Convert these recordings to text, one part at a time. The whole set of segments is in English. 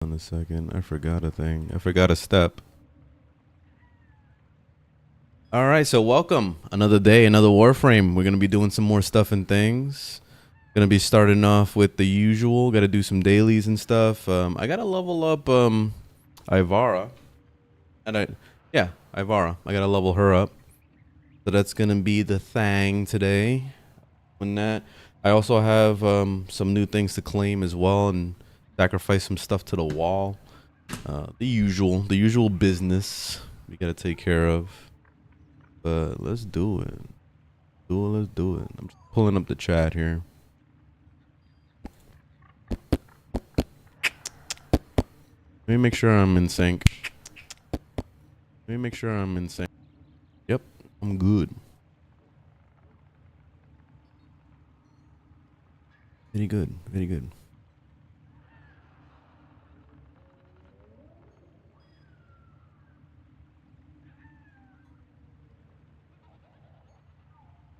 On a second, I forgot a thing. I forgot a step. All right, so welcome. Another day, another Warframe. We're gonna be doing some more stuff and things. Gonna be starting off with the usual. Got to do some dailies and stuff. I gotta level up Ivara, and Ivara. I gotta level her up. So that's gonna be the thing today. When that, I also have some new things to claim as well and sacrifice some stuff to the wall. The usual business we gotta take care of. But let's do it. Let's do it. I'm just pulling up the chat here. Let me make sure I'm in sync. Yep, I'm good. Very good. Very good.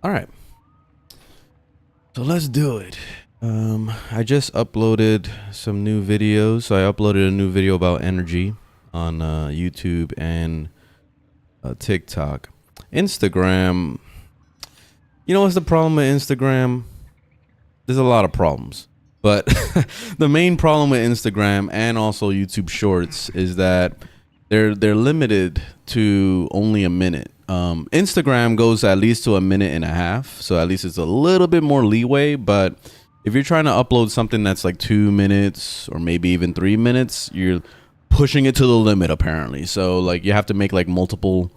All right. So let's do it. I just uploaded some new videos. So I uploaded a new video about energy on YouTube and TikTok. Instagram. You know what's the problem with Instagram? There's a lot of problems. But the main problem with Instagram and also YouTube Shorts is that they're limited to only a minute. Instagram goes at least to a minute and a half, so at least it's a little bit more leeway. But if you're trying to upload something that's like 2 minutes or maybe even 3 minutes, you're pushing it to the limit apparently. So like you have to make like multiple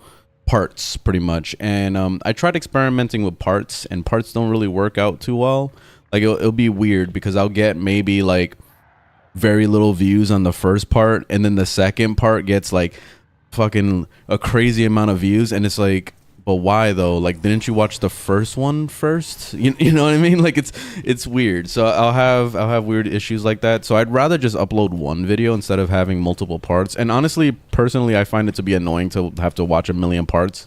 parts pretty much. And I tried experimenting with parts, and parts don't really work out too well. Like it'll be weird because I'll get maybe like very little views on the first part, and then the second part gets like fucking a crazy amount of views, and it's like, but why though? Like, didn't you watch the first one first? You know what I mean? Like it's weird. So I'll have weird issues like that. So I'd rather just upload one video instead of having multiple parts. And honestly, personally, I find it to be annoying to have to watch a million parts,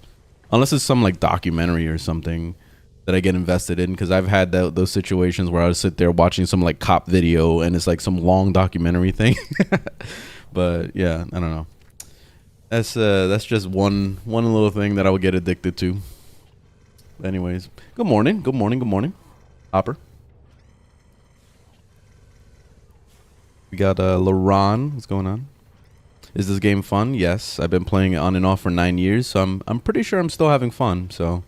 unless it's some like documentary or something that I get invested in, because I've had those situations where I would sit there watching some like cop video and it's like some long documentary thing. But yeah, I don't know. That's just one little thing that I would get addicted to. Anyways, good morning, Hopper. We got LaRon. What's going on? Is this game fun? Yes, I've been playing it on and off for 9 years, so I'm pretty sure I'm still having fun. So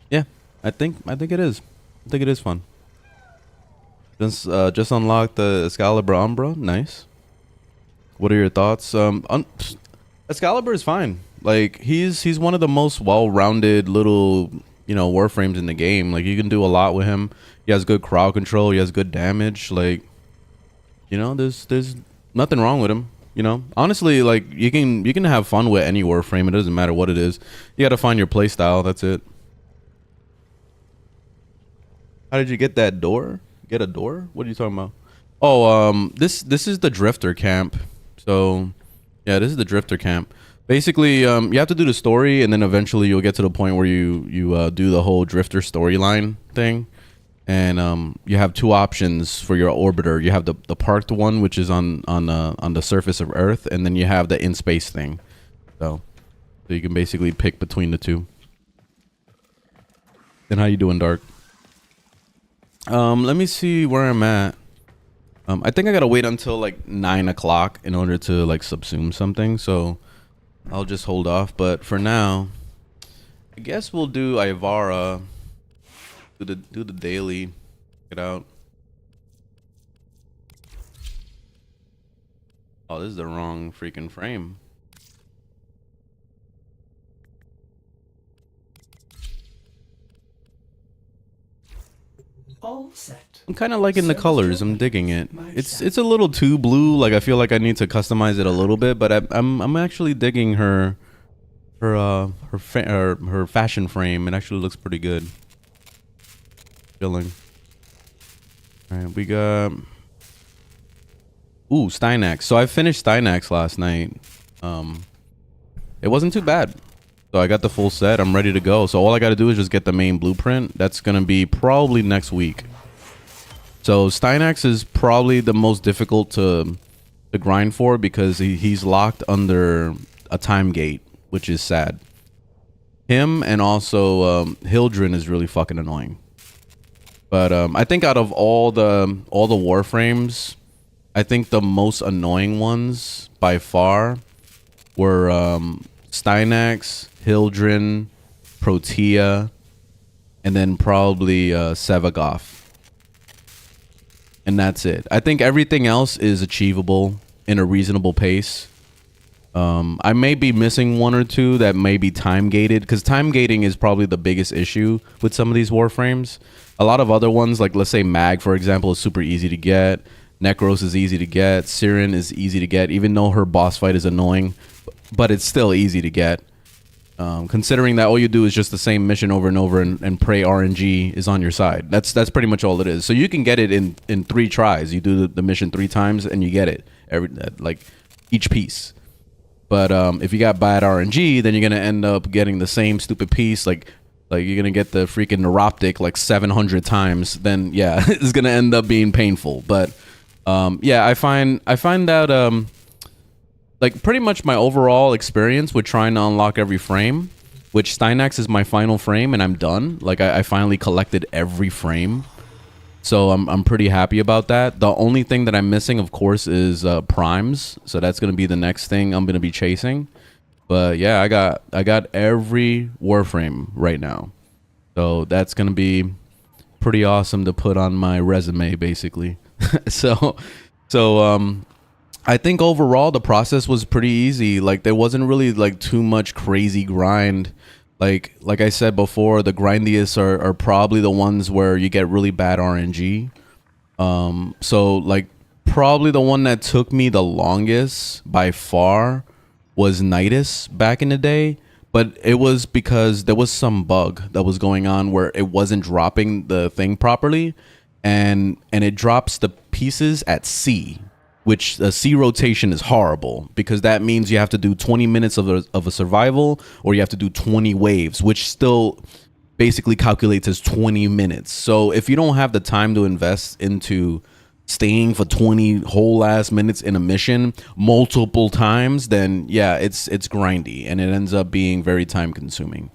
yeah, I think it is. I think it is fun. Just unlocked the Excalibur Umbra. Nice. What are your thoughts? Excalibur is fine. Like he's one of the most well-rounded little, Warframes in the game. Like you can do a lot with him. He has good crowd control. He has good damage. Like, there's nothing wrong with him. Honestly, like you can have fun with any Warframe. It doesn't matter what it is. You got to find your play style. That's it. How did you get that door? Get a door? What are you talking about? Oh, this is the Drifter camp. So yeah, this is the Drifter camp. Basically, you have to do the story, and then eventually you'll get to the point where you do the whole Drifter storyline thing. And you have two options for your orbiter. You have the parked one, which is on the surface of Earth, and then you have the in space thing. So you can basically pick between the two. And how you doing, Dark? Let me see where I'm at. I think I gotta wait until like 9 o'clock in order to like subsume something, so I'll just hold off. But for now, I guess we'll do Ivara. Do the daily. Get out. Oh, this is the wrong freaking frame. All set. I'm kind of liking the colors. I'm digging it. It's a little too blue. Like I feel like I need to customize it a little bit, but I'm actually digging her fashion frame. It actually looks pretty good. Chilling. All right, we got Stynax. So I finished Stynax last night. It wasn't too bad. So I got the full set. I'm ready to go. So all I got to do is just get the main blueprint. That's going to be probably next week. So Stynax is probably the most difficult to to grind for because he's locked under a time gate, which is sad. Him and also Hildren is really fucking annoying. But I think out of all the Warframes, I think the most annoying ones by far were Stynax, Hildren, Protea, and then probably Sevagoth. And that's it. I think everything else is achievable in a reasonable pace. I may be missing one or two that may be time gated, because time gating is probably the biggest issue with some of these Warframes. A lot of other ones, like let's say Mag, for example, is super easy to get. Necros is easy to get. Siren is easy to get, even though her boss fight is annoying, but it's still easy to get. Considering that all you do is just the same mission over and over, and pray RNG is on your side. That's pretty much all it is. So you can get it in 3 tries. You do the mission 3 times and you get it like each piece. But if you got bad RNG, then you're gonna end up getting the same stupid piece. Like you're gonna get the freaking neuroptic like 700 times. Then yeah, it's gonna end up being painful. But yeah, I find that like pretty much my overall experience with trying to unlock every frame, which Stynax is my final frame and I'm done. Like I finally collected every frame. So I'm pretty happy about that. The only thing that I'm missing, of course, is primes. So that's going to be the next thing I'm going to be chasing. But yeah, I got every Warframe right now. So that's going to be pretty awesome to put on my resume, basically. So I think overall the process was pretty easy. Like there wasn't really like too much crazy grind. Like I said before, the grindiest are probably the ones where you get really bad RNG. So like probably the one that took me the longest by far was Nidus back in the day. But it was because there was some bug that was going on where it wasn't dropping the thing properly. And it drops the pieces at C, which the C rotation is horrible because that means you have to do 20 minutes of a survival, or you have to do 20 waves, which still basically calculates as 20 minutes. So if you don't have the time to invest into staying for 20 whole ass minutes in a mission multiple times, then yeah, it's grindy and it ends up being very time consuming.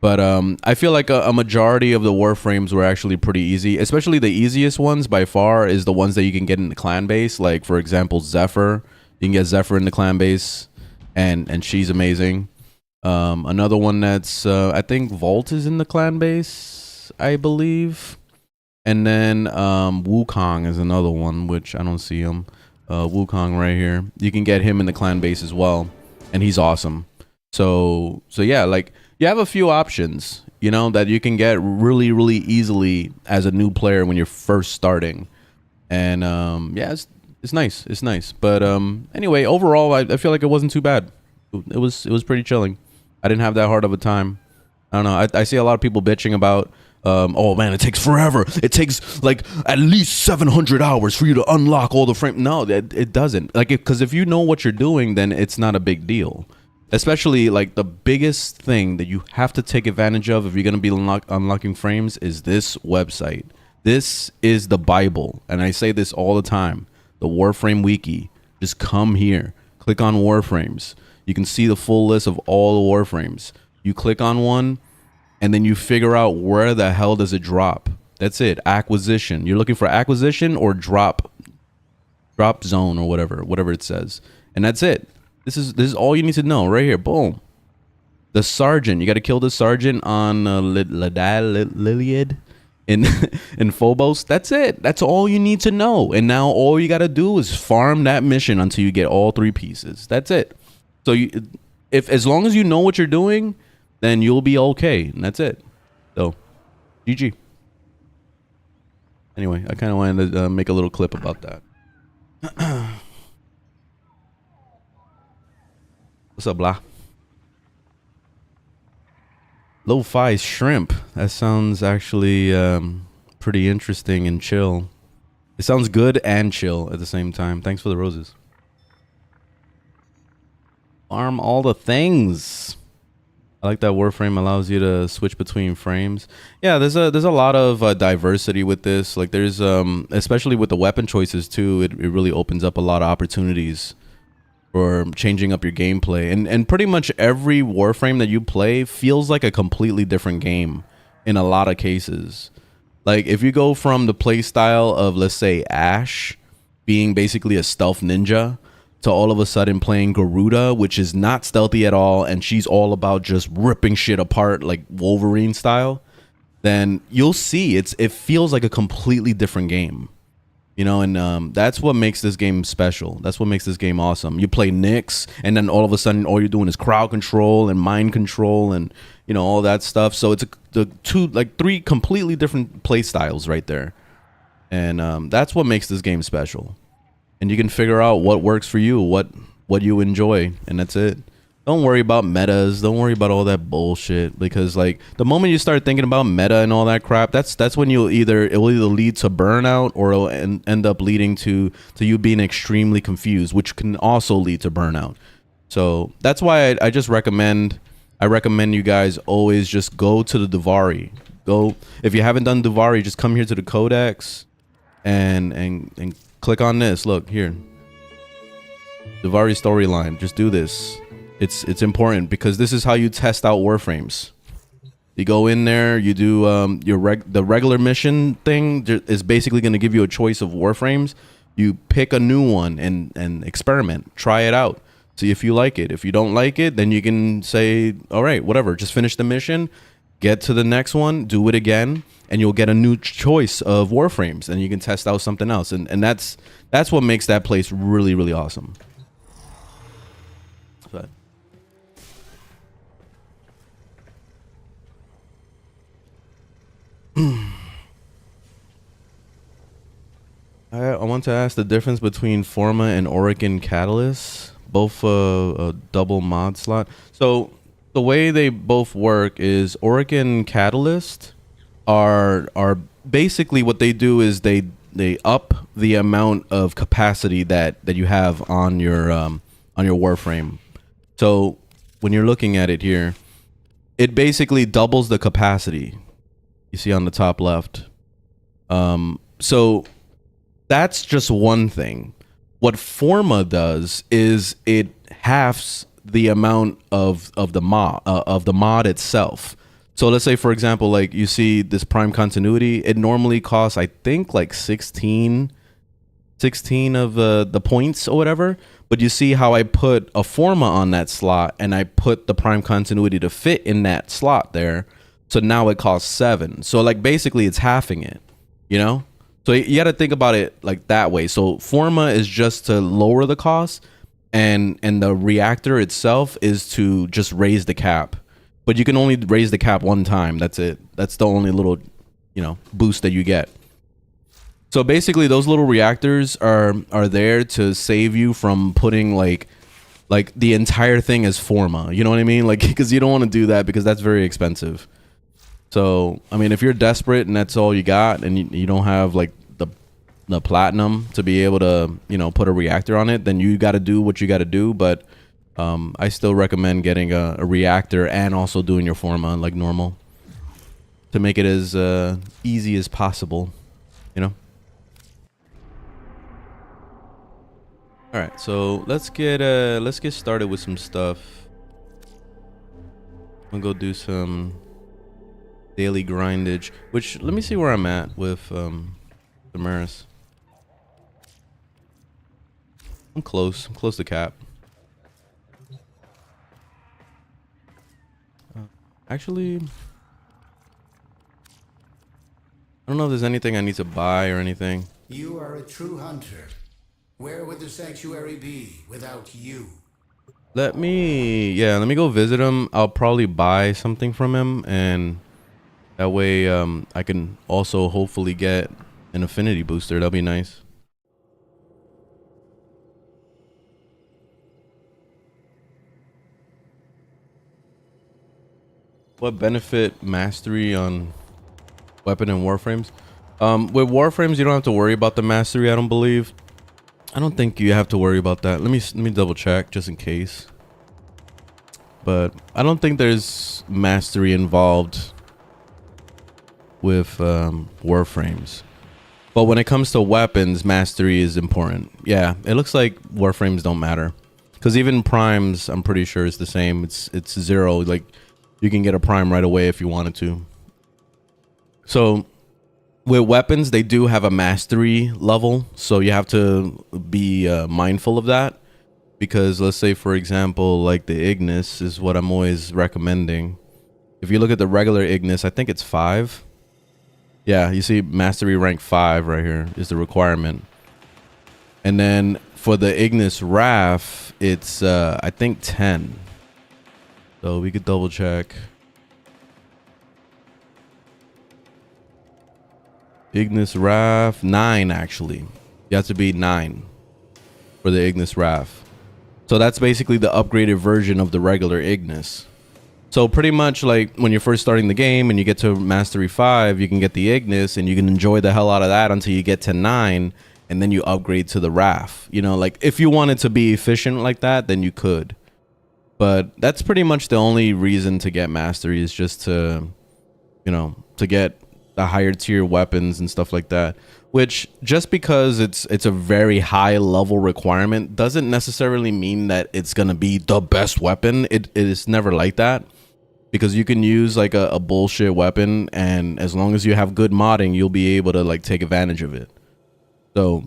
But I feel like a majority of the Warframes were actually pretty easy. Especially the easiest ones by far is the ones that you can get in the clan base. Like, for example, Zephyr. You can get Zephyr in the clan base, and she's amazing. Another one that's, I think Vault is in the clan base, I believe. And then Wukong is another one, which I don't see him. Wukong right here. You can get him in the clan base as well, and he's awesome. So yeah, like... You have a few options, you know, that you can get really, really easily as a new player when you're first starting. And yeah, it's nice. It's nice. But anyway, overall, I feel like it wasn't too bad. It was pretty chilling. I didn't have that hard of a time. I don't know. I see a lot of people bitching about, oh man, it takes forever. It takes like at least 700 hours for you to unlock all the frames. No, it doesn't. Like, because if you know what you're doing, then it's not a big deal. Especially like the biggest thing that you have to take advantage of if you're going to be unlocking frames is this website. This is the Bible. And I say this all the time. The Warframe Wiki. Just come here. Click on Warframes. You can see the full list of all the Warframes. You click on one and then you figure out where the hell does it drop. That's it. Acquisition. You're looking for acquisition or drop zone or whatever it says. And that's it. This is all you need to know right here. Boom. The sergeant. You got to kill the sergeant on Liliad in Phobos. That's it. That's all you need to know. And now all you got to do is farm that mission until you get all 3 pieces. That's it. So if as long as you know what you're doing, then you'll be okay. And that's it. So, GG. Anyway, I kind of wanted to make a little clip about that. What's up, blah? Lo-fi shrimp. That sounds actually pretty interesting and chill. It sounds good and chill at the same time. Thanks for the roses. Farm all the things. I like that Warframe allows you to switch between frames. Yeah, there's a lot of diversity with this. Like there's especially with the weapon choices too. It really opens up a lot of opportunities for changing up your gameplay. And pretty much every Warframe that you play feels like a completely different game in a lot of cases. Like if you go from the play style of, let's say, Ash being basically a stealth ninja, to all of a sudden playing Garuda, which is not stealthy at all, and she's all about just ripping shit apart like Wolverine style, then you'll see it feels like a completely different game. You know, and that's what makes this game special. That's what makes this game awesome. You play Nyx, and then all of a sudden all you're doing is crowd control and mind control and, you know, all that stuff. So it's three completely different play styles right there. And that's what makes this game special. And you can figure out what works for you, what you enjoy, and that's it. Don't worry about metas. Don't worry about all that bullshit, because like the moment you start thinking about meta and all that crap, that's when it will either lead to burnout, or it'll end up leading to you being extremely confused, which can also lead to burnout. So that's why I just recommend you guys always just go to the Duvari. Go, if you haven't done Duvari, just come here to the Codex and click on this. Look here, Duvari storyline. Just do this. It's important, because this is how you test out Warframes. You go in there, you do the regular mission thing is basically going to give you a choice of Warframes. You pick a new one and experiment, try it out, see if you like it. If you don't like it, then you can say, all right, whatever, just finish the mission, get to the next one, do it again, and you'll get a new choice of Warframes, and you can test out something else. And that's what makes that place really, really awesome. But I want to ask the difference between Forma and Orokin Catalyst, both a double mod slot. So the way they both work is Orokin Catalyst are basically, what they do is they up the amount of capacity that you have on your Warframe. So when you're looking at it here, it basically doubles the capacity. You see on the top left. So that's just one thing. What Forma does is it halves the amount of the mod itself. So let's say, for example, like you see this Prime Continuity, it normally costs, I think, like 16 of the points or whatever. But you see how I put a Forma on that slot, and I put the Prime Continuity to fit in that slot there. So now it costs 7. So like basically it's halving it, you know? So you got to think about it like that way. So Forma is just to lower the cost, and the reactor itself is to just raise the cap. But you can only raise the cap one time. That's it. That's the only little, you know, boost that you get. So basically those little reactors are there to save you from putting like the entire thing as Forma. You know what I mean? Like, because you don't want to do that, because that's very expensive. So, I mean, if you're desperate and that's all you got, and you don't have like the platinum to be able to, you know, put a reactor on it, then you got to do what you got to do. But I still recommend getting a reactor and also doing your Forma like normal, to make it as easy as possible, you know? All right, so let's get started with some stuff. I'm gonna go do some daily grindage, which, let me see where I'm at with Damaris. I'm close to cap. Actually, I don't know if there's anything I need to buy or anything. You are a true hunter. Where would the sanctuary be without you? Let me go visit him. I'll probably buy something from him, and that way I can also hopefully get an affinity booster. That'll be nice. What benefit mastery on weapon and Warframes? With Warframes, you don't have to worry about the mastery, I don't believe. I don't think you have to worry about that. Let me double check just in case. but I don't think there's mastery involved with Warframes. But when it comes to weapons, mastery is important. Yeah, it looks like Warframes don't matter. Because even primes, I'm pretty sure it's the same. It's 0. Like, you can get a prime right away if you wanted to. So, with weapons, they do have a mastery level. So, you have to be mindful of that. Because let's say, for example, like the Ignis is what I'm always recommending. If you look at the regular Ignis, I think it's 5. Yeah, you see mastery rank 5 right here is the requirement. And then for the Ignis Wrath, it's I think 10. So we could double check. Ignis Wrath 9 actually. You have to be 9 for the Ignis Wrath. So that's basically the upgraded version of the regular Ignis. So pretty much like when you're first starting the game and you get to Mastery 5, you can get the Ignis and you can enjoy the hell out of that until you get to 9 and then you upgrade to the Wrath. You know, like if you wanted to be efficient like that, then you could. But that's pretty much the only reason to get Mastery is just to, you know, to get the higher tier weapons and stuff like that. Which just because it's a very high level requirement doesn't necessarily mean that it's going to be the best weapon. It is never like that. Because you can use like a bullshit weapon, and as long as you have good modding, you'll be able to like take advantage of it. So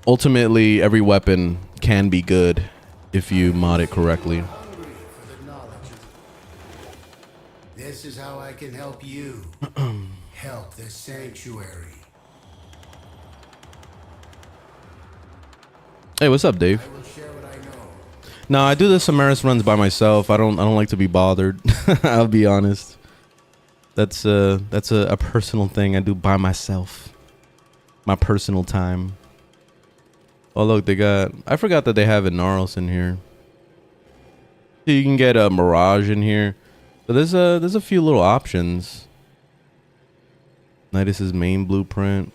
ultimately, every weapon can be good if you mod it correctly. This is how I can help you. Help the sanctuary. Hey, what's up, Dave? I will share what I know. No, I do the Samaris runs by myself. I don't like to be bothered. I'll be honest. That's a personal thing I do by myself. My personal time. Oh look, they got. I forgot that they have Inaros in here. You can get a Mirage in here. So there's a few little options. Nidus's main blueprint.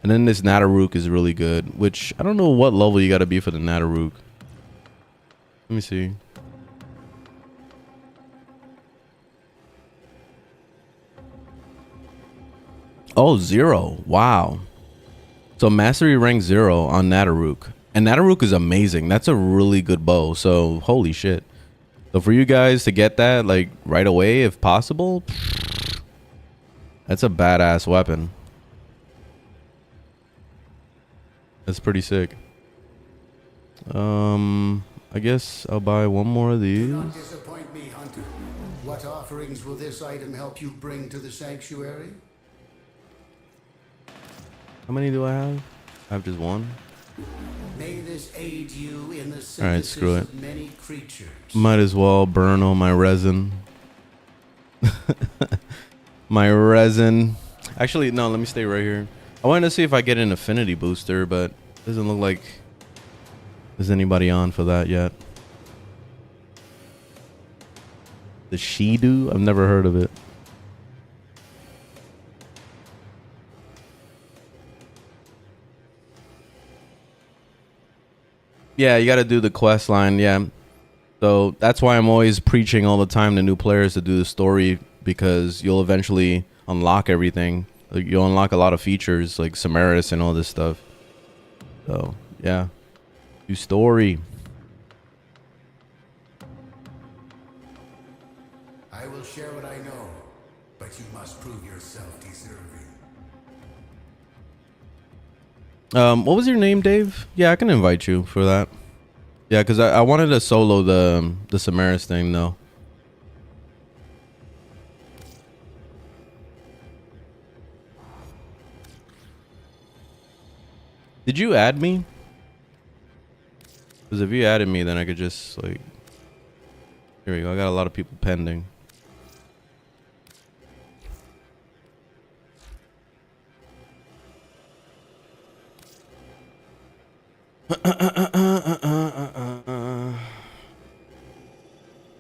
And then this Nataruk is really good, which I don't know what level you got to be for the Nataruk. Let me see. Oh, 0. Wow. So mastery rank 0 on Nataruk. And Nataruk is amazing. That's a really good bow. So holy shit. So for you guys to get that like right away if possible, that's a badass weapon. That's pretty sick. I guess I'll buy one more of these. Do not disappoint me, Hunter. What offerings will this item help you bring to the sanctuary? How many do I have? I have just one. May this aid you in the All right, synthesis screw it. of many creatures. Might as well burn all my resin. My resin. Actually, no, let me stay right here. I wanted to see if I get an affinity booster, but doesn't look like there's anybody on for that yet. The Shidu? I've never heard of it. Yeah, you got to do the quest line. Yeah. So that's why I'm always preaching all the time to new players to do the story, because you'll eventually unlock everything. Like, you'll unlock a lot of features like Samaris and all this stuff. So, yeah. Do story. I will share what I know, but you must prove yourself deserving. What was your name, Dave? Yeah, I can invite you for that. Yeah, because I wanted to solo the Samaris thing, though. Did you add me? Because if you added me, then I could just, like... Here we go. I got a lot of people pending.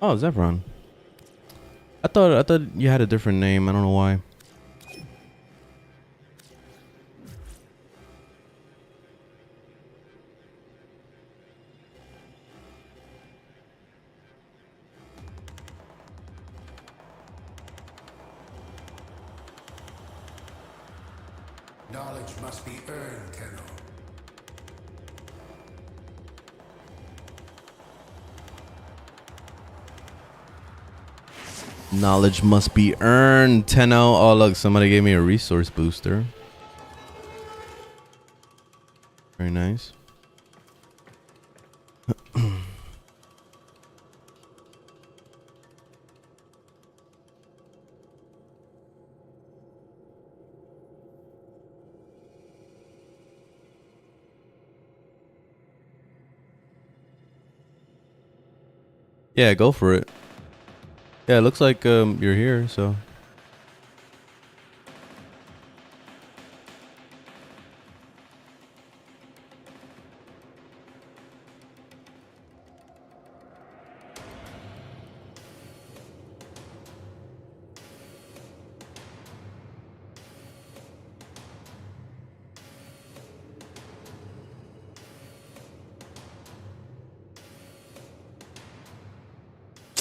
Oh, Zevron. I thought you had a different name. I don't know why. Knowledge must be earned, Tenno. Knowledge must be earned, Tenno. Oh, look, somebody gave me a resource booster. Very nice. Yeah, go for it. Yeah, it looks like you're here, so.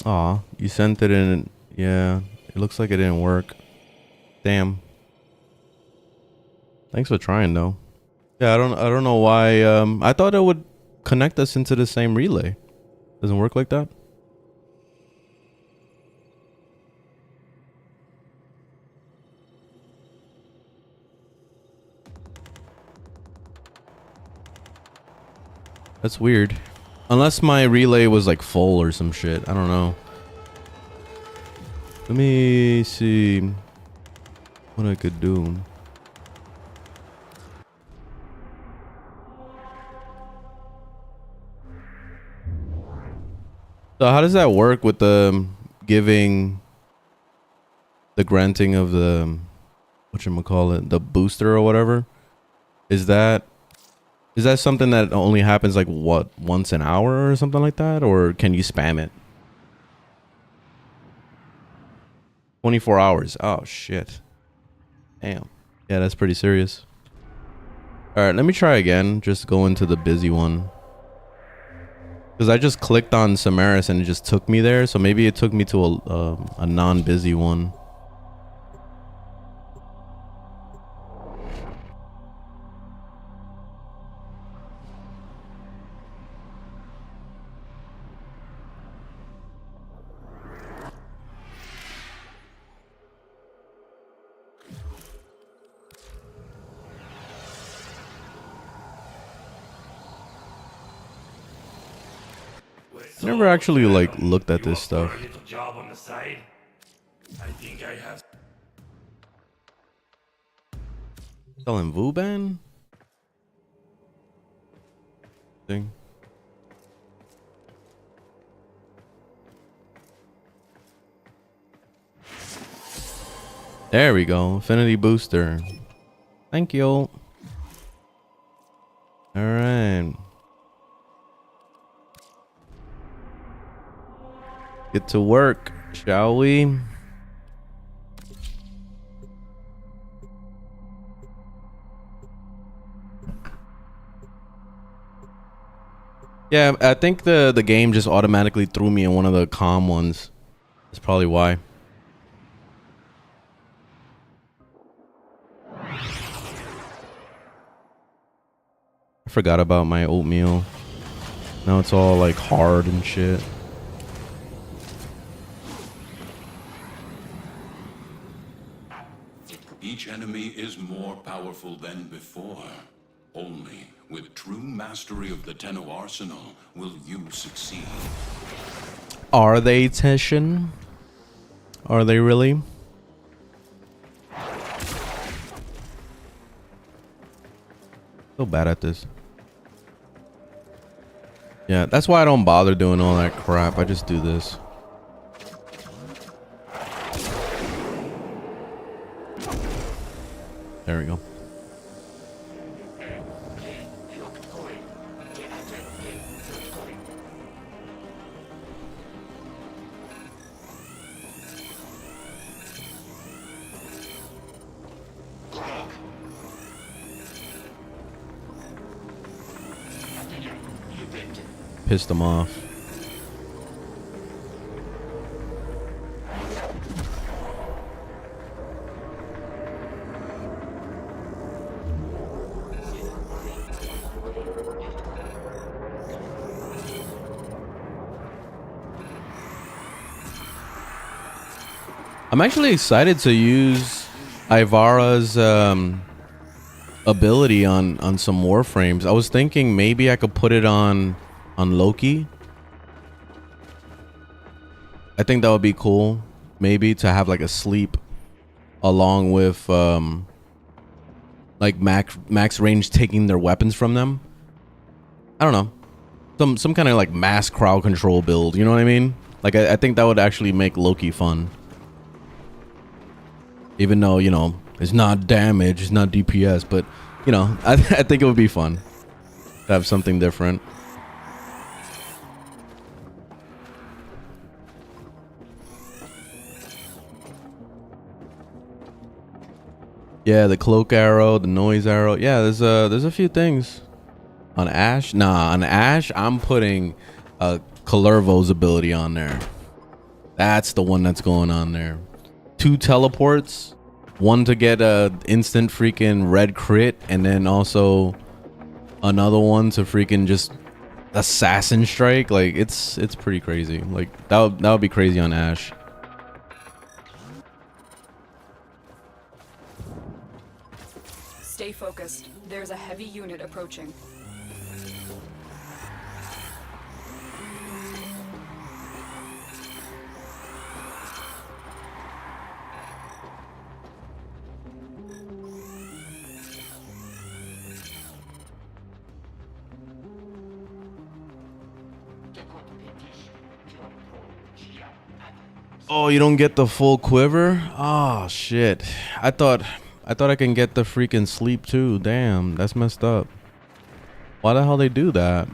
Aw, you sent it in. Yeah, it looks like it didn't work. Damn. Thanks for trying though. Yeah, I don't know why. I thought it would connect us into the same relay. Doesn't work like that. That's weird. Unless my relay was like full or some shit. I don't know. Let me see what I could do. So how does that work with the giving the granting of the whatchamacallit, the booster or whatever? Is that something that only happens like what, once an hour or something like that? Or can you spam it? 24 hours. Oh shit. Damn. Yeah, that's pretty serious. Alright, let me try again. Just go into the busy one. Because I just clicked on Samaris and it just took me there. So maybe it took me to a non-busy one. Never actually like looked at this stuff. Job on the side. I think I have. Selling Vuban? Thing. There we go. Affinity booster. Thank you. Alright. Get to work, shall we? Yeah, I think the game just automatically threw me in one of the calm ones. That's probably why. I forgot about my oatmeal. Now it's all like hard and shit. Each enemy is more powerful than before. Only with true mastery of the Tenno arsenal will you succeed. Are they, Teshin? Are they really? So bad at this. Yeah, that's why I don't bother doing all that crap. I just do this. There we go. Pissed them off. I'm actually excited to use Ivara's ability on some Warframes. I was thinking maybe I could put it on Loki. I think that would be cool. Maybe to have like a sleep along with like max range taking their weapons from them. I don't know. Some kind of like mass crowd control build, you know what I mean? Like I think that would actually make Loki fun. Even though, you know, it's not damage, it's not DPS, but you know, I think it would be fun to have something different. Yeah, the cloak arrow, the noise arrow. Yeah, there's a few things. On Ashe? Nah, on Ashe, I'm putting Kalervo's ability on there. That's the one that's going on there. 2 teleports. One to get a instant freaking red crit, and then also another one to freaking just assassin strike. Like it's pretty crazy. Like that would be crazy on Ashe. Stay focused. There's a heavy unit approaching. Oh, you don't get the full quiver? Oh shit. I thought I can get the freaking sleep too. Damn, that's messed up. Why the hell they do that?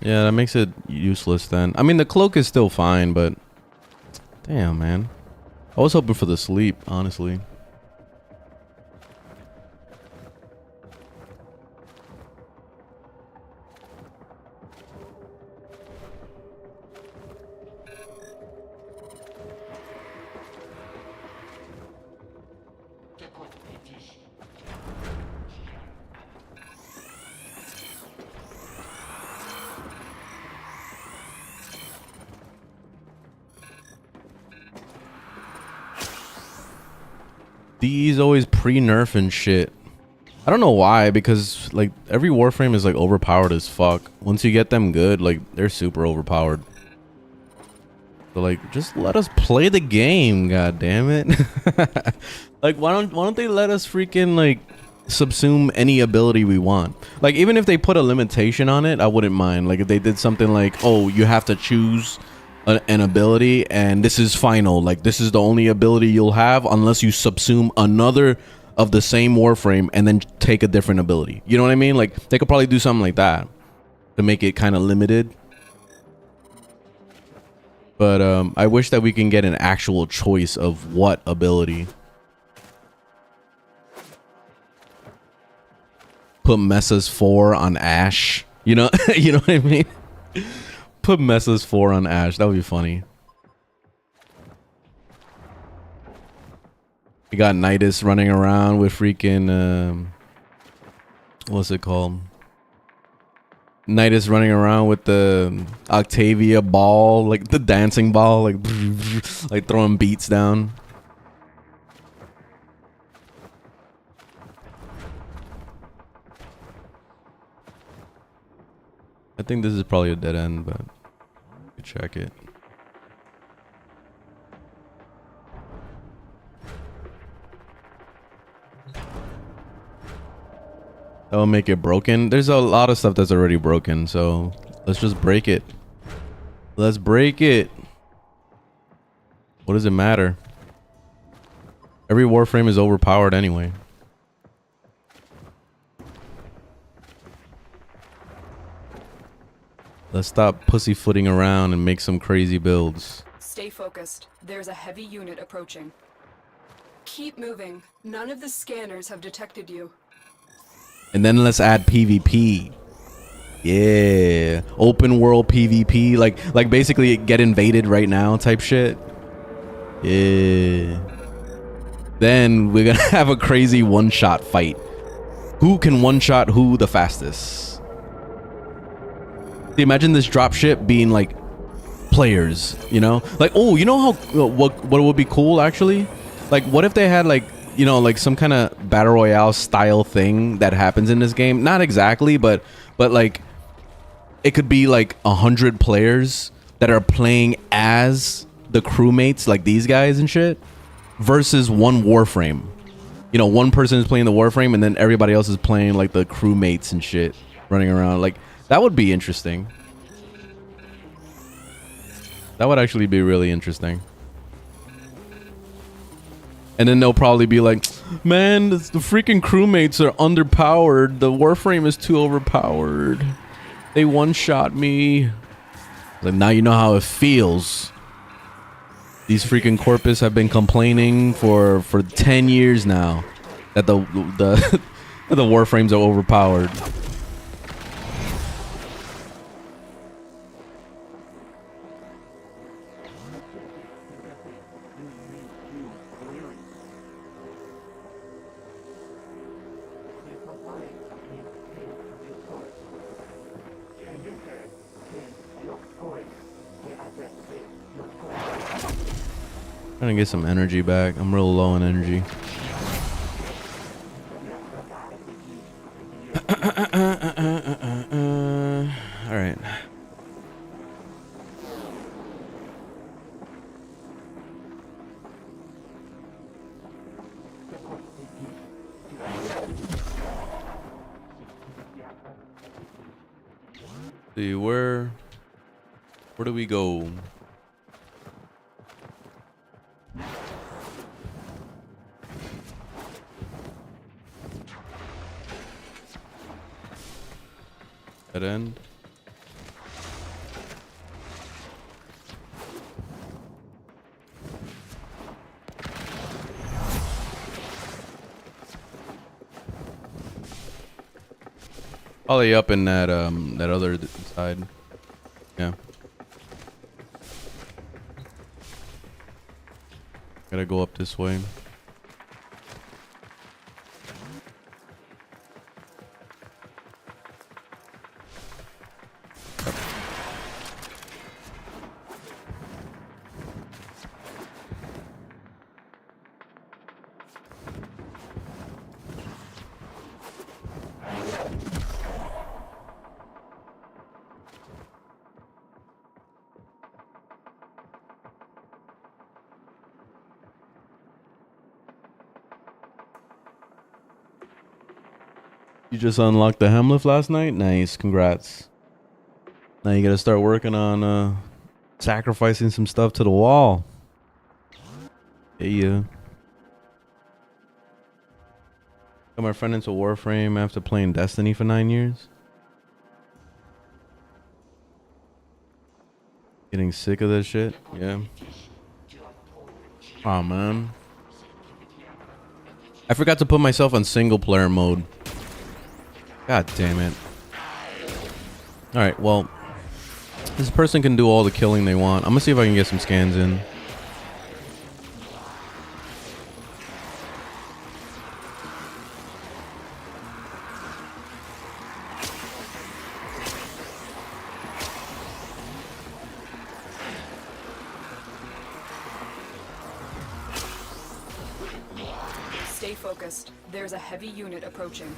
Yeah, that makes it useless then. I mean, the cloak is still fine, but damn, man. I was hoping for the sleep, honestly. These always pre-nerf and shit. I don't know why, because like every Warframe is like overpowered as fuck. Once you get them good, like they're super overpowered. So like just let us play the game, god damn it. Like why don't they let us freaking like subsume any ability we want? Like even if they put a limitation on it, I wouldn't mind. Like if they did something like, oh, you have to choose an ability and this is final, like this is the only ability you'll have unless you subsume another of the same Warframe and then take a different ability. You know what I mean? Like they could probably do something like that to make it kind of limited. But I wish that we can get an actual choice of what ability. Put Messa's 4 on Ashe. You know, you know what I mean? Put Messa's 4 on Ashe. That would be funny. We got Nidus running around with freaking what's it called? Nidus running around with the Octavia ball, like the dancing ball, like like throwing beats down. I think this is probably a dead end, but we check it. That'll make it broken. There's a lot of stuff that's already broken, so let's just break it. Let's break it. What does it matter? Every Warframe is overpowered anyway. Let's stop pussyfooting around and make some crazy builds. Stay focused. There's a heavy unit approaching. Keep moving. None of the scanners have detected you. And then let's add PvP. Yeah, open world PvP, like basically get invaded right now type shit. Yeah. Then we're gonna have a crazy one-shot fight. Who can one-shot who the fastest? Imagine this dropship being like players, you know? Like, oh, you know how what would be cool actually? Like, what if they had like, you know, like some kind of battle royale style thing that happens in this game? Not exactly, but like it could be like 100 players that are playing as the crewmates, like these guys and shit, versus one Warframe. You know, one person is playing the Warframe and then everybody else is playing like the crewmates and shit, running around. Like, that would be interesting. That would actually be really interesting. And then they'll probably be like, man, the freaking crewmates are underpowered. The Warframe is too overpowered. They one-shot me. Like, now you know how it feels. These freaking corpus have been complaining for 10 years now that the the Warframes are overpowered. Trying to get some energy back. I'm real low on energy. All right. See, where do we go? Dead end. Probably up in that that other side. Yeah. Gotta go up this way. You just unlocked the Hemlift last night? Nice, congrats. Now you gotta start working on sacrificing some stuff to the wall. Yeah. Got my friend into Warframe after playing Destiny for 9 years. Getting sick of this shit? Yeah. Aw, man. I forgot to put myself on single player mode. God damn it. Alright, well, this person can do all the killing they want. I'm gonna see if I can get some scans in. Stay focused. There's a heavy unit approaching.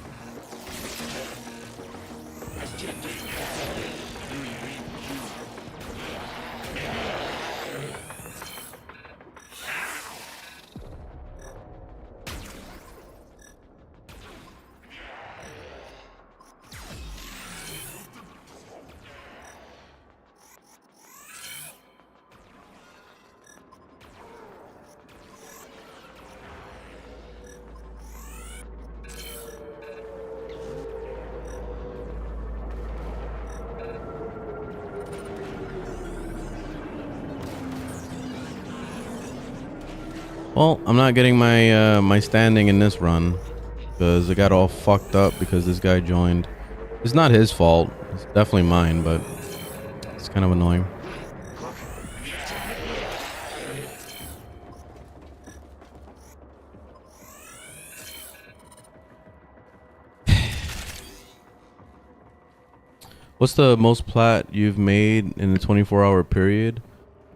Well, I'm not getting my my standing in this run because it got all fucked up because this guy joined. It's not his fault. It's definitely mine, but it's kind of annoying. What's the most plat you've made in a 24-hour period?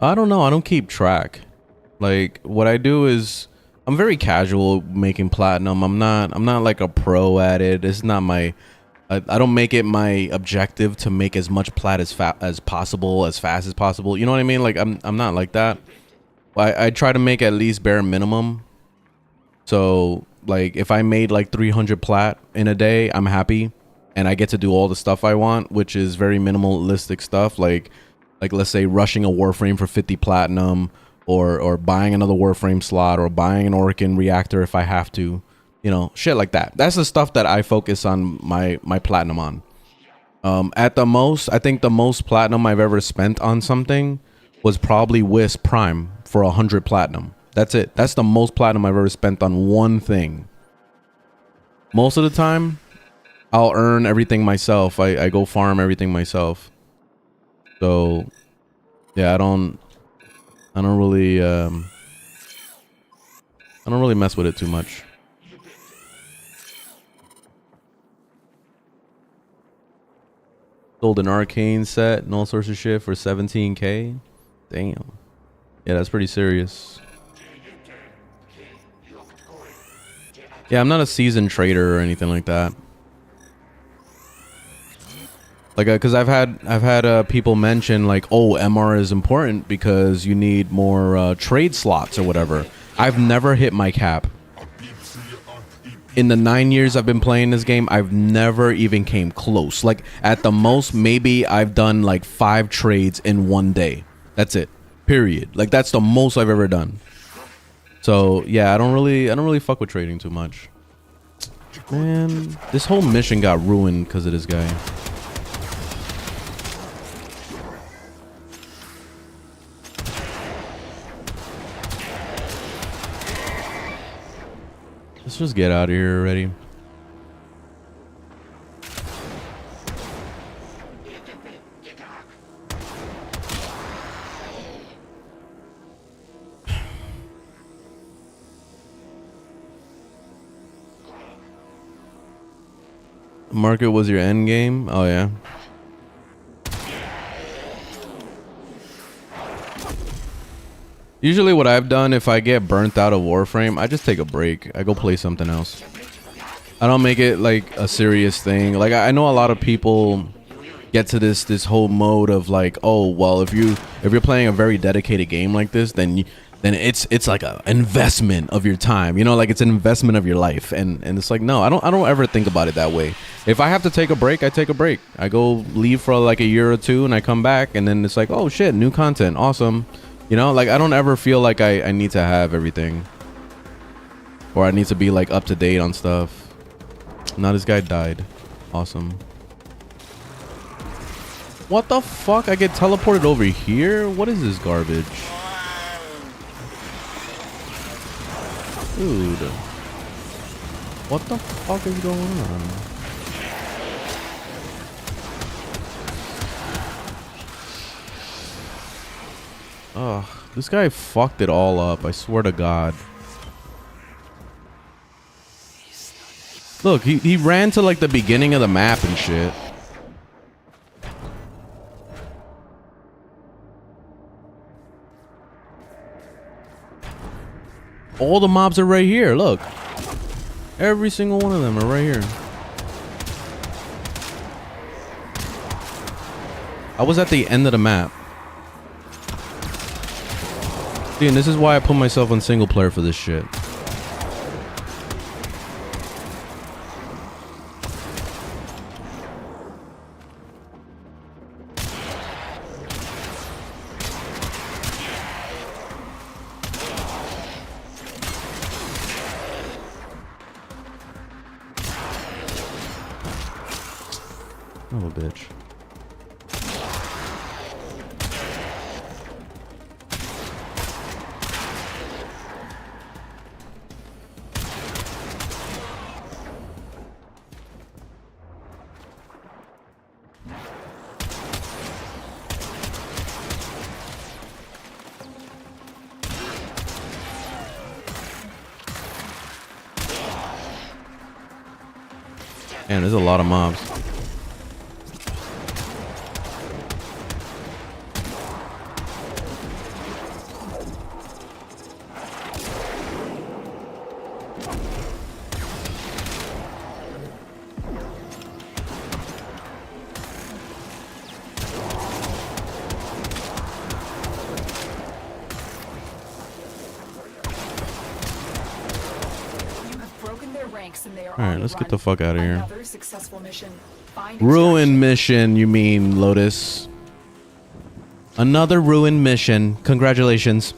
I don't know. I don't keep track. Like what I do is I'm very casual making platinum. I'm not like a pro at it. It's not my I don't make it my objective to make as much plat as possible, as fast as possible. You know what I mean? Like I'm not like that. I try to make at least bare minimum. So like if I made like 300 plat in a day, I'm happy, and I get to do all the stuff I want, which is very minimalistic stuff. Like let's say rushing a Warframe for 50 platinum, or buying another Warframe slot, or buying an Orkin reactor if I have to. You know, shit like that. That's the stuff that I focus on my platinum on. At the most, I think the most platinum I've ever spent on something was probably Wisp Prime for 100 platinum. That's it. That's the most platinum I've ever spent on one thing. Most of the time, I'll earn everything myself. I go farm everything myself. So, yeah, I don't really mess with it too much. Sold an arcane set and all sorts of shit for 17K. Damn. Yeah, that's pretty serious. Yeah, I'm not a seasoned trader or anything like that. Like, cause I've had people mention like, oh, MR is important because you need more trade slots or whatever. I've never hit my cap. In the 9 years I've been playing this game, I've never even came close. Like at the most, maybe I've done like 5 trades in one day. That's it. Period. Like that's the most I've ever done. So yeah, I don't really fuck with trading too much. Man, this whole mission got ruined because of this guy. Let's just get out of here already. Market was your end game? Oh yeah. Usually what I've done, if I get burnt out of Warframe, I just take a break. I go play something else. I don't make it like a serious thing. Like I know a lot of people get to this whole mode of like, oh well, if you're playing a very dedicated game like this, then it's like an investment of your time. You know, like it's an investment of your life. And it's like, no, I don't ever think about it that way. If I have to take a break, I take a break. I go leave for like a year or two and I come back and then it's like, oh shit, new content, awesome. You know, like I don't ever feel like I need to have everything, or I need to be like up to date on stuff. Now this guy died. Awesome. What the fuck? I get teleported over here? What is this garbage? Dude. What the fuck is going on? Ugh, this guy fucked it all up, I swear to God. Look, he ran to like the beginning of the map and shit. All the mobs are right here, look. Every single one of them are right here. I was at the end of the map. See, and this is why I put myself on single player for this shit. Oh, bitch. Man, there's a lot of mobs. person they are All right, on let's the get the run. fuck out of here. Another successful mission. Find Ruin extraction. mission, you mean, Lotus? Another ruin mission. Congratulations.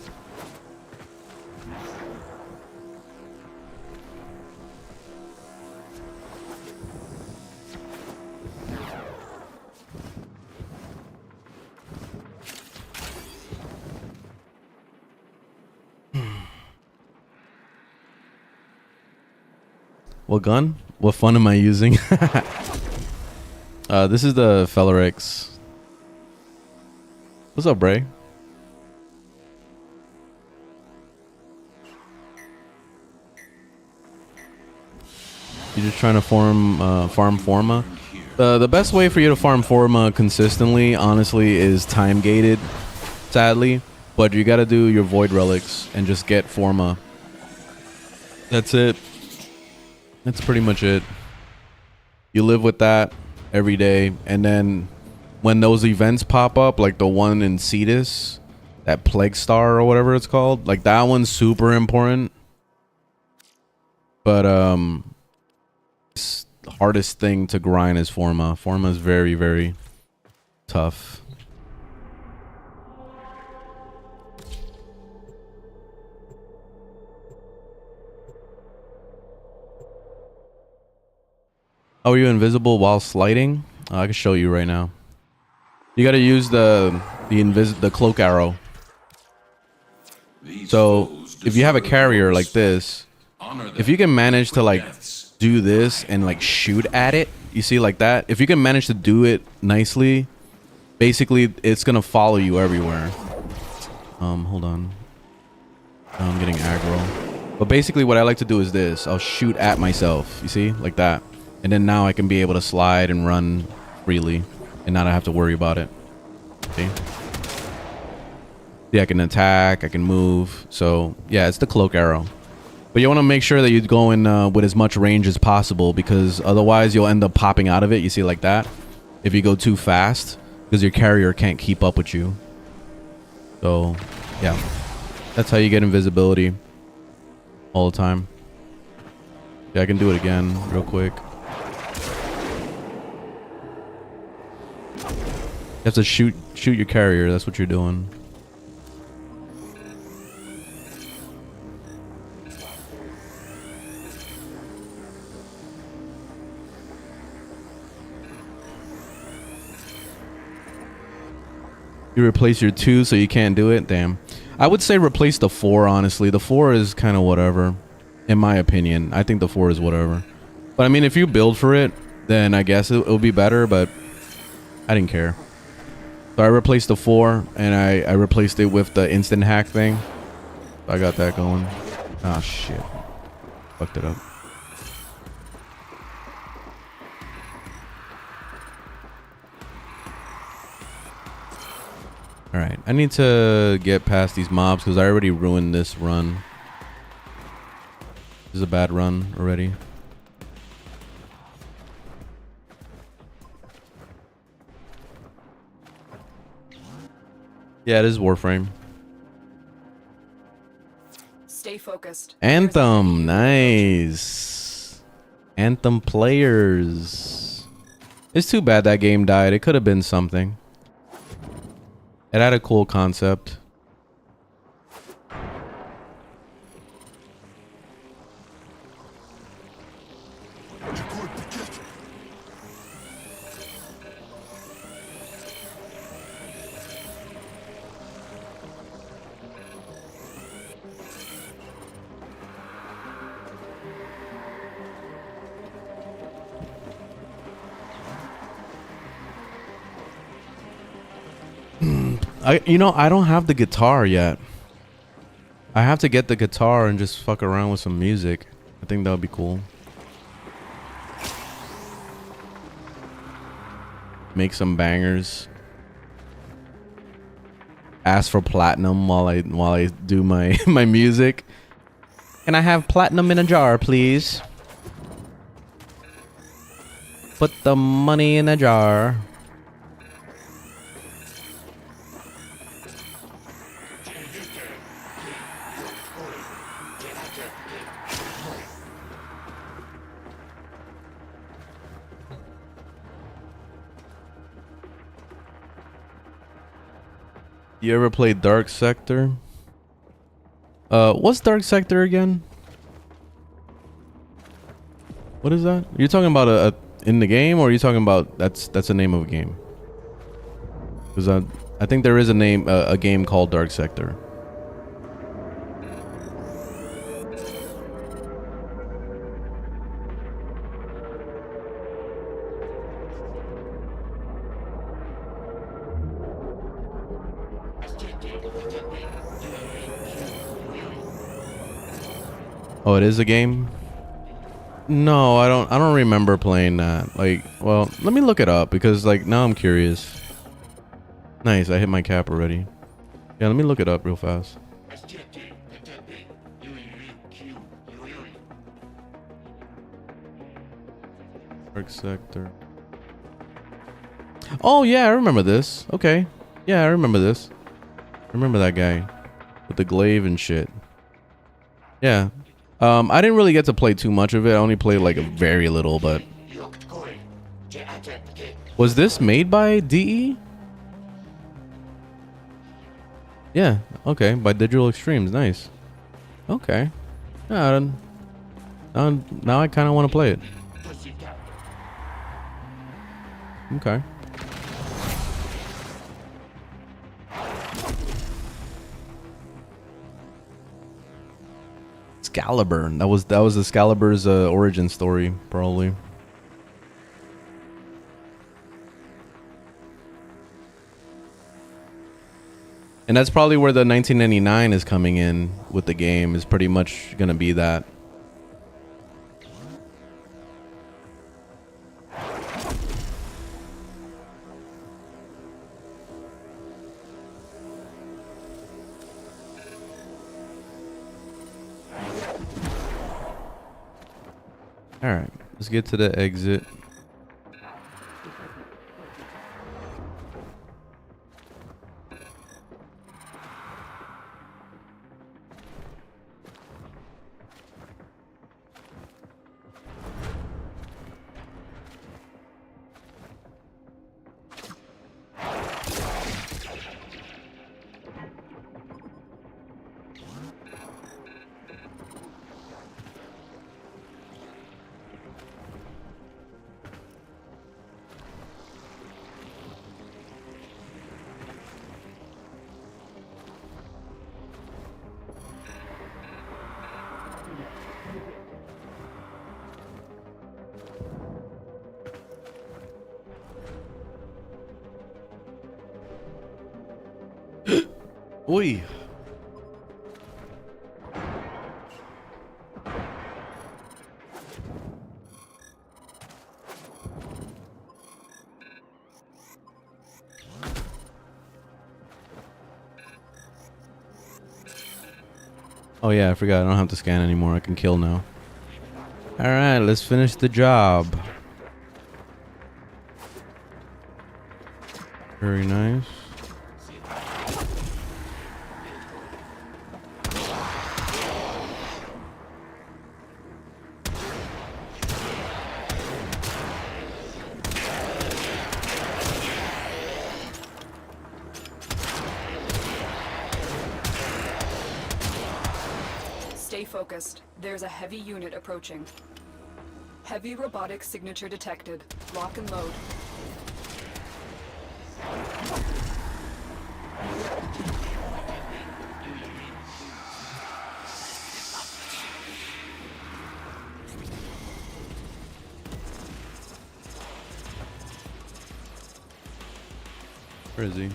What gun? What fun am I using? This is the Fellerex. What's up, Bray? You just trying to farm Forma? The best way for you to farm Forma consistently, honestly, is time gated, sadly. But you gotta do your Void Relics and just get Forma. That's it. That's pretty much it. You live with that every day, and then when those events pop up, like the one in Cetus, that Plague Star or whatever it's called, like that one's super important. But it's the hardest thing to grind is Forma. Forma is very, very tough. Oh, are you invisible while sliding? I can show you right now. You got to use the cloak arrow. So if you have a carrier like this, if you can manage to like do this and like shoot at it, you see like that. If you can manage to do it nicely, basically it's gonna follow you everywhere. Hold on. I'm getting aggro. But basically what I like to do is this. I'll shoot at myself. You see, like that. And then now I can be able to slide and run freely and not have to worry about it. See? Yeah, I can attack, I can move. So yeah, it's the cloak arrow. But you want to make sure that you go in with as much range as possible, because otherwise you'll end up popping out of it. You see, like that. If you go too fast, because your carrier can't keep up with you. So yeah, that's how you get invisibility all the time. Yeah, I can do it again real quick. You have to shoot your carrier. That's what you're doing. You replace your 2 so you can't do it? Damn. I would say replace the 4, honestly. The 4 is kind of whatever. In my opinion. I think the 4 is whatever. But I mean, if you build for it, then I guess it'll be better, but I didn't care. So I replaced the 4, and I replaced it with the instant hack thing. So I got that going. Ah, shit. Fucked it up. Alright, I need to get past these mobs because I already ruined this run. This is a bad run already. Yeah, it is Warframe. Stay focused. Anthem, nice. Anthem players. It's too bad that game died. It could have been something. It had a cool concept. I don't have the guitar yet. I have to get the guitar and just fuck around with some music. I think that would be cool. Make some bangers. Ask for platinum while I do my my music. Can I have platinum in a jar, please? Put the money in a jar. You ever played Dark Sector? What's Dark Sector again? What is that? Are you talking about a in the game, or are you talking about that's the name of a game? Because I think there is a name a game called Dark Sector. Oh, it is a game? No, I don't remember playing that. Like, well, let me look it up because like now I'm curious. Nice, I hit my cap already. Yeah, let me look it up real fast. Dark Sector. Oh yeah, I remember this. Okay. Yeah, I remember this. I remember that guy with the glaive and shit. Yeah. I didn't really get to play too much of it. I only played like a very little, but was this made by DE? Yeah, okay, by Digital Extremes. Nice. Okay. Yeah, now I kind of want to play it. Okay. Excalibur. That was Excalibur's origin story, probably. And that's probably where the 1999 is coming in with the game. Is pretty much gonna be that. All right, let's get to the exit. Oi. Oh yeah, I forgot. I don't have to scan anymore. I can kill now. All right, let's finish the job. Very nice. Stay focused. There's a heavy unit approaching. Heavy robotic signature detected. Lock and load. Where is he?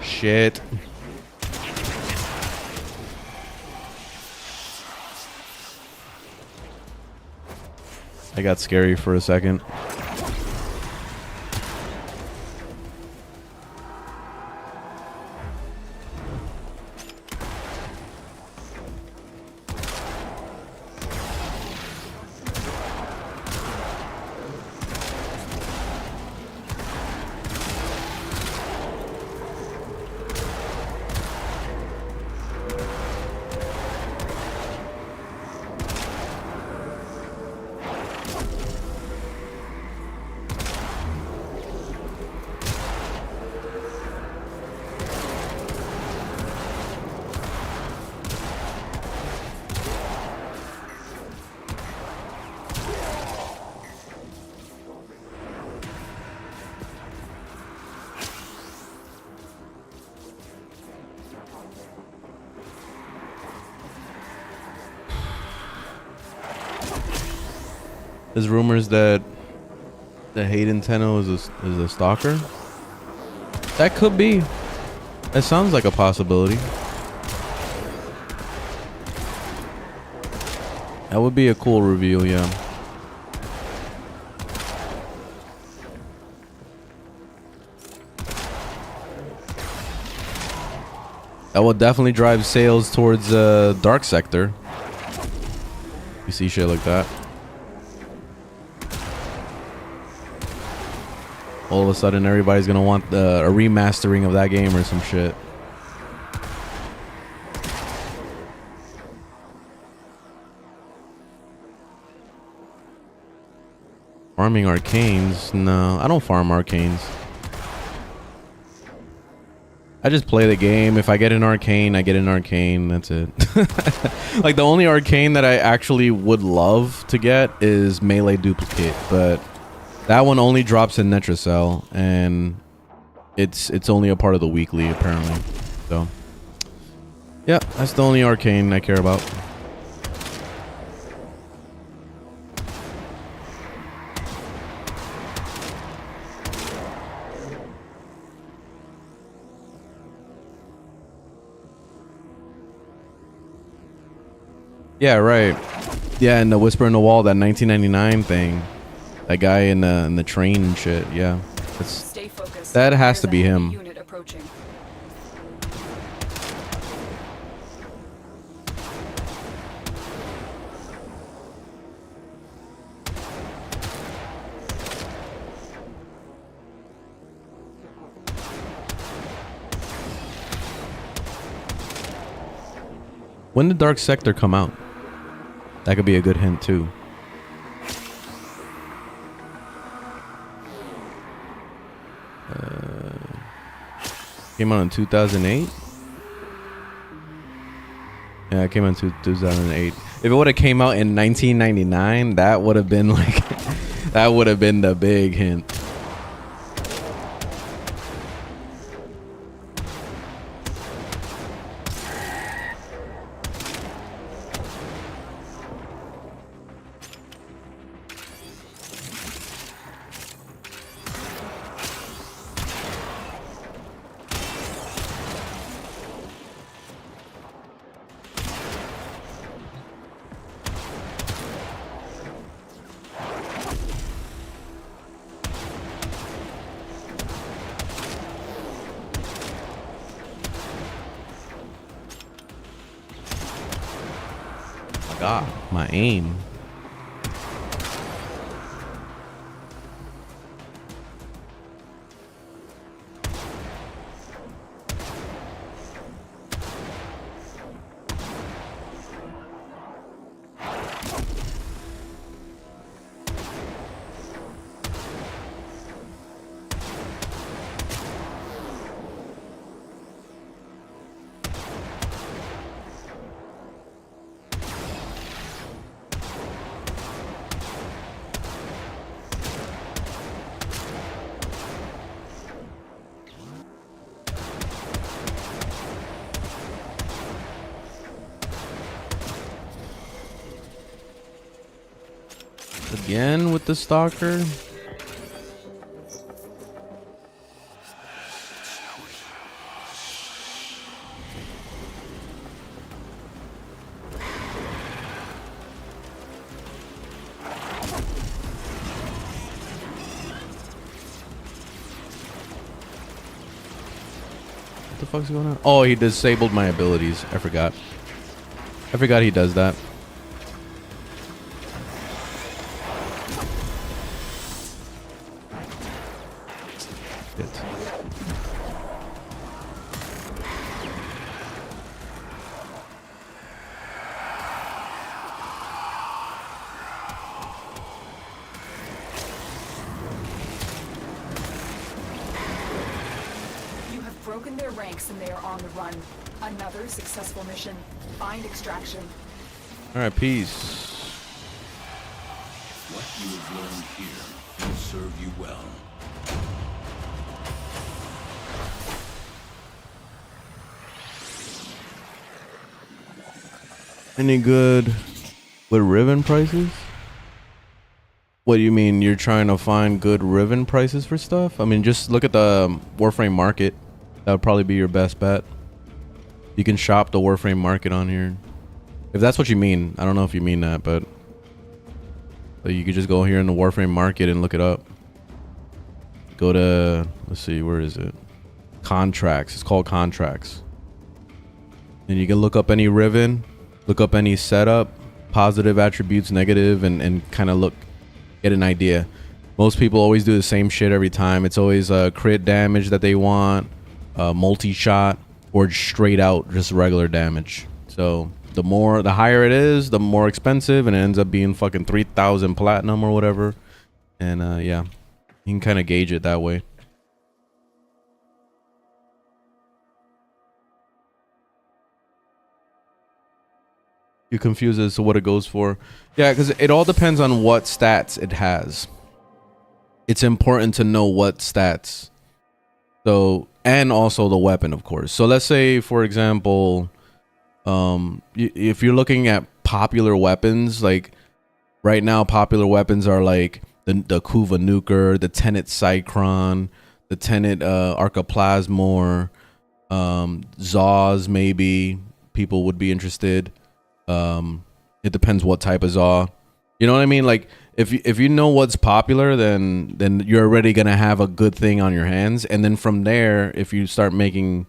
Shit. I got scary for a second. There's rumors that Hayden Tenno is a stalker. That could be. That sounds like a possibility. That would be a cool reveal, yeah. That will definitely drive sales towards Dark Sector. You see shit like that. All of a sudden, everybody's gonna want a remastering of that game or some shit. Farming arcanes? No, I don't farm arcanes. I just play the game. If I get an arcane, I get an arcane. That's it. Like, the only arcane that I actually would love to get is Melee Duplicate, but that one only drops in Netracell, and it's only a part of the weekly, apparently. So, yeah, that's the only arcane I care about. Yeah, right. Yeah, and the Whisper in the Wall, that 1999 thing. That guy in the train and shit. Yeah, Stay focused. that has to There's be a heavy him. Unit approaching. When did Dark Sector come out? That could be a good hint too. Came out in 2008. Yeah, it came out in 2008. If it would have came out in 1999, that would have been like, that would have been the big hint. God, my aim. Again with the stalker. What the fuck's going on? Oh, he disabled my abilities. I forgot. I forgot he does that. You have broken their ranks and they are on the run. Another successful mission. Find extraction. All right, peace. What you have learned here will serve you well. Any good with ribbon prices? What do you mean? You're trying to find good Riven prices for stuff? I mean, just look at the Warframe market. That would probably be your best bet. You can shop the Warframe market on here. If that's what you mean. I don't know if you mean that, but you could just go here in the Warframe market and look it up. Go to, let's see, where is it? Contracts. It's called contracts. And you can look up any Riven, look up any setup, positive attributes, negative, and kind of get an idea. Most people always do the same shit every time. It's always crit damage that they want, multi-shot, or straight out just regular damage. So the higher it is, the more expensive, and it ends up being fucking 3,000 platinum or whatever. And yeah, you can kind of gauge it that way. You're confused as to what it goes for. Yeah, because it all depends on what stats it has. It's important to know what stats. So, and also the weapon, of course. So let's say, for example, if you're looking at popular weapons, like right now, popular weapons are like the Kuva Nuker, the Tenet Cycron, the Tenet Arcoplasmor, Zaws, maybe people would be interested. It depends what type of Zaw. You know what I mean? Like if you know what's popular, then you're already gonna have a good thing on your hands. And then from there, if you start making,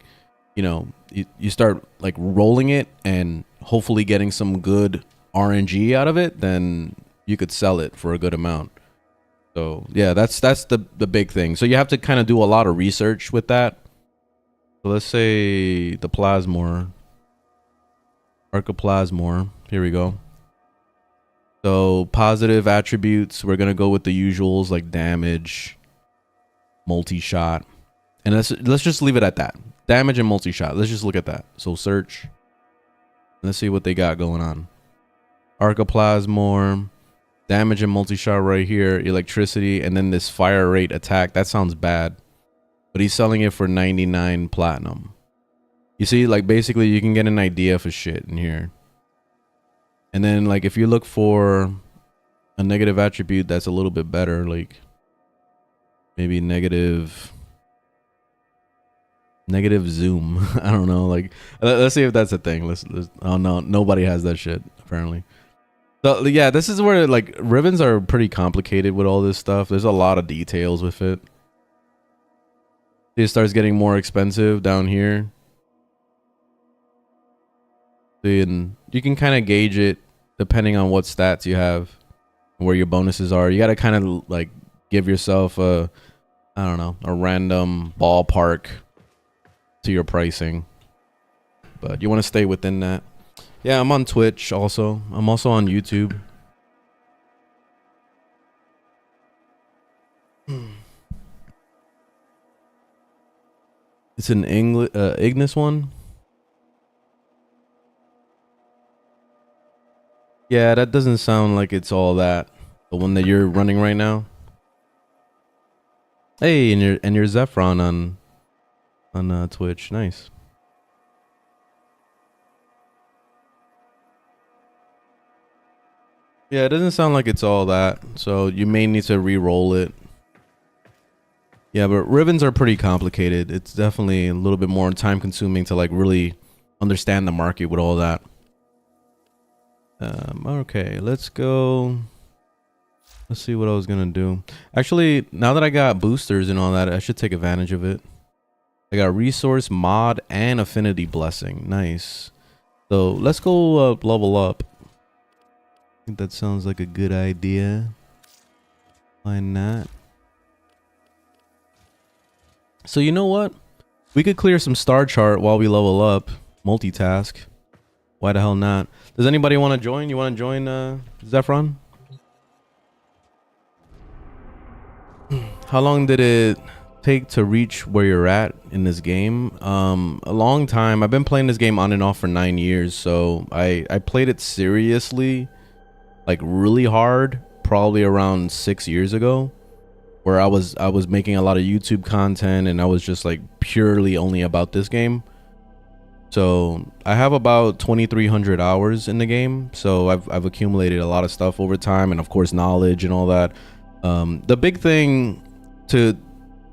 you know, you start like rolling it and hopefully getting some good RNG out of it, then you could sell it for a good amount. So yeah, that's the big thing. So you have to kind of do a lot of research with that. So let's say the Plasmor. Arcoplasmor. Here we go. So positive attributes, we're gonna go with the usuals like damage, multi-shot, and let's just leave it at that. Damage and multi-shot. Let's just look at that. So search. Let's see what they got going on. Arcoplasmor, damage and multi-shot right here, electricity, and then this fire rate attack. That sounds bad, but he's selling it for 99 platinum. You see, like basically you can get an idea for shit in here. And then like if you look for a negative attribute that's a little bit better, like maybe negative zoom. I don't know, like let's see if that's a thing. Let's oh no, nobody has that shit apparently. So yeah, this is where like Rivens are pretty complicated with all this stuff. There's a lot of details with it. It starts getting more expensive down here. And you can kind of gauge it depending on what stats you have, where your bonuses are. You got to kind of like give yourself I don't know, a random ballpark to your pricing, but you want to stay within that. Yeah, I'm on Twitch also. I'm also on YouTube. It's an Ignis one. Yeah, that doesn't sound like it's all that. The one that you're running right now. Hey, and you're Zephron on Twitch. Nice. Yeah, it doesn't sound like it's all that. So you may need to re-roll it. Yeah, but Rivens are pretty complicated. It's definitely a little bit more time consuming to like really understand the market with all that. Okay, let's go. Let's see what I was gonna do. Actually, now that I got boosters and all that, I should take advantage of it. I got resource, mod, and affinity blessing. Nice. So let's go level up. I think that sounds like a good idea. Why not? So you know what? We could clear some star chart while we level up. Multitask. Why the hell not? Does anybody want to join? You want to join Zephron? How long did it take to reach where you're at in this game? A long time. I've been playing this game on and off for 9 years. So I played it seriously, like really hard, probably around 6 years ago, where I was making a lot of YouTube content and I was just like purely only about this game. So I have about 2,300 hours in the game. So I've accumulated a lot of stuff over time, and of course knowledge and all that. The big thing to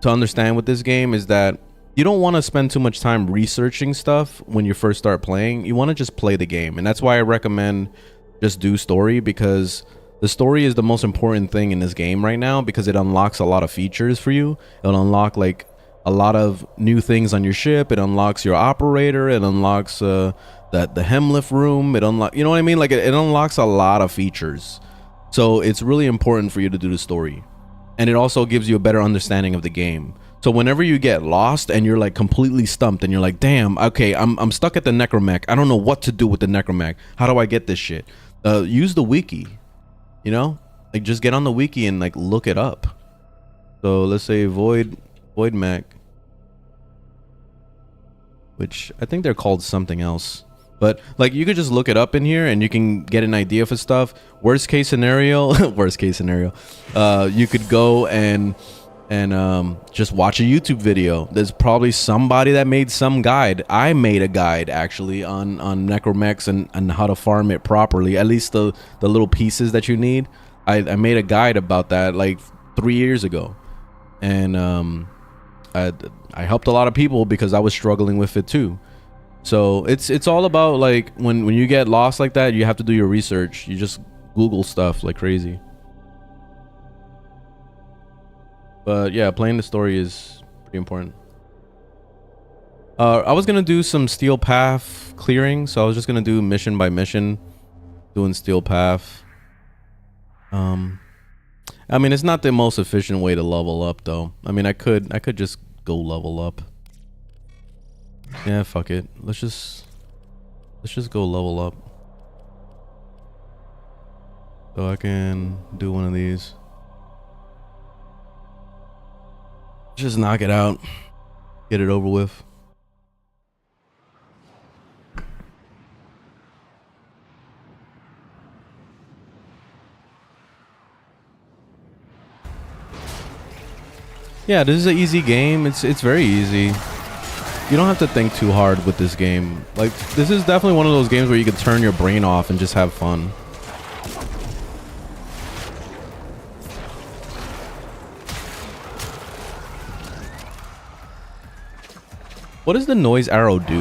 understand with this game is that you don't want to spend too much time researching stuff when you first start playing. You want to just play the game, and that's why I recommend just do story, because the story is the most important thing in this game right now, because it unlocks a lot of features for you. It'll unlock like a lot of new things on your ship. It unlocks your operator. It unlocks the Hemlift room. It unlock, you know what I mean? Like it unlocks a lot of features. So it's really important for you to do the story, and it also gives you a better understanding of the game. So whenever you get lost and you're like completely stumped and you're like, damn, okay, I'm stuck at the necromech. I don't know what to do with the necromech. How do I get this shit? Use the wiki, you know, like just get on the wiki and like look it up. So let's say void mech, which I think they're called something else, but like you could just look it up in here and you can get an idea for stuff. Worst case scenario, you could go and just watch a YouTube video. There's probably somebody that made some guide. I made a guide actually on necromechs and how to farm it properly, at least the little pieces that you need. I made a guide about that like 3 years ago, and I helped a lot of people because I was struggling with it too. So it's all about like when you get lost like that, you have to do your research. You just Google stuff like crazy. But yeah, playing the story is pretty important. I was gonna do some steel path clearing, so I was just gonna do mission by mission, doing steel path. I mean, it's not the most efficient way to level up though. I mean, I could just go level up. Yeah, fuck it. Let's just go level up. So I can do one of these. Just knock it out. Get it over with. Yeah, this is an easy game. It's very easy. You don't have to think too hard with this game. Like, this is definitely one of those games where you can turn your brain off and just have fun. What does the noise arrow do?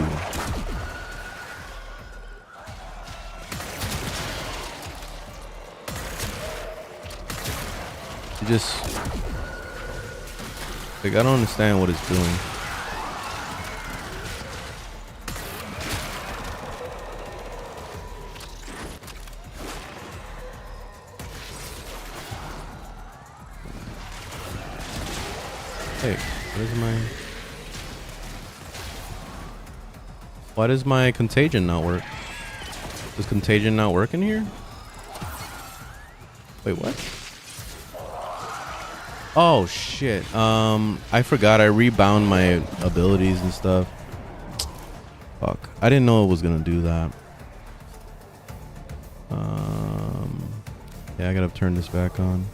You just... like, I don't understand what it's doing. Hey, why does my contagion not work? Does contagion not work in here? Wait, what? Oh shit. I forgot I rebound my abilities and stuff. Fuck. I didn't know it was gonna do that. Yeah, I gotta turn this back on.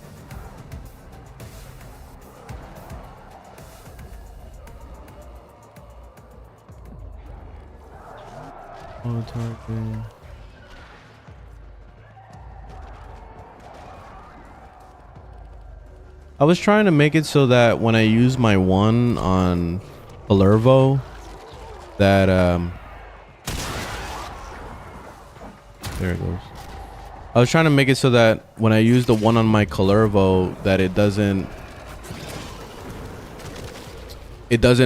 Target. I was trying to make it so that when I use my one on Palervo, that there it goes. I was trying to make it so that when I use the one on my Palervo, that it doesn't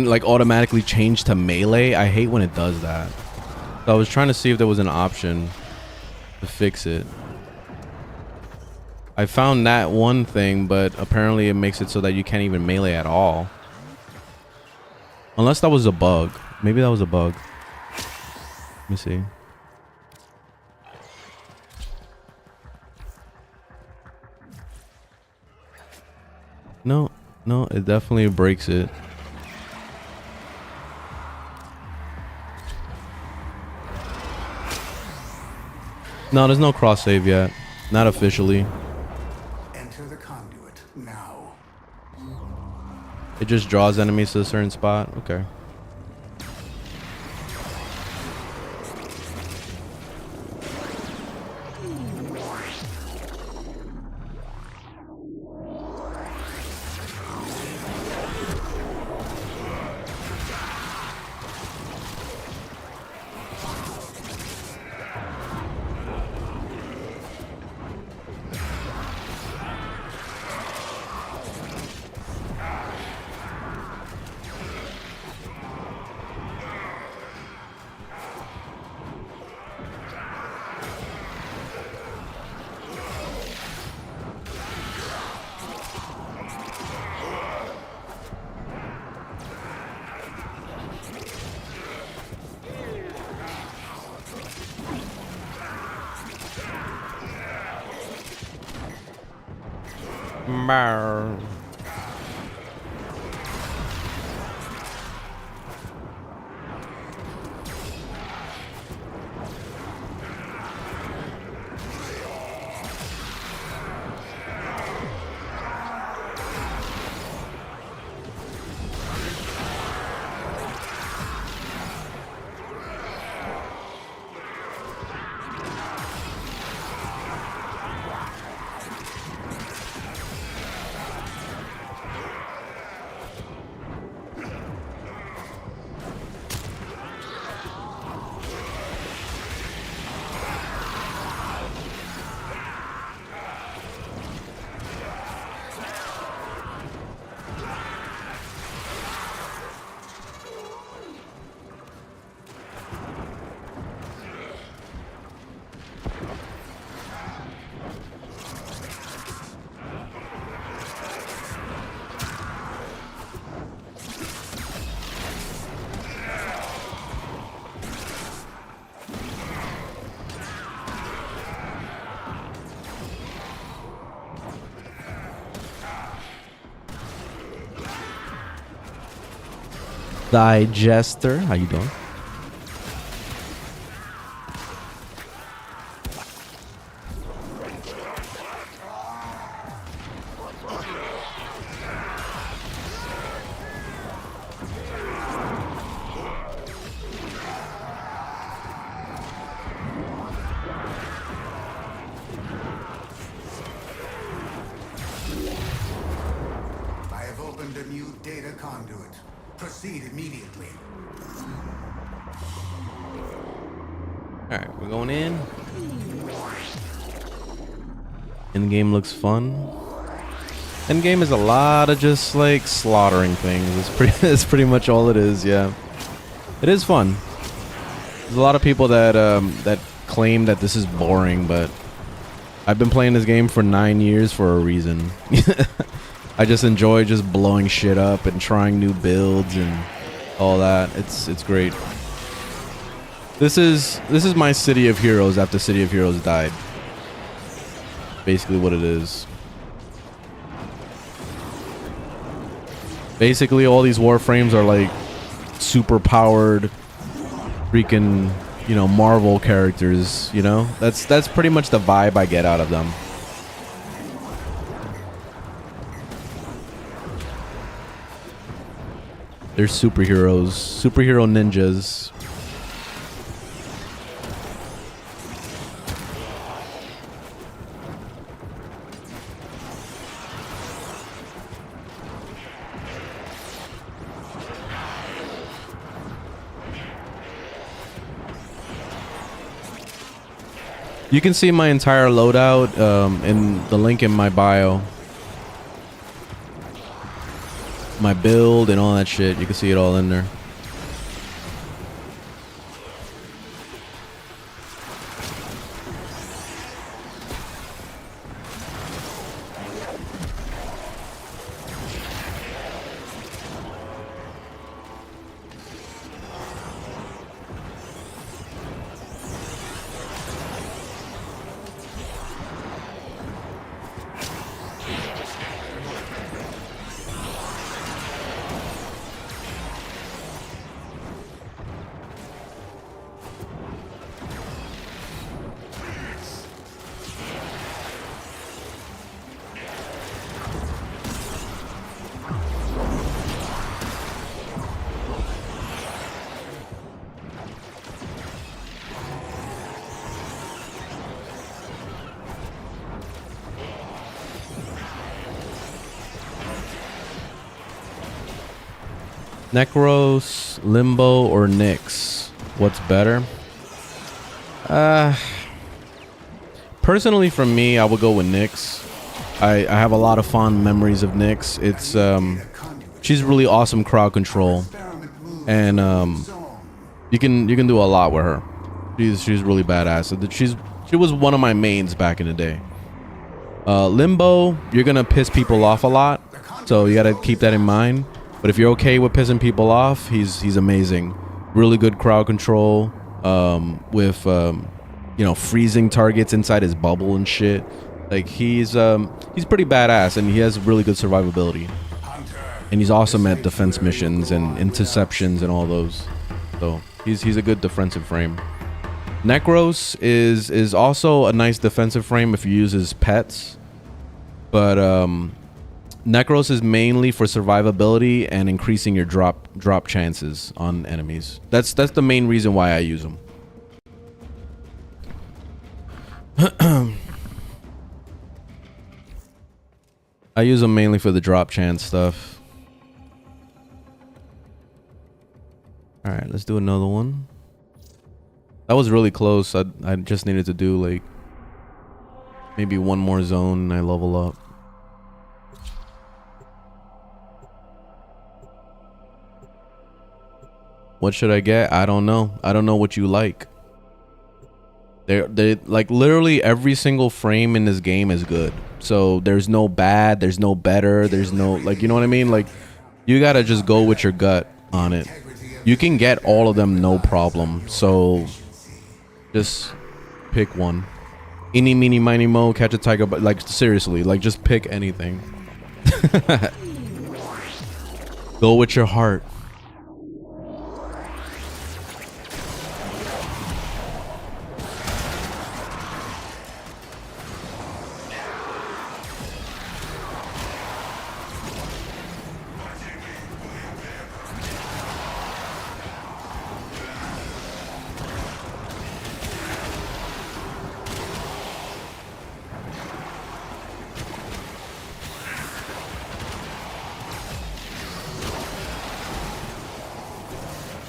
like automatically change to melee. I hate when it does that. So I was trying to see if there was an option to fix it. I found that one thing, but apparently it makes it so that you can't even melee at all. Unless that was a bug. Maybe that was a bug. Let me see. No, it definitely breaks it. No, there's no cross save yet. Not officially. Enter the conduit now. It just draws enemies to a certain spot. Okay. Bow. Digester, how you doing? I have opened a new data conduit. Proceed immediately. All right, we're going in. In game looks fun. End game is a lot of just like slaughtering things. It's pretty much all it is. Yeah, it is fun. There's a lot of people that that claim that this is boring, but I've been playing this game for 9 years for a reason. I just enjoy just blowing shit up and trying new builds and all that. It's great. This is my City of Heroes after City of Heroes died. Basically what it is. Basically all these Warframes are like super powered freaking, you know, Marvel characters, you know? That's pretty much the vibe I get out of them. They're superheroes, superhero ninjas. You can see my entire loadout in the link in my bio. My build and all that shit. You can see it all in there. Necros, Limbo, or Nyx? What's better? Personally, for me, I would go with Nyx. I have a lot of fond memories of Nyx. It's she's really awesome crowd control, and you can do a lot with her. She's really badass. She was one of my mains back in the day. Limbo, you're gonna piss people off a lot, so you gotta keep that in mind. But if you're okay with pissing people off, he's amazing. Really good crowd control, with you know, freezing targets inside his bubble and shit. Like he's pretty badass, and he has really good survivability. And he's awesome at defense missions and interceptions and all those. So he's a good defensive frame. Necros is also a nice defensive frame if you use his pets. But Necros is mainly for survivability and increasing your drop chances on enemies. That's the main reason why I use them. I use them mainly for the drop chance stuff. All right, let's do another one. That was really close. I just needed to do like maybe one more zone and I level up. What should I get? I don't know. I don't know what you like. They like literally every single frame in this game is good. So there's no bad, there's no better, there's no like, you know what I mean? Like you gotta just go with your gut on it. You can get all of them no problem. So just pick one. Eeny, meeny, miny, mo, catch a tiger. But like seriously, like just pick anything. Go with your heart.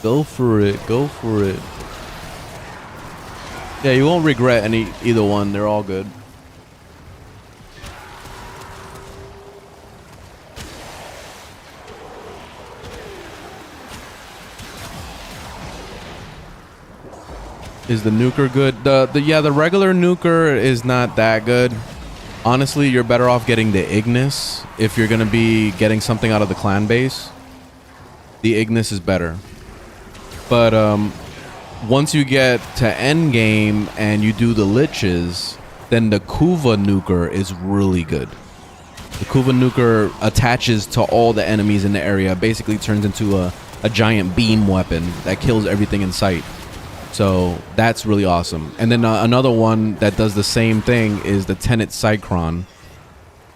Go for it. Go for it. Yeah, you won't regret either one. They're all good. Is the nuker good? The regular nuker is not that good. Honestly, you're better off getting the Ignis if you're gonna be getting something out of the clan base. The Ignis is better. But once you get to end game and you do the liches, then the Kuva nuker is really good. The Kuva nuker attaches to all the enemies in the area, basically turns into a giant beam weapon that kills everything in sight. So that's really awesome. And then another one that does the same thing is the Tenet Cycron,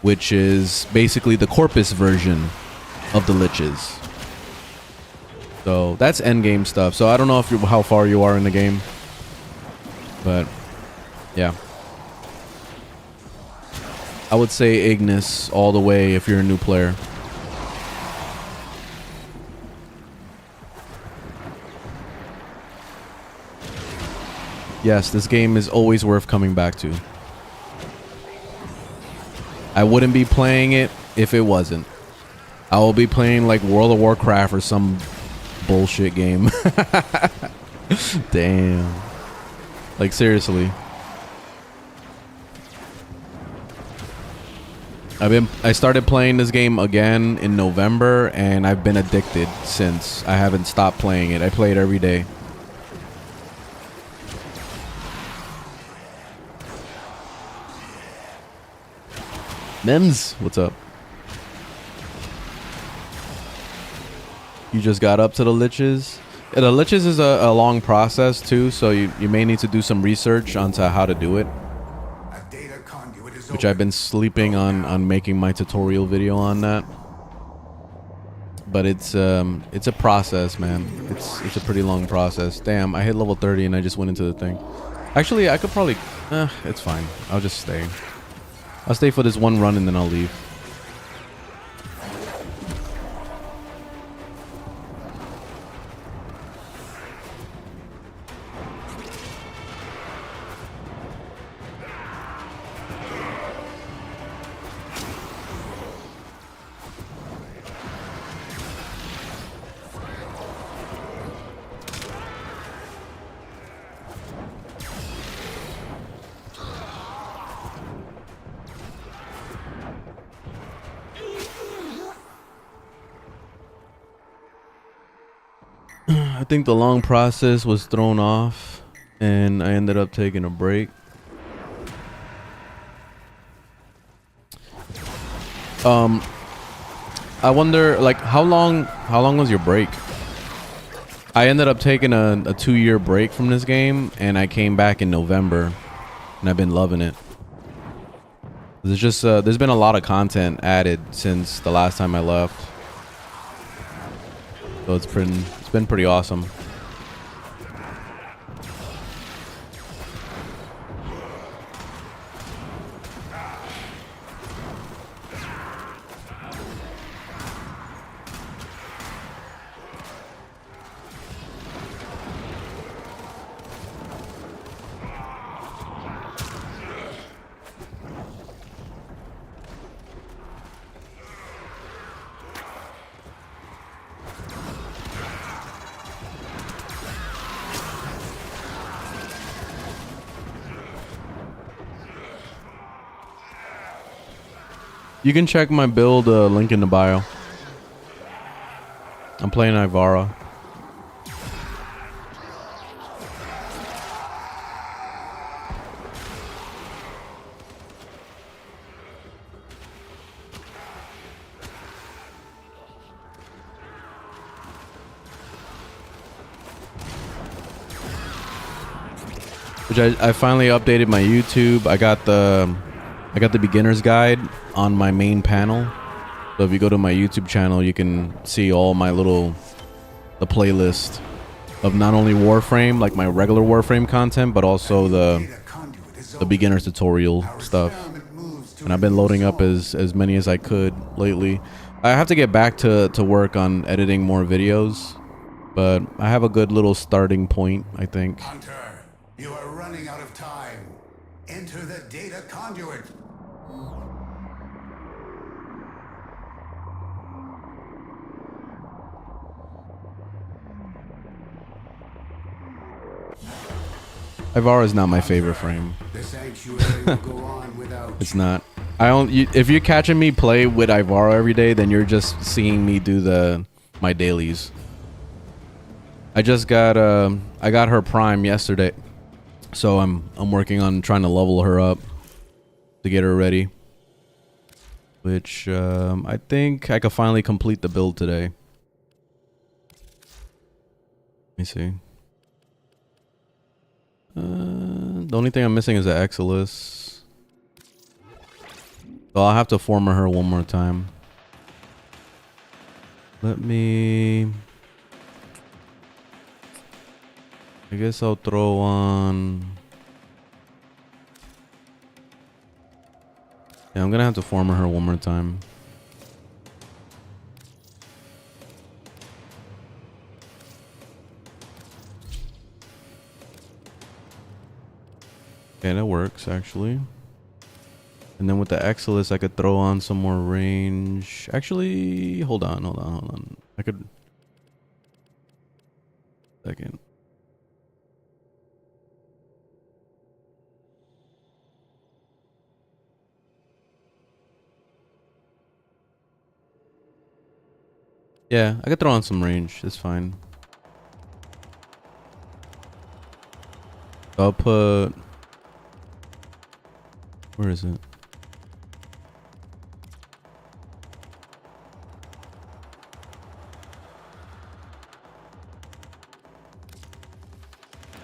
which is basically the Corpus version of the liches. So that's end game stuff. So I don't know if how far you are in the game, but yeah, I would say Ignis all the way if you're a new player. Yes, this game is always worth coming back to. I wouldn't be playing it if it wasn't. I will be playing like World of Warcraft or some bullshit game. Damn. Like seriously. I started playing this game again in November and I've been addicted since. I haven't stopped playing it. I play it every day. Mims, what's up? You just got up to the liches? Yeah, the liches is a long process too, so you may need to do some research onto how to do it. Which I've been sleeping on making my tutorial video on that. But it's a process, man. It's a pretty long process. Damn, I hit level 30 and I just went into the thing. Actually, I could probably it's fine. I'll just stay. I'll stay for this one run and then I'll leave. I think the long process was thrown off and I ended up taking a break. I wonder, like, how long was your break? I ended up taking a 2-year break from this game, and I came back in November, and I've been loving it. There's just there's been a lot of content added since the last time I left, so it's been pretty awesome. You can check my build link in the bio. I'm playing Ivara. Which I finally updated my YouTube. I got the beginner's guide on my main panel. So if you go to my YouTube channel, you can see all my the playlist of not only Warframe, like my regular Warframe content, but also the beginner's tutorial stuff. And I've been loading up as many as I could lately. I have to get back to work on editing more videos, but I have a good little starting point, I think. Hunter, you are running out of time. Enter the data conduit. Ivara is not my favorite frame. The sanctuary will go on without It's not. If you're catching me play with Ivara every day, then you're just seeing me do my dailies. I just got I got her prime yesterday, so I'm working on trying to level her up to get her ready. Which I think I could finally complete the build today. Let me see. The only thing I'm missing is the Exilus. So I'll have to former her one more time. Let me... I guess I'll throw on... Yeah, I'm gonna have to former her one more time. Okay, that works actually. And then with the Exilus, I could throw on some more range. Actually, hold on. I could... Second. Yeah, I could throw on some range. It's fine. I'll put... Where is it?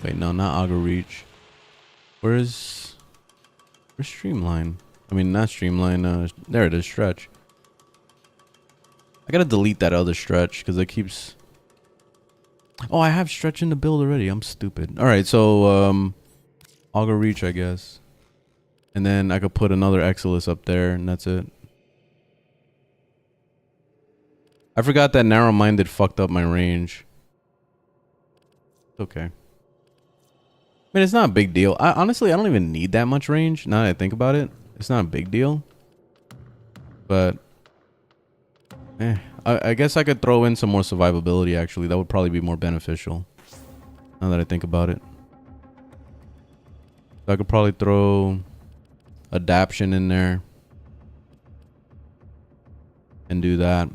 Wait, no, not Auger Reach. Where's Streamline? I mean, not Streamline. There it is, Stretch. I gotta delete that other Stretch because it keeps... Oh, I have Stretch in the build already. I'm stupid. All right, so Auger Reach, I guess. And then I could put another Exilus up there, and that's it. I forgot that narrow-minded fucked up my range. It's okay. I mean, it's not a big deal. Honestly, I don't even need that much range. Now that I think about it, it's not a big deal. But, I guess I could throw in some more survivability, actually. That would probably be more beneficial. Now that I think about it. So I could probably throw adaption in there. And do that.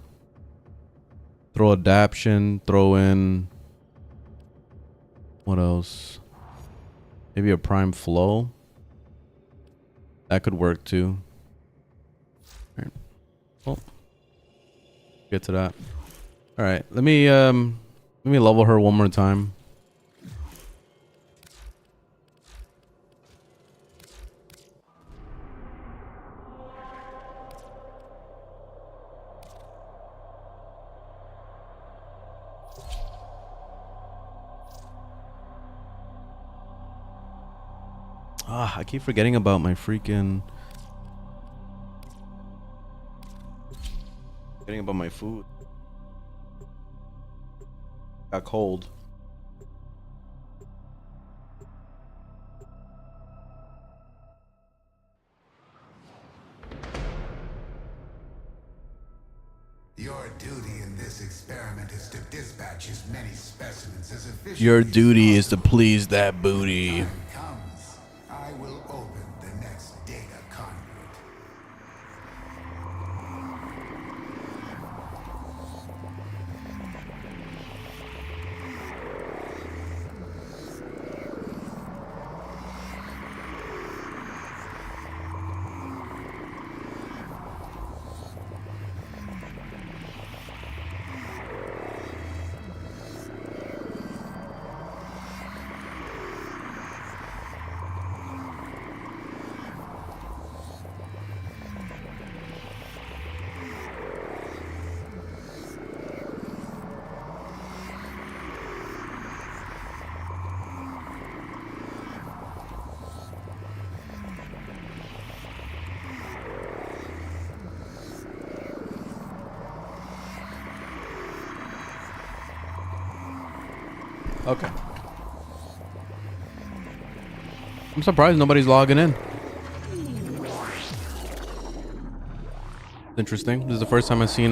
Throw adaption, throw in... What else? Maybe a prime flow. That could work too. Right. Well, get to that. All right, let me level her one more time. Ah, I keep forgetting about my freaking... Forgetting about my food. Got cold. Your duty in this experiment is to dispatch as many specimens as efficiently Your as duty is to possible. please that booty. Time comes, I will open the next data conduit. Okay. I'm surprised nobody's logging in. Interesting. This is the first time I've seen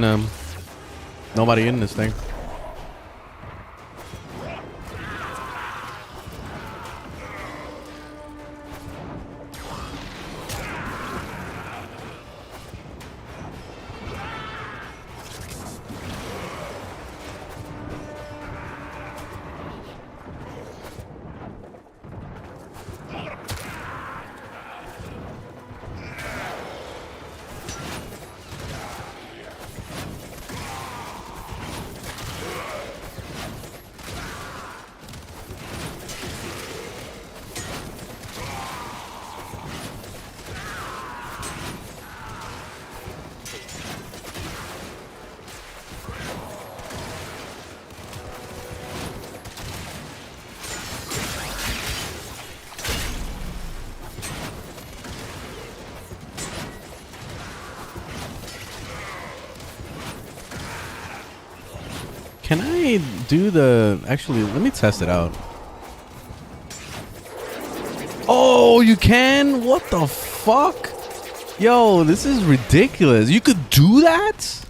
nobody in this thing. Can I do the... Actually, let me test it out. Oh, you can? What the fuck? Yo, this is ridiculous. You could do that?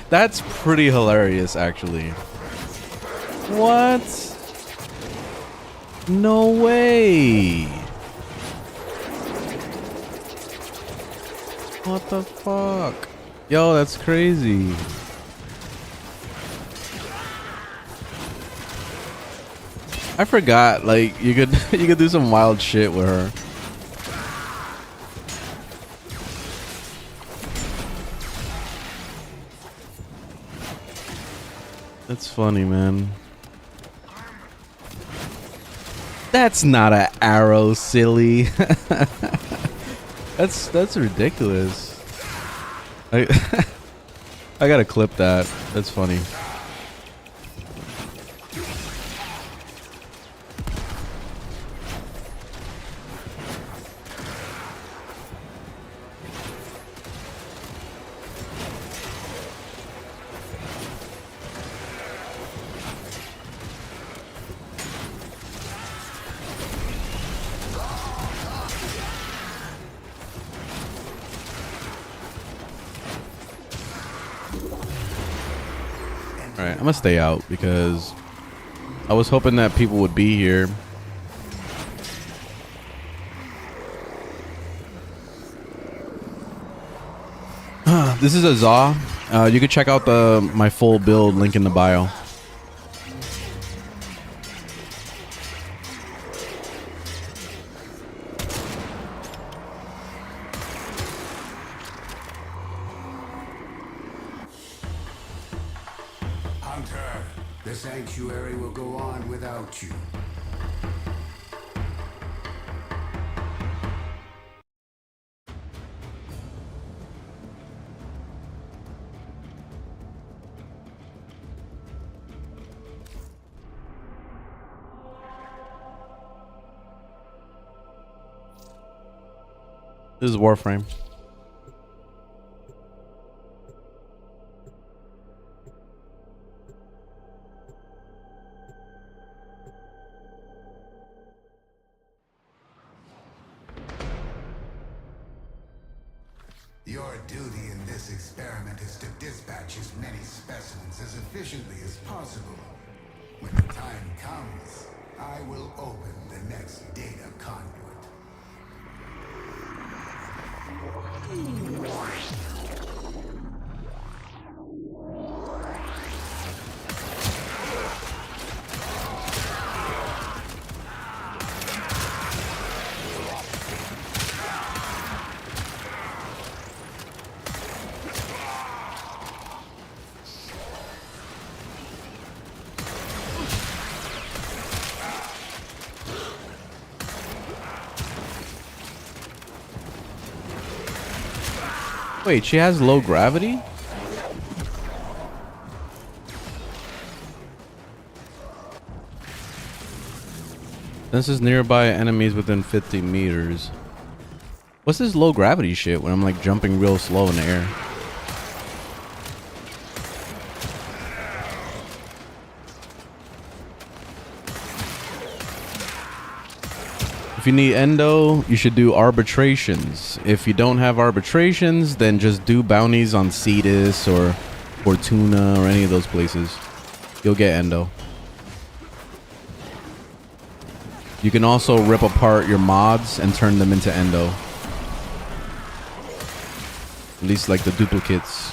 That's pretty hilarious, actually. What? No way. What the fuck? Yo, that's crazy. I forgot, like, you could you could do some wild shit with her. That's funny, man. That's not an arrow, silly. That's ridiculous. I gotta clip that. That's funny. Alright, I'm gonna stay out because I was hoping that people would be here. This is a Zaw. You can check out my full build, link in the bio. Hunter. The sanctuary will go on without you. This is Warframe. Your duty in this experiment is to dispatch as many specimens as efficiently as possible. When the time comes, I will open the next data conduit. Wait, she has low gravity? This is nearby enemies within 50 meters. What's this low gravity shit when I'm like jumping real slow in the air? If you need endo, you should do arbitrations. If you don't have arbitrations, then just do bounties on Cetus or Fortuna or any of those places. You'll get endo. You can also rip apart your mods and turn them into endo. At least like the duplicates.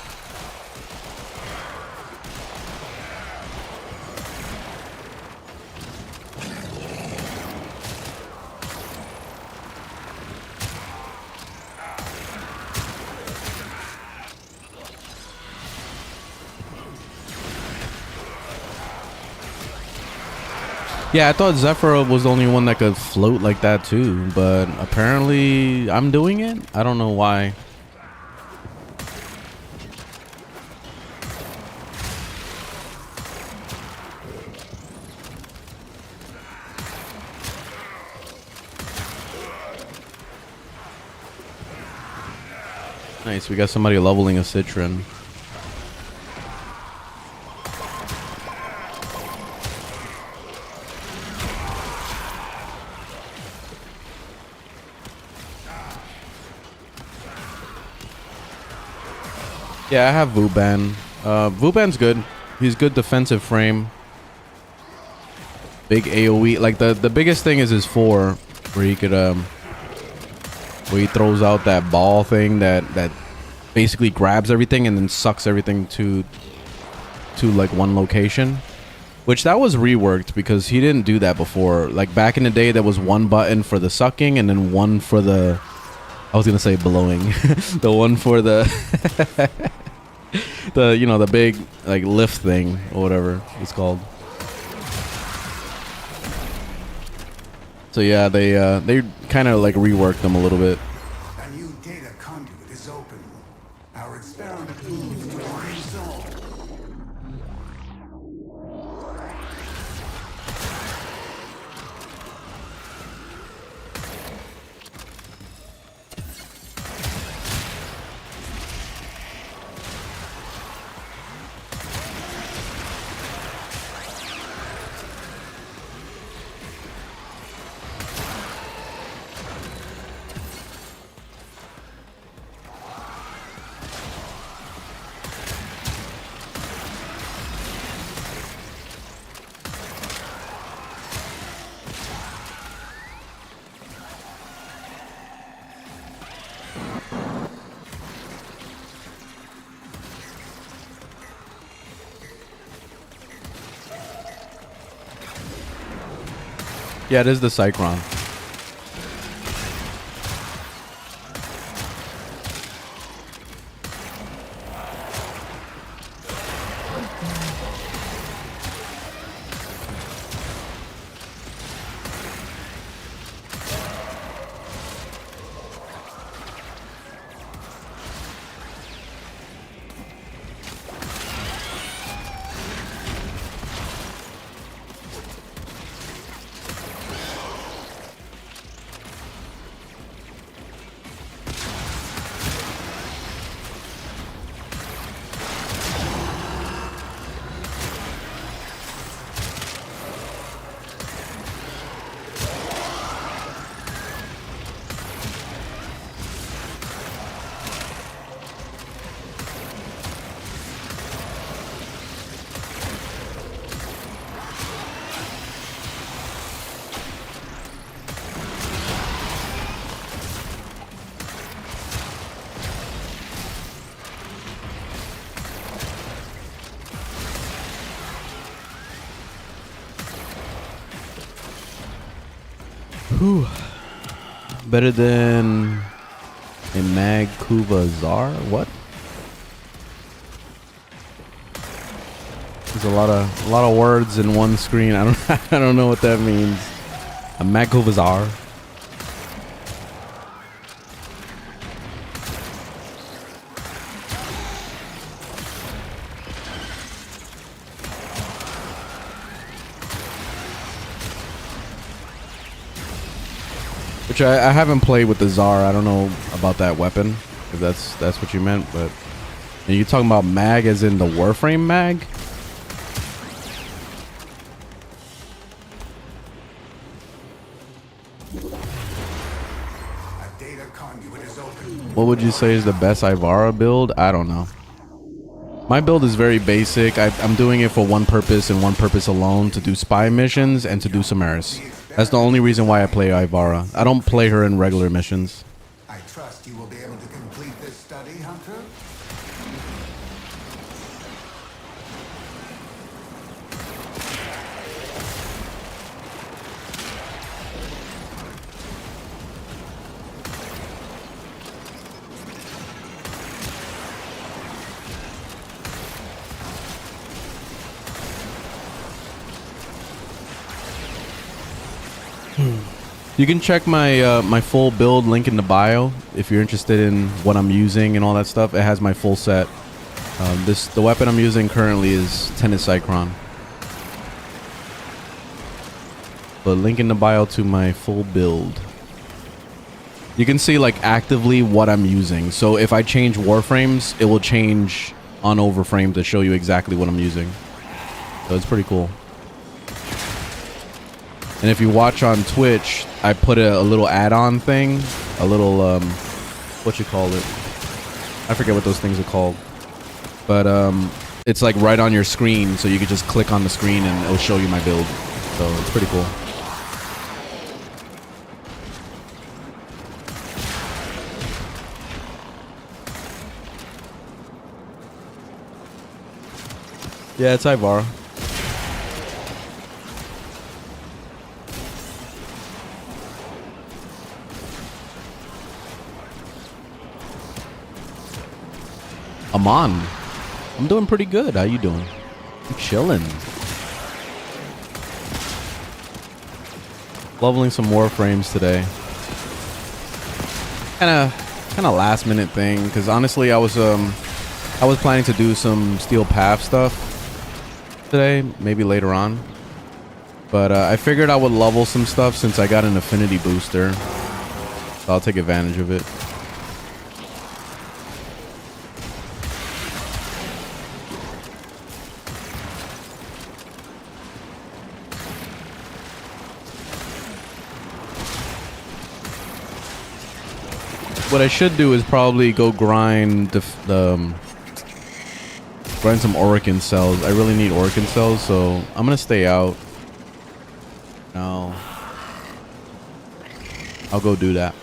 Yeah, I thought Zephyr was the only one that could float like that too, but apparently I'm doing it. I don't know why. Nice, we got somebody leveling a Citron. Yeah, I have Vuban. Vuban's good. He's good defensive frame. Big AoE. Like the biggest thing is his 4, where he could where he throws out that ball thing that basically grabs everything and then sucks everything to like one location. Which that was reworked because he didn't do that before. Like back in the day, there was one button for the sucking and then one for the, I was gonna say blowing. The one for the the, you know, the big like lift thing or whatever it's called. So yeah, they kind of like reworked them a little bit. A new data conduit is open. Our experiment moves to a new zone. Yeah, it is the Cycron. Whew. Better than a Mag Kuva Czar? What? There's a lot of words in one screen. I don't know what that means. A Mag Kuva Czar. Which I haven't played with the Czar. I don't know about that weapon, if that's what you meant. But are you talking about mag as in the Warframe mag? A data conduit is open. What would you say is the best Ivara build? I don't know. My build is very basic. I'm doing it for one purpose and one purpose alone, to do spy missions and to do Samaris. That's the only reason why I play Ivara. I don't play her in regular missions. I trust you will be able to complete this study, Hunter. You can check my my full build link in the bio if you're interested in what I'm using and all that stuff. It has my full set. The weapon I'm using currently is Tennis Cycron. But link in the bio to my full build. You can see like actively what I'm using. So if I change Warframes, it will change on Overframe to show you exactly what I'm using. So it's pretty cool. And if you watch on Twitch, I put a little add-on thing, a little what you call it? I forget what those things are called. But it's like right on your screen, so you can just click on the screen and it'll show you my build. So it's pretty cool. Yeah, it's Ivara. Aman, I'm doing pretty good. How you doing? I'm chilling. Leveling some Warframes today. Kind of last minute thing, because honestly, I was planning to do some Steel Path stuff today, maybe later on. But I figured I would level some stuff since I got an affinity booster. So I'll take advantage of it. What I should do is probably go grind grind some Orokin cells. I really need Orokin cells, so I'm gonna stay out. No, I'll go do that.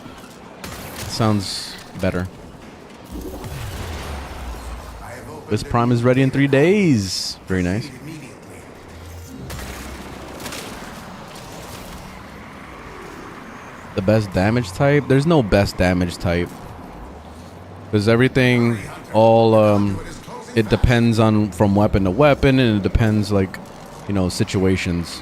Sounds better. This prime is ready in 3 days. Very nice. The best damage type? There's no best damage type, because everything it depends on from weapon to weapon, and it depends, like, you know, situations.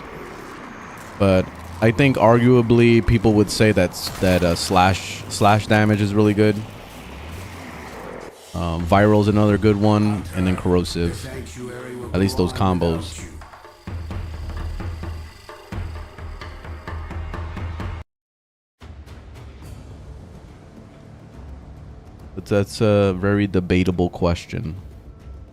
But I think arguably people would say that slash damage is really good. Viral's another good one, and then corrosive. At least those combos. But that's a very debatable question.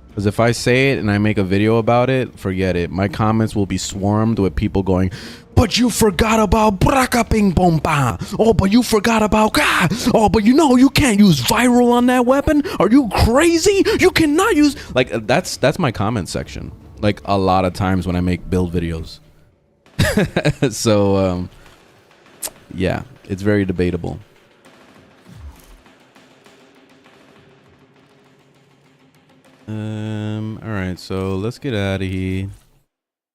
Because if I say it and I make a video about it, forget it. My comments will be swarmed with people going, "But you forgot about Braka Ping Pong Pa. Oh, but you forgot about Ka. Oh, but you know you can't use viral on that weapon. Are you crazy? You cannot use..." Like, that's my comment section. Like, a lot of times when I make build videos. So, yeah, it's very debatable. All right, so let's get out of here.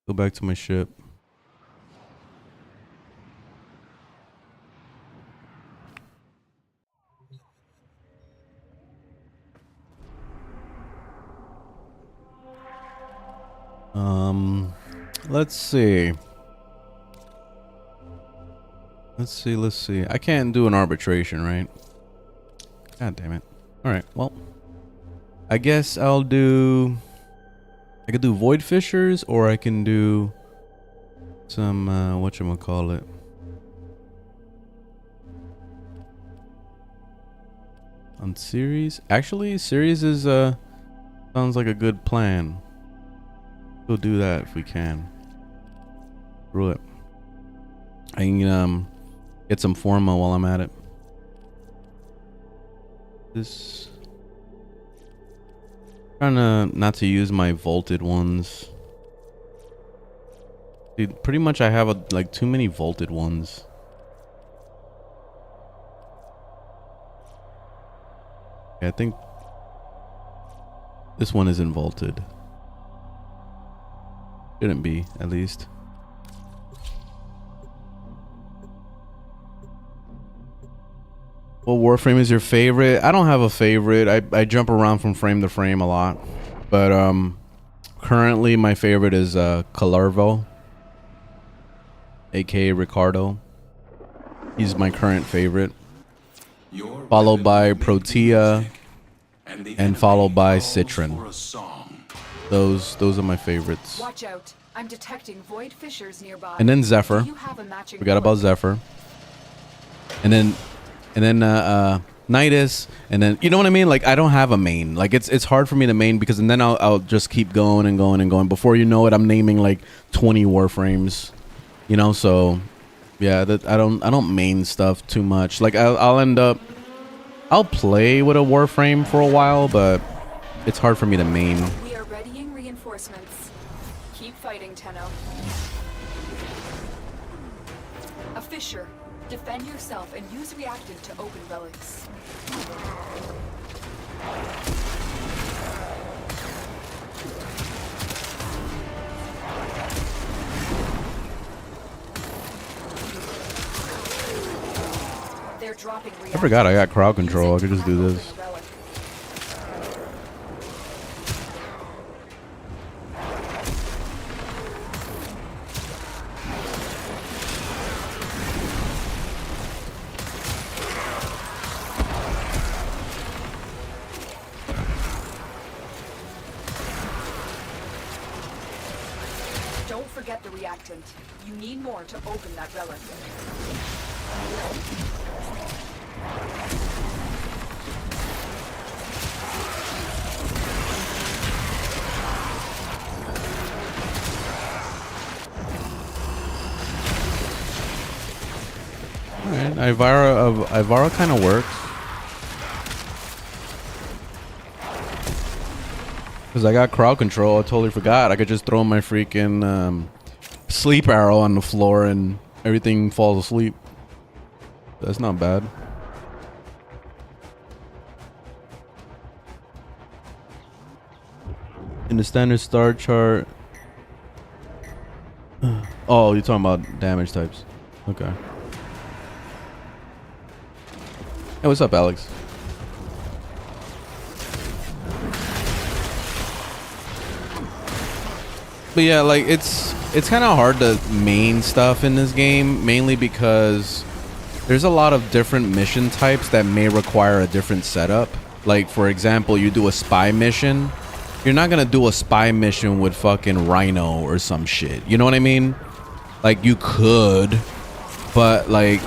Go back to my ship. Let's see. Let's see. I can't do an arbitration, right? God damn it. All right. Well, I guess I could do void fishers, or I can do some whatchamacallit. On series. Actually, series is sounds like a good plan. We'll do that if we can. Screw it. I can get some Forma while I'm at it. This trying to not to use my vaulted ones. Dude, pretty much I have like too many vaulted ones. Yeah, I think this one isn't vaulted. Shouldn't be, at least. What Warframe is your favorite? I don't have a favorite. I jump around from frame to frame a lot. But currently my favorite is Calarvo, aka Ricardo. He's my current favorite. Followed by Protea and followed by Citron. Those are my favorites. Watch out. I'm detecting void fissures nearby. And then Zephyr. Do you have a matching Forgot about Zephyr. And then Nidus, and then you know what I mean? Like I don't have a main. Like it's hard for me to main because and then I'll just keep going and going and going. Before you know it, I'm naming like 20 Warframes. You know, so yeah, that I don't main stuff too much. Like I'll play with a Warframe for a while, but it's hard for me to main. We are readying reinforcements. Keep fighting, Tenno. A fissure. Defend yourself and use reactant to open relics. They're dropping reactant. I forgot I got crowd control. I could just do this. Don't forget the reactant. You need more to open that relic. Alright, Ivara kind of works. Because I got crowd control, I totally forgot. I could just throw my freaking sleep arrow on the floor and everything falls asleep. That's not bad. In the standard star chart. Oh, you're talking about damage types. Okay. Hey, what's up, Alex? But yeah, like it's kind of hard to main stuff in this game, mainly because there's a lot of different mission types that may require a different setup. Like for example, you do a spy mission, you're not gonna do a spy mission with fucking Rhino or some shit. You know what I mean? Like you could, but like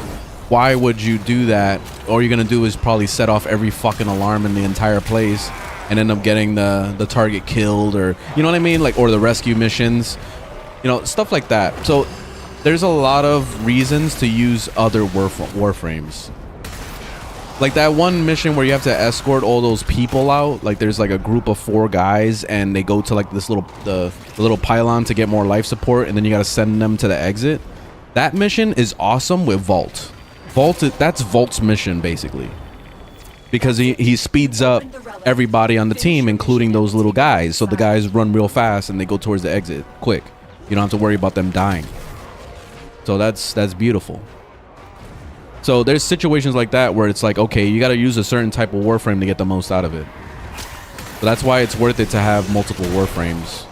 why would you do that? All you're gonna do is probably set off every fucking alarm in the entire place and end up getting the target killed, or you know what I mean, like, or the rescue missions, you know, stuff like that. So there's a lot of reasons to use other warframes, like that one mission where you have to escort all those people out. Like there's like a group of 4 guys and they go to like this the little pylon to get more life support, and then you got to send them to the exit. That mission is awesome with Vault. That's Vault's mission basically, because he speeds up everybody on the team, including those little guys. So the guys run real fast and they go towards the exit quick. You don't have to worry about them dying. So that's beautiful. So there's situations like that where it's like, okay, you got to use a certain type of warframe to get the most out of it. So that's why it's worth it to have multiple warframes.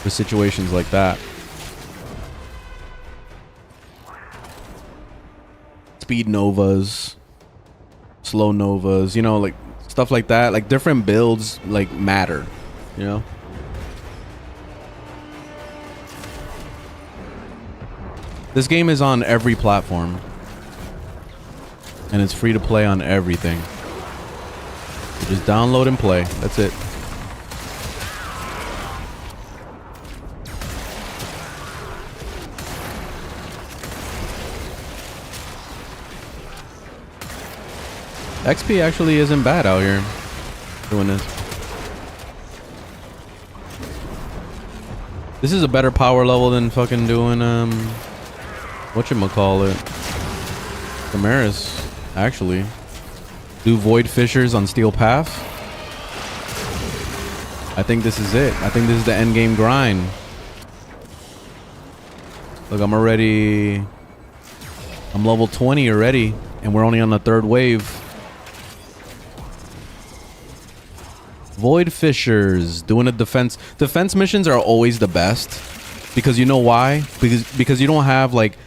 for situations like that. Speed novas, slow novas, you know, like stuff like that. Like different builds like matter, you know. This game is on every platform and it's free to play on everything. You just download and play. That's it. XP actually isn't bad out here doing this. This is a better power level than fucking doing whatchamacallit, Damaris, actually. Do Void Fissures on Steel Path. I think this is it. I think this is the end game grind. Look, I'm level 20 already, and we're only on the 3rd wave. Void Fissures, doing a defense missions are always the best, because you know why? Because you don't have like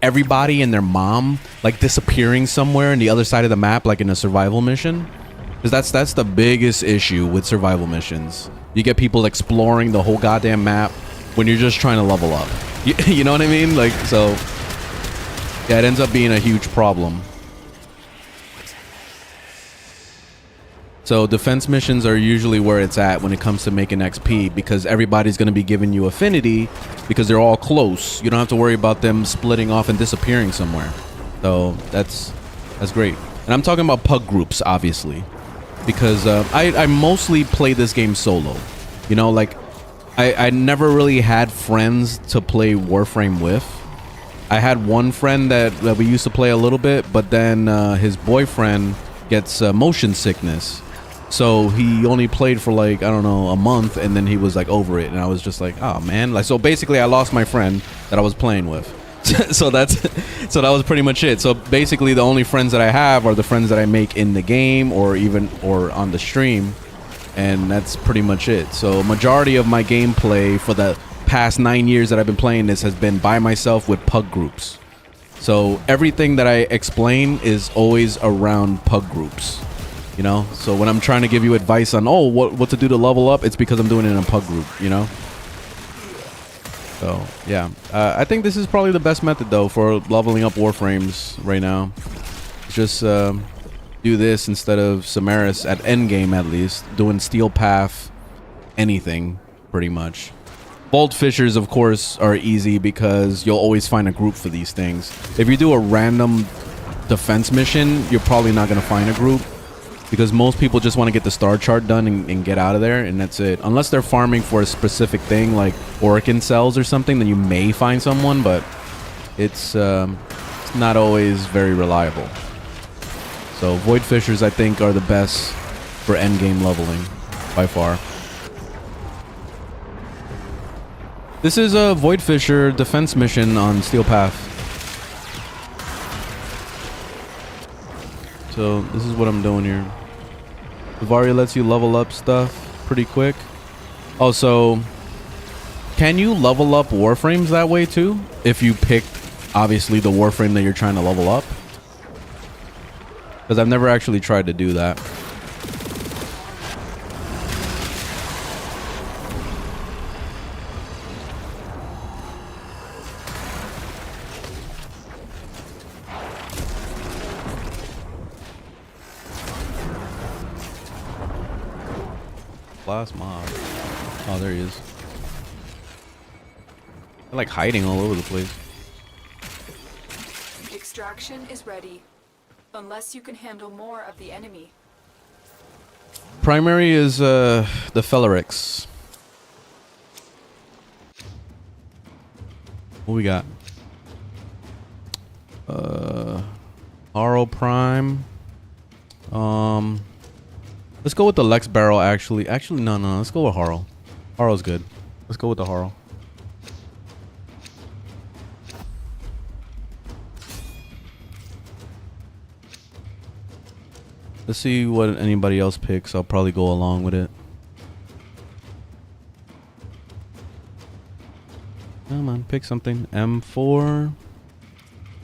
everybody and their mom like disappearing somewhere in the other side of the map, like in a survival mission. Because that's the biggest issue with survival missions. You get people exploring the whole goddamn map when you're just trying to level up. You know what I mean? Like, so yeah, it ends up being a huge problem. So defense missions are usually where it's at when it comes to making XP, because everybody's going to be giving you affinity because they're all close. You don't have to worry about them splitting off and disappearing somewhere. So that's great. And I'm talking about pug groups, obviously, because I mostly play this game solo. You know, like I never really had friends to play Warframe with. I had one friend that we used to play a little bit, but then his boyfriend gets motion sickness. So he only played for like, I don't know, a month, and then he was like over it, and I was just like, oh man. Like, so basically I lost my friend that I was playing with. So that was pretty much it. So basically the only friends that I have are the friends that I make in the game or on the stream, and that's pretty much it. So majority of my gameplay for the past 9 years that I've been playing this has been by myself with pug groups. So everything that I explain is always around pug groups. You know, so when I'm trying to give you advice on what to do to level up, it's because I'm doing it in a pug group, you know. So yeah, I think this is probably the best method though for leveling up Warframes right now. Just do this instead of Samaris at endgame, at least doing Steel Path, anything pretty much. Vault Fissures, of course, are easy because you'll always find a group for these things. If you do a random defense mission, you're probably not gonna find a group, because most people just want to get the star chart done and get out of there, and that's it. Unless they're farming for a specific thing like Orkin cells or something, then you may find someone, but it's not always very reliable. So Void Fissures, I think, are the best for endgame leveling by far. This is a Void Fissure defense mission on Steel Path. So this is what I'm doing here. Varia lets you level up stuff pretty quick. Also, can you level up Warframes that way too? If you picked, obviously, the Warframe that you're trying to level up? Because I've never actually tried to do that. Last mob. Oh, there he is. They're like hiding all over the place. Extraction is ready. Unless you can handle more of the enemy. Primary is the Fellerix. What we got? Harrow Prime. Let's go with the Lex Barrel, actually. No. Let's go with Harrow. Harrow's good. Let's go with the Harrow. Let's see what anybody else picks. I'll probably go along with it. on, pick something. M4. All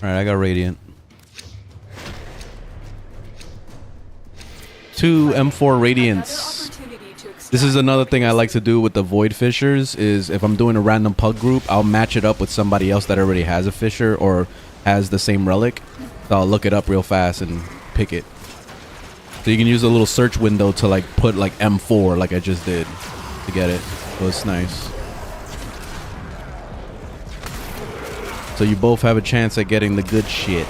right, I got Radiant. 2 M4 Radiants. This is another thing I like to do with the Void Fishers is if I'm doing a random pug group, I'll match it up with somebody else that already has a Fisher or has the same relic. So I'll look it up real fast and pick it. So you can use a little search window to like put like M4 like I just did to get it. So it's nice. So you both have a chance at getting the good shit.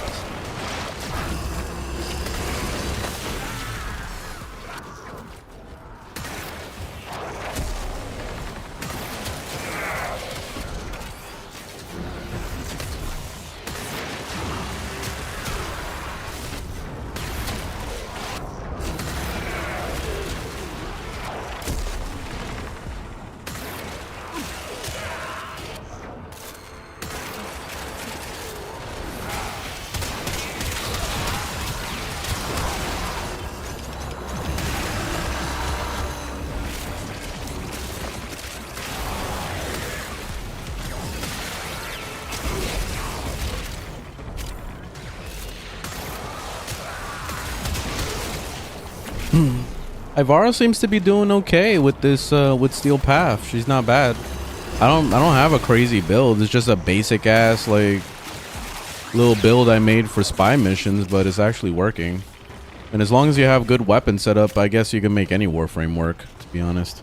Ivara seems to be doing okay with this with Steel Path. She's not bad. I don't have a crazy build. It's just a basic ass like little build I made for spy missions, but it's actually working. And as long as you have good weapons set up, I guess you can make any Warframe work, to be honest.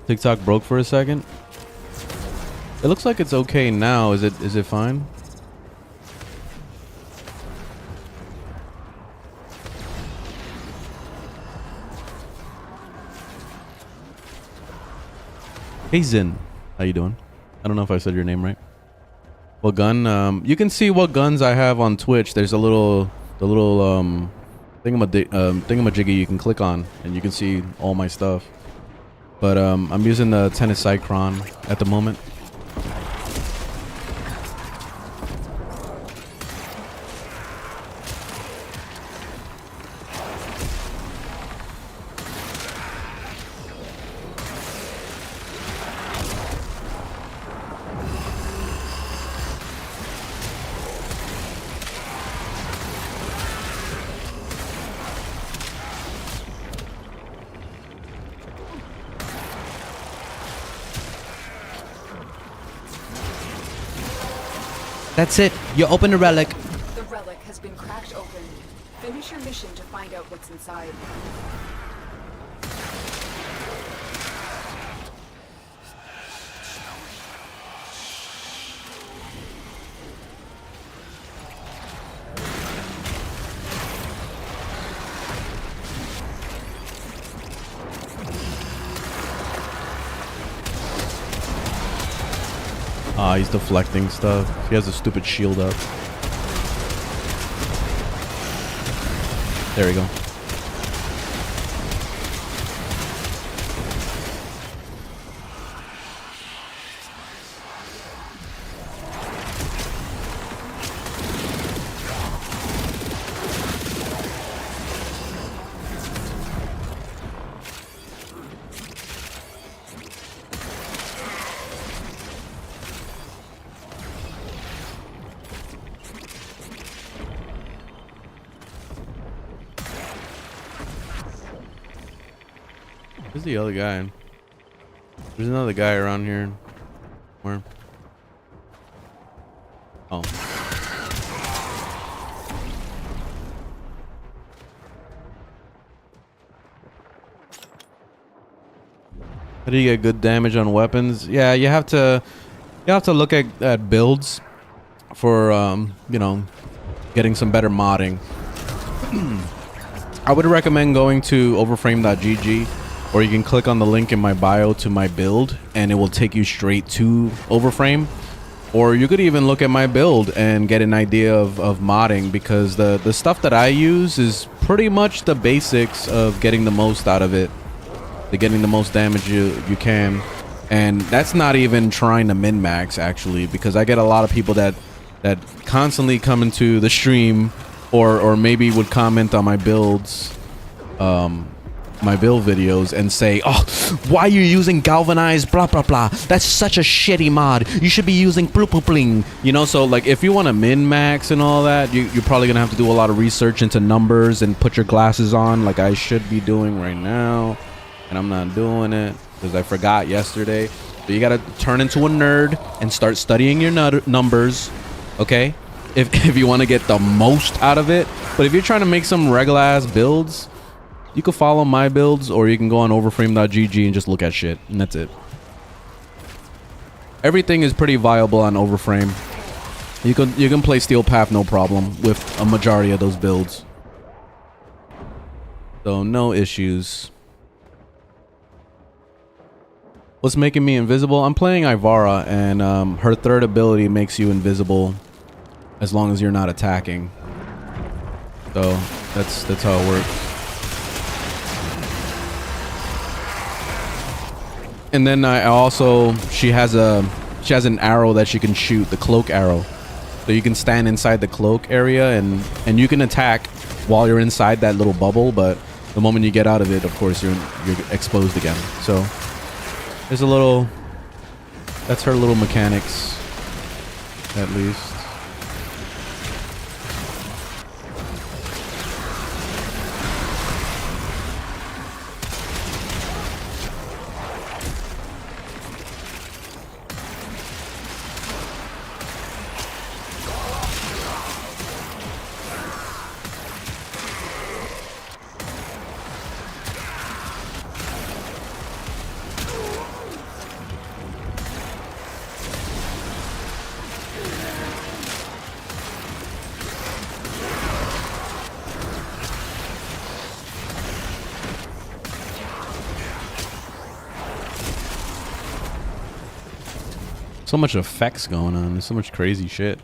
TikTok broke for a second. It looks like it's okay now. Is it fine? Hey Zin, how you doing? I don't know if I said your name right. What gun? You can see what guns I have on Twitch. There's the little thingamajiggy you can click on, and you can see all my stuff. But I'm using the Tennis Cycron at the moment. That's it. You open the relic. The relic has been cracked open. Finish your mission to find out what's inside. Ah, he's deflecting stuff. He has a stupid shield up. There we go. Where's the other guy? There's another guy around here. Where? Oh. How do you get good damage on weapons? Yeah, you have to look at builds for you know, getting some better modding. I would recommend going to overframe.gg, or you can click on the link in my bio to my build and it will take you straight to Overframe. Or you could even look at my build and get an idea of modding, because the stuff that I use is pretty much the basics of getting the most out of it, getting the most damage you can. And that's not even trying to min-max, actually, because I get a lot of people that constantly come into the stream or maybe would comment on my builds my build videos and say, oh, why are you using galvanized blah blah blah, that's such a shitty mod, you should be using bloop bloop bling, you know. So like if you want to min max and all that, you're probably gonna have to do a lot of research into numbers and put your glasses on like I should be doing right now, and I'm not doing it because I forgot yesterday. So you gotta turn into a nerd and start studying your numbers, okay, if you want to get the most out of it. But if you're trying to make some regular ass builds, you can follow my builds, or you can go on overframe.gg and just look at shit, and that's it. Everything is pretty viable on Overframe. You can play Steel Path no problem with a majority of those builds. So no issues. What's making me invisible? I'm playing Ivara, and her third ability makes you invisible as long as you're not attacking. So that's how it works. And then I also, she has an arrow that she can shoot, the cloak arrow. So you can stand inside the cloak area and you can attack while you're inside that little bubble, but the moment you get out of it, of course, you're exposed again. So there's a little, that's her little mechanics, at least. So much effects going on. There's so much crazy shit.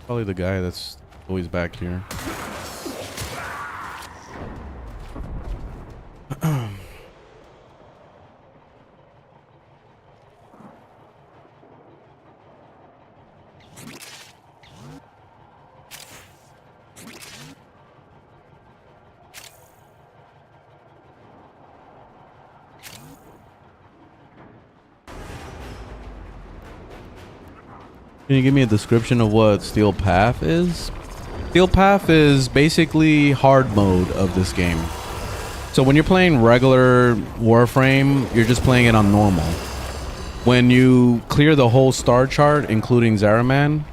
Probably the guy that's always back here. Can you give me a description of what Steel Path is? Steel Path is basically hard mode of this game. So when you're playing regular Warframe, you're just playing it on normal. When you clear the whole star chart, including Zaraman,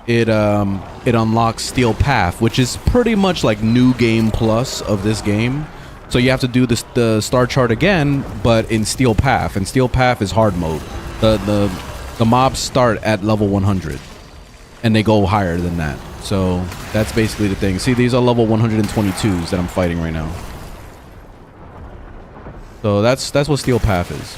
it unlocks Steel Path, which is pretty much like New Game Plus of this game. So you have to do the star chart again, but in Steel Path, and Steel Path is hard mode. The mobs start at level 100 and they go higher than that. So that's basically the thing. See, these are level 122s that I'm fighting right now. So that's what Steel Path is.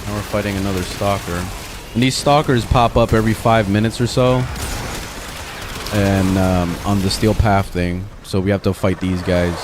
Now we're fighting another stalker. And these stalkers pop up every 5 minutes or so. And on the Steel Path thing, so we have to fight these guys.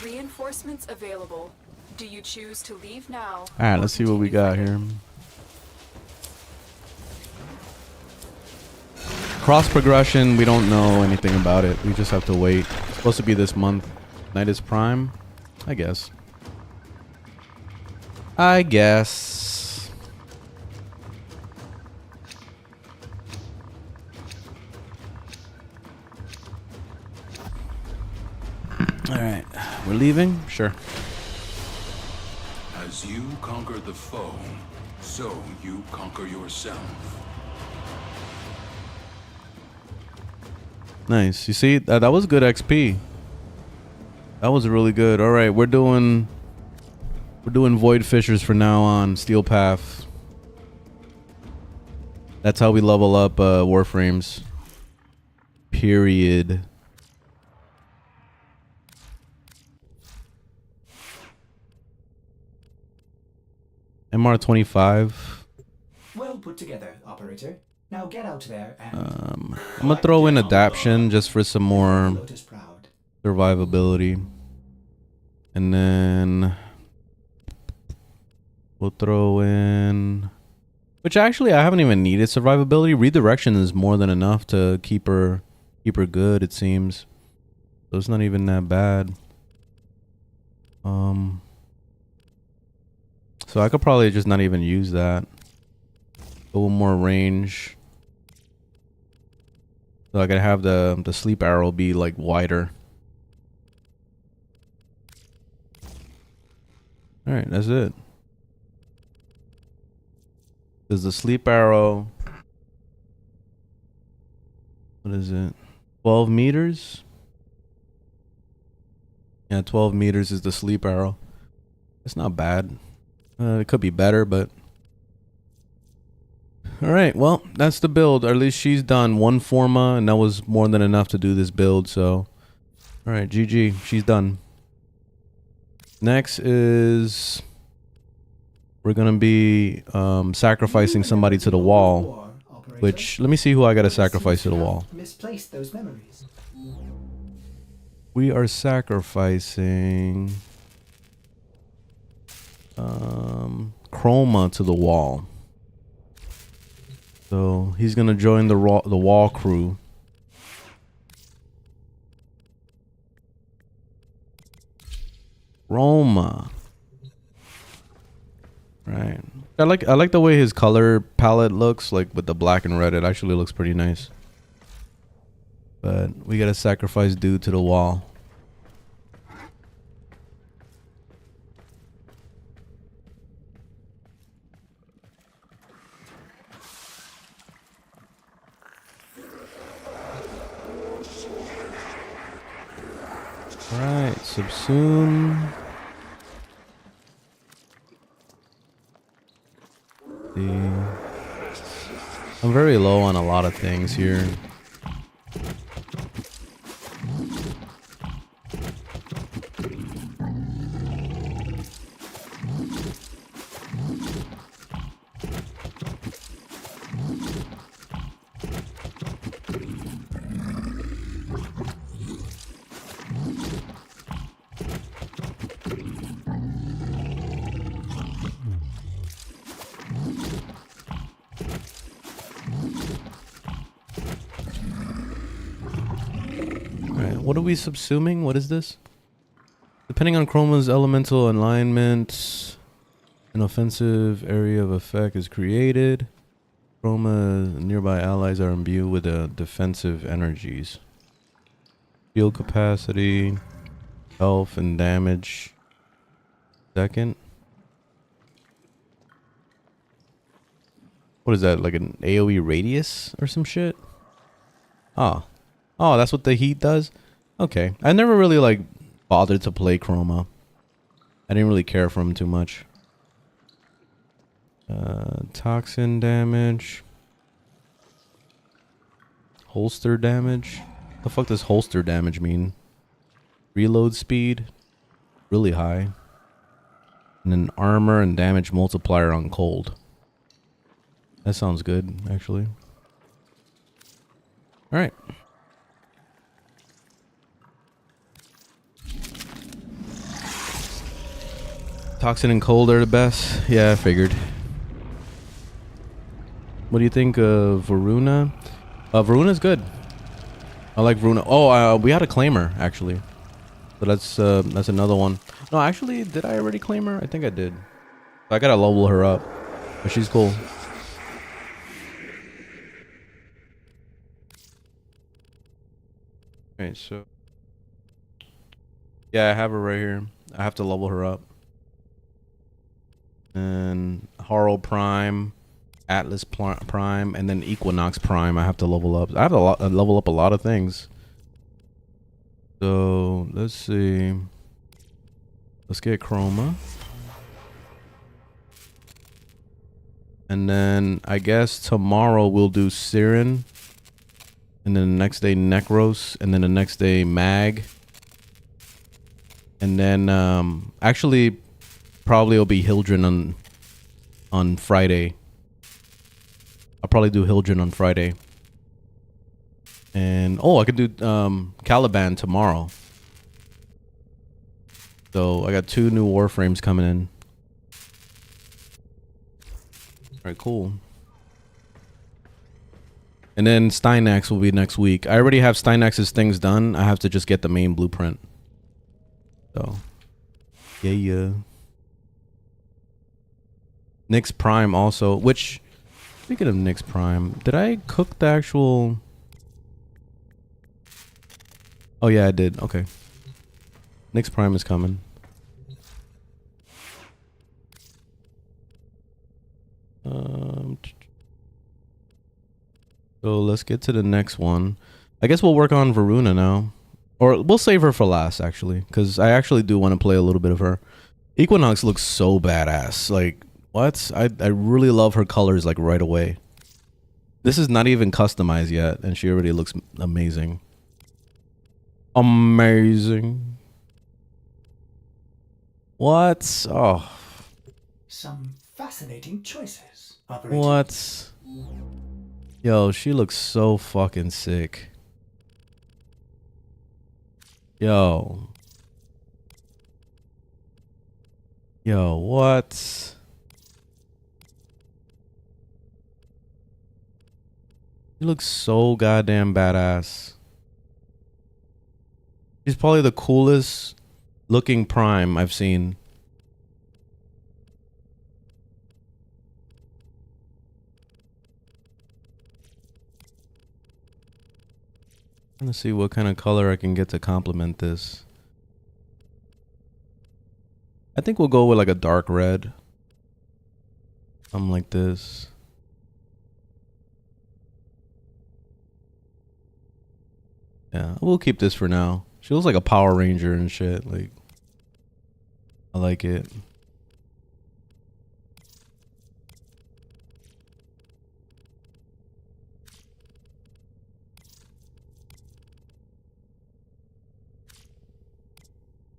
Reinforcements available. Do you choose to leave now? Alright, let's see what we got here. Cross progression, we don't know anything about it. We just have to wait. It's supposed to be this month. Night is Prime? I guess. Alright, we're leaving? Sure. As you conquer the foe, so you conquer yourself. Nice. You see, that was good XP. That was really good. All right, we're doing Void Fissures for now on Steel Path. That's how we level up Warframes. Period. MR25. Well put together, operator. Now get out there and I'm gonna throw in Adaption just for some more Lotus Proud. survivability. And then we'll throw in, which actually I haven't even needed survivability. Redirection is more than enough to keep her good, it seems. So it's not even that bad. So I could probably just not even use that. A little more range. So I could have the sleep arrow be like wider. Alright, that's it. There's the sleep arrow. What is it? 12 meters? Yeah, 12 meters is the sleep arrow. It's not bad. It could be better, but... Alright, well, that's the build. Or at least she's done one Forma, and that was more than enough to do this build, so... Alright, GG. She's done. Next is... We're gonna be sacrificing somebody to the wall. Which, let me see who I gotta sacrifice to the wall. Misplaced those memories. We are sacrificing... Chroma to the wall. So he's gonna join the wall crew. Chroma. Right. I like the way his color palette looks, like with the black and red. It actually looks pretty nice. But we gotta sacrifice dude to the wall. Alright, subsume. I'm very low on a lot of things here. What are we subsuming? What is this? Depending on Chroma's elemental alignment, an offensive area of effect is created. Chroma nearby allies are imbued with defensive energies. Field capacity, health, and damage. Second. What is that? Like an AoE radius or some shit? Oh. Oh, that's what the heat does? Okay. I never really like bothered to play Chroma. I didn't really care for him too much. Toxin damage. Holster damage. The fuck does holster damage mean? Reload speed. Really high. And then armor and damage multiplier on cold. That sounds good, actually. Alright. Toxin and cold are the best. Yeah, I figured. What do you think of Varuna? Varuna's good. I like Varuna. Oh, we had a claimer actually. So that's another one. No, actually, did I already claim her? I think I did. I gotta level her up, but she's cool. Okay, so yeah, I have her right here. I have to level her up. And Harrow Prime, Atlas Prime, and then Equinox Prime. I have to level up. I have to level up a lot of things. So let's see. Let's get Chroma. And then I guess tomorrow we'll do Siren. And then the next day Necros. And then the next day Mag. And then actually probably it'll be Hildren on Friday. I'll probably do Hildren on Friday. And oh, I could do Caliban tomorrow. So I got 2 new Warframes coming in. Alright, cool. And then Steinax will be next week. I already have Steinax's things done. I have to just get the main blueprint. So, yeah. Nyx Prime also, which, speaking of Nyx Prime, did I cook the actual... Oh yeah, I did. Okay. Nyx Prime is coming. So let's get to the next one. I guess we'll work on Varuna now. Or we'll save her for last, actually. Because I actually do want to play a little bit of her. Equinox looks so badass. Like, what? I really love her colors, like, right away. This is not even customized yet. And she already looks amazing. Amazing. What? Oh. Some fascinating choices, operator. What? Yo, she looks so fucking sick. Yo. Yo, what? She looks so goddamn badass. She's probably the coolest looking Prime I've seen. Let's see what kind of color I can get to complement this. I think we'll go with like a dark red. Something like this. Yeah, we'll keep this for now. She looks like a Power Ranger and shit. Like, I like it.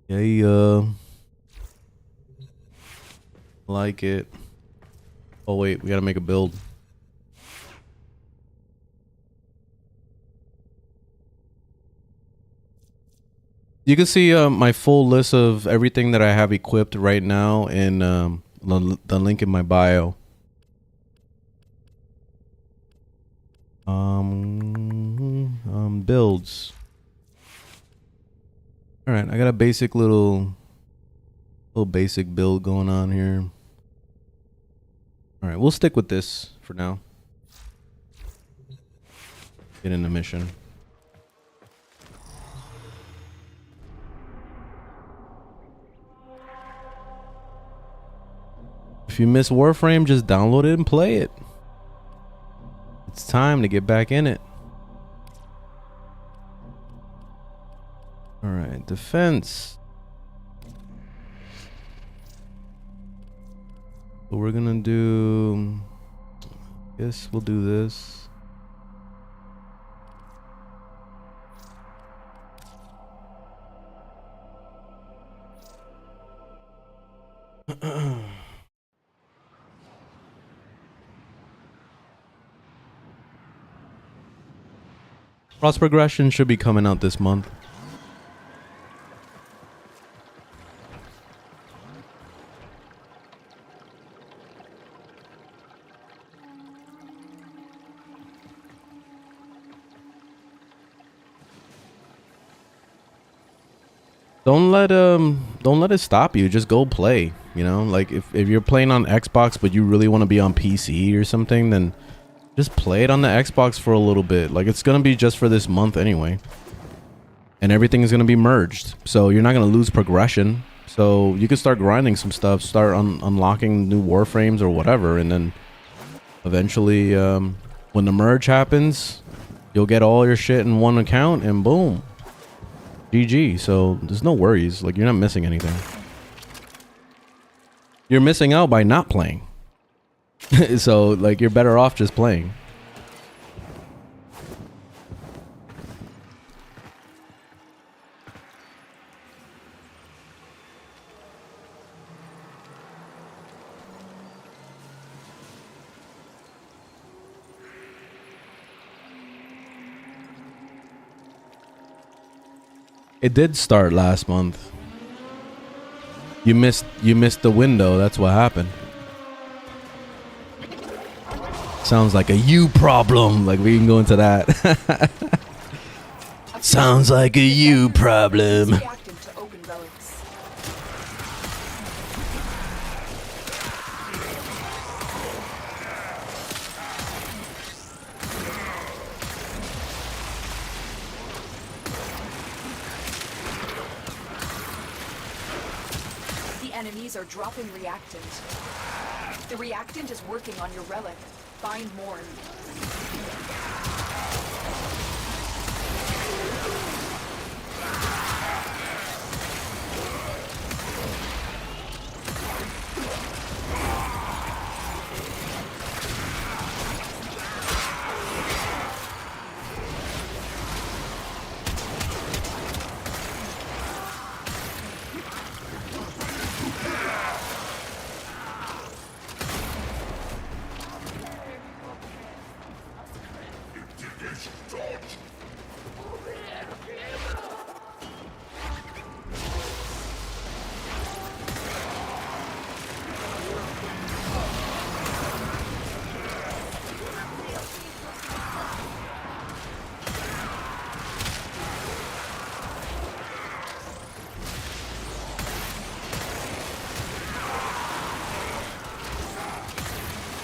Yeah, like it. Oh wait, we gotta make a build. You can see my full list of everything that I have equipped right now in the link in my bio. Builds. All right, I got a basic little basic build going on here. All right, we'll stick with this for now. Get in the mission. If you miss Warframe, just download it and play it. It's time to get back in it. All right, defense. What we're gonna do, I guess we'll do this. Cross progression should be coming out this month. Don't let it stop you. Just go play. You know, like if you're playing on Xbox but you really want to be on PC or something, then just play it on the Xbox for a little bit. Like it's gonna be just for this month anyway, and everything is gonna be merged, so you're not gonna lose progression. So you can start grinding some stuff, start unlocking new Warframes or whatever, and then eventually, when the merge happens, you'll get all your shit in one account, and boom. GG. So there's no worries. Like, you're not missing anything. You're missing out by not playing. So, like, you're better off just playing. It did start last month. You missed the window. That's what happened. Sounds like a you problem. Like, we can go into that. Sounds like a you problem. Reacting to open relics. The enemies are dropping reactant. The reactant is working on your relic. Find more.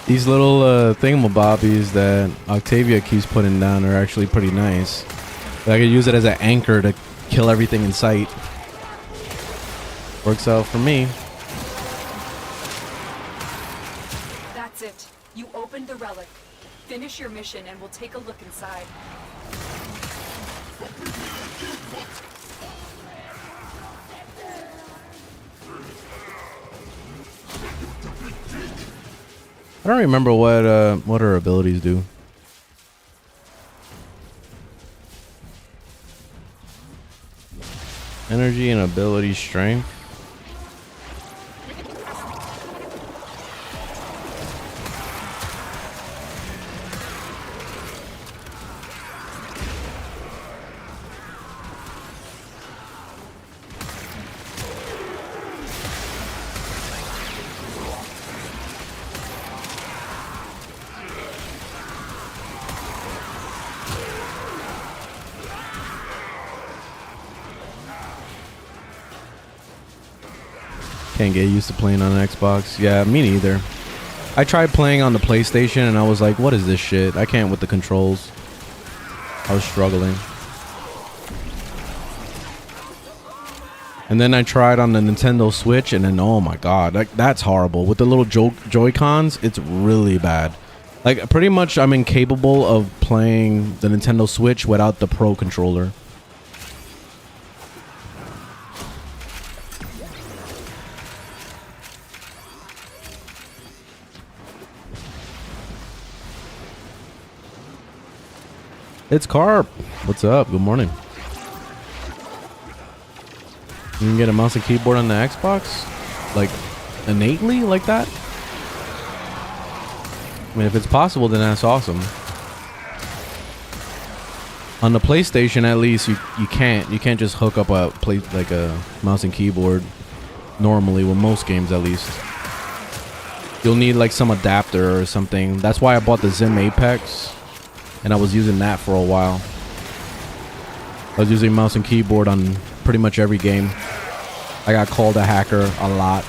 These little thingamabobbies that Octavia keeps putting down are actually pretty nice. I could use it as an anchor to kill everything in sight. Works out for me. That's it. You opened the relic. Finish your mission and we'll take a look inside. I don't remember what her abilities do. Energy and ability strength. Can't get used to playing on an Xbox. Yeah, me neither. I tried playing on the PlayStation and I was like, what is this shit? I can't with the controls. I was struggling. And then I tried on the Nintendo Switch and then, oh my god, like, that's horrible. With the little Joy-Cons, it's really bad. Like, pretty much I'm incapable of playing the Nintendo Switch without the Pro controller. It's Carp. What's up? Good morning. You can get a mouse and keyboard on the Xbox? Like, innately like that? I mean, if it's possible, then that's awesome. On the PlayStation, at least, you can't. You can't just hook up a mouse and keyboard normally, with most games at least. You'll need like some adapter or something. That's why I bought the Zim Apex. And I was using that for a while. I was using mouse and keyboard on pretty much every game. I got called a hacker a lot.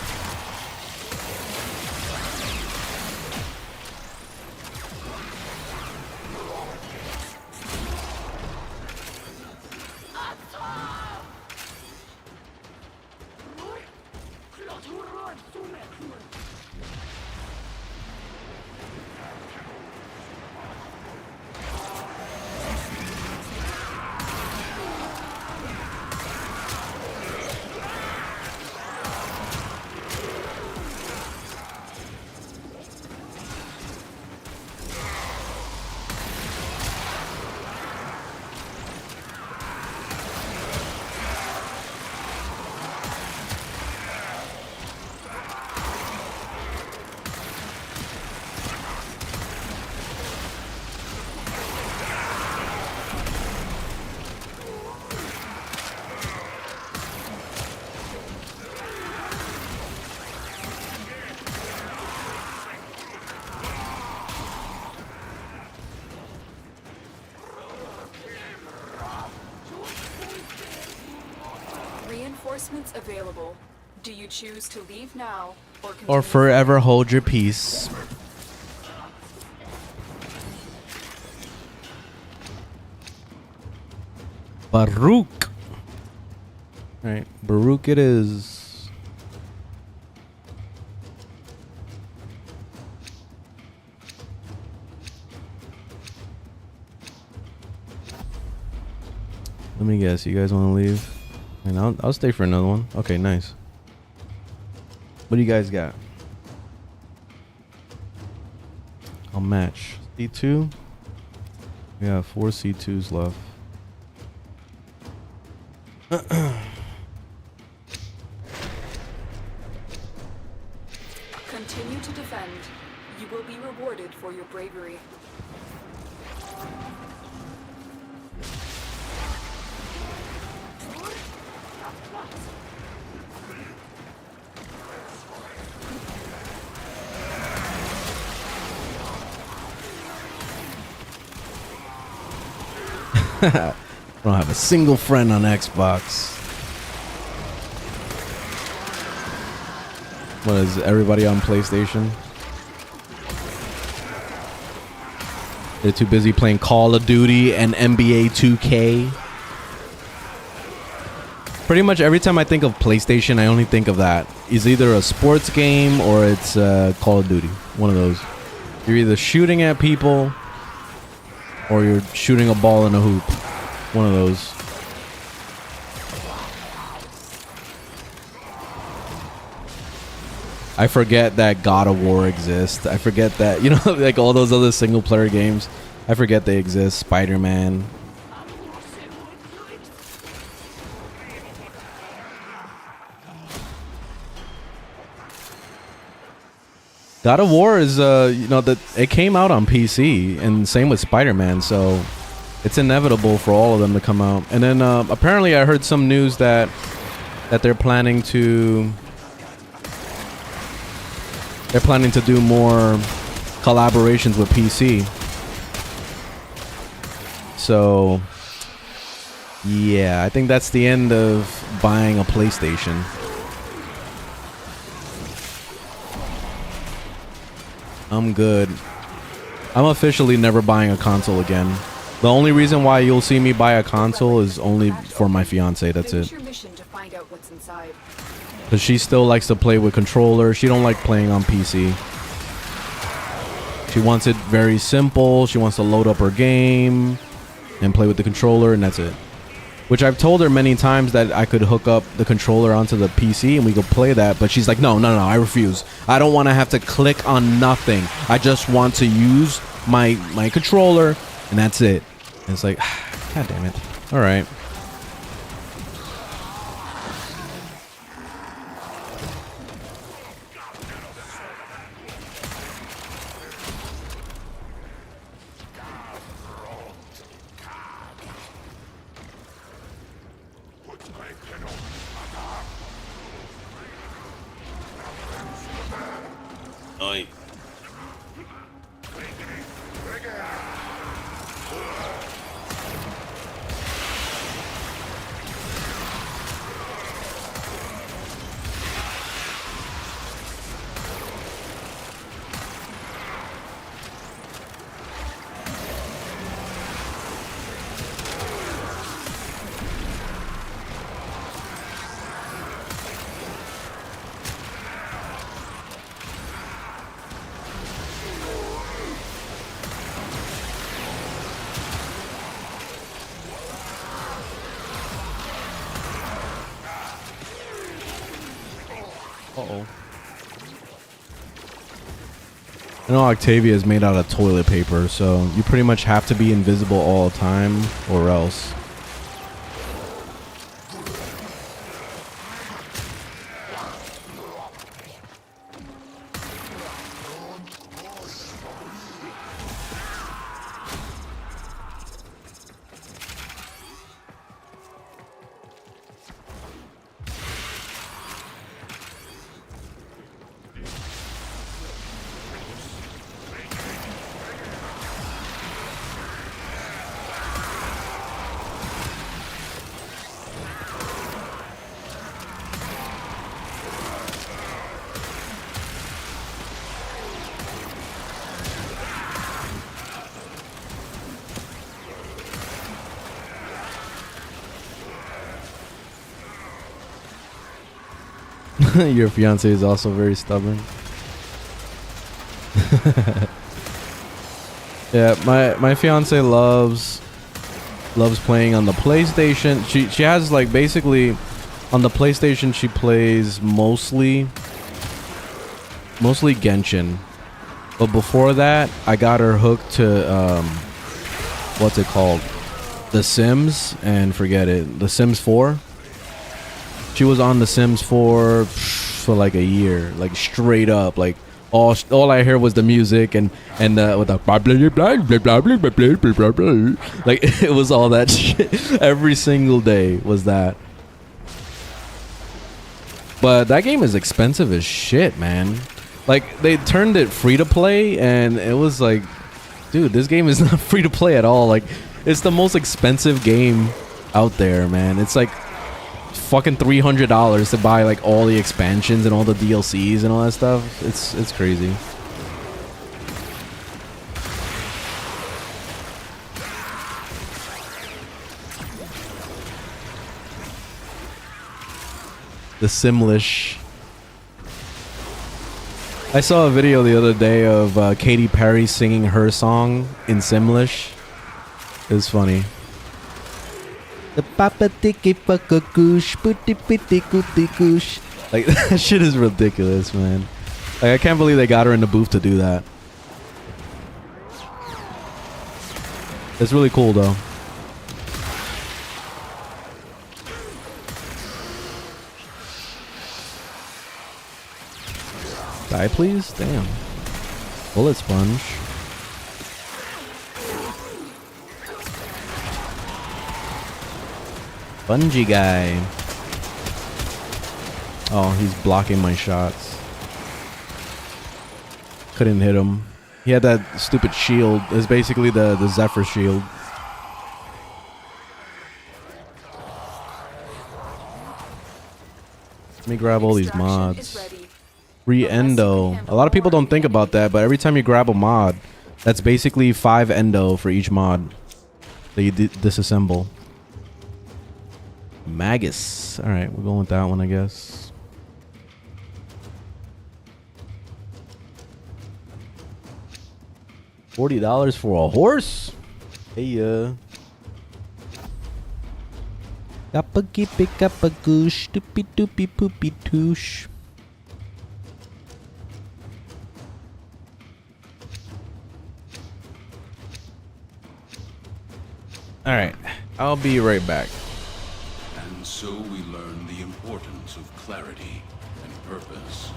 Reinforcements available. Do you choose to leave now or Or continue? forever hold your peace. Baruch. All right, Baruch it is. Let me guess. You guys want to leave? And I'll stay for another one. Okay, nice. What do you guys got? I'll match. C2? We have 4 C2s left. Continue to defend. You will be rewarded for your bravery. I don't have a single friend on Xbox. What is everybody on PlayStation? They're too busy playing Call of Duty and NBA 2K. Pretty much every time I think of PlayStation, I only think of that. It's either a sports game or it's Call of Duty. One of those. You're either shooting at people or you're shooting a ball in a hoop. One of those. I forget that God of War exists. I forget that, you know, like all those other single player games. I forget they exist. Spider-Man. God of War is, you know, that it came out on PC, and same with Spider-Man, so it's inevitable for all of them to come out. And then apparently, I heard some news that they're planning to do more collaborations with PC. So yeah, I think that's the end of buying a PlayStation. I'm good. I'm officially never buying a console again. The only reason why you'll see me buy a console is only for my fiance. That's Finish it. your mission to find out what's inside. Because she still likes to play with controller. She don't like playing on PC. She wants it very simple. She wants to load up her game and play with the controller, and that's it. Which I've told her many times that I could hook up the controller onto the PC and we could play that, but she's like, no, I refuse. I don't want to have to click on nothing. I just want to use my controller, and that's it. And it's like, God damn it. All right. Oi. Uh-oh. I know Octavia is made out of toilet paper, so you pretty much have to be invisible all the time, or else. Your fiance is also very stubborn. Yeah, my fiance loves playing on the PlayStation. She has like basically on the PlayStation she plays mostly Genshin. But before that, I got her hooked to what's it called? The Sims, and forget it. The Sims 4. She was on The Sims 4 for like a year, like straight up, like all I heard was the music and with the blah, blah, blah, blah, blah, blah, blah, blah, blah, blah. Like it was all that shit. Every single day was that. But that game is expensive as shit, man. Like they turned it free to play, and it was like, dude, this game is not free to play at all. Like it's the most expensive game out there, man. It's like fucking $300 to buy like all the expansions and all the DLCs and all that stuff. It's crazy. The Simlish. I saw a video the other day of Katy Perry singing her song in Simlish. It was funny. The papa tiki paka goosh, putty pitty cooty goosh. Like that shit is ridiculous, man. Like I can't believe they got her in the booth to do that. It's really cool though. Die please? Damn. Bullet sponge. Bungee guy. Oh, he's blocking my shots. Couldn't hit him. He had that stupid shield. It's basically the Zephyr shield. Let me grab all these mods. Re-endo. A lot of people don't think about that, but every time you grab a mod, that's basically 5 endo for each mod that you disassemble. Magus. Alright, we're going with that one, I guess. $40 for a horse? Hey, Kapaki pick up a goosh, doopy doopy poopy toosh. Alright, I'll be right back. And so we learn the importance of clarity and purpose.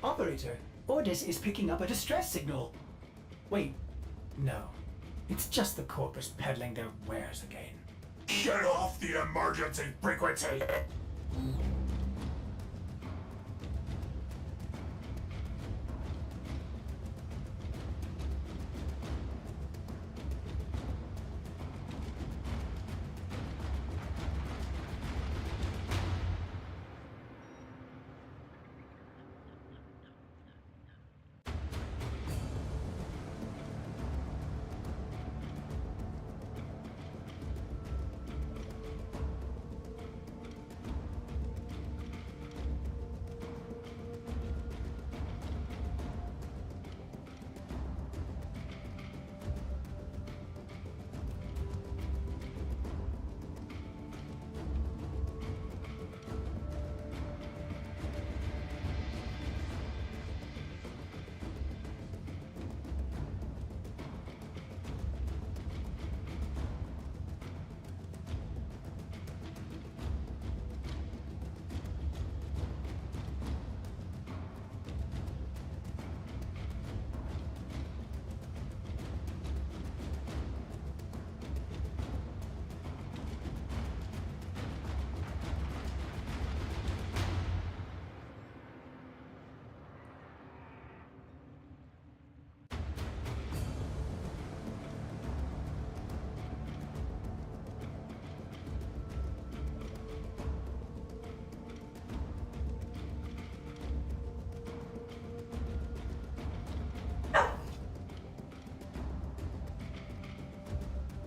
Operator, Ordis is picking up a distress signal. Wait, no. It's just the corpus peddling their wares again. Get off the emergency frequency!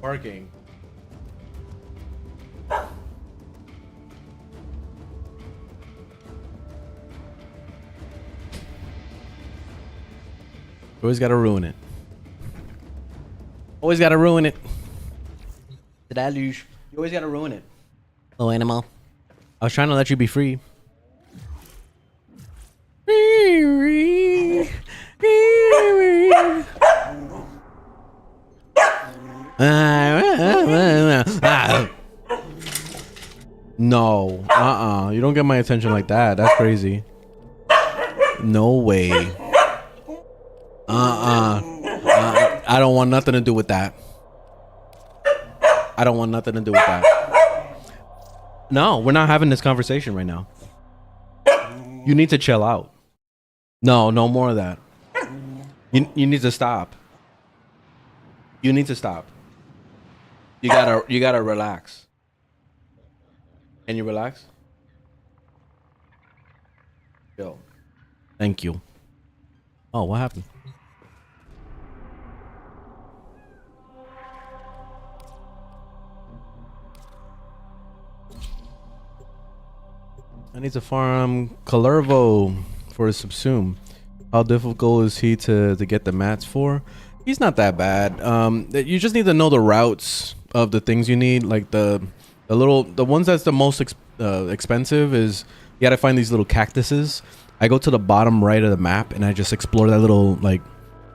Parking. Always gotta ruin it. Always gotta ruin it. Did I lose? You always gotta ruin it. Hello, animal. I was trying to let you be free. No. You don't get my attention like that. That's crazy. No way. I don't want nothing to do with that. I don't want nothing to do with that. No, we're not having this conversation right now. You need to chill out. No more of that. You need to stop. You need to stop. You gotta relax. Can you relax? Yo. Thank you. Oh, what happened? I need to farm Calervo for his subsume. How difficult is he to get the mats for? He's not that bad. You just need to know the routes of the things you need. Like the ones that's the most expensive is you gotta find these little cactuses. I go to the bottom right of the map and I just explore that little like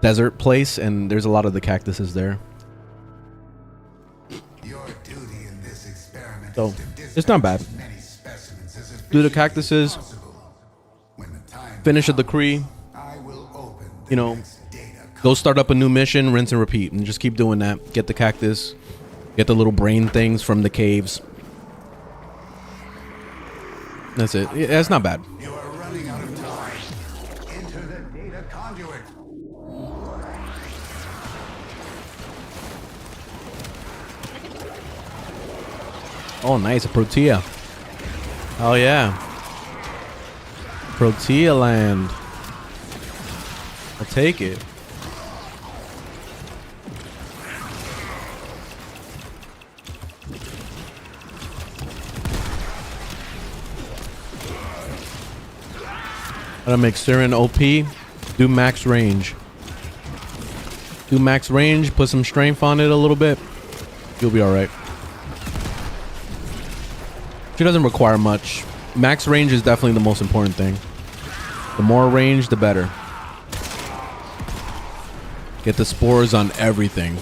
desert place, and there's a lot of the cactuses there. Your duty in this experiment So is to it's not bad. dispatch as many specimens as Do the efficiently as cactuses, possible. When the time finish a comes, decree, I will open the you know, next data go start up a new mission, rinse and repeat, and just keep doing that. Get the cactus, get the little brain things from the caves. That's it. Yeah, it's not bad. You are running out of time. Enter the data conduit. Oh, nice, a Protea. Oh yeah, Protea land. I'll take it. Gotta make Siren OP. Do max range. Do max range. Put some strength on it a little bit. You'll be all right. She doesn't require much. Max range is definitely the most important thing. The more range, the better. Get the spores on everything,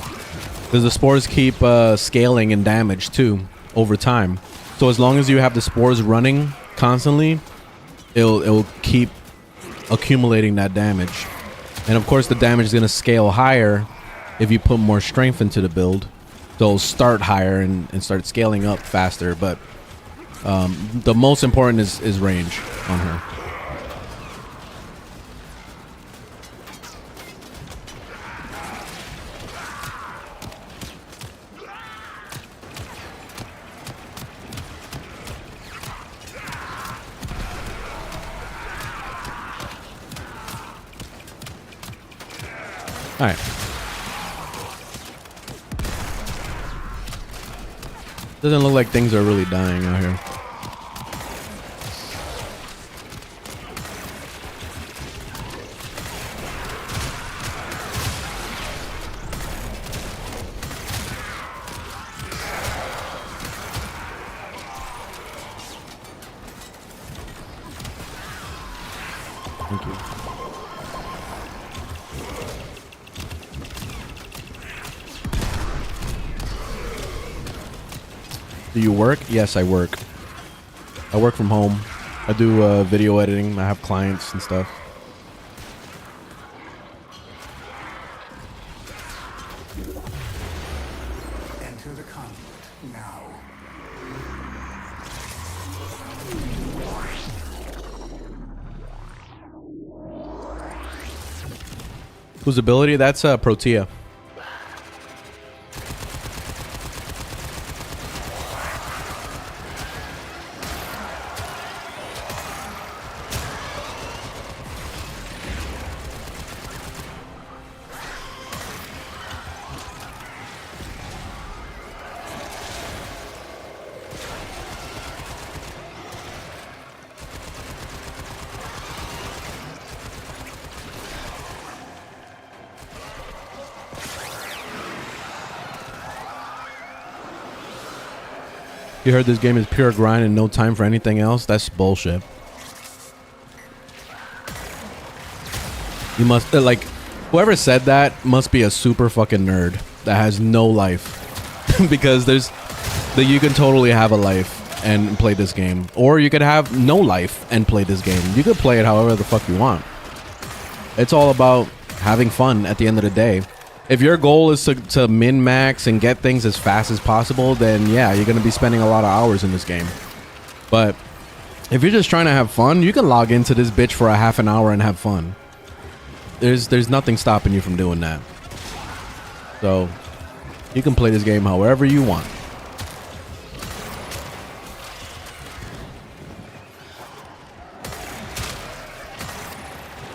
because the spores keep scaling in damage too over time. So as long as you have the spores running constantly, it'll keep accumulating that damage. And of course the damage is going to scale higher if you put more strength into the build. So it'll start higher and start scaling up faster. But the most important is range on her. All right. Doesn't look like things are really dying out here. Thank you. Do you work? Yes, I work. I work from home. I do video editing. I have clients and stuff. Enter the conduit now. Whose ability? That's Protea. You heard this game is pure grind and no time for anything else? That's bullshit. You must like whoever said that must be a super fucking nerd that has no life. Because you can totally have a life and play this game, or you could have no life and play this game. You could play it however the fuck you want. It's all about having fun at the end of the day. If your goal is to min-max and get things as fast as possible, then yeah, you're going to be spending a lot of hours in this game. But if you're just trying to have fun, you can log into this bitch for a half an hour and have fun. There's nothing stopping you from doing that. So you can play this game however you want.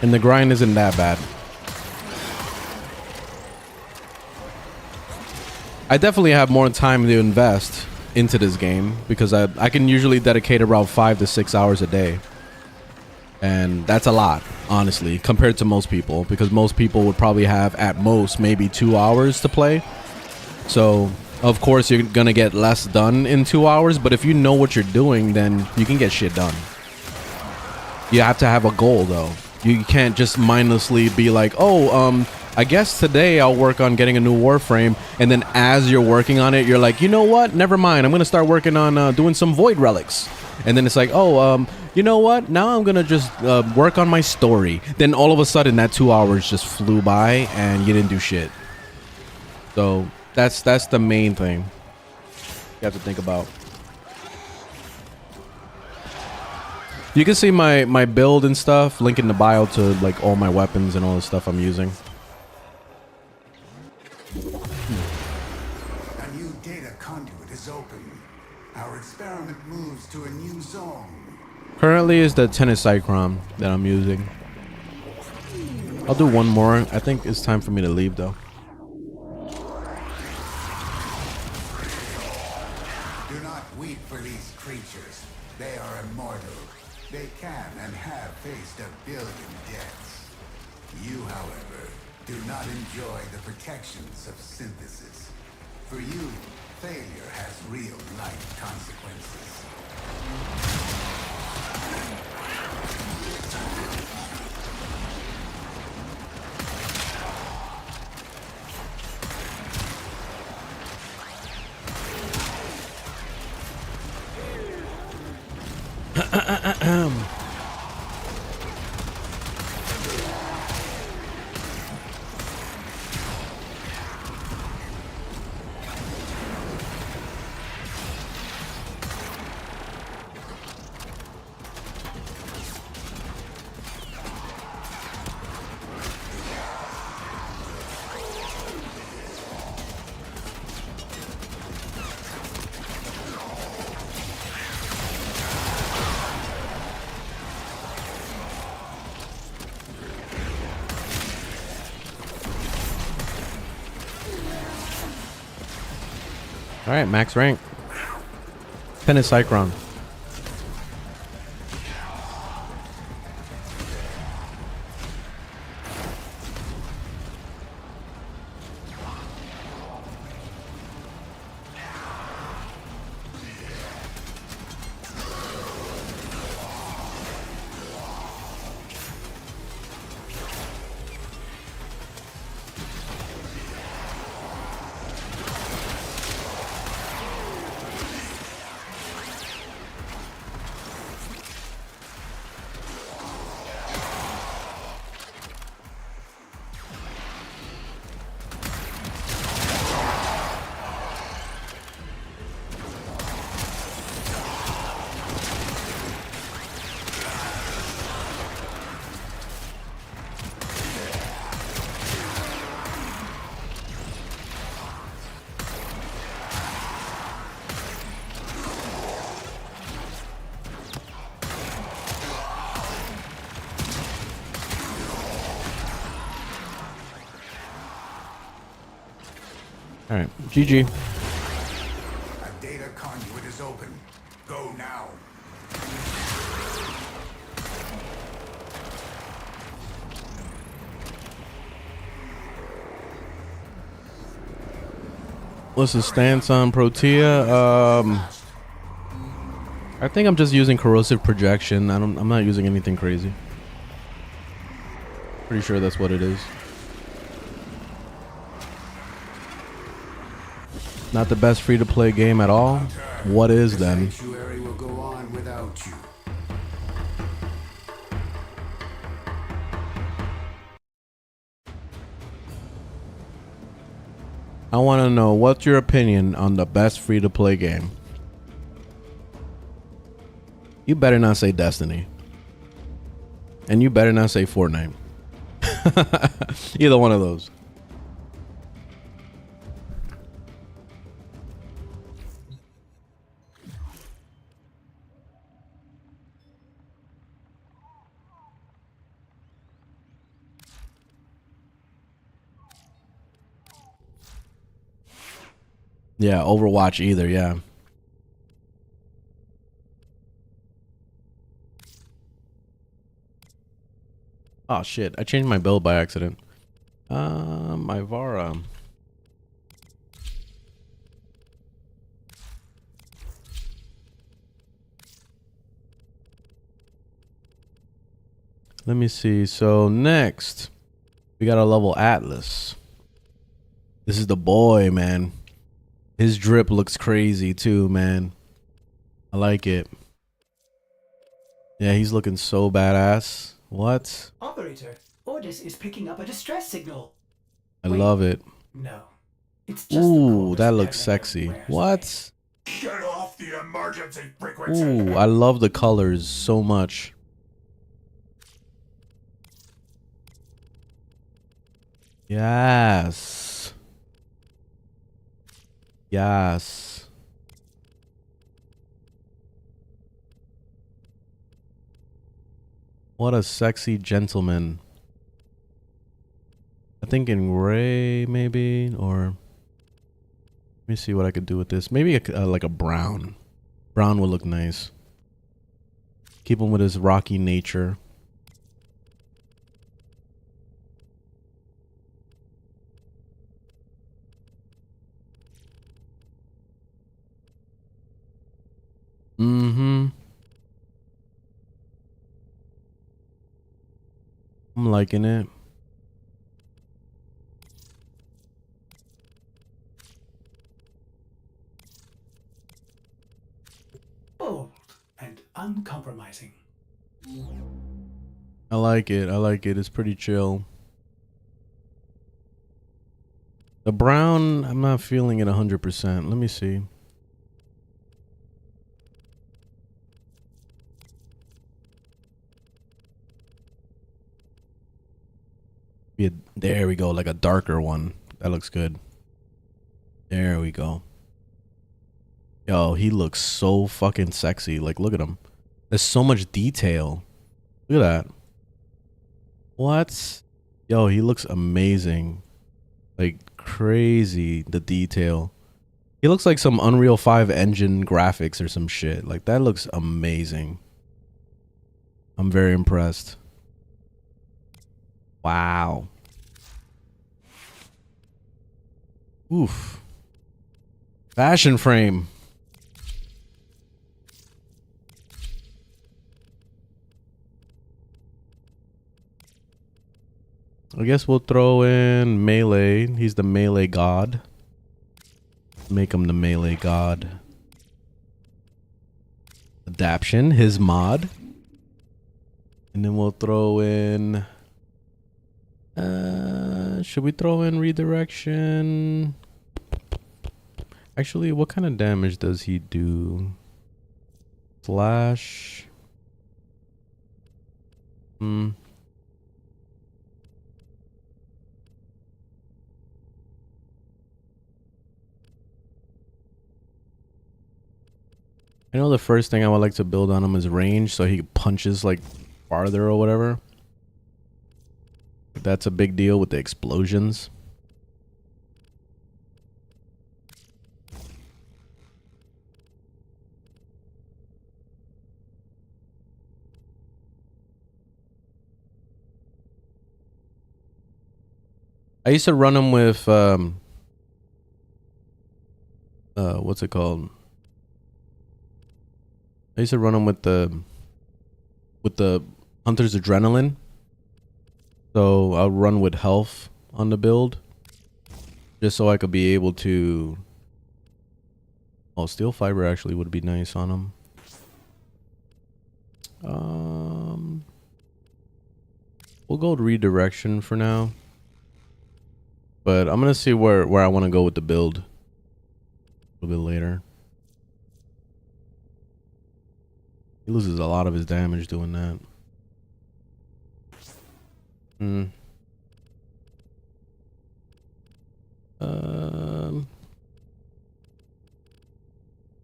And the grind isn't that bad. I definitely have more time to invest into this game because I can usually dedicate around 5 to 6 hours a day. And that's a lot, honestly, compared to most people, because most people would probably have at most maybe 2 hours to play. So of course you're gonna get less done in 2 hours, but if you know what you're doing, then you can get shit done. You have to have a goal though. You can't just mindlessly be like, oh, I guess today I'll work on getting a new Warframe, and then as you're working on it, you're like, you know what? Never mind. I'm gonna start working on doing some void relics, and then it's like, oh, you know what? Now I'm gonna just work on my story. Then all of a sudden, that 2 hours just flew by, and you didn't do shit. So that's the main thing you have to think about. You can see my build and stuff, link in the bio to like all my weapons and all the stuff I'm using. A new data conduit is open. Our experiment moves to a new zone. Currently is the tennis cyclone that I'm using. I'll do one more. I think it's time for me to leave though. Do not weep for these creatures. They are immortal. They can and have faced 1 billion deaths. You, however, do not enjoy the protections of synthesis. For you, failure has real life consequences. All right, max rank. Tennis cyclone. All right, GG. A data conduit is open. Go now. What's the stance on Protea? I think I'm just using corrosive projection. I'm not using anything crazy. Pretty sure that's what it is. Not the best free-to-play game at all. What is then? Sanctuary will go on without you. I want to know, what's your opinion on the best free-to-play game? You better not say Destiny. And you better not say Fortnite. Either one of those. Yeah, Overwatch either, yeah. Oh shit, I changed my build by accident. My Vara. Let me see. So next, we got a level Atlas. This is the boy, man. His drip looks crazy too, man. I like it. Yeah, he's looking so badass. What? Operator, Ordis is picking up a distress signal. I love it. No. It's just the Ooh, corpus that looks peddling their sexy. wares What? Get off the emergency frequency. Ooh, I love the colors so much. Yes. Yes. What a sexy gentleman. I think in gray, maybe, or let me see what I could do with this. Maybe like a brown. Brown would look nice. Keep him with his rocky nature. Mm-hmm. I'm liking it. Bold and uncompromising. I like it. I like it. It's pretty chill. The brown, I'm not feeling it 100%. Let me see. Yeah, there we go. Like a darker one. That looks good. There we go. Yo, he looks so fucking sexy. Like, look at him. There's so much detail. Look at that. What? Yo, he looks amazing. Like, crazy, the detail. He looks like some Unreal 5 engine graphics or some shit. Like, that looks amazing. I'm very impressed. Wow. Oof. Fashion frame. I guess we'll throw in melee. He's the melee god. Make him the melee god. Adaption, his mod. And then we'll throw in... should we throw in redirection? Actually, what kind of damage does he do? Slash. I know the first thing I would like to build on him is range, so he punches like farther or whatever. That's a big deal with the explosions. I used to run him with what's it called? I used to run them with the hunter's adrenaline. So I'll run with health on the build, just so I could be able to. Oh, steel fiber actually would be nice on them. We'll go redirection for now, but I'm gonna see where I want to go with the build a little bit later. He loses a lot of his damage doing that.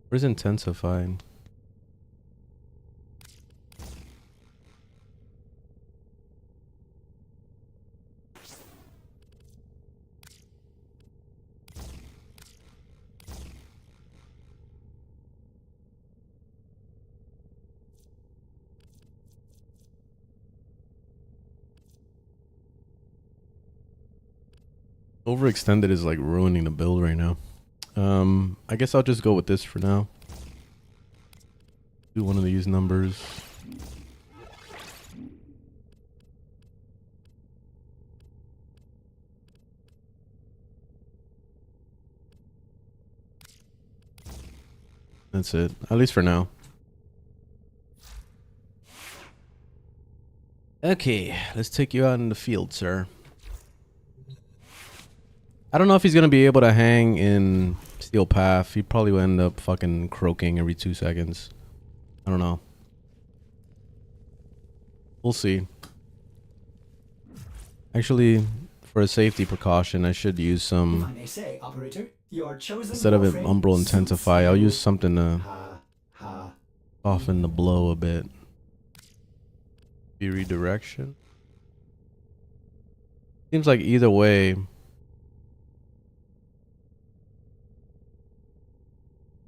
Where's intensifying? Overextended is like ruining the build right now. I guess I'll just go with this for now. Do one of these numbers. That's it, at least for now. Okay, let's take you out in the field, sir. I don't know if he's gonna be able to hang in Steel Path. He probably will end up fucking croaking every 2 seconds. I don't know. We'll see. Actually, for a safety precaution, I should use some. If I may say, operator, your chosen Instead of it Warframe Umbral suits Intensify, I'll you. use something to soften the blow a bit. Be redirection. Seems like either way.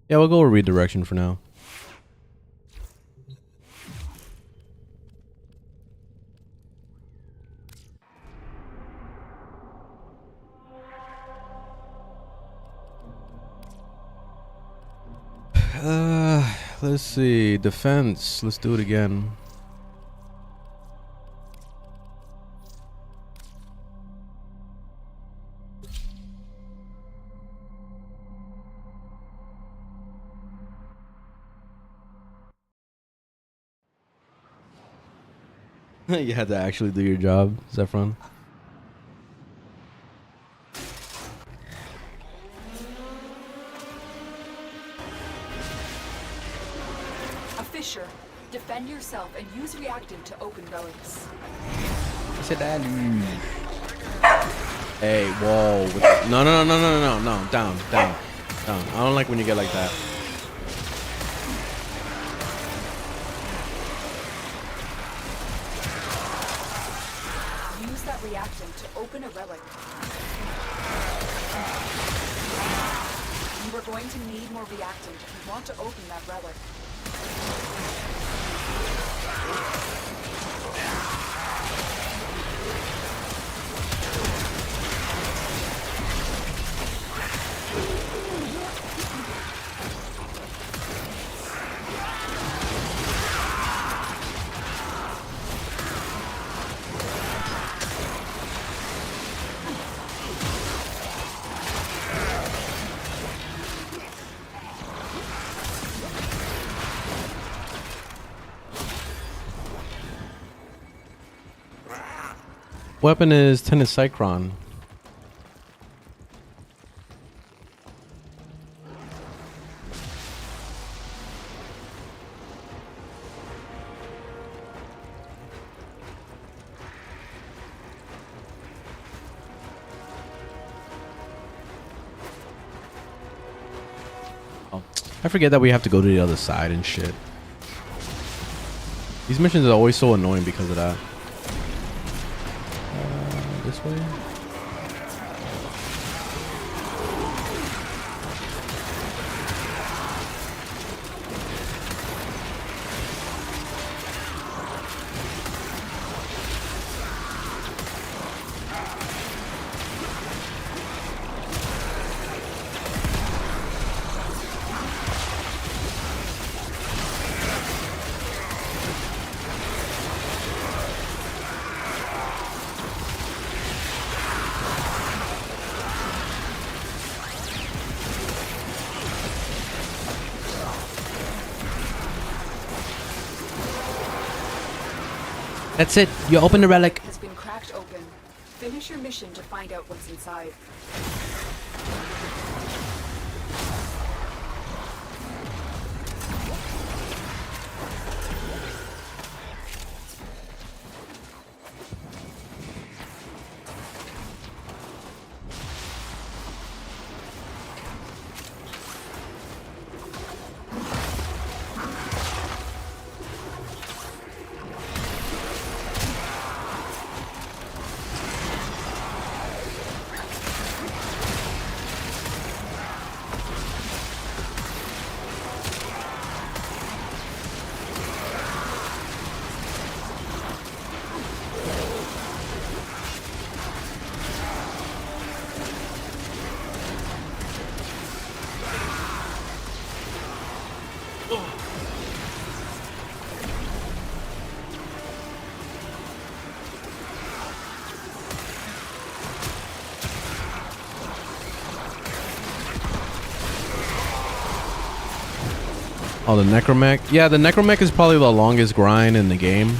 Yeah, we'll go with redirection for now. Let's see. Defense. Let's do it again. You had to actually do your job, Zephron. A fissure. Defend yourself and use reactant to open relics. Hey, whoa. No. Down. I don't like when you get like that. Use that reactant to open a relic. You are going to need more reactant if you want to open that relic. Weapon is Tennis Cycron. Oh, I forget that we have to go to the other side and shit. These missions are always so annoying because of that. This way? That's it. You open the relic. Has been cracked open. Finish your mission to find out what's inside. Oh, the necromech. Yeah, the necromech is probably the longest grind in the game.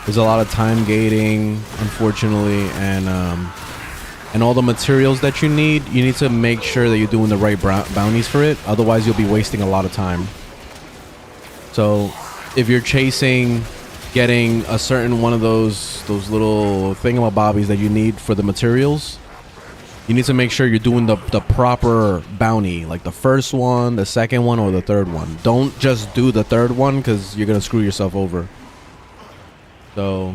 There's a lot of time gating, unfortunately, and all the materials that you need to make sure that you're doing the right bounties for it. Otherwise, you'll be wasting a lot of time. So, if you're chasing getting a certain one of those little thingamabobbies that you need for the materials, you need to make sure you're doing the proper bounty, like the first one, the second one, or the third one. Don't just do the third one because you're gonna screw yourself over. So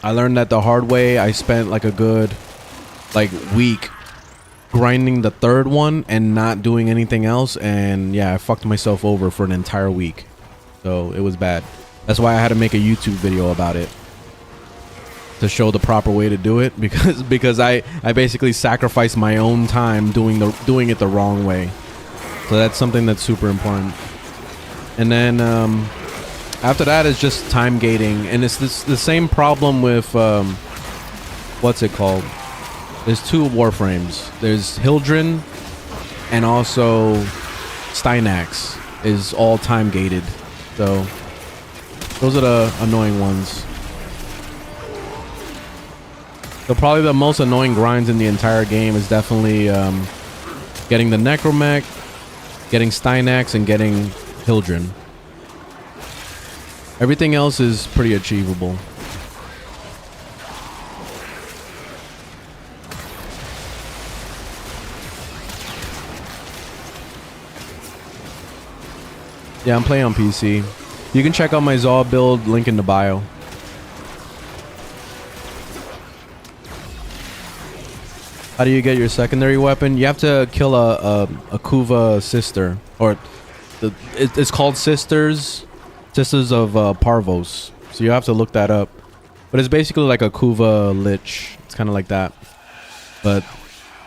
I learned that the hard way. I spent like a good week grinding the third one and not doing anything else, and yeah, I fucked myself over for an entire week. So it was bad. That's why I had to make a YouTube video about it, to show the proper way to do it, because I basically sacrificed my own time doing it the wrong way. So that's something that's super important. And then after that is just time gating, and it's the same problem with what's it called? There's two Warframes. There's Hildren and also Stynax is all time gated. So those are the annoying ones. So probably the most annoying grinds in the entire game is definitely getting the necromech, getting Stynax, and getting Hildren. Everything else is pretty achievable. Yeah, I'm playing on PC. You can check out my Zaw build, link in the bio. How do you get your secondary weapon? You have to kill a Kuva sister, or it's called Sisters of Parvos. So you have to look that up. But it's basically like a Kuva Lich. It's kind of like that, but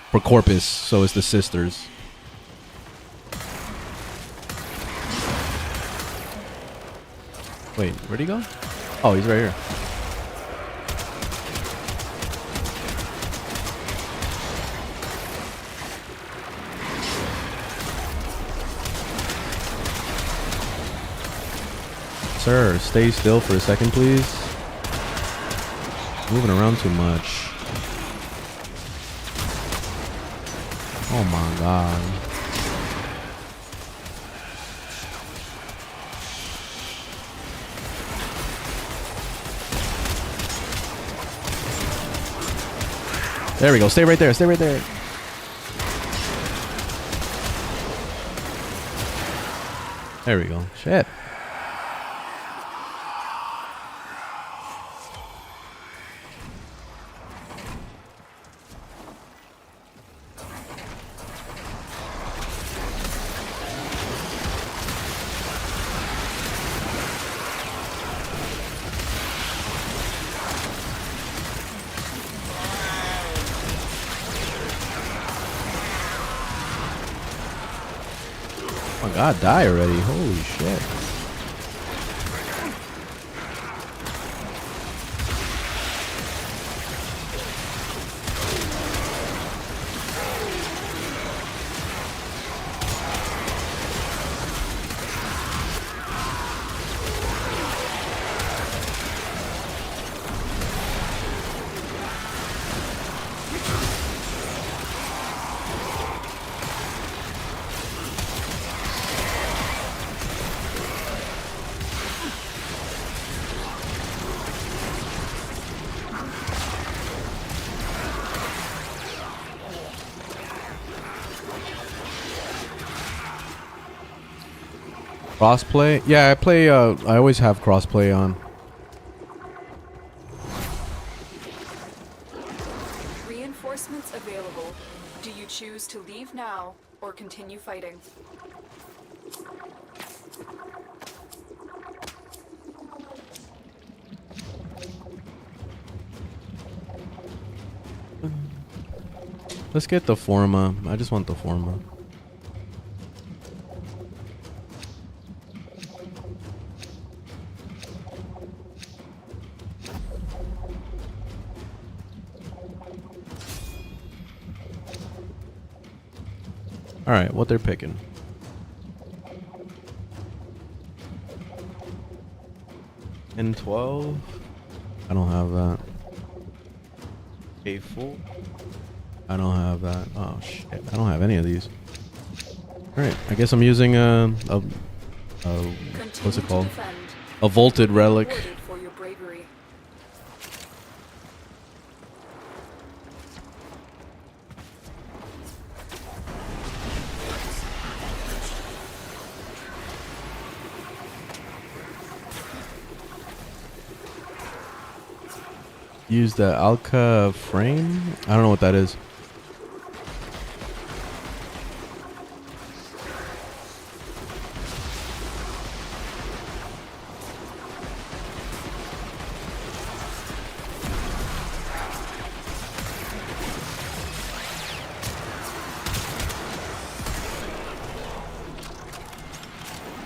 for Corpus. So it's the Sisters. Wait, where'd he go? Oh, he's right here. Sir, stay still for a second, please. Moving around too much. Oh my god. There we go. Stay right there. Stay right there. There we go. Shit. Oh my god, die already. Holy shit. Crossplay? Yeah, I play. I always have crossplay on. Reinforcements available. Do you choose to leave now or continue fighting? Let's get the Forma. I just want the Forma. All right, what they're picking. N12. I don't have that. A4. I don't have that. Oh shit! I don't have any of these. All right, I guess I'm using what's it called? A vaulted relic. Rewarded for your bravery. Use the Alka frame. I don't know what that is.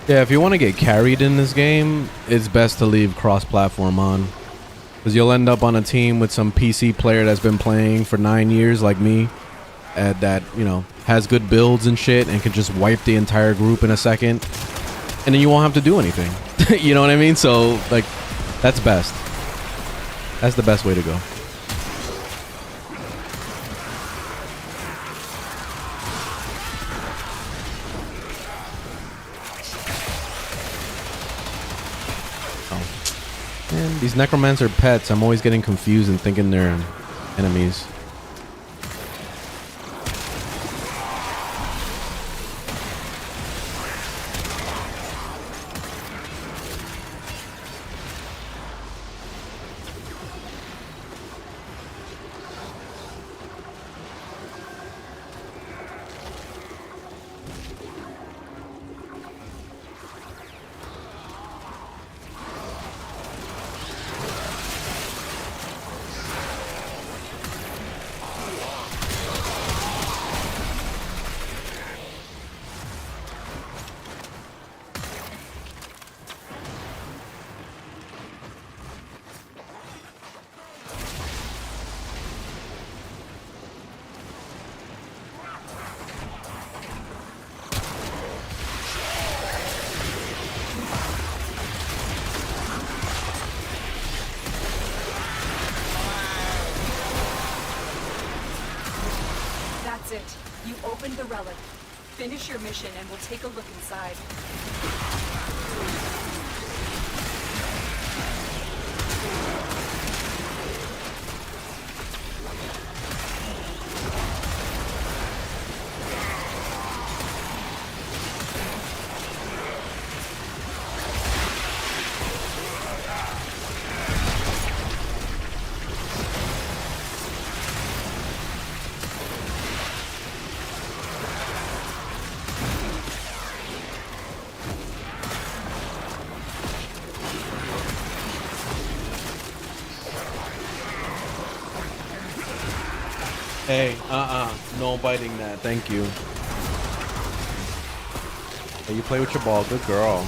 Yeah, if you want to get carried in this game, it's best to leave cross-platform on. Because you'll end up on a team with some PC player that's been playing for 9 years like me. That, you know, has good builds and shit and can just wipe the entire group in a second. And then you won't have to do anything. You know what I mean? So, like, that's best. That's the best way to go. Man, these necromancer pets, I'm always getting confused and thinking they're enemies. That's it. You opened the relic. Finish your mission and we'll take a look inside. Hey, no biting that. Thank you. Hey, you play with your ball. Good girl.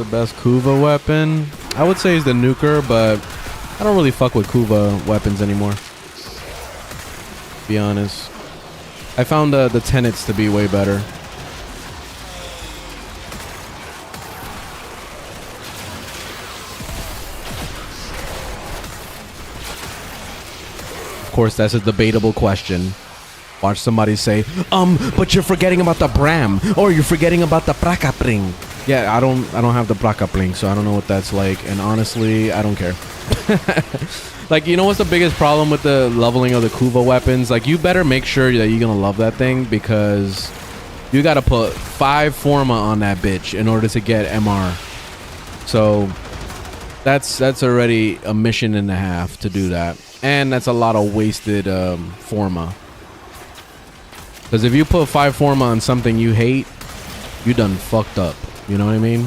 the best Kuva weapon? I would say is the nuker, but I don't really fuck with Kuva weapons anymore. Be honest. I found the tenets to be way better. Of course, that's a debatable question. Watch somebody say, but you're forgetting about the Bram, or you're forgetting about the Prakapring. Yeah, I don't have the Prakapring, so I don't know what that's like, and honestly, I don't care. Like, you know what's the biggest problem with the leveling of the Kuva weapons? Like, you better make sure that you're gonna love that thing, because you gotta put 5 Forma on that bitch in order to get MR. So that's already a mission and a half to do that, and that's a lot of wasted Forma. Because if you put 5 Forma on something you hate, you done fucked up. You know what I mean?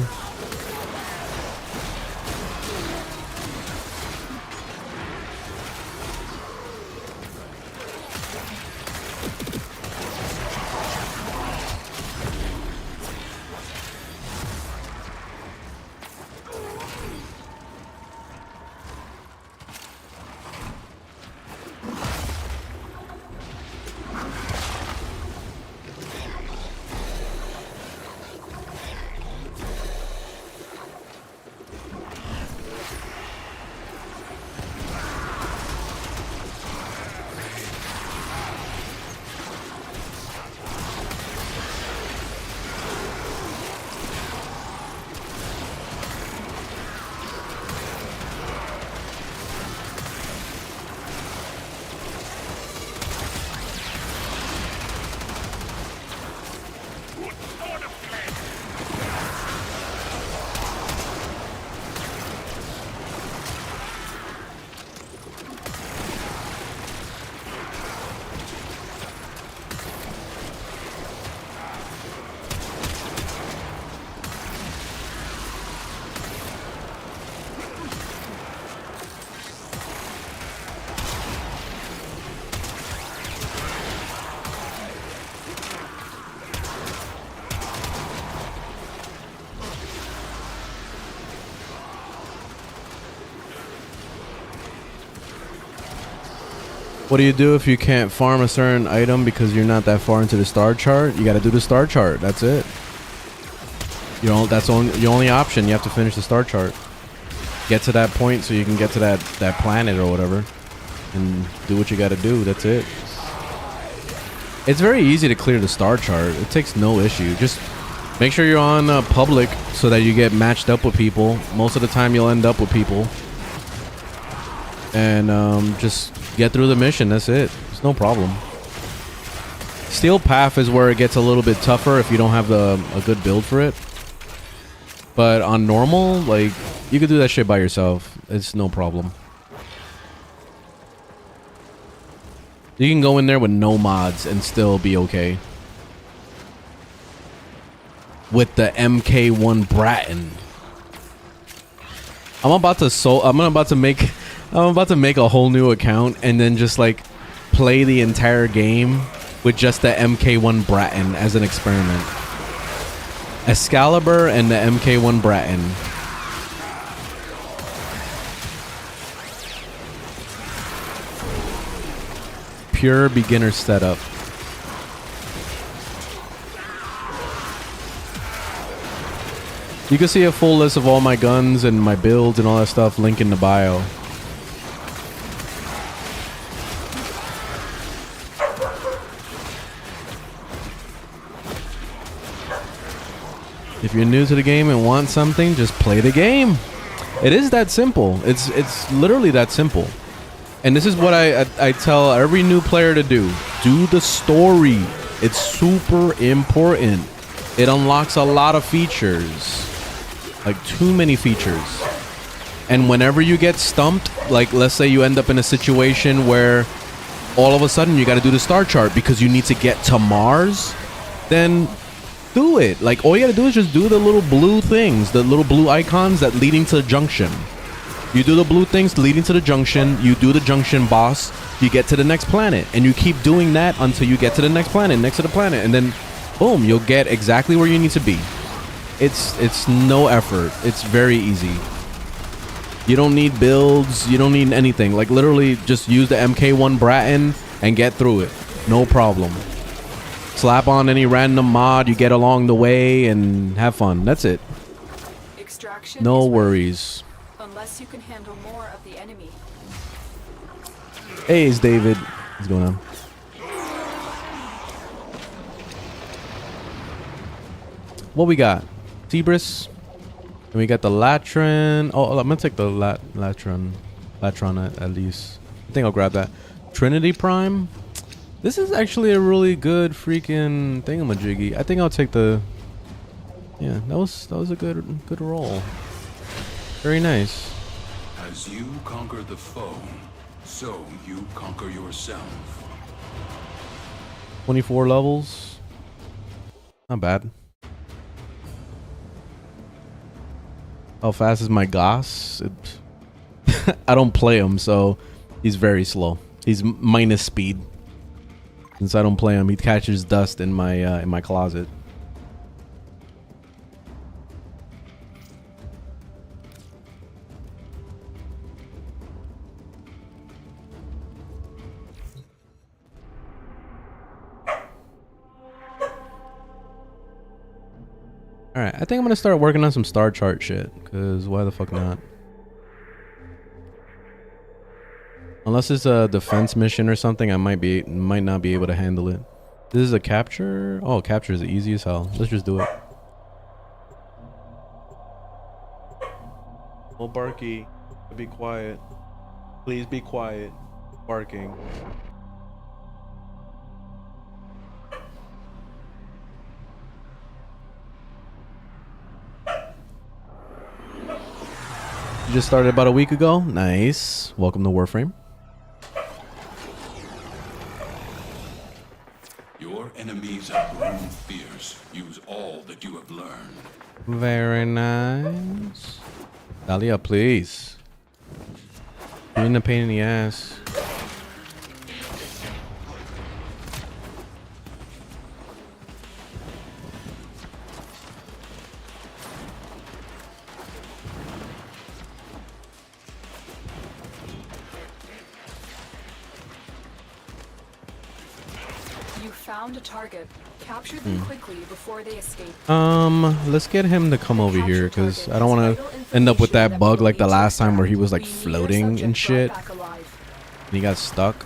What do you do if you can't farm a certain item because you're not that far into the star chart? You got to do the star chart. That's it. You know, that's your only option. You have to finish the star chart. Get to that point so you can get to that planet or whatever, and do what you got to do. That's it. It's very easy to clear the star chart. It takes no issue. Just make sure you're on public so that you get matched up with people. Most of the time you'll end up with people. And just get through the mission. That's it. It's no problem. Steel Path is where it gets a little bit tougher if you don't have a good build for it. But on normal, like, you could do that shit by yourself. It's no problem. You can go in there with no mods and still be okay. With the MK1 Bratton. I'm about to make a whole new account and then just like play the entire game with just the MK1 Bratton as an experiment. Excalibur and the MK1 Bratton. Pure beginner setup. You can see a full list of all my guns and my builds and all that stuff, link in the bio. If you're new to the game and want something, just play the game. It is that simple. It's literally that simple. And this is what I tell every new player to do. Do the story. It's super important. It unlocks a lot of features. Like, too many features. And whenever you get stumped, like, let's say you end up in a situation where all of a sudden you got to do the star chart because you need to get to Mars, then do it. Like, all you got to do is just do the little blue things, the little blue icons that leading to the junction. You do the blue things leading to the junction, you do the junction boss, you get to the next planet, and you keep doing that until you get to the next planet, next to the planet, and then boom, you'll get exactly where you need to be. It's no effort. It's very easy. You don't need builds. You don't need anything. Like literally just use the MK1 Bratton and get through it. No problem. Slap on any random mod you get along the way and have fun. That's it. Extraction No is ready, worries. unless you can handle more of the enemy. Hey, it's David. What's going on? What we got? Zebras. And we got the Latran. Oh, I'm gonna take the Latron at least. I think I'll grab that. Trinity Prime. This is actually a really good freaking thingamajiggy. I think I'll take the. Yeah, that was a good roll. Very nice. As you conquer the foe, so you conquer yourself. 24 levels. Not bad. How fast is my Goss? I don't play him, so he's very slow. He's minus speed. Since I don't play him, he catches dust in my closet. Alright, I think I'm gonna start working on some star chart shit, because why the fuck not? Unless it's a defense mission or something, I might not be able to handle it. This is a capture? Oh, capture is easy as hell. Let's just do it. Oh, Barky, be quiet. Please be quiet. Barking. You just started about a week ago? Nice. Welcome to Warframe. Your enemies have grown fierce. Use all that you have learned. Very nice. Dahlia, please. You're in a pain in the ass. You found a target. Capture them quickly before they escape. Let's get him to come over here because I don't want to end up with that bug like the last time where he was like floating and shit. And he got stuck.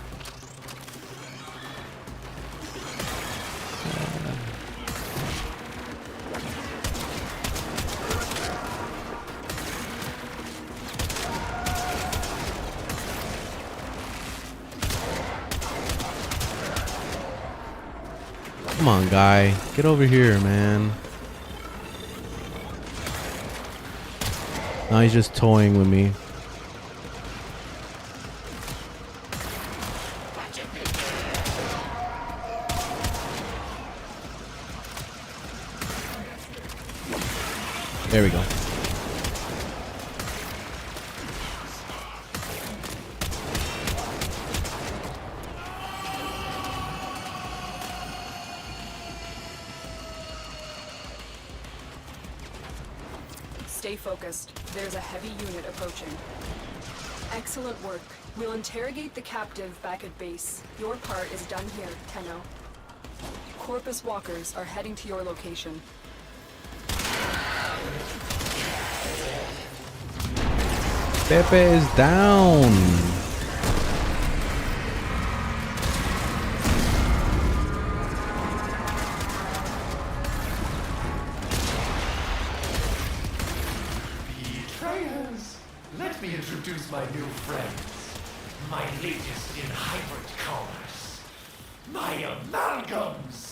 Come on, guy. Get over here, man. Now he's just toying with me. There we go. Stay focused. There's a heavy unit approaching. Excellent work. We'll interrogate the captive back at base. Your part is done here, Tenno. Corpus walkers are heading to your location. Pepe is down. Betrayers! Let me introduce my new friends. My latest in hybrid commerce. My amalgams!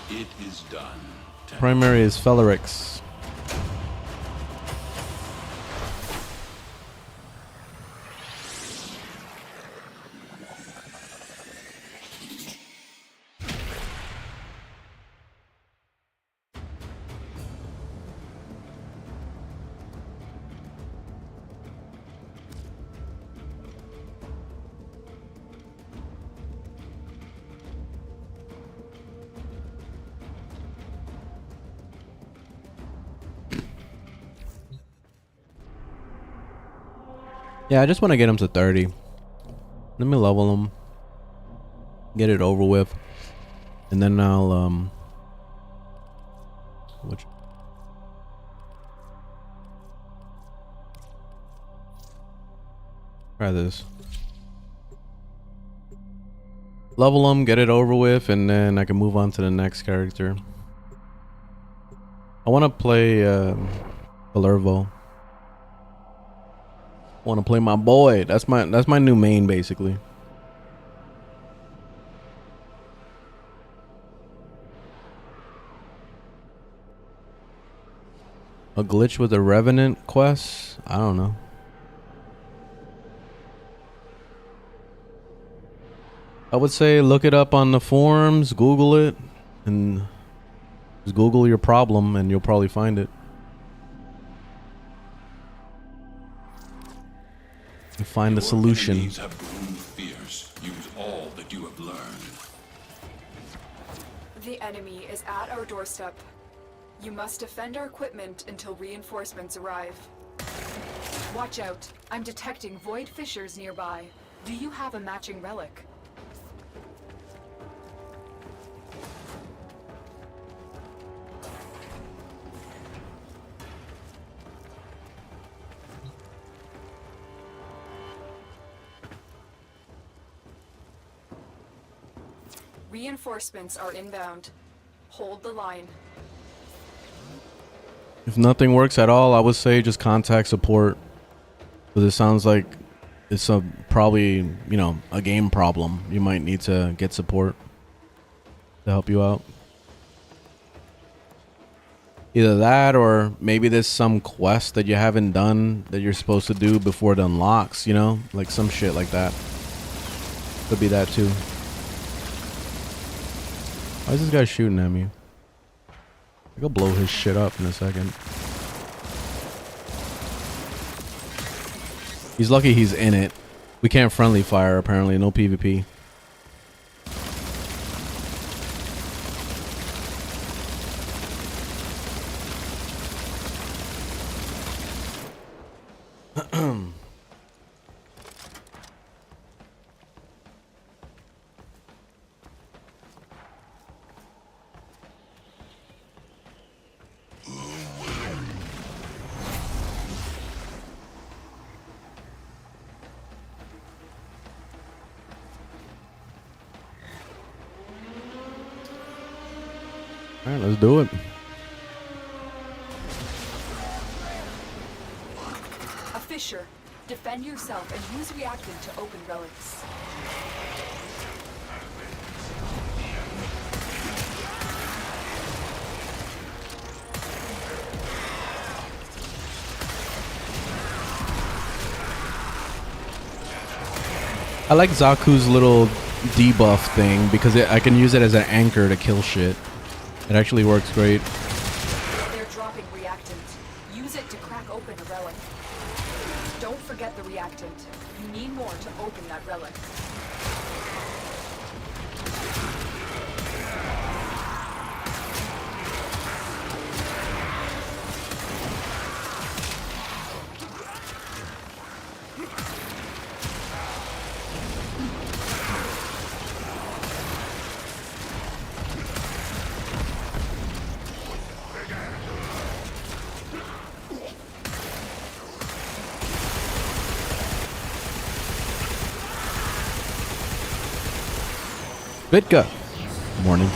It is done. Primary is Felarix. Yeah, I just want to get him to 30. Let me level him. Get it over with. And then I'll, which... Try this. Level him, get it over with, and then I can move on to the next character. I want to play Palervo. I want to play my boy. That's my new main, basically. A glitch with a Revenant quest? I don't know. I would say look it up on the forums, Google it, and just Google your problem and you'll probably find it. And find the solution. Enemies have grown fierce. Use all that you have learned. The enemy is at our doorstep. You must defend our equipment until reinforcements arrive. Watch out. I'm detecting void fissures nearby. Do you have a matching relic? Reinforcements are inbound. Hold the line. If nothing works at all, I would say just contact support. Because it sounds like it's probably, you know, a game problem. You might need to get support to help you out. Either that or maybe there's some quest that you haven't done that you're supposed to do before it unlocks, you know? Like some shit like that. Could be that too. Why is this guy shooting at me? I'll blow his shit up in a second. He's lucky he's in it. We can't friendly fire apparently, no PvP. Alright, let's do it. A fissure. Defend yourself and use reactant to open relics. I like Zaku's little debuff thing because I can use it as an anchor to kill shit. It actually works great. They're dropping reactant. Use it to crack open a relic. Don't forget the reactant. You need more to open that relic. Bitka. Morning.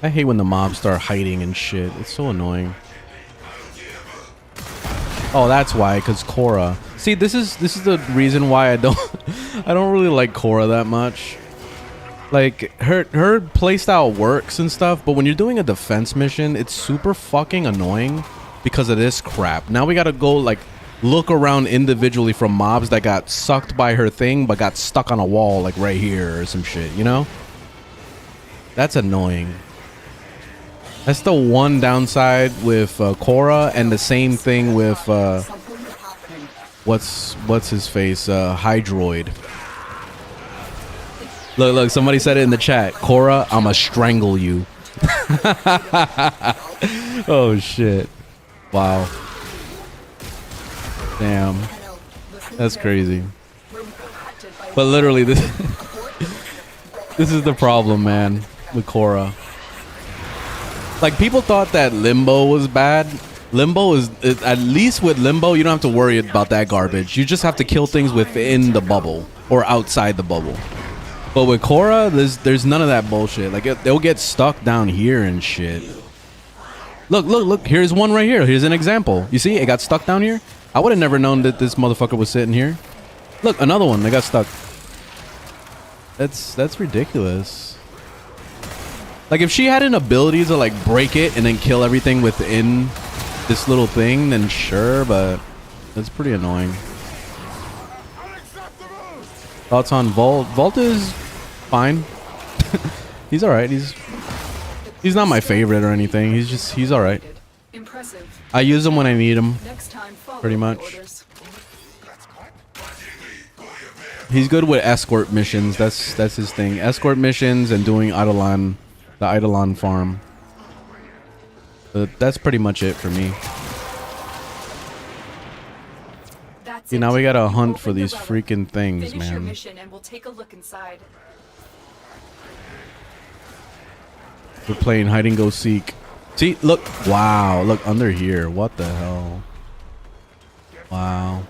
I hate when the mobs start hiding and shit. It's so annoying. Oh, that's why, because Korra. See, this is the reason why I don't really like Korra that much. Like her playstyle works and stuff, but when you're doing a defense mission, it's super fucking annoying because of this crap. Now we gotta go like look around individually from mobs that got sucked by her thing but got stuck on a wall like right here or some shit, you know? That's annoying. That's the one downside with Korra, and the same thing with what's his face, Hydroid. Look, somebody said it in the chat. Korra, I'ma strangle you. Oh shit. Wow. Damn. That's crazy. But literally this this is the problem, man, with Korra. Like, people thought that Limbo was bad. Limbo is, at least with Limbo, you don't have to worry about that garbage. You just have to kill things within the bubble or outside the bubble. But with Korra, there's none of that bullshit. Like, they'll get stuck down here and shit. Look. Here's one right here. Here's an example. You see, it got stuck down here. I would have never known that this motherfucker was sitting here. Look, another one. They got stuck. That's ridiculous. Like, if she had an ability to like break it and then kill everything within this little thing, then sure, but that's pretty annoying. Thoughts on Volt? Volt is fine. He's alright. He's not my favorite or anything. He's alright. Impressive. I use him when I need him. Next time, follow Pretty the much. orders. He's good with escort missions. That's his thing. Escort missions and doing Eidolon, the Eidolon farm. But that's pretty much it for me. That's See, it. now we gotta hunt for Open the these relic. freaking things, Finish your man. mission and we'll take a look inside. We're playing hide and go seek. See, look. Wow, look under here. What the hell? Wow.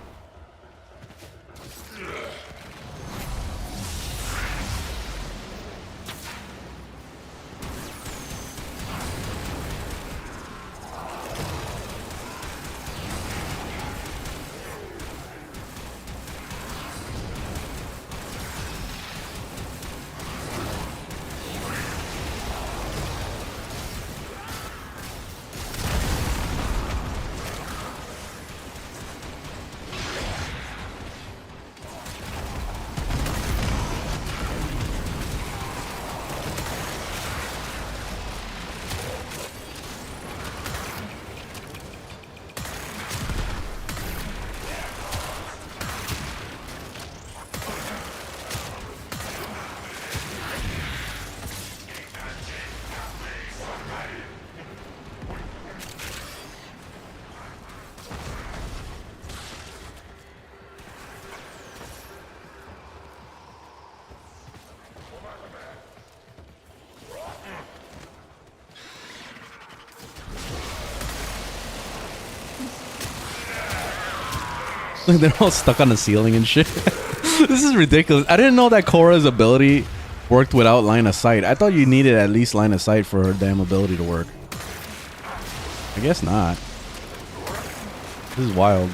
Look, they're all stuck on the ceiling and shit. This is ridiculous. I didn't know that Korra's ability worked without line of sight. I thought you needed at least line of sight for her damn ability to work. I guess not. This is wild.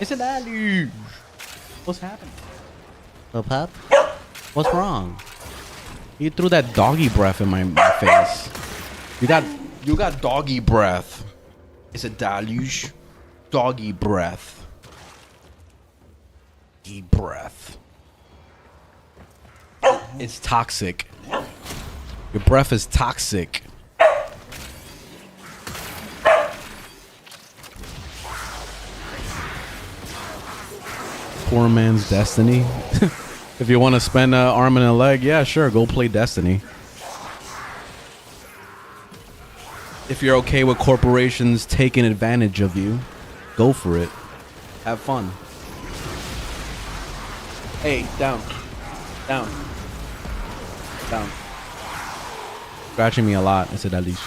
It's an deluge. What's happening? Oh, pup? What's wrong? You threw that doggy breath in my face. You got doggy breath. It's a deluge. Doggy breath. Doggy breath. It's toxic. Your breath is toxic. Poor man's Destiny. If you want to spend an arm and a leg, yeah, sure, go play Destiny. If you're okay with corporations taking advantage of you, go for it. Have fun. Hey, down. Down. Down. Scratching me a lot, I said at least.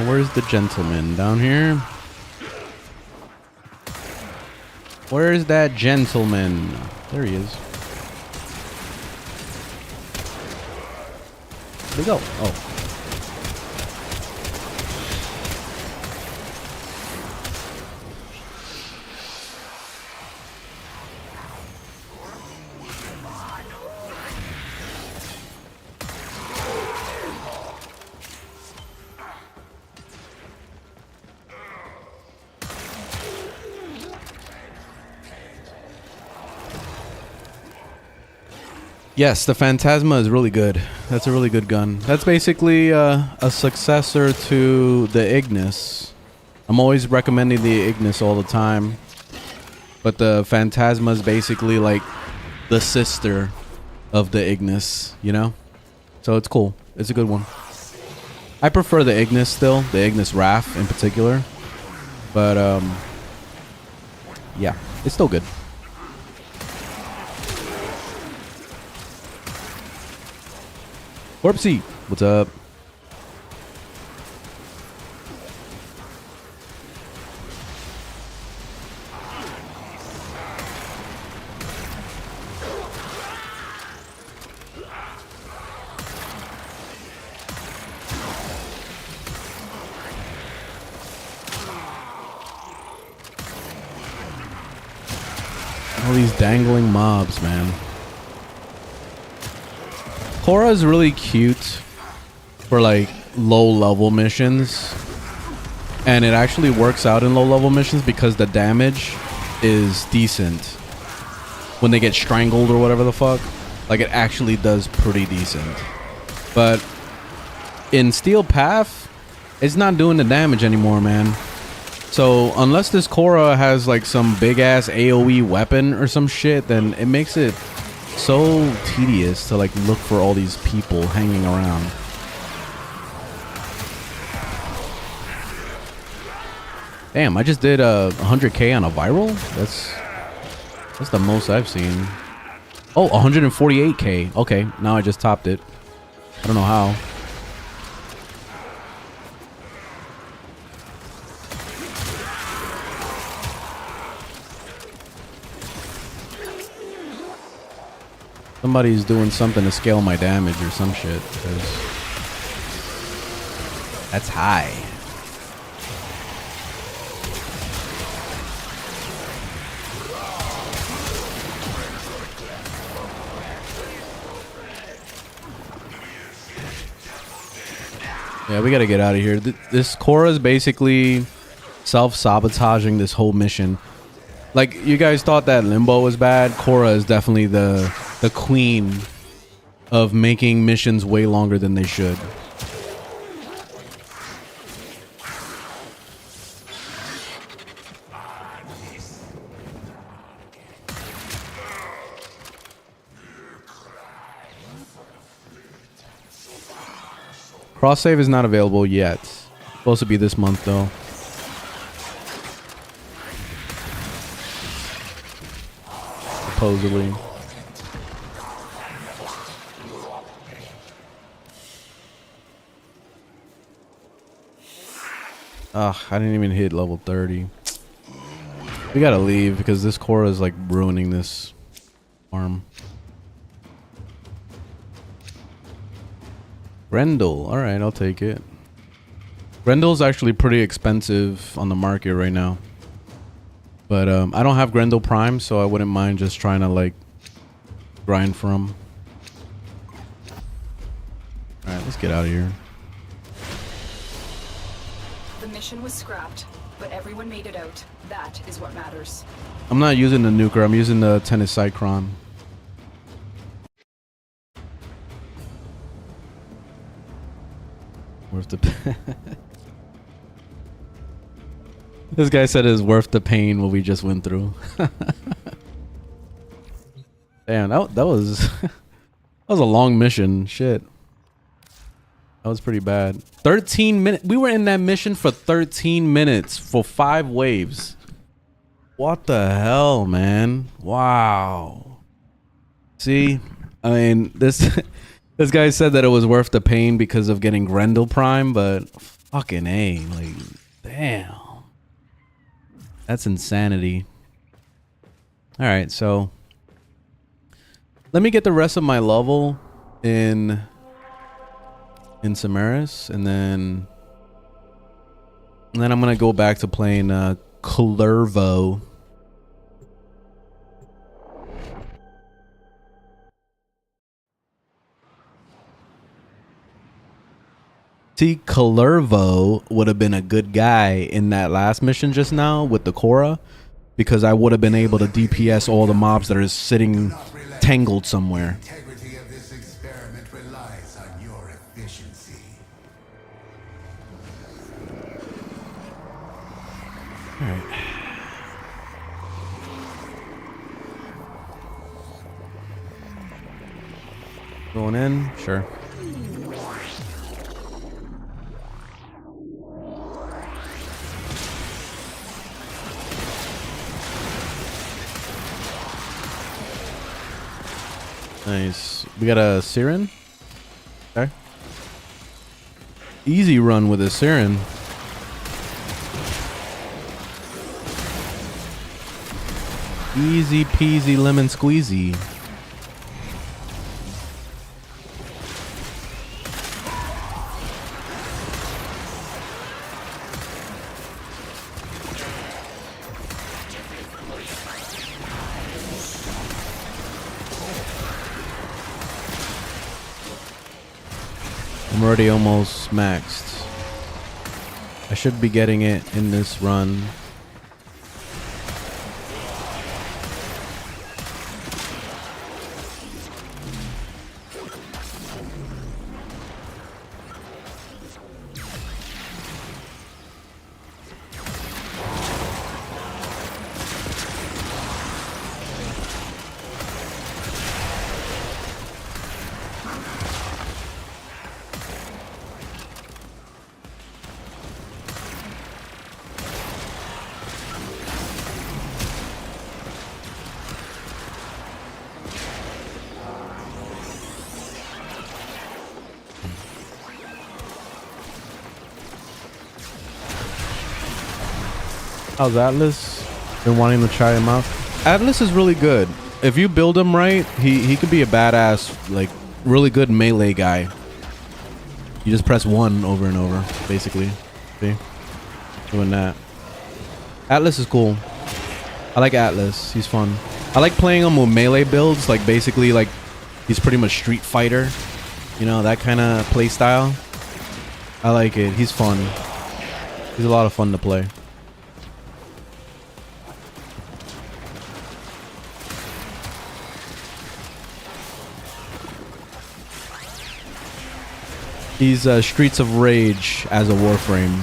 Where's the gentleman? Down here? Where's that gentleman? There he is. Where'd he go? Oh. Yes, the Phantasma is really good. That's a really good gun. That's basically a successor to the Ignis. I'm always recommending the Ignis all the time. But the Phantasma is basically like the sister of the Ignis, you know? So it's cool. It's a good one. I prefer the Ignis still, the Ignis Wrath in particular. But yeah, it's still good. Corpsey, what's up? All these dangling mobs, man. Korra is really cute for like low level missions, and it actually works out in low level missions because the damage is decent when they get strangled or whatever the fuck. Like it actually does pretty decent, but in Steel Path it's not doing the damage anymore, man. So unless this Korra has like some big ass AoE weapon or some shit, then it makes it so tedious to like look for all these people hanging around. Damn, I just did 100k on a viral. That's the most I've seen. Oh, 148k. Okay, now I just topped it. I don't know how. Somebody's doing something to scale my damage or some shit, 'cause that's high. Yeah, we gotta get out of here. This Korra is basically self-sabotaging this whole mission. Like, you guys thought that Limbo was bad. Korra is definitely the queen of making missions way longer than they should. Cross save is not available yet. Supposed to be this month though. Supposedly. Ugh, I didn't even hit level 30. We gotta leave because this Korra is like ruining this farm. Grendel, alright, I'll take it. Grendel's actually pretty expensive on the market right now. But I don't have Grendel Prime, so I wouldn't mind just trying to like grind for him. Alright, let's get out of here. The mission was scrapped, but everyone made it out. That is what matters. I'm not using the nuker, I'm using the Tennis Cycron. Worth the This guy said it's worth the pain what we just went through. Damn, that was that was a long mission. Shit. That was pretty bad. 13 minutes. We were in that mission for 13 minutes for 5 waves. What the hell, man? Wow. See? I mean, this guy said that it was worth the pain because of getting Grendel Prime, but Fucking A. Like, damn. That's insanity. Alright, so let me get the rest of my level in Samaris, and then I'm gonna go back to playing Clervo. See, Clervo would have been a good guy in that last mission just now with the Korra, because I would have been able to DPS all the mobs that are sitting tangled somewhere. The integrity of this experiment relies on your efficiency. Alright. Going in? Sure. Nice. We got a Siren. Okay. Easy run with a Siren. Easy peasy lemon squeezy. I'm already almost maxed. I should be getting it in this run. How's Atlas? Been wanting to try him out. Atlas is really good. If you build him right, he could be a badass, like really good melee guy. You just press 1 over and over, basically. See? Doing that. Atlas is cool. I like Atlas. He's fun. I like playing him with melee builds, like basically like he's pretty much Street Fighter. You know, that kind of play style. I like it. He's fun. He's a lot of fun to play. He's Streets of Rage as a Warframe.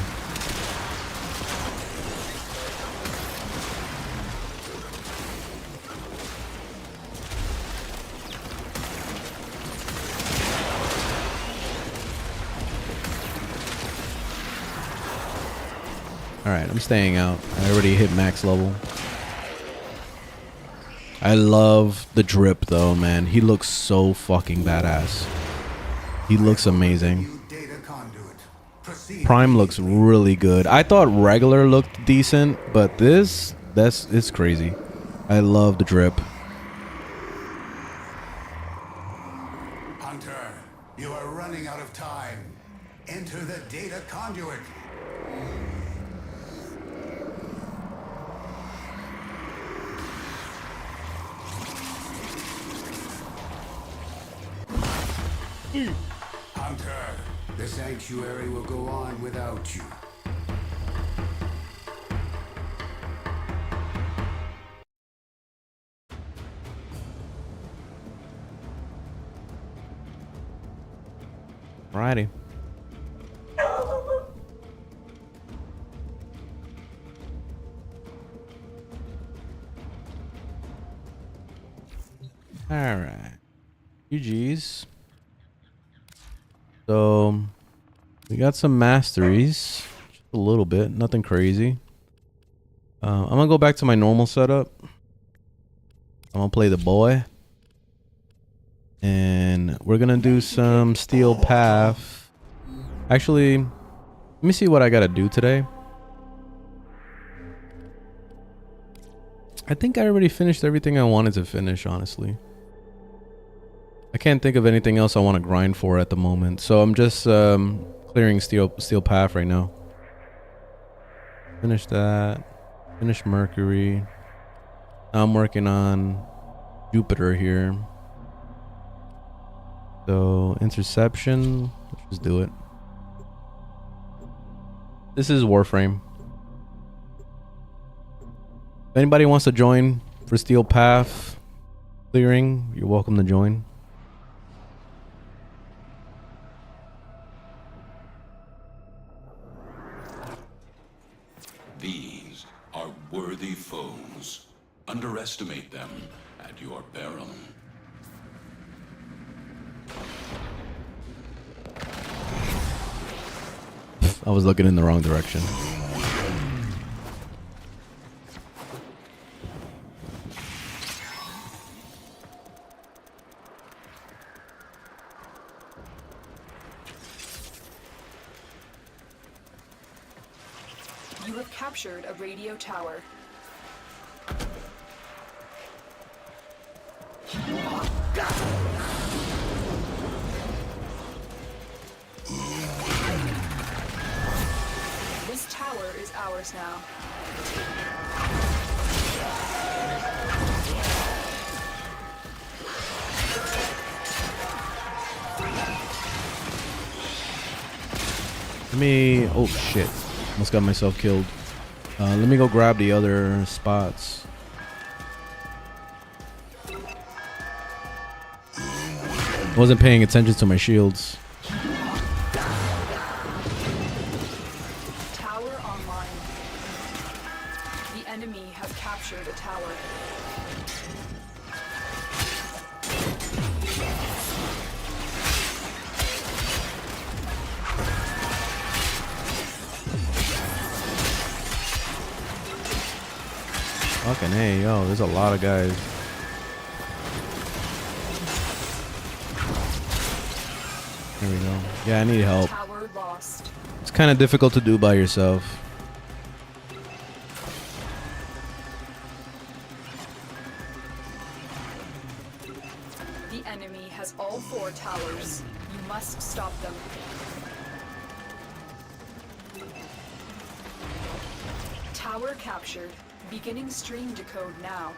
Alright, I'm staying out. I already hit max level. I love the drip though, man. He looks so fucking badass. He looks amazing. Prime looks really good. I thought regular looked decent, but it's crazy. I love the drip. Hunter, you are running out of time. Enter the data conduit. Hunter, the sanctuary will go on without you. Alrighty. Alright. GG's. So we got some masteries. Just a little bit, nothing crazy. I'm gonna go back to my normal setup. I'm gonna play the boy. And we're gonna do some steel path. Actually, Let me see what I gotta do today. I think I already finished everything I wanted to finish, honestly. I can't think of anything else I want to grind for at the moment. So I'm just clearing steel path right now. Finish that. Finish Mercury. Now I'm working on Jupiter here. So interception. Let's just do it. This is Warframe. If anybody wants to join for steel path clearing, you're welcome to join. These are worthy foes. Underestimate them at your peril. I was looking in the wrong direction. You have captured a radio tower. This tower is ours now. Let me... Oh shit. Almost got myself killed. Let me go grab the other spots. Wasn't paying attention to my shields. Tower online. The enemy has captured a tower. Fucking hey, yo, there's a lot of guys. There we go. Yeah, I need help. Tower lost. It's kind of difficult to do by yourself. The enemy has all 4 towers. You must stop them. Tower captured. Beginning stream decode now.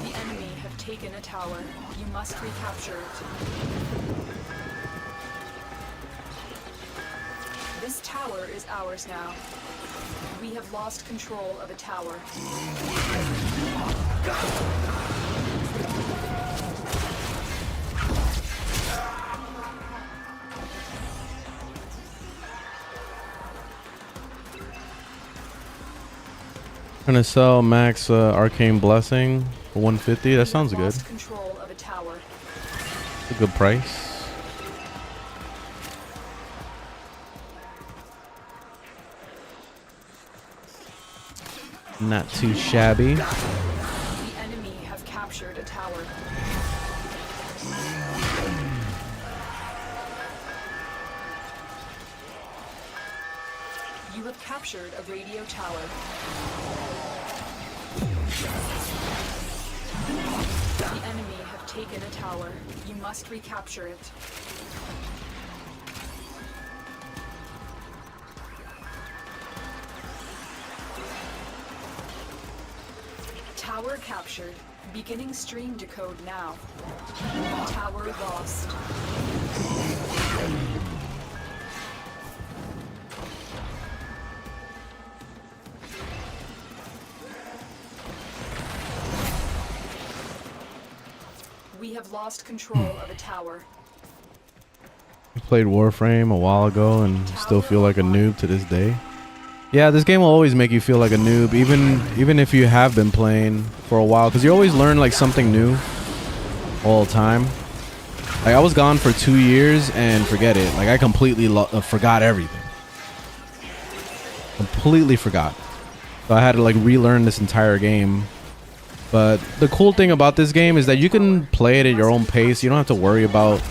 The enemy have taken a tower. You must recapture it. This tower is ours now. We have lost control of a tower. Gonna sell max arcane blessing for 150. That sounds good. Lost control of a tower. It's a good price. Not too shabby. The enemy have captured a tower. You have captured a radio tower. The enemy have taken a tower. You must recapture it. Tower captured. Beginning stream decode now. Tower lost. We have lost control of a tower. I played Warframe a while ago and still feel like a noob to this day. Yeah, this game will always make you feel like a noob, even if you have been playing for a while, because you always learn like something new all the time. Like I was gone for 2 years and forget it. Like I completely forgot everything. Completely forgot. So I had to like relearn this entire game. But the cool thing about this game is that you can play it at your own pace. You don't have to worry about,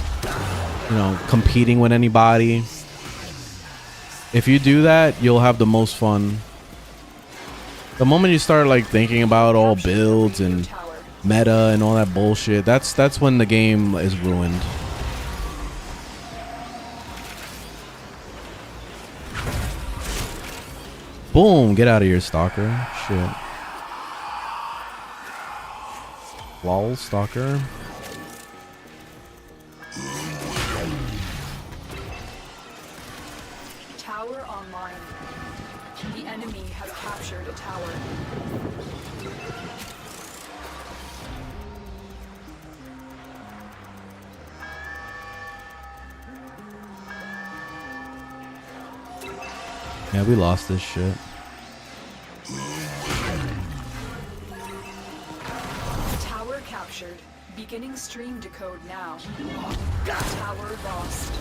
you know, competing with anybody. If you do that, you'll have the most fun. The moment you start like thinking about all builds and meta and all that bullshit, that's when the game is ruined. Boom, get out of here, stalker. Shit. Lol, stalker. Tower online. The enemy has captured a tower. Yeah, we lost this shit. Tower captured. Beginning stream decode now. Tower lost.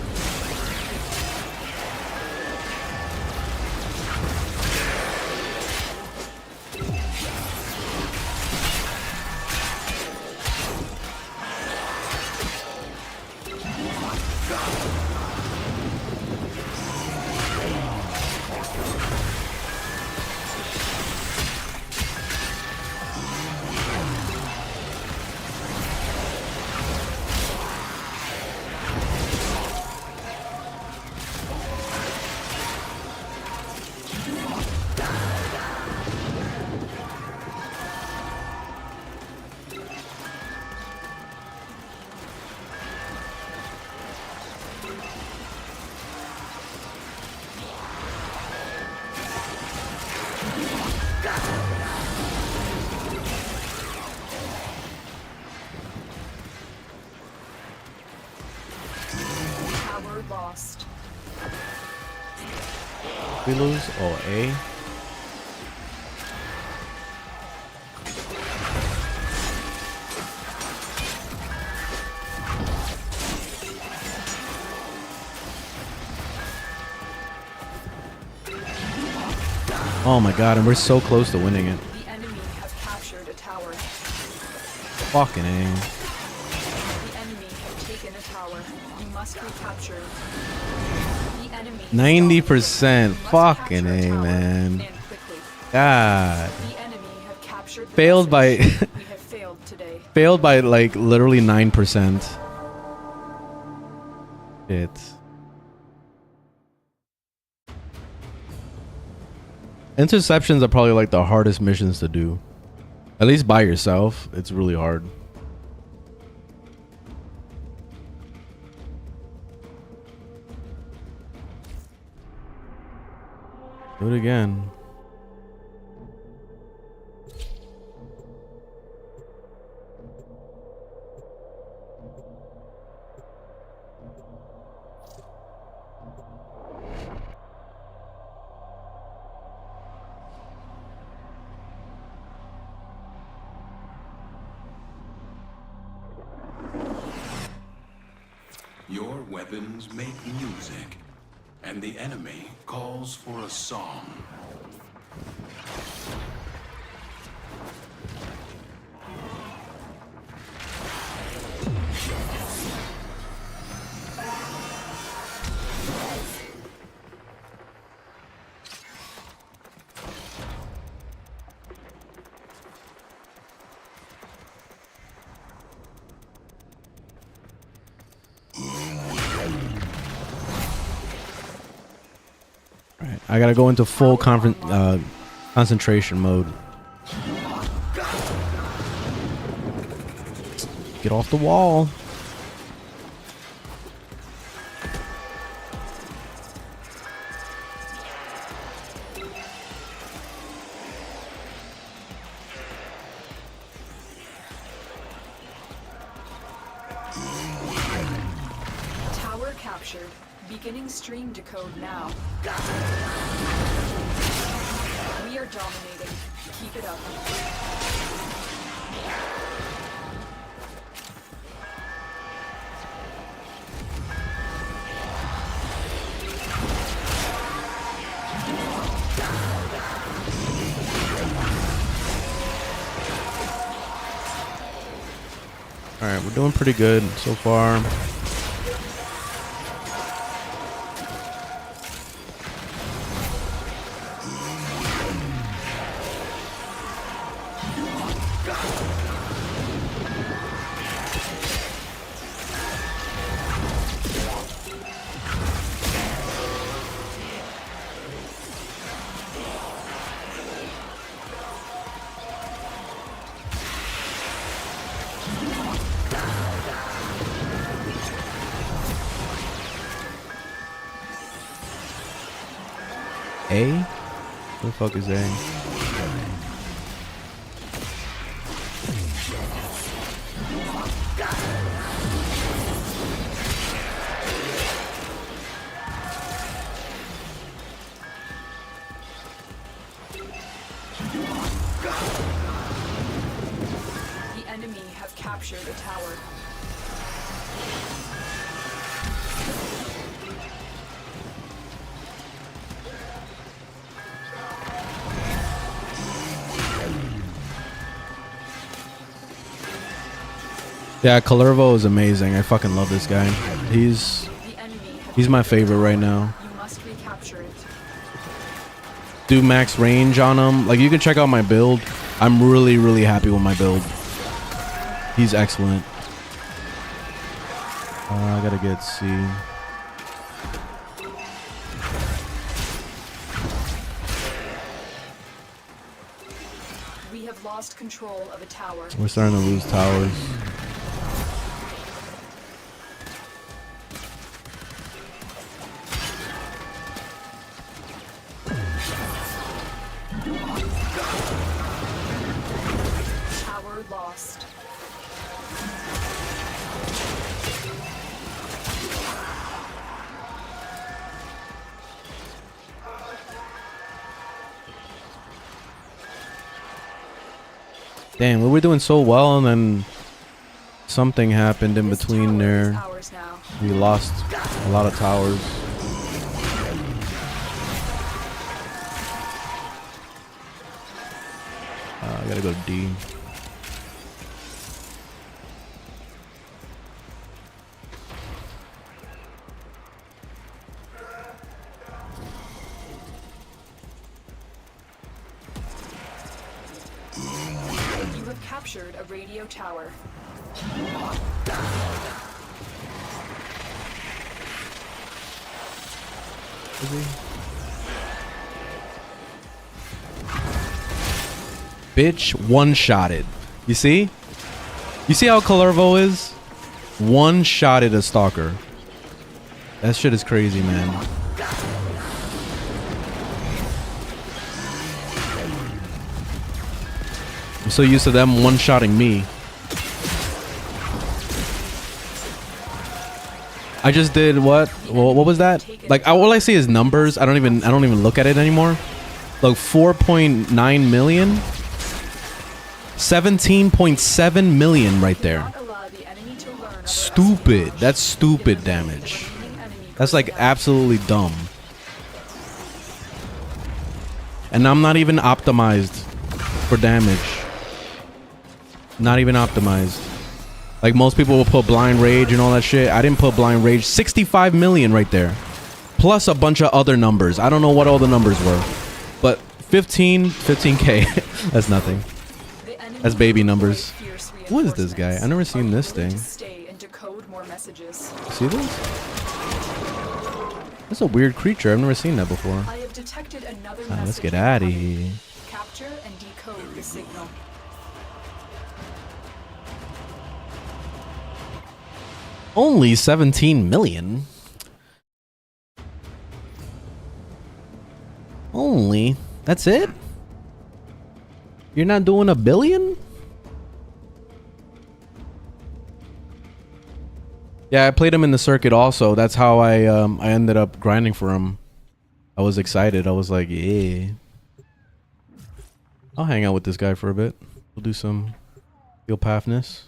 Tower lost. We lose? Oh, A. Oh my god, and we're so close to winning it. The enemy has captured a tower. Fucking A. The enemy has taken a tower. You must recapture. The enemy 90%. Fucking A, man. And quickly. God. The enemy have captured the Failed by message. We have failed today. failed by like literally 9%. Shit. Interceptions are probably like the hardest missions to do. At least by yourself, it's really hard. Do it again. Your weapons make music, and the enemy calls for a song. Alright, I gotta go into full concentration mode. Get off the wall. Tower captured. Beginning stream decode now. We are dominating. Keep it up. Alright, we're doing pretty good so far. A? What the fuck is A? The enemy have captured a tower. Yeah, Kalervo is amazing. I fucking love this guy. He's my favorite right now. You must recapture it. Do max range on him. Like, you can check out my build. I'm really, really happy with my build. He's excellent. I gotta get C. We have lost control of a tower. We're starting to lose towers. Tower lost. Damn, we were doing so well, and then something happened in This between tower is there. ours now. We lost a lot of towers. I gotta go D. You have captured a radio tower. Bitch, one-shotted. You see? You see how Kalervo is? One-shotted a stalker. That shit is crazy, man. I'm so used to them one-shotting me. I just did what? Well, what was that? Like, all I see is numbers. I don't even look at it anymore. Like 4.9 million. 17.7 million right there. Not allow the enemy to learn of our Stupid. That's stupid damage. That's like absolutely dumb. And I'm not even optimized for damage. Not even optimized. Like most people will put blind rage and all that shit. I didn't put blind rage. 65 million right there. Plus a bunch of other numbers. I don't know what all the numbers were. But 15k. That's nothing. That's baby numbers. What is this guy? I never seen this thing. See this? That's a weird creature. I've never seen that before. I have detected another Let's get message out of incoming. here. Capture and decode the signal. Only 17 million. Only? That's it? You're not doing a billion? Yeah, I played him in the circuit also. That's how I ended up grinding for him. I was excited. I was like, yeah. I'll hang out with this guy for a bit. We'll do some heal pathness.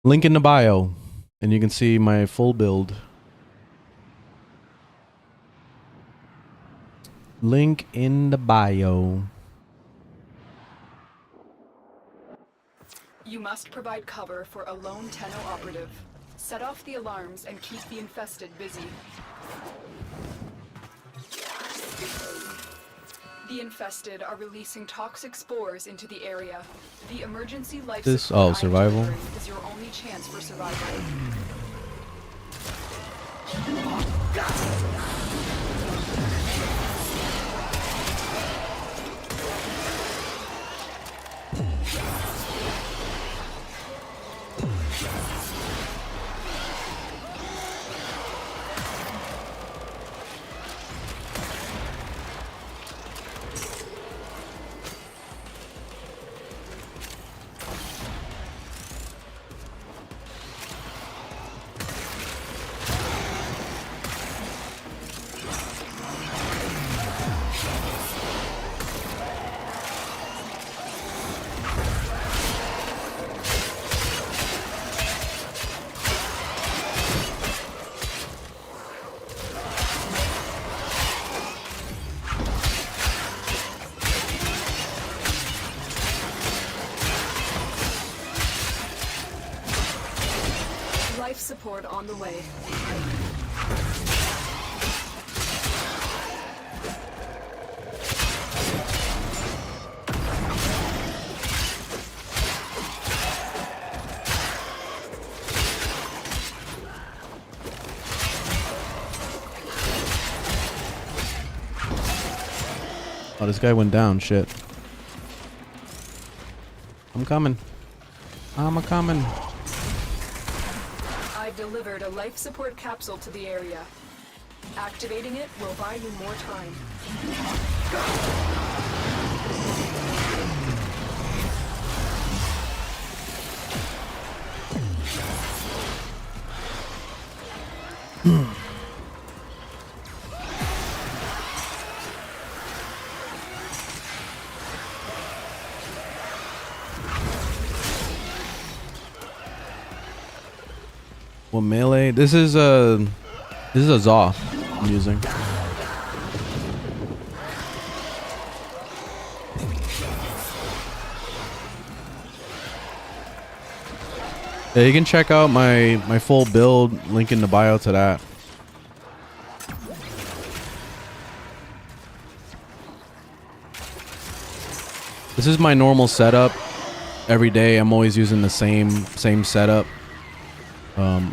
Link in the bio, and you can see my full build. Link in the bio. You must provide cover for a lone Tenno operative. Set off the alarms and keep the infested busy. The infested are releasing toxic spores into the area. The emergency life support I'm survival delivering is your only chance for survival. Life support on the way. Oh, this guy went down. Shit. I'm coming. I'm a-coming. I've delivered a life support capsule to the area. Activating it will buy you more time. What melee? This is a Zaw I'm using. Yeah, you can check out my full build, link in the bio to that. This is my normal setup. Every day I'm always using the same setup.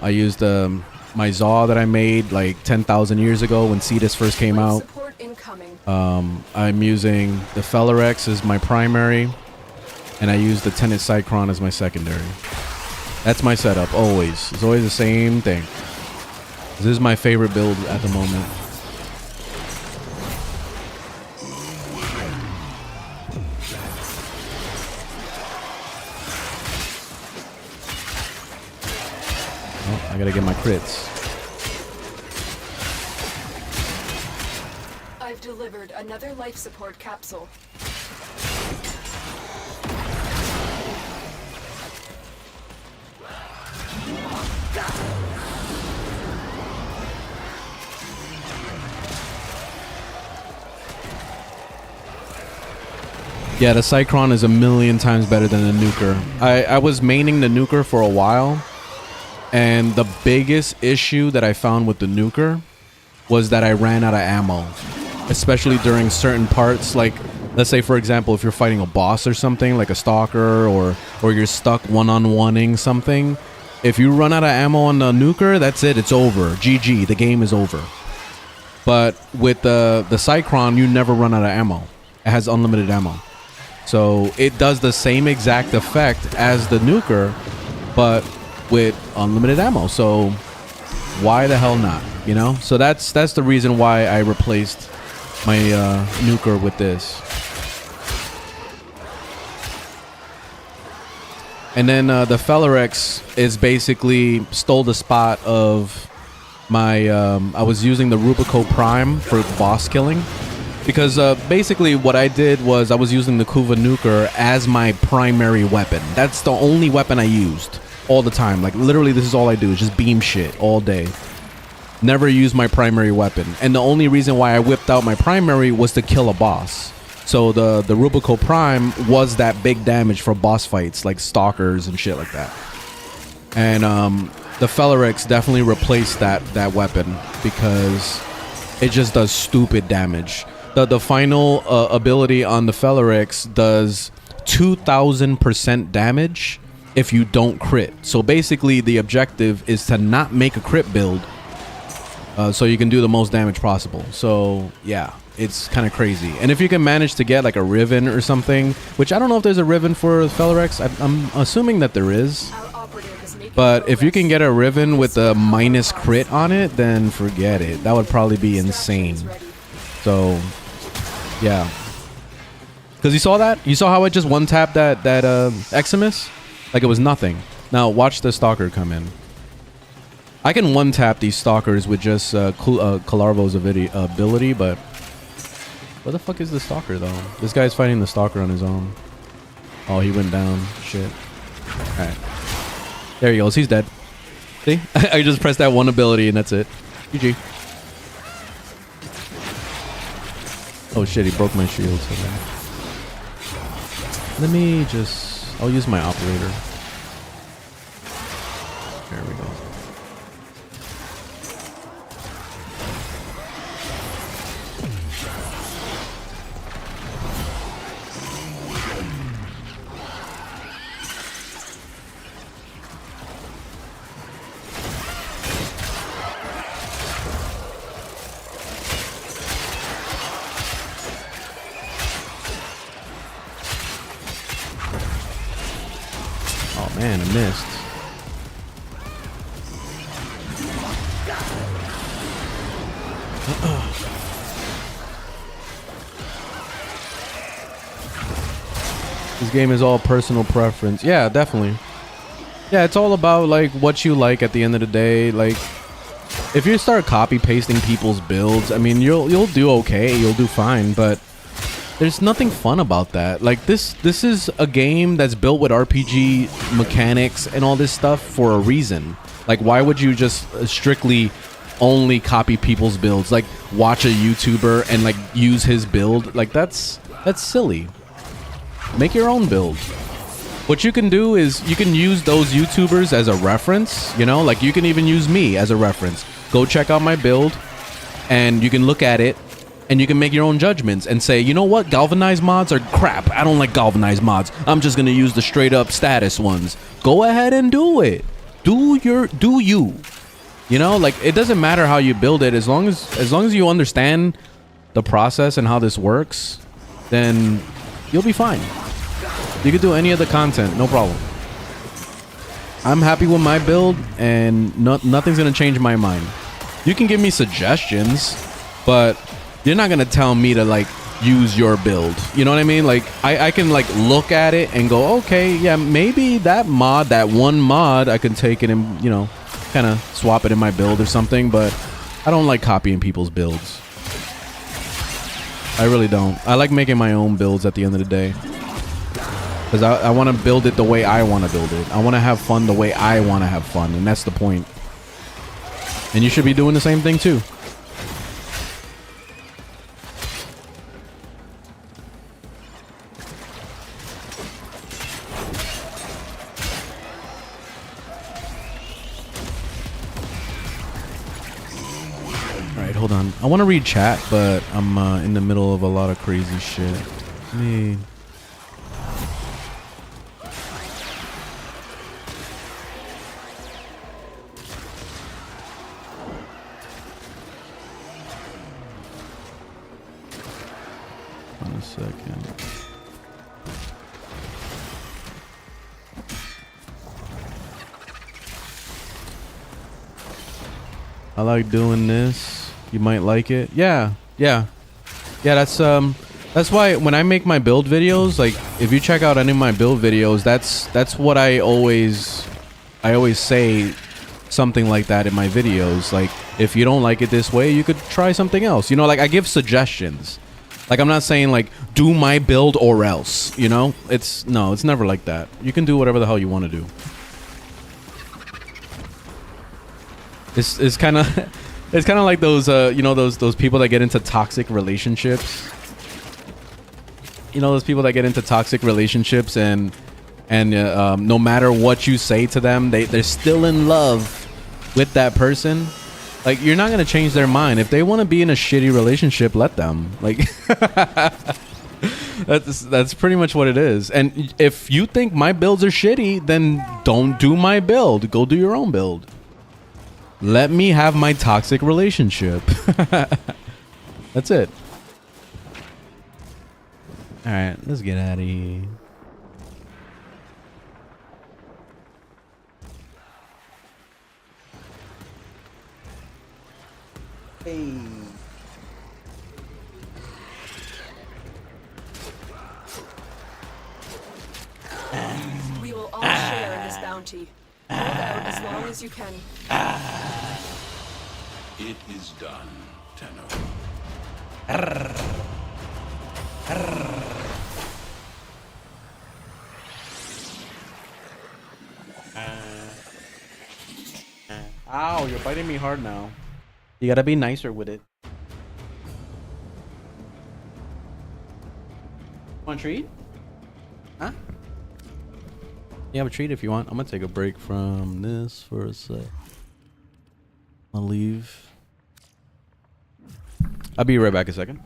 I used my Zaw that I made like 10,000 years ago when Cetus first came out. I'm using the Fellerex as my primary, and I use the Tenet Cycron as my secondary. That's my setup, always. It's always the same thing. This is my favorite build at the moment. I gotta get my crits. I've delivered another life support capsule. Yeah, the Cycron is a million times better than the Nuker. I was maining the Nuker for a while. And the biggest issue that I found with the Nuker was that I ran out of ammo, especially during certain parts. Like, let's say, for example, if you're fighting a boss or something, like a stalker, or you're stuck one-on-oneing something. If you run out of ammo on the Nuker, that's it. It's over. GG. The game is over. But with the Cycron, you never run out of ammo. It has unlimited ammo. So it does the same exact effect as the Nuker, but with unlimited ammo. So why the hell not, you know? So that's the reason why I replaced my Nuker with this. And then the Fellerex is basically stole the spot of my I was using the Rubico Prime for boss killing, because basically what I did was I was using the Kuva Nuker as my primary weapon. That's the only weapon I used all the time. Like, literally, this is all I do is just beam shit all day. Never use my primary weapon. And the only reason why I whipped out my primary was to kill a boss. So the Rubico Prime was that big damage for boss fights like stalkers and shit like that. And the Fellerex definitely replaced that weapon because it just does stupid damage. The final ability on the Fellerex does 2,000% damage if you don't crit. So basically the objective is to not make a crit build so you can do the most damage possible. So yeah, it's kind of crazy. And if you can manage to get like a Riven or something, which I don't know if there's a Riven for Fellerex. I'm assuming that there is. But if you can get a Riven with a minus crit on it, then forget it. That would probably be insane. So yeah. Because you saw that? You saw how it just one-tapped that Eximus? Like it was nothing. Now watch the Stalker come in. I can one-tap these Stalkers with just Kalarvo's ability, but... Where the fuck is the Stalker, though? This guy's fighting the Stalker on his own. Oh, he went down. Shit. Alright. There he goes. He's dead. See? I just pressed that one ability and that's it. GG. Oh shit, he broke my shield. So bad. Let me just... I'll use my operator. There we go. Man, I missed. This game is all personal preference. Yeah, definitely. Yeah, it's all about like what you like at the end of the day. Like if you start copy pasting people's builds, I mean you'll do okay, you'll do fine, but there's nothing fun about that. Like this is a game that's built with RPG mechanics and all this stuff for a reason. Like why would you just strictly only copy people's builds? Like watch a YouTuber and like use his build? Like that's silly. Make your own build. What you can do is you can use those YouTubers as a reference, you know? Like you can even use me as a reference. Go check out my build and you can look at it and you can make your own judgments and say, you know what, galvanized mods are crap. I don't like galvanized mods. I'm just gonna use the straight up status ones. Go ahead and do it. Do you. You know, like it doesn't matter how you build it as long as you understand the process and how this works, then you'll be fine. You can do any of the content, no problem. I'm happy with my build and nothing's gonna change my mind. You can give me suggestions, but you're not gonna tell me to like use your build. You know what I mean? Like I can like look at it and go, okay, yeah, maybe that one mod I can take it and, you know, kind of swap it in my build or something, but I don't like copying people's builds. I really don't. I like making my own builds at the end of the day. Because I want to build it the way I want to build it. I want to have fun the way I want to have fun, and that's the point. And you should be doing the same thing too. Hold on. I want to read chat, but I'm in the middle of a lot of crazy shit. Let me... One a second. I like doing this. You might like it. Yeah. That's why when I make my build videos, like if you check out any of my build videos, that's what I always say something like that in my videos. Like if you don't like it this way, you could try something else. You know, like I give suggestions. Like I'm not saying like do my build or else, you know? It's never like that. You can do whatever the hell you want to do. It's kind of it's kind of like those you know, those people that get into toxic relationships. You know those people that get into toxic relationships and no matter what you say to them, they're still in love with that person. Like, you're not gonna change their mind. If they want to be in a shitty relationship, let them. Like, that's pretty much what it is. And if you think my builds are shitty, then don't do my build. Go do your own build. Let me have my toxic relationship. That's it. All right, let's get out of here. Hey. We will all share in this bounty. Hold out as long as you can. It is done, Tenno. Ow, you're biting me hard now. You gotta be nicer with it. Want a treat? Huh? You have a treat if you want. I'm gonna take a break from this for a sec. I'll leave. I'll be right back a second.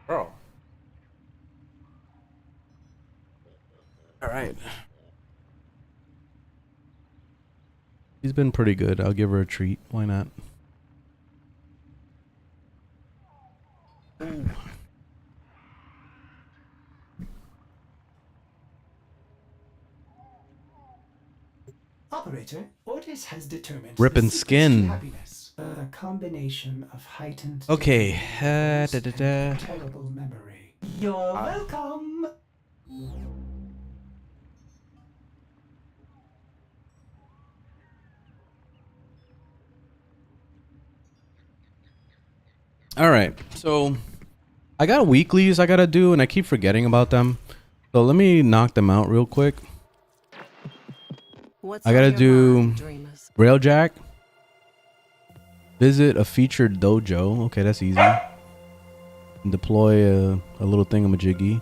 Bro. All right. She's been pretty good. I'll give her a treat. Why not? Ooh. Operator, Ordis has determined Ripping the secret to skin. happiness. A combination of heightened Okay. awareness and terrible memory. You're welcome. All right. So I got weeklies I gotta do, and I keep forgetting about them. So let me knock them out real quick. I gotta do Railjack. Visit a featured dojo. Okay, that's easy. Deploy a little thingamajiggy.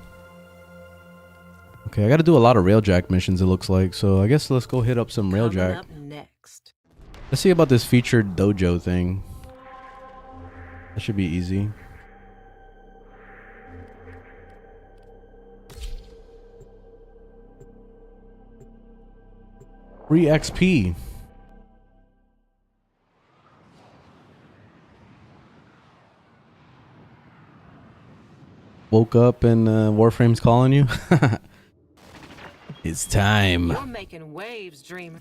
Okay, I gotta do a lot of Railjack missions, it looks like. So I guess let's go hit up some Railjack. Next. Let's see about this featured dojo thing. That should be easy. Free XP. Woke up and Warframe's calling you. It's time. You're making waves, dreamer.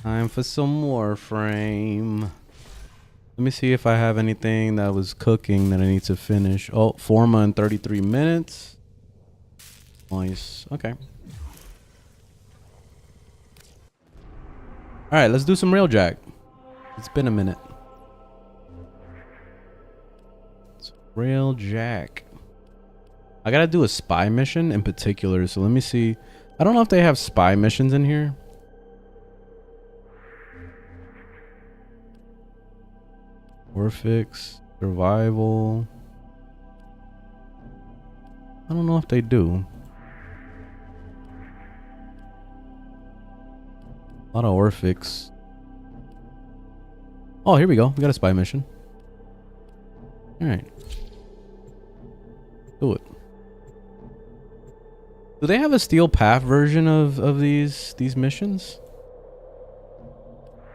Time for some Warframe. Let me see if I have anything that was cooking that I need to finish. Oh, Forma in 33 minutes. Nice. Okay. All right, let's do some Railjack. It's been a minute. Railjack. I gotta do a spy mission in particular, so let me see. I don't know if they have spy missions in here. Warfix, survival. I don't know if they do. A lot of Warfix. Oh, here we go. We got a spy mission. All right. Do it. Do they have a Steel Path version of these missions?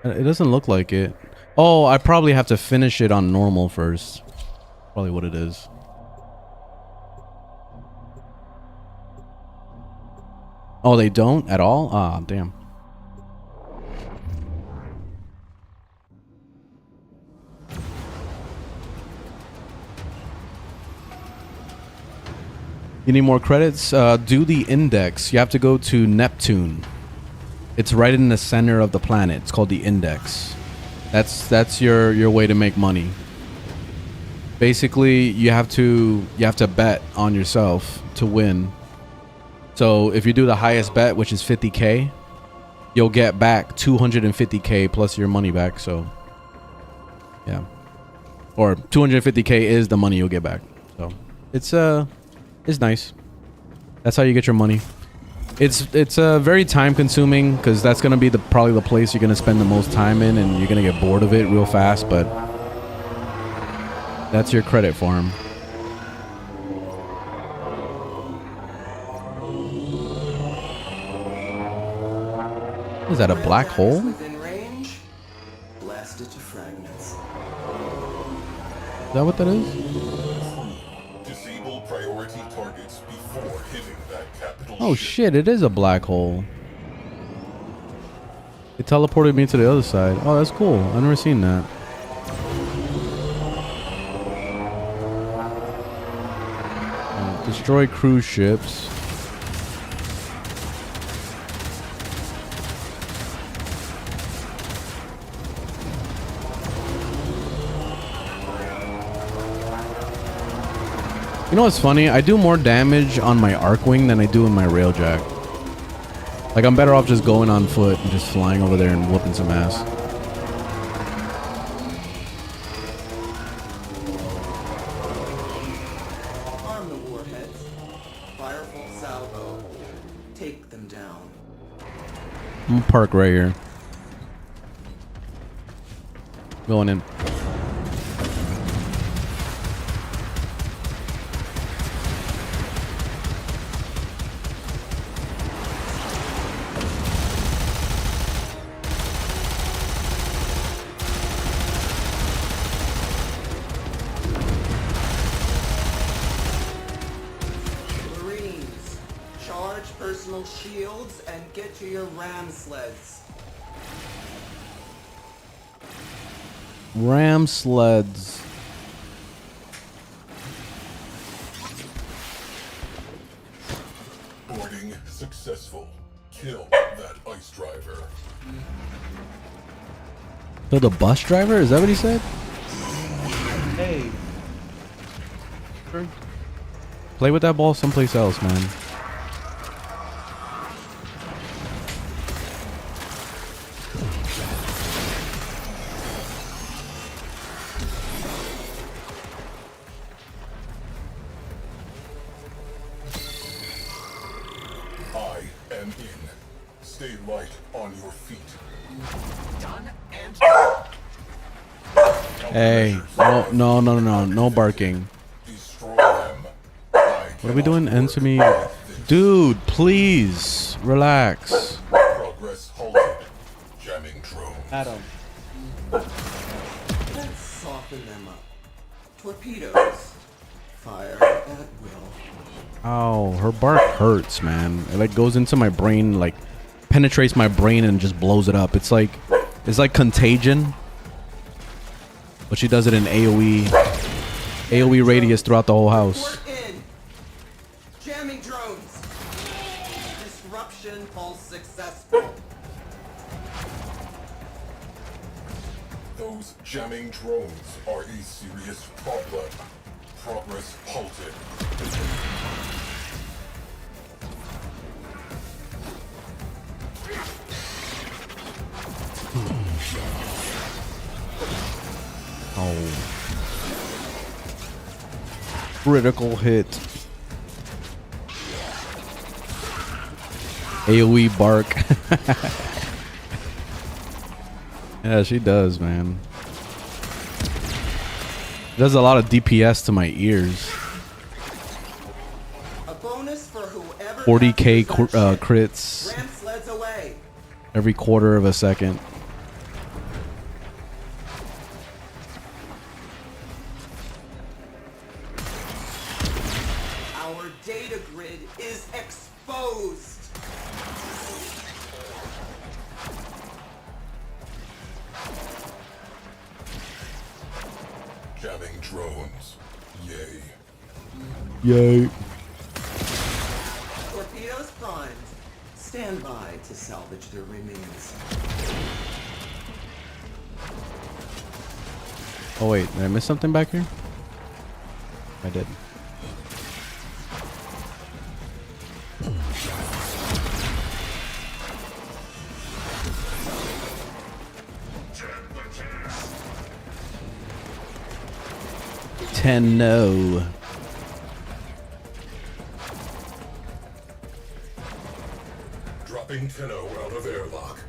It doesn't look like it. Oh, I probably have to finish it on normal first. Probably what it is. Oh, they don't at all? Ah, damn. You need more credits? Do the index. You have to go to Neptune. It's right in the center of the planet. It's called the index. That's your way to make money. Basically, you have to bet on yourself to win. So if you do the highest bet, which is 50K, you'll get back 250K plus your money back. So yeah, or 250K is the money you'll get back. So it's nice. That's how you get your money. It's very time consuming because that's gonna be probably the place you're gonna spend the most time in, and you're gonna get bored of it real fast. But that's your credit farm. Is that a black hole? Within range, blast it to fragments. Is that what that is? Disable priority targets before hitting that capital Oh shit, it is a black hole. It teleported me to the other side. Oh, that's cool. I've never seen that. Destroy cruise ships. You know what's funny? I do more damage on my Arcwing than I do in my Railjack. Like, I'm better off just going on foot and just flying over there and whooping some ass. Arm the warheads. Fire full salvo. Take them down. I'm gonna park right here. Going in. Marines, charge personal shields and get to your ram sleds. Ram sleds. Boarding successful. Kill that ice driver. So the bus driver? Is that what he said? Hey. Play with that ball someplace else, man. I am in. Stay light on your feet. Hey, no barking. Destroy them. What are we doing? Answer me. Dude, please. Relax. Progress halted. Jamming drone. Adam. Let's soften them up. Torpedoes. Fire at will. Ow, her bark hurts, man. It like goes into my brain, like penetrates my brain and just blows it up. It's like Contagion. But she does it in AoE radius throughout the whole house. We're in. Jamming drones. Disruption false successful. Those jamming drones are a serious problem. Progress halted. Oh. Critical hit. AoE bark. Yeah, she does, man. Does a lot of DPS to my ears. A bonus for whoever 40k captures that ship. crits Ram sleds away. every quarter of a second. Our data grid is exposed. Jamming drones. Yay. Yay. Torpedoes primed. Stand by to salvage their remains. Oh wait, did I miss something back here? I did. No. Dropping Tenno out of airlock.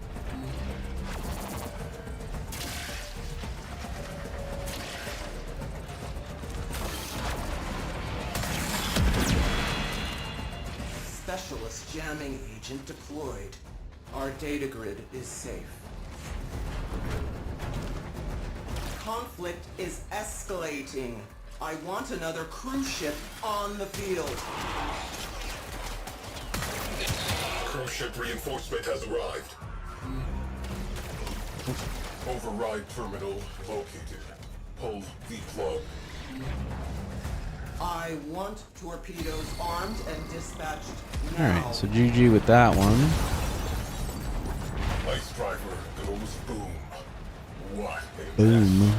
Specialist jamming agent deployed. Our data grid is safe. Conflict is escalating. I want another cruise ship on the field. Cruise ship reinforcement has arrived. Override terminal located. Pull the plug. I want torpedoes armed and dispatched All now. right, so GG with that one. Ice driver goes boom. What a Boom.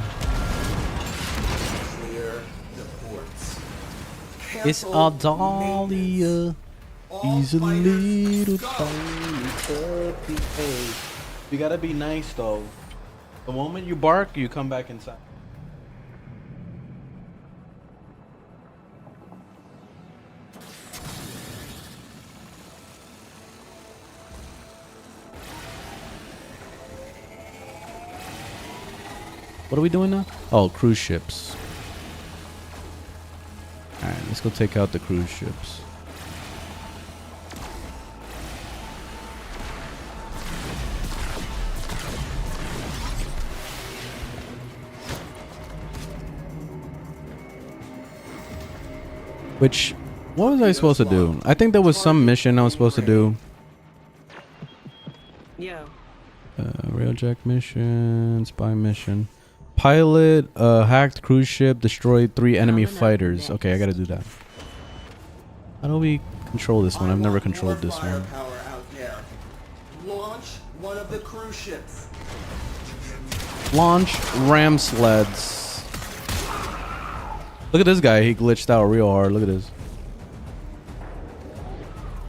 Clear the ports. It's Cancel a Dahlia. maintenance. All He's a fighters little scum. tiny puppy. Hey, you gotta be nice though. The moment you bark, you come back inside. What are we doing now? Oh, cruise ships. Alright, let's go take out the cruise ships. Which, what was I supposed to do? I think there was some mission I was supposed to do. Yo. Railjack mission, spy mission. Pilot hacked cruise ship, destroyed 3 enemy fighters. Okay, I gotta do that. How do we control this one? I've never controlled this one. Firepower out there. Launch one of the cruise ships. Launch ram sleds. Look at this guy. He glitched out real hard. Look at this.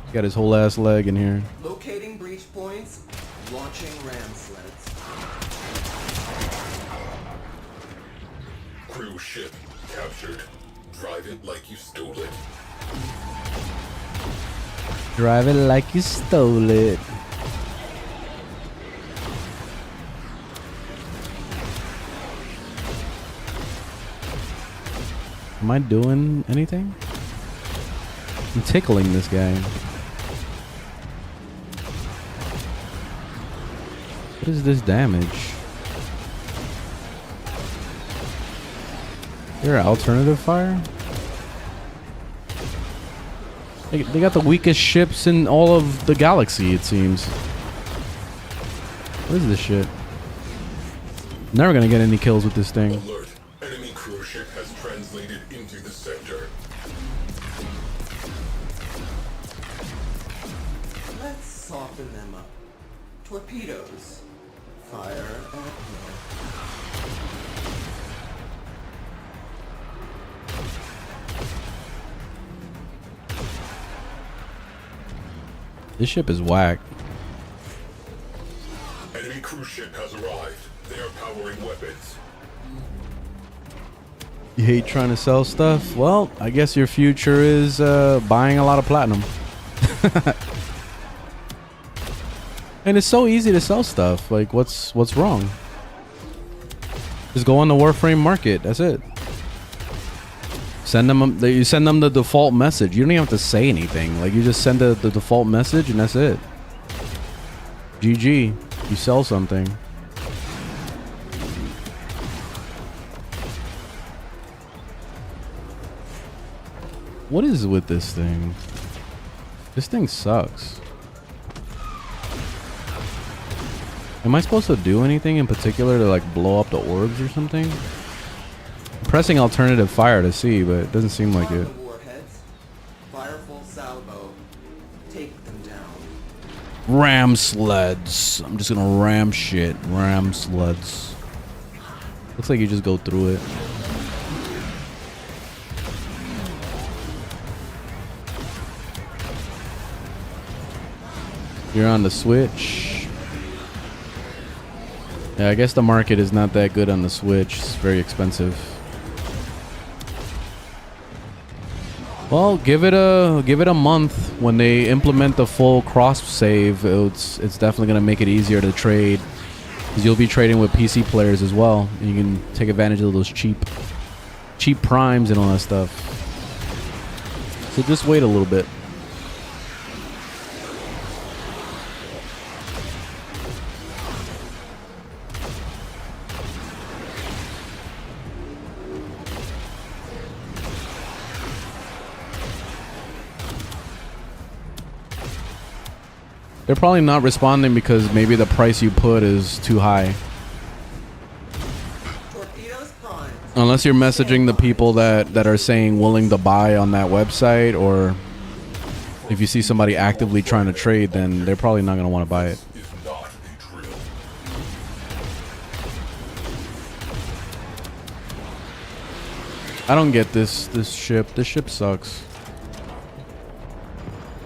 He got his whole ass leg in here. Locating breach points. Launching ram sleds. cruise ship captured. Drive it like you stole it. Drive it like you stole it. Am I doing anything? I'm tickling this guy. What is this damage? Is there an alternative fire? They got the weakest ships in all of the galaxy, it seems. What is this shit? Never gonna get any kills with this thing. Alert. Enemy cruise ship has translated into the sector. Let's soften them up. Torpedoes. Fire at will. This ship is whack. Enemy cruise ship has arrived. They are powering weapons. You hate trying to sell stuff? Well, I guess your future is buying a lot of platinum. And it's so easy to sell stuff. Like, what's wrong? Just go on the Warframe market. That's it. Send them. You send them the default message. You don't even have to say anything. Like, you just send the default message, and that's it. GG. You sell something. What is with this thing? This thing sucks. Am I supposed to do anything in particular to like blow up the orbs or something? I'm pressing alternative fire to see, but it doesn't seem like it. Warheads. Fire full salvo. Take them down. Ram sleds. I'm just gonna ram shit. Ram sleds. Looks like you just go through it. You're on the Switch. Yeah, I guess the market is not that good on the Switch. It's very expensive. Well, give it a month. When they implement the full cross save, it's definitely gonna make it easier to trade. Because you'll be trading with PC players as well, and you can take advantage of those cheap primes and all that stuff. So just wait a little bit. They're probably not responding because maybe the price you put is too high. Torpedoes primed. Unless you're messaging the people that are saying willing to buy on that website, or if you see somebody actively trying to trade, then they're probably not going to want to buy it. Is not a drill. I don't get this ship. This ship sucks.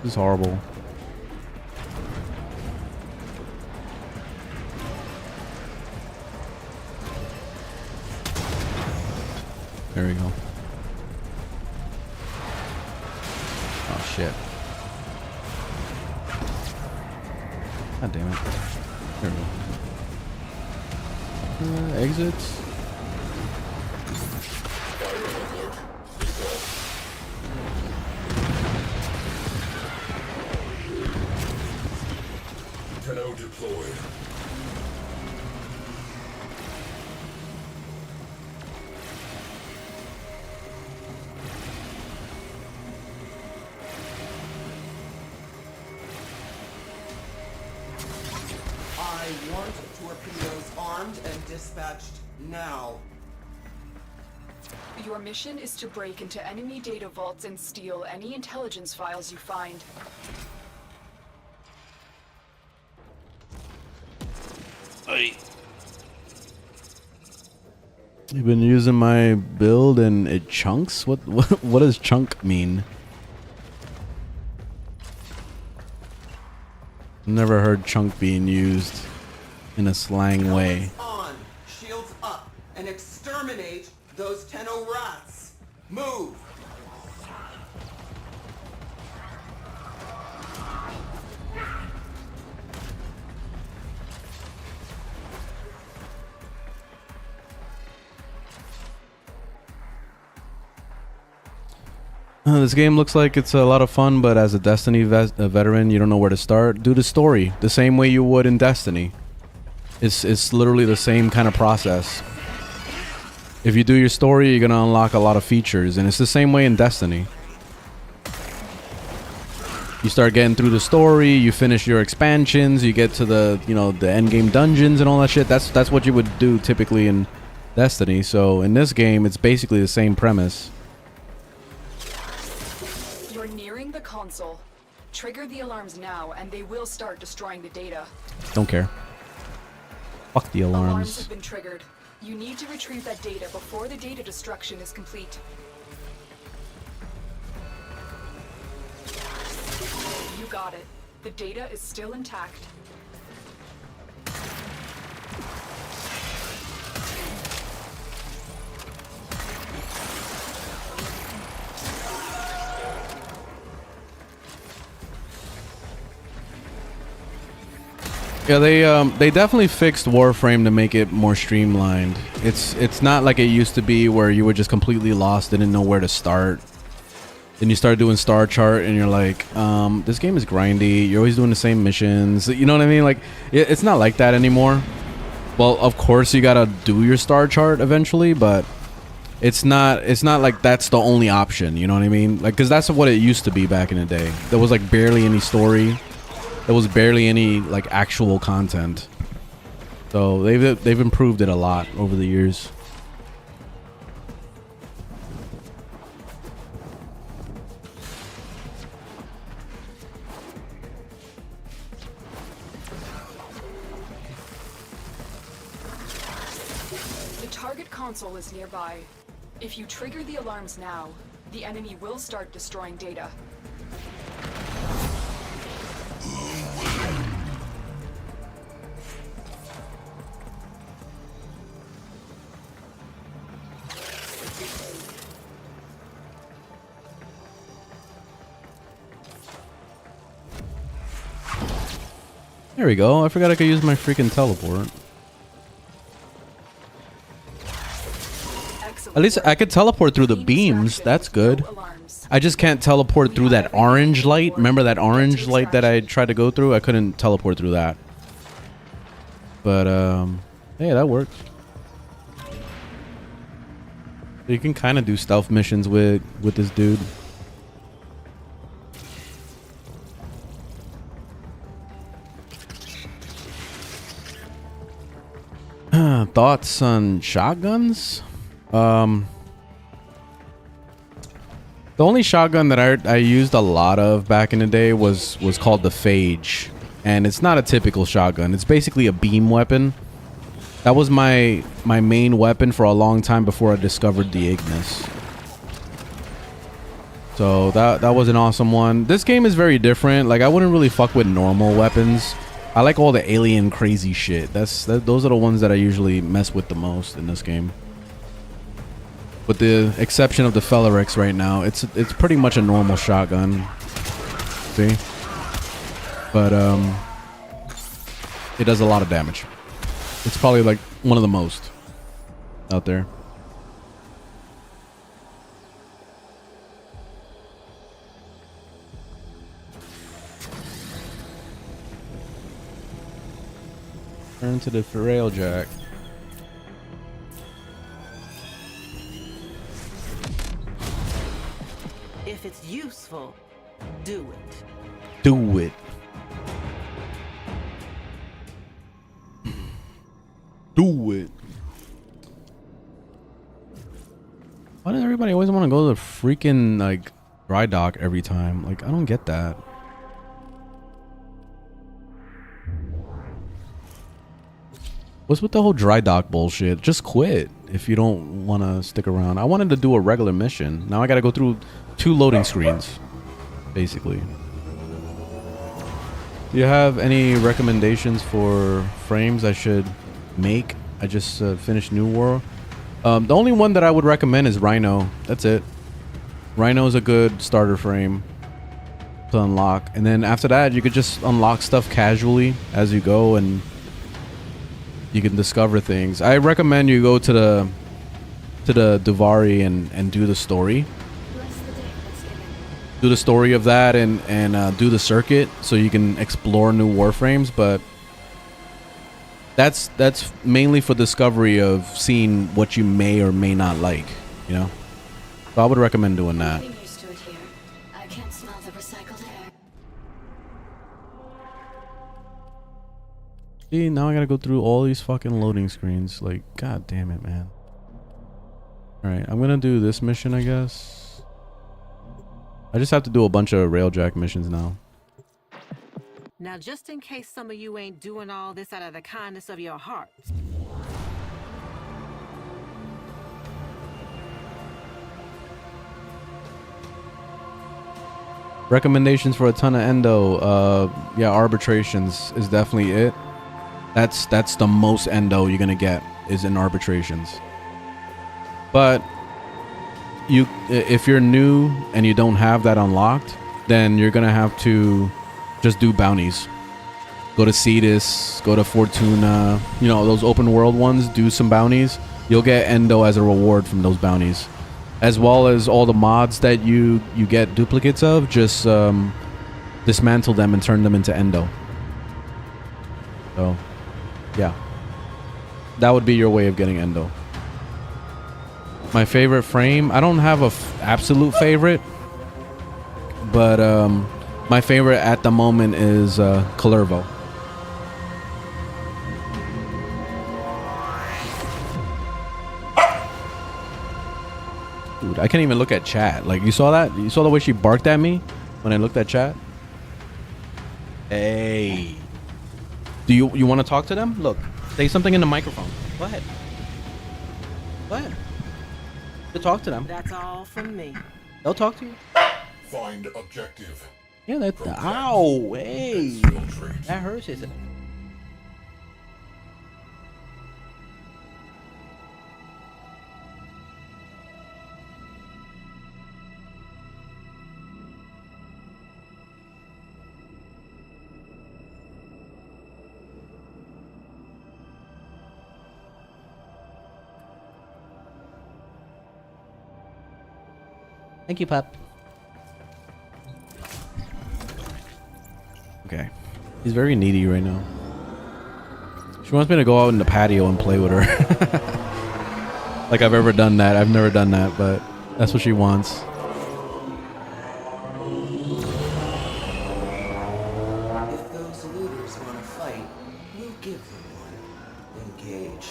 This is horrible. There we go. Oh shit. God damn it. There we go. Exits. Tenno deployed. I want torpedoes armed and dispatched now. Your mission is to break into enemy data vaults and steal any intelligence files you find. You've been using my build and it chunks? What does chunk mean? Never heard chunk being used in a slang way. On, shields up, and exterminate those Tenno rats. Move. This game looks like it's a lot of fun, but as a Destiny veteran, you don't know where to start. Do the story the same way you would in Destiny. It's literally the same kind of process. If you do your story, you're gonna unlock a lot of features, and it's the same way in Destiny. You start getting through the story, you finish your expansions, you get to the the end game dungeons and all that shit. That's what you would do typically in Destiny. So in this game, it's basically the same premise. You're nearing the console. Trigger the alarms now, and they will start destroying the data. Don't care. Fuck the Alarms alarms. have been triggered. You need to retrieve that data before the data destruction is complete. You got it. The data is still intact. Yeah, they definitely fixed Warframe to make it more streamlined. It's not like it used to be where you were just completely lost, didn't know where to start. Then you start doing star chart and you're like, this game is grindy. You're always doing the same missions. You know what I mean? Like, it's not like that anymore. Well, of course you gotta do your star chart eventually, but it's not like that's the only option. You know what I mean? Like, because that's what it used to be back in the day. There was like barely any story. There was barely any like actual content. So they've improved it a lot over the years. The target console is nearby. If you trigger the alarms now, the enemy will start destroying data. There we go. I forgot I could use my freaking teleport. At least I could teleport through the beams. That's good. I just can't teleport through that orange light. Remember that orange light that I tried to go through? I couldn't teleport through that. But, hey, that works. You can kind of do stealth missions with this dude. Thoughts on shotguns? The only shotgun that I used a lot of back in the day was called the Phage, and it's not a typical shotgun. It's basically a beam weapon. That was my main weapon for a long time before I discovered the Ignis. So that was an awesome one. This game is very different. Like, I wouldn't really fuck with normal weapons. I like all the alien crazy shit. Those are the ones that I usually mess with the most in this game. With the exception of the Fellerex right now, it's pretty much a normal shotgun. See? But it does a lot of damage. It's probably like one of the most out there. Turn to the railjack. If it's useful, do it. Do it. Do it. Why does everybody always want to go to the freaking like dry dock every time? Like, I don't get that. What's with the whole dry dock bullshit? Just quit if you don't want to stick around. I wanted to do a regular mission. Now I got to go through 2 loading screens, basically. Do you have any recommendations for frames I should make? I just finished New World. The only one that I would recommend is Rhino. That's it. Rhino is a good starter frame to unlock. And then after that, you could just unlock stuff casually as you go, and you can discover things. I recommend you go to the Duvari and do the story. Do the story of that and do the circuit so you can explore new Warframes, but that's mainly for discovery of seeing what you may or may not like, you know? So I would recommend doing that. I can't smell the recycled air. See, now I gotta go through all these fucking loading screens. Like, god damn it, man. Alright, I'm gonna do this mission, I guess. I just have to do a bunch of railjack missions now. Now, just in case some of you ain't doing all this out of the kindness of your hearts. Recommendations for a ton of endo. Yeah, arbitrations is definitely it. That's the most endo you're gonna get is in arbitrations. But if you're new and you don't have that unlocked, then you're gonna have to just do bounties. Go to Cetus, go to Fortuna, you know, those open world ones, do some bounties. You'll get endo as a reward from those bounties. As well as all the mods that you get duplicates of, just dismantle them and turn them into endo. So, yeah. That would be your way of getting endo. My favorite frame, I don't have a absolute favorite, but my favorite at the moment is Kalervo. dude. I can't even look at chat. Like, you saw that? You saw the way she barked at me when I looked at chat? Hey. Do you want to talk to them? Look, say something in the microphone. Go ahead. Go ahead. To talk to them. That's all from me. They'll talk to you. Find objective. Yeah, that. Ow, hey. Exfiltrate. That hurts, is it? Thank you, pup. Okay. He's very needy right now. She wants me to go out in the patio and play with her. Like I've ever done that. I've never done that, but that's what she wants. If those looters want to fight, we'll give them one. Engage.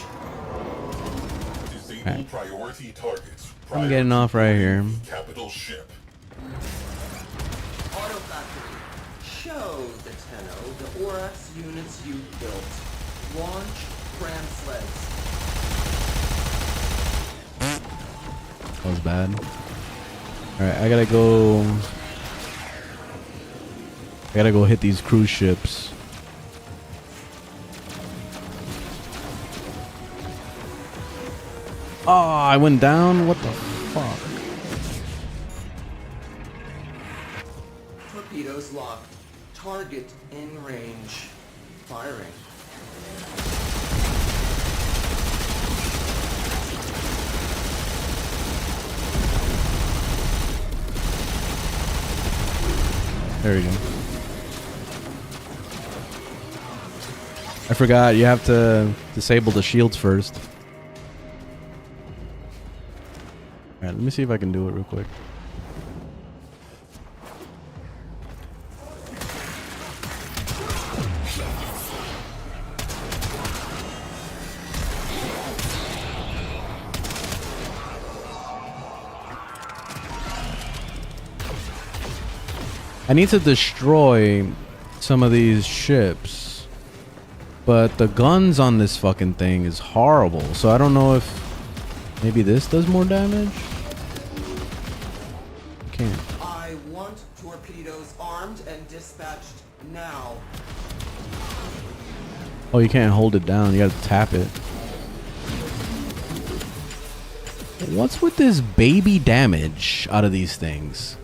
Disable priority targets. I'm getting off right here. Capital ship. Auto factory. Show the Tenno the Orax units you built. Launch ram sleds. That was bad. Alright, I gotta go hit these cruise ships. Oh, I went down? What the fuck? Torpedoes locked. Target in range. Firing. There we go. I forgot, you have to disable the shields first. Alright, let me see if I can do it real quick. I need to destroy some of these ships, but the guns on this fucking thing is horrible, so I don't know if maybe this does more damage? I can't. I want torpedoes armed and dispatched now. Oh, you can't hold it down, you gotta tap it. What's with this baby damage out of these things?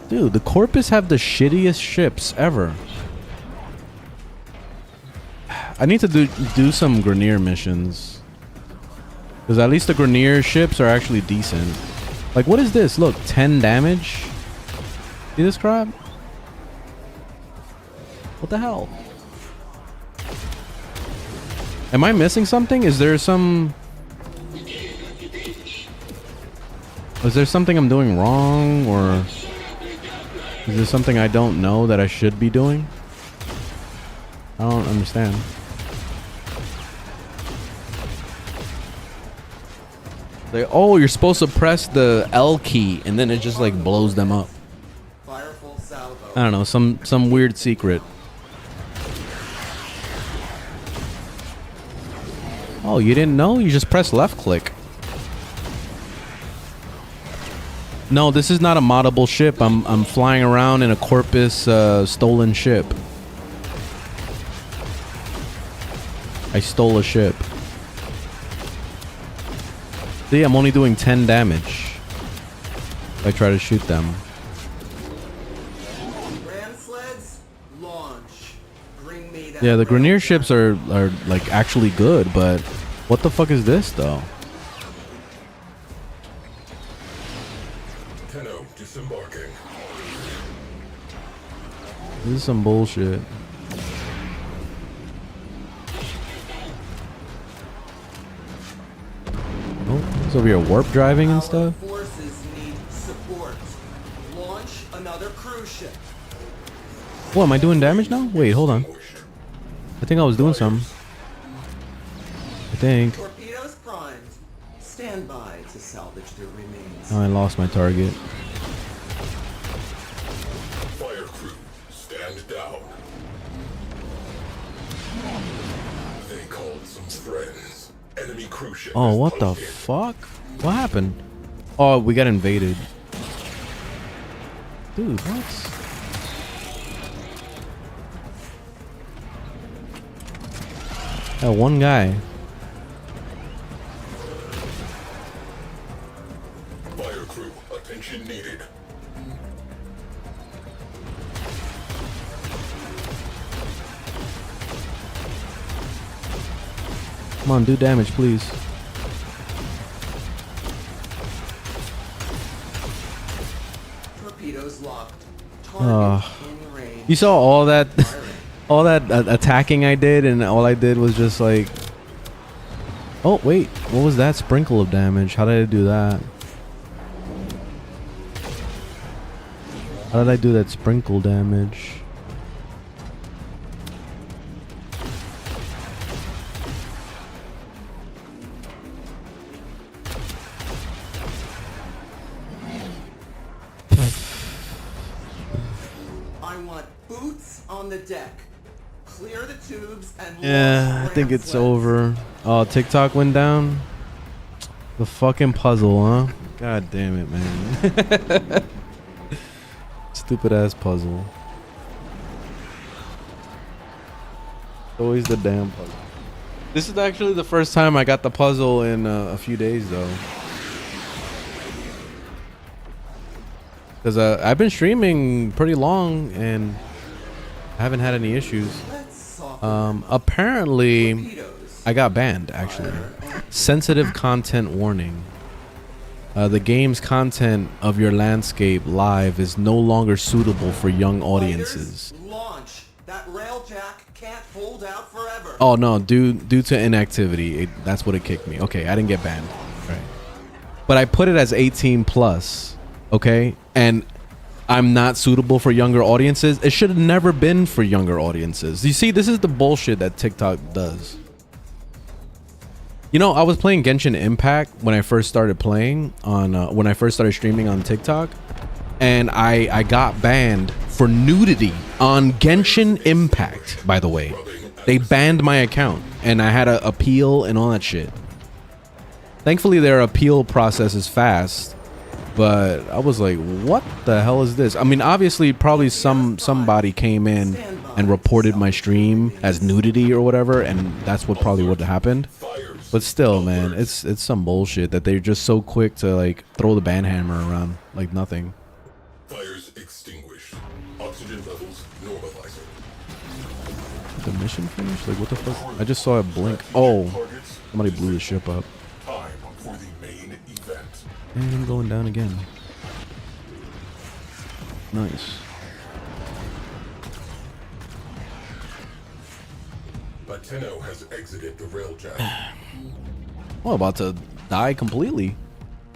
Dude, the Corpus have the shittiest ships ever. I need to do some Grenier missions. Because at least the Grenier ships are actually decent. Like, what is this? Look, 10 damage? See this crap? What the hell? Am I missing something? Is there some... Is there something I'm doing wrong? Or... Is there something I don't know that I should be doing? I don't understand. Like, oh, you're supposed to press the L key and then it just like blows them up. Fireful salvo. I don't know, some weird secret. Oh, you didn't know? You just press left click. No, this is not a moddable ship. I'm flying around in a Corpus stolen ship. I stole a ship. See, I'm only doing 10 damage if I try to shoot them. Ram sleds, launch. Bring me that Yeah, the ram Grenier sled. ships are like actually good, but what the fuck is this though? Tenno disembarking. This is some bullshit. Oh, it's over here warp driving and Our stuff. forces need support. Launch another cruise ship. What, am I doing damage now? Wait, hold on. I think I was doing some. I think. Torpedoes primed. Stand by to salvage their remains. Oh, I lost my target. Fire crew, stand down. They called some friends. Enemy cruise ship. Oh, is what the punched in. fuck? What happened? Oh, we got invaded. Dude, what? That one guy. Fire crew, attention needed. Come on, do damage, please. Torpedoes locked. Target in range. You saw all that, Firing. all that attacking I did, and all I did was just like. Oh wait, what was that sprinkle of damage? How did I do that? How did I do that sprinkle damage? I want boots on the deck. Clear the tubes and Yeah, I launch think ram it's sleds. over. Oh, TikTok went down. The fucking puzzle, huh? God damn it, man. Stupid ass puzzle. Always the damn puzzle. This is actually the first time I got the puzzle in a few days, though. Because I've been streaming pretty long and I haven't had any issues. Let's soften Apparently, torpedoes. I got banned, actually. Sensitive content warning. The game's content of your landscape live is no longer suitable for young audiences. Fighters, launch. That rail jack can't hold out forever. Oh no, due to inactivity, that's what it kicked me. Okay, I didn't get banned. Right. But I put it as 18 plus. Okay? And I'm not suitable for younger audiences. It should have never been for younger audiences. You see, this is the bullshit that TikTok does. You know, I was playing Genshin Impact when I first started playing on when I first started streaming on TikTok, and I got banned for nudity on Genshin Impact. By the way, they banned my account, and I had to appeal and all that shit. Thankfully, their appeal process is fast, but I was like, what the hell is this? I mean, obviously, probably somebody came in and reported my stream as nudity or whatever, and that's what probably would have happened. But still, man, it's some bullshit that they're just so quick to like throw the ban hammer around like nothing. Fires extinguished. Oxygen levels normalizing. The mission finished? Like what the fuck? I just saw it blink. Oh, somebody blew the ship up. Time for the main event. And I'm going down again. Nice. Latino has exited the railjack. Well, about to die completely.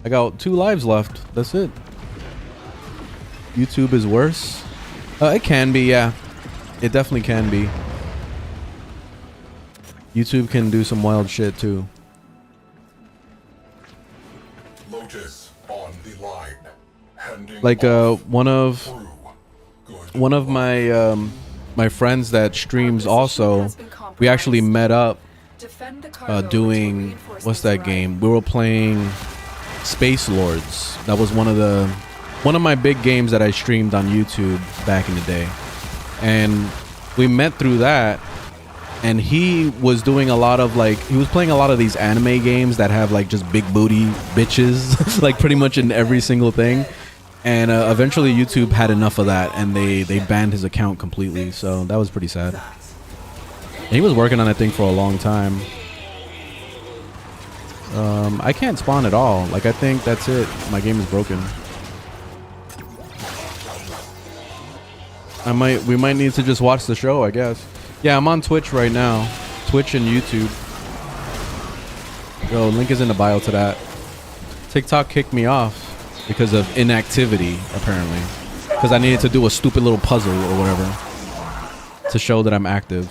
I got 2 lives left. That's it. YouTube is worse. It can be, yeah. It definitely can be. YouTube can do some wild shit too. Lotus on the line. Handing Like off one of crew. my friends that streams also, we actually met up Defend the cargo doing until reinforcements what's that arrive. game? We were playing Space Lords. That was one of my big games that I streamed on YouTube back in the day. And we met through that, and he was doing a lot of he was playing a lot of these anime games that have like just big booty bitches like pretty much in every single thing. And eventually YouTube had enough of that, and they banned his account completely. So that was pretty sad. And he was working on that thing for a long time. I can't spawn at all. Like, I think that's it. My game is broken. We might need to just watch the show, I guess. Yeah, I'm on Twitch right now. Twitch and YouTube. Yo, link is in the bio to that. TikTok kicked me off because of inactivity, apparently. Because I needed to do a stupid little puzzle or whatever to show that I'm active.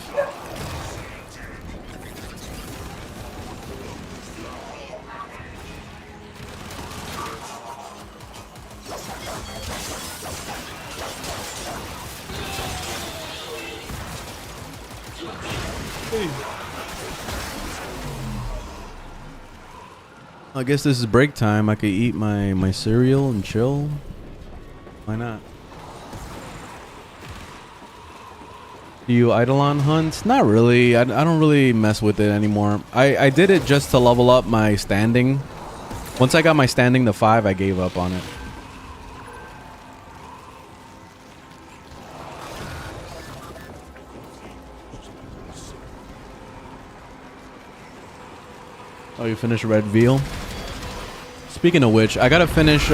I guess this is break time. I could eat my cereal and chill. Why not? Do you Eidolon hunts? Not really. I don't really mess with it anymore. I did it just to level up my standing. Once I got my standing to 5, I gave up on it. Oh, you finished Red Veal? Speaking of which, I gotta finish,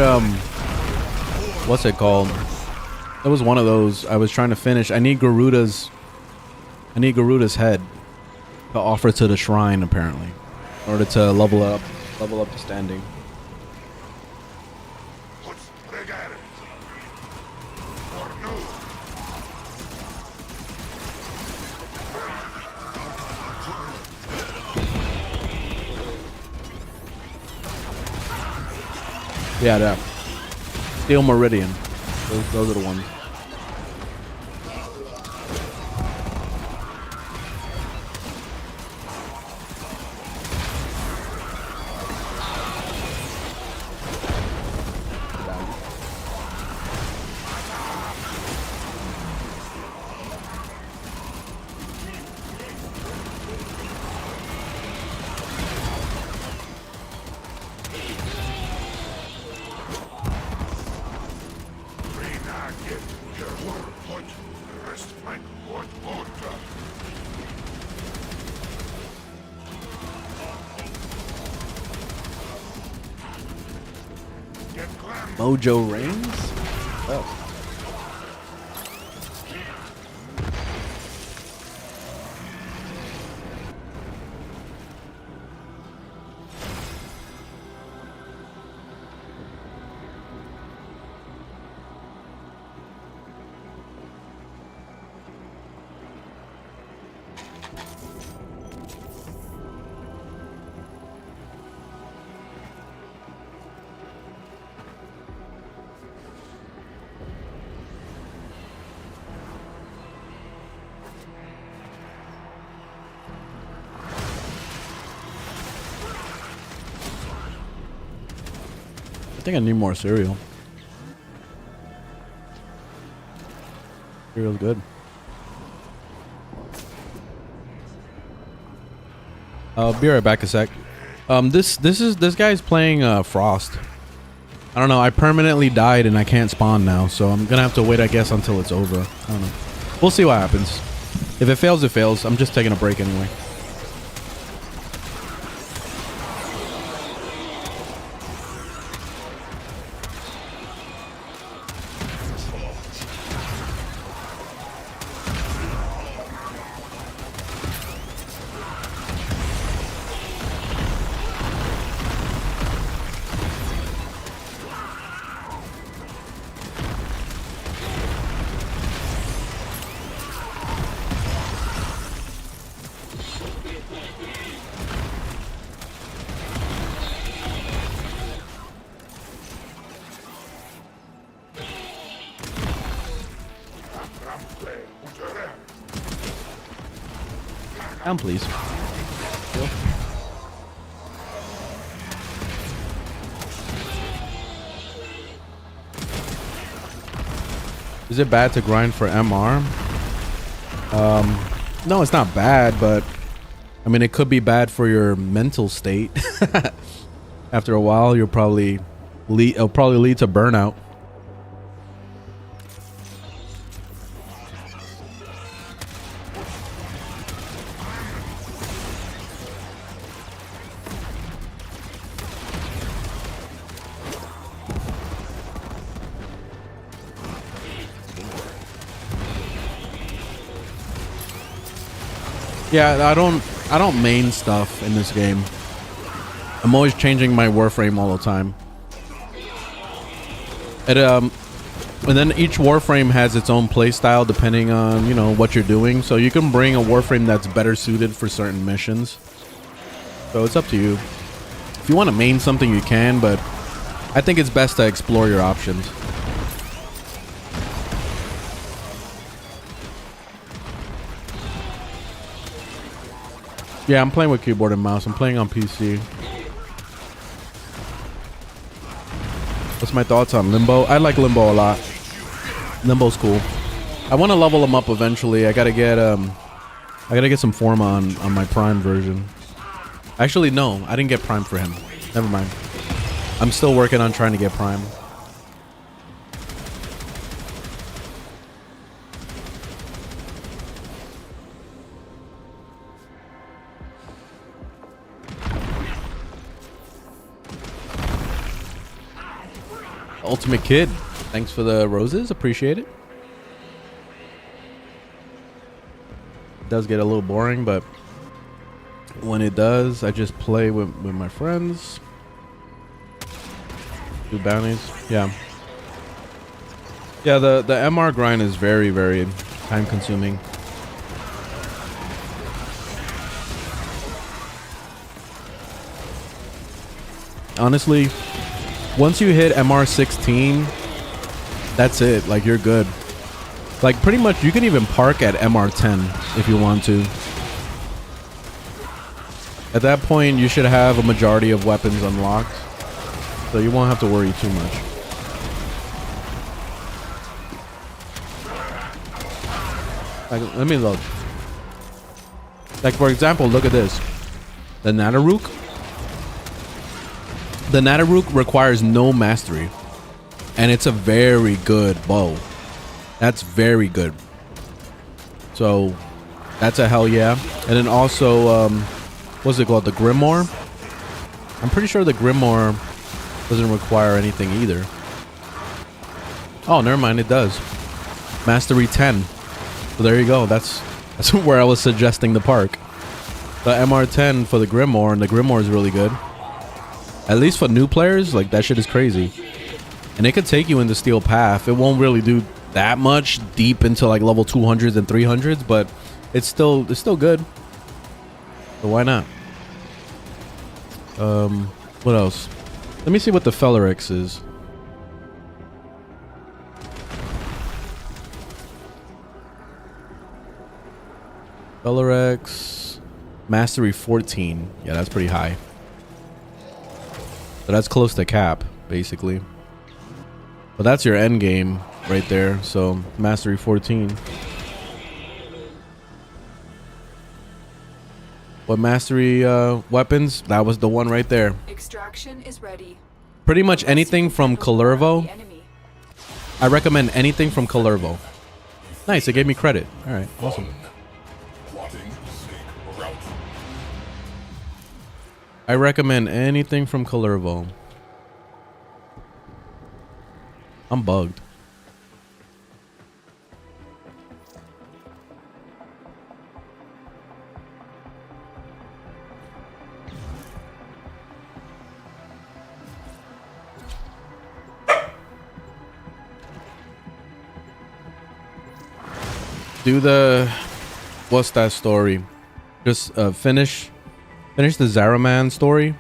what's it called? It was one of those I was trying to finish. I need Garuda's head to offer to the shrine, apparently, in order to level up the standing. Let's dig at it. Or no. Yeah, that. Steel Meridian. Those are the ones. Mojo Reigns? Oh. I think I need more cereal. Cereal's good. I'll be right back a sec. This guy's playing Frost. I don't know. I permanently died and I can't spawn now, so I'm gonna have to wait, I guess, until it's over. I don't know. We'll see what happens. If it fails, it fails. I'm just taking a break anyway. Down, please. Cool. Is it bad to grind for MR? No, it's not bad, but I mean, it could be bad for your mental state. After a while, it'll probably lead to burnout. Yeah, I don't main stuff in this game. I'm always changing my Warframe all the time. And then each Warframe has its own playstyle depending on, you know, what you're doing. So you can bring a Warframe that's better suited for certain missions. So it's up to you. If you want to main something, you can, but I think it's best to explore your options. Yeah, I'm playing with keyboard and mouse. I'm playing on PC. What's my thoughts on Limbo? I like Limbo a lot. Limbo's cool. I want to level him up eventually. I gotta get some form on my Prime version. Actually, no, I didn't get Prime for him. Never mind. I'm still working on trying to get Prime. Ultimate Kid, thanks for the roses. Appreciate it. It does get a little boring, but when it does, I just play with my friends. Do bounties. Yeah. Yeah, the MR grind is very, very time consuming. Honestly, once you hit MR 16, that's it. Like, you're good. Like, pretty much you can even park at MR 10 if you want to. At that point, you should have a majority of weapons unlocked, so you won't have to worry too much. Like, let me look. Like, for example, look at this. The Nataruk. The Nataruk requires no mastery, and it's a very good bow. That's very good. So, that's a hell yeah. And then also, what's it called? The Grimoire. I'm pretty sure the Grimoire doesn't require anything either. Oh, never mind, it does. Mastery 10. So there you go. That's where I was suggesting the park. The MR10 for the Grimoire, and the Grimoire is really good. At least for new players, like, that shit is crazy. And it could take you into Steel Path. It won't really do that much deep into like level 200s and 300s, but it's still good. So why not? What else? Let me see what the Fellerex is. Fellerex Mastery 14. Yeah, that's pretty high. So that's close to cap, basically. But that's your end game right there. So Mastery 14. What mastery weapons? That was the one right there. Extraction is ready. Pretty much anything from Calervo. I recommend anything from Calervo. Nice, it gave me credit. All right, awesome. I recommend anything from Calervo. I'm bugged. Do the... What's that story? Just finish the Zaraman story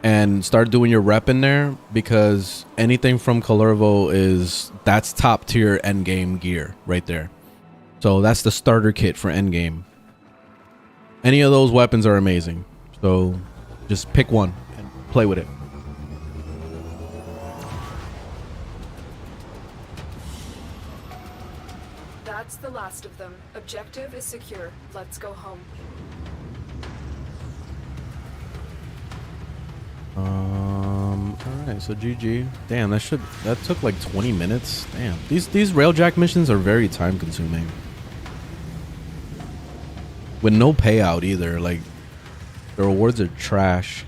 and start doing your rep in there, because anything from Calervo that's top tier endgame gear right there. So that's the starter kit for endgame. Any of those weapons are amazing. So just pick one and play with it. That's the last of them. Objective is secure. Let's go home. All right, so GG. Damn, that took like 20 minutes. Damn, these railjack missions are very time consuming with no payout either. Like, the rewards are trash.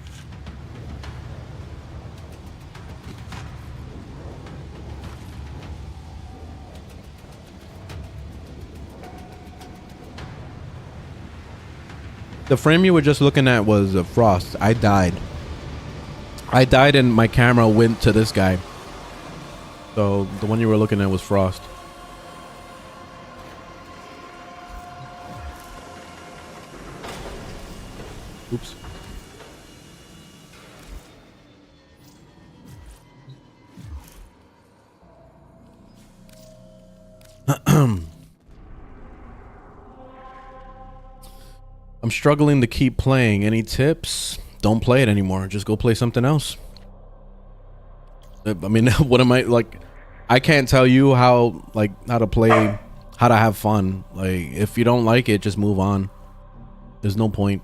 The frame you were just looking at was Frost. I died and my camera went to this guy. So the one you were looking at was Frost. Oops. I'm struggling to keep playing. Any tips? Don't play it anymore. Just go play something else. I mean, what am I like? I can't tell you how to play, how to have fun. Like, if you don't like it, just move on. There's no point.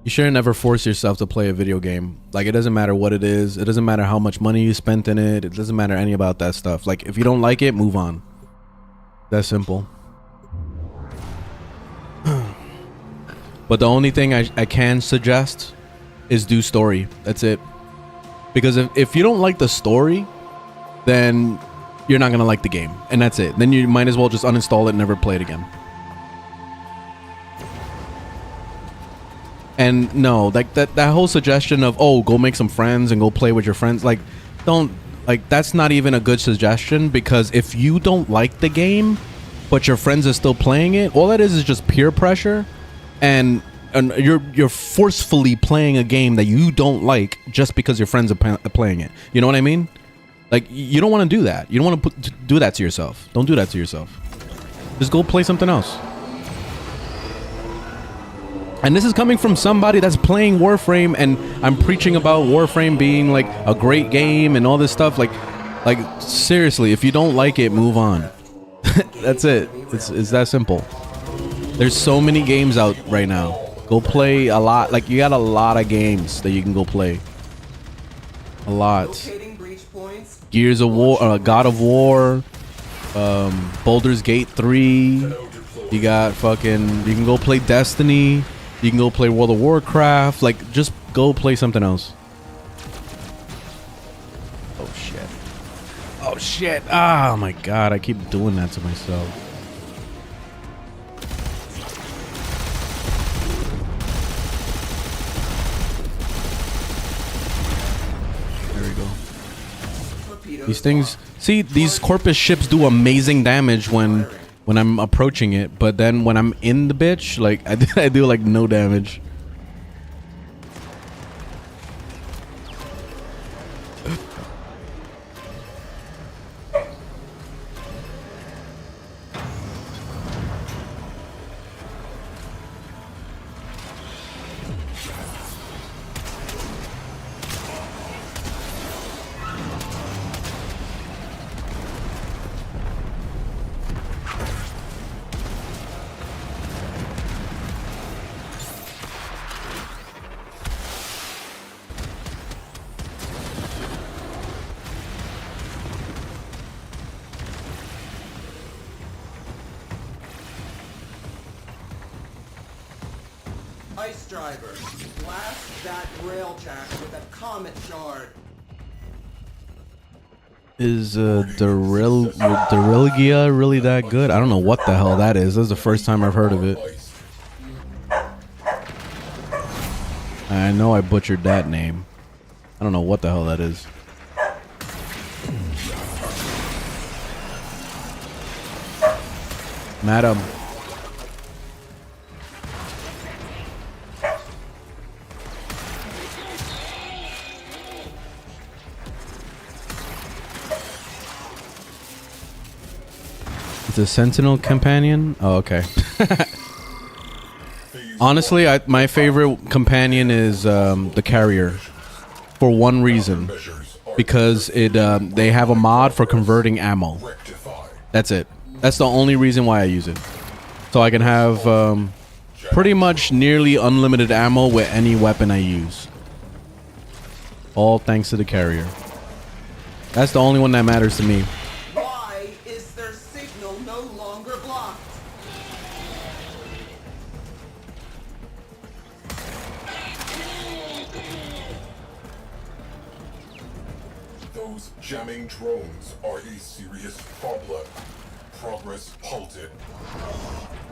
You shouldn't ever force yourself to play a video game. Like, it doesn't matter what it is. It doesn't matter how much money you spent in it. It doesn't matter any about that stuff. Like, if you don't like it, move on. That's simple. But the only thing I can suggest is do story. That's it. Because if you don't like the story, then you're not gonna like the game, and that's it. Then you might as well just uninstall it and never play it again. And no, like that whole suggestion of, oh, go make some friends and go play with your friends, like, don't, like, that's not even a good suggestion, because if you don't like the game but your friends are still playing it, all that is just peer pressure, and you're forcefully playing a game that you don't like just because your friends are playing it. You know what I mean? Like, you don't want to do that. You don't want to do that to yourself. Don't do that to yourself. Just go play something else. And this is coming from somebody that's playing Warframe, and I'm preaching about Warframe being like a great game and all this stuff. Like seriously, if you don't like it, move on. That's it. It's that simple. There's so many games out right now. Go play a lot. Like, you got a lot of games that you can go play. A lot. Gears of War, God of War, Baldur's Gate 3. You got fucking, you can go play Destiny. You can go play World of Warcraft. Like, just go play something else. Oh shit. Oh shit. Oh my god, I keep doing that to myself. These things, see, these Corpus ships do amazing damage when I'm approaching it, but then when I'm in the bitch, like, I do like no damage. Ice driver, blast that rail jack with a comet shard. Is Derilgia really that good? I don't know what the hell that is. This is the first time I've heard of it. I know I butchered that name. I don't know what the hell that is. Madam. The Sentinel companion? Oh, okay. Honestly, my favorite companion is the carrier, for one reason, because they have a mod for converting ammo. That's it. That's the only reason why I use it. So I can have pretty much nearly unlimited ammo with any weapon I use. All thanks to the carrier. That's the only one that matters to me. Jamming drones are a serious problem. Progress halted.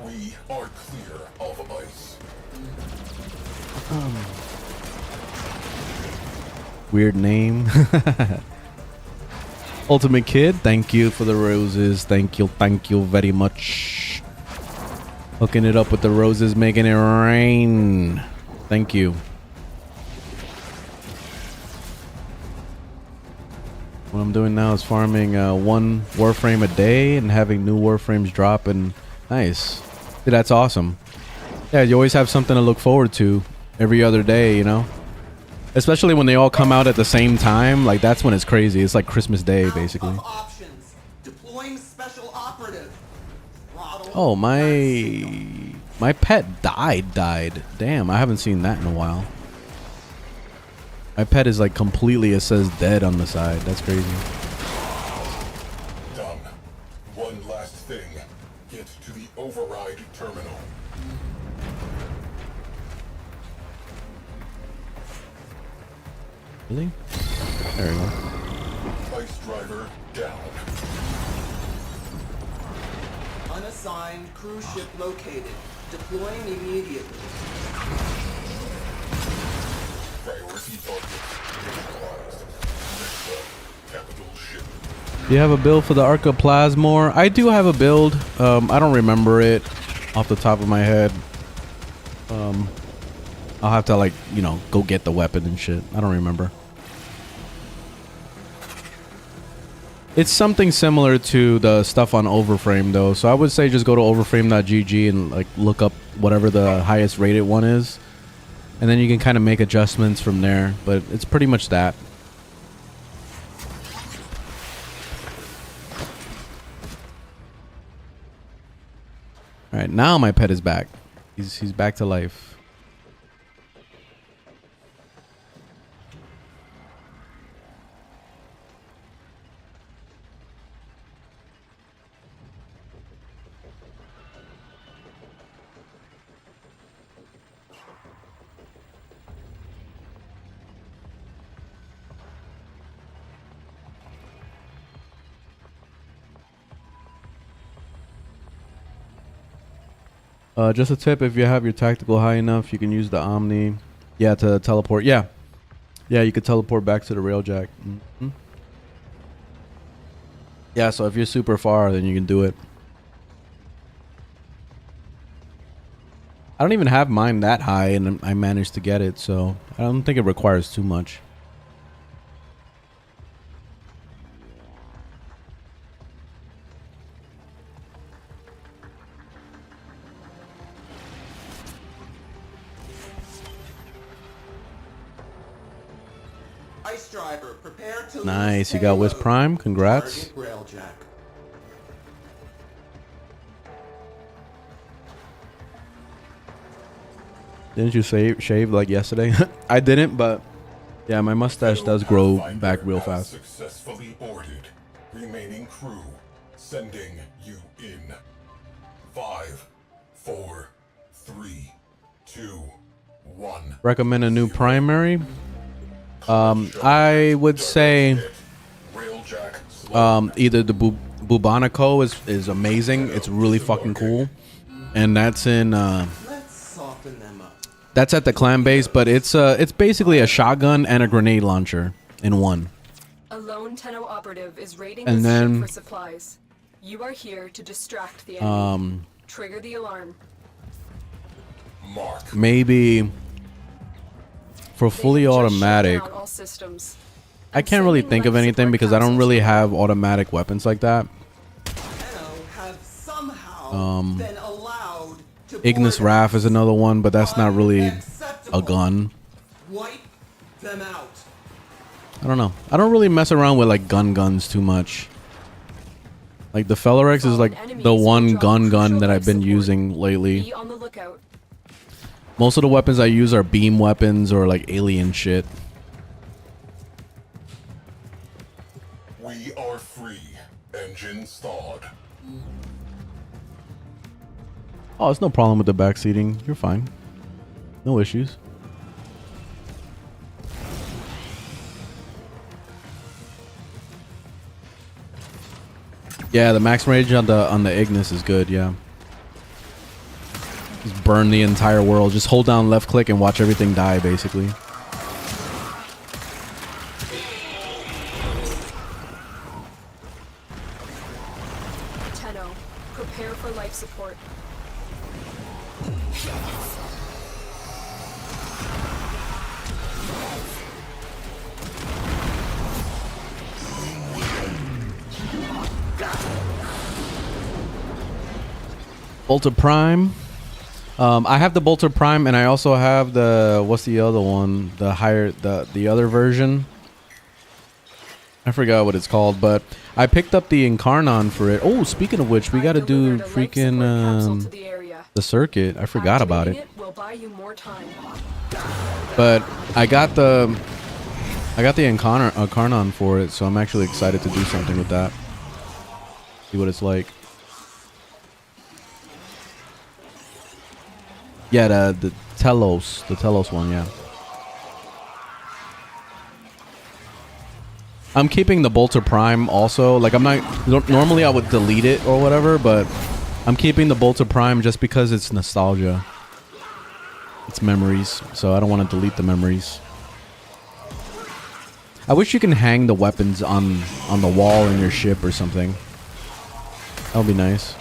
We are clear of ice. Weird name. Ultimate Kid, thank you for the roses. Thank you very much. Hooking it up with the roses, making it rain. Thank you. What I'm doing now is farming one Warframe a day and having new Warframes drop, and nice. That's awesome. Yeah, you always have something to look forward to every other day, you know? Especially when they all come out at the same time. Like, that's when it's crazy. It's like Christmas Day, basically. Out of options. Deploying special operative. Throttle Oh, my pet died. Damn, I haven't seen that in a while. My pet is like completely, it says dead on the side. That's crazy. Done. One last thing. Get to the override terminal. Really? There we go. Ice driver down. Unassigned cruise ship located. Deploying immediately. Priority targets neutralized. Next up, capital ship. Do you have a build for the Arca Plasmor? I do have a build. I don't remember it off the top of my head. I'll have to, like, you know, go get the weapon and shit. I don't remember. It's something similar to the stuff on Overframe, though. So I would say just go to overframe.gg and, like, look up whatever the highest rated one is. And then you can kind of make adjustments from there. But it's pretty much that. Alright, now my pet is back. He's back to life. Just a tip, if you have your tactical high enough, you can use the Omni. Yeah, to teleport. Yeah. Yeah, you could teleport back to the railjack. Mm-hmm. Yeah, so if you're super far, then you can do it. I don't even have mine that high, and I managed to get it, so I don't think it requires too much. Ice driver, prepare to Nice, you got Wisp Prime. Congrats. Target railjack. Didn't you shave like yesterday? I didn't, but yeah, my mustache does grow back real fast. Successfully boarded. Remaining crew sending you in. 5, 4, 3, 2, 1. Recommend a new primary. I would say either the Bubonico is amazing. It's really fucking cool, and that's in Let's soften them up. that's at the clan base. But it's basically a shotgun and a grenade launcher in one. A lone Tenno operative is raiding And this then, ship for supplies. You are here to distract the enemy. Trigger the alarm. Mark. Maybe for fully Just shut automatic. down all systems. I can't really think of anything because I don't really have automatic weapons like that. Tenno have somehow been allowed to Ignis board Wrath is another one, but that's not really a Unacceptable. gun. Wipe them out. I don't know. I don't really mess around with like guns too much. Like the Fellerex is like the one gun that I've been using lately. Be on the lookout. Most of the weapons I use are beam weapons or like alien shit. We are free. Engines thawed. Oh, it's no problem with the back seating. You're fine. No issues. Yeah, the max range on the Ignis is good, yeah. Just burn the entire world. Just hold down left click and watch everything die, basically. Tenno, prepare for life support. Bolter Prime. I have the Bolter Prime, and I also have the, what's the other one? The higher, the other version. I forgot what it's called, but I picked up the Incarnon for it. Oh, speaking of which, we got to do freaking the circuit. I forgot about it. But I got the Incarnon for it, so I'm actually excited to do something with that. See what it's like. Yeah, the Telos one, yeah. I'm keeping the Bolter Prime also. Like, I'm not, normally I would delete it or whatever, but I'm keeping the Bolter Prime just because it's nostalgia. It's memories, so I don't want to delete the memories. I wish you can hang the weapons on the wall in your ship or something. That would be nice.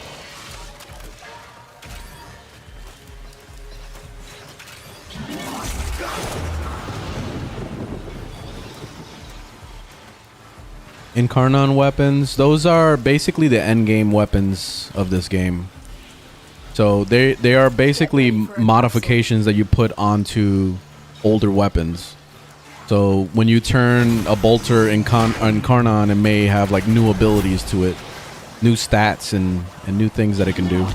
Incarnon weapons, those are basically the end game weapons of this game. So they are basically modifications that you put onto older weapons. So when you turn a bolter Incarnon, it may have like new abilities to it, new stats and new things that it can do.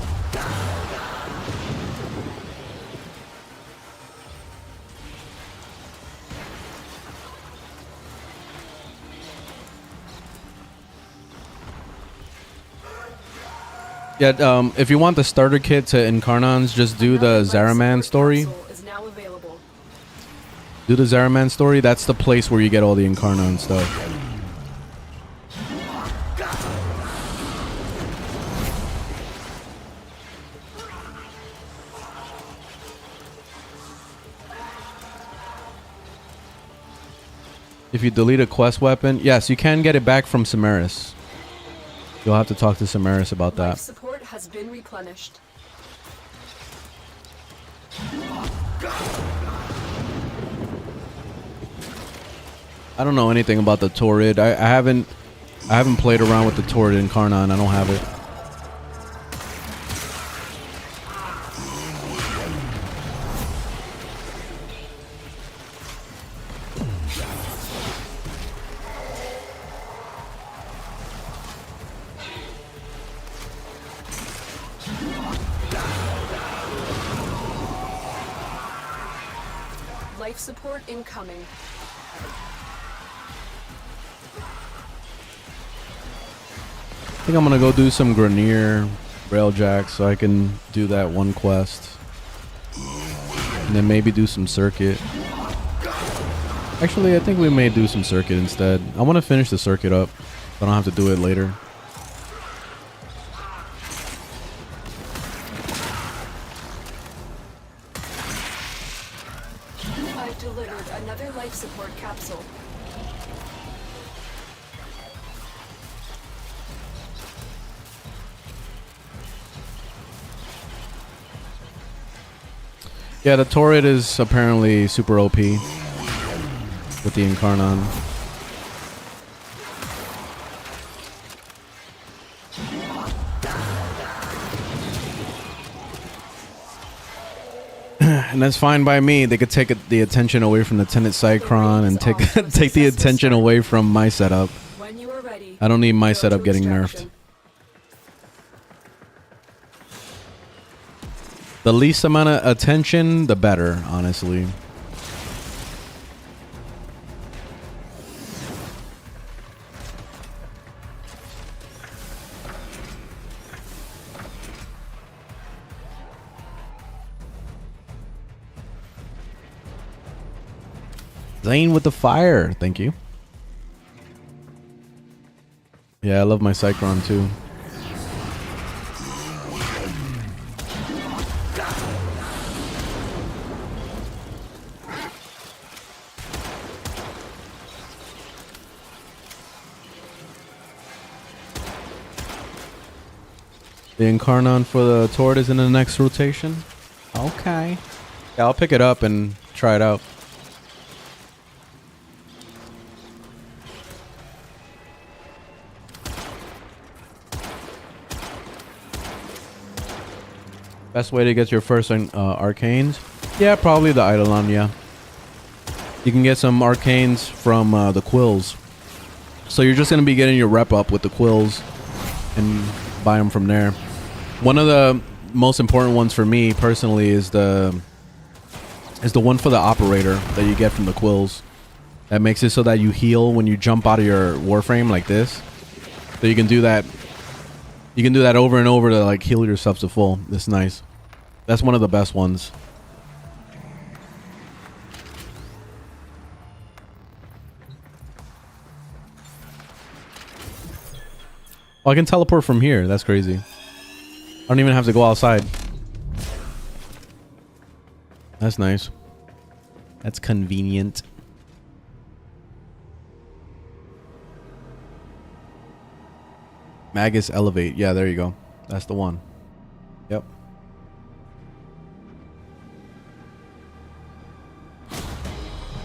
Yeah, if you want the starter kit to Incarnons, just do the Zaraman story. Do the Zaraman story. That's the place where you get all the Incarnon stuff. If you delete a quest weapon, yes, you can get it back from Samaris. You'll have to talk to Samaris about that. Life support has been replenished. I don't know anything about the Torrid. I haven't played around with the Torrid Incarnon. I don't have it. Life support incoming. I think I'm gonna go do some Grenier Railjacks so I can do that one quest. And then maybe do some circuit. Actually, I think we may do some circuit instead. I want to finish the circuit up, so I don't have to do it later. I've delivered another life support capsule. Yeah, the Torrid is apparently super OP with the Incarnon. And that's fine by me. They could take the attention away from the Tenet Cycron and take the attention away from my setup. I don't need my setup getting nerfed. The least amount of attention, the better, honestly. Zane with the fire. Thank you. Yeah, I love my Cycron too. The Incarnon for the Torrid is in the next rotation. Okay. Yeah, I'll pick it up and try it out. Best way to get your first arcanes? Yeah, probably the Eidolon, yeah. You can get some arcanes from the quills. So you're just going to be getting your rep up with the quills and buy them from there. One of the most important ones for me personally is the one for the operator that you get from the quills. That makes it so that you heal when you jump out of your Warframe like this. So you can do that. You can do that over and over to like heal yourself to full. It's nice. That's one of the best ones. Oh, I can teleport from here. That's crazy. I don't even have to go outside. That's nice. That's convenient. Magus Elevate. Yeah, there you go. That's the one. Yep.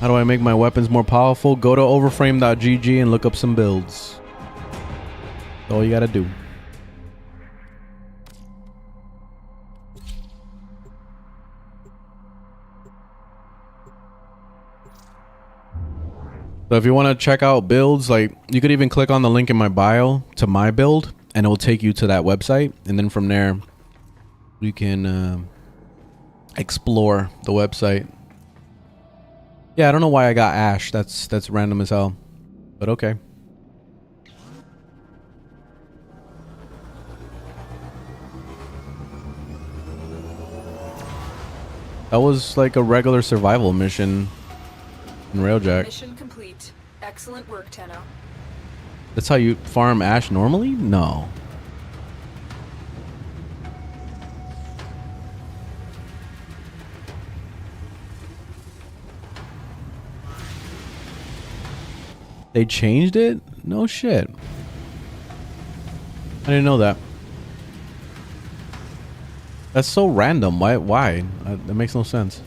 How do I make my weapons more powerful? Go to overframe.gg and look up some builds. That's all you gotta do. So if you want to check out builds, like you could even click on the link in my bio to my build and it will take you to that website. And then from there, you can explore the website. Yeah, I don't know why I got Ash. That's random as hell, but okay. That was like a regular survival mission in Railjack. Mission complete. Excellent work, Tenno. That's how you farm Ash normally? No. They changed it? No shit. I didn't know that. That's so random. Why? That makes no sense.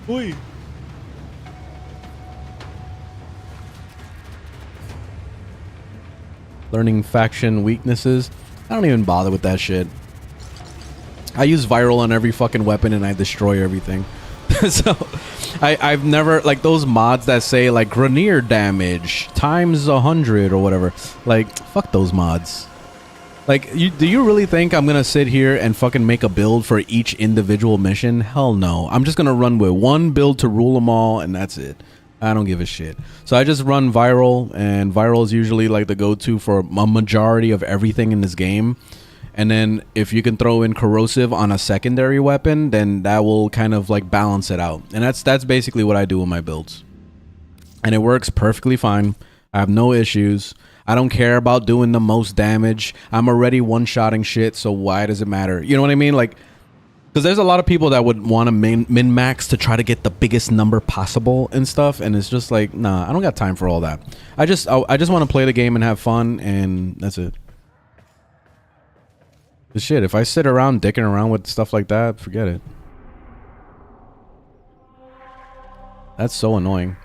Oi. Learning faction weaknesses. I don't even bother with that shit. I use viral on every fucking weapon and I destroy everything. So I've never, like those mods that say like Grenier damage times 100 or whatever. Like fuck those mods. Like do you really think I'm gonna sit here and fucking make a build for each individual mission? Hell no. I'm just gonna run with one build to rule them all and that's it. I don't give a shit. So I just run viral, and viral is usually like the go-to for a majority of everything in this game. And then if you can throw in corrosive on a secondary weapon, then that will kind of like balance it out. And that's basically what I do with my builds. And it works perfectly fine. I have no issues. I don't care about doing the most damage. I'm already one-shotting shit, so why does it matter? You know what I mean? Like, because there's a lot of people that would want to min-max to try to get the biggest number possible and stuff, and it's just like, nah, I don't got time for all that. I just want to play the game and have fun, and that's it. But shit, if I sit around dicking around with stuff like that, forget it. That's so annoying.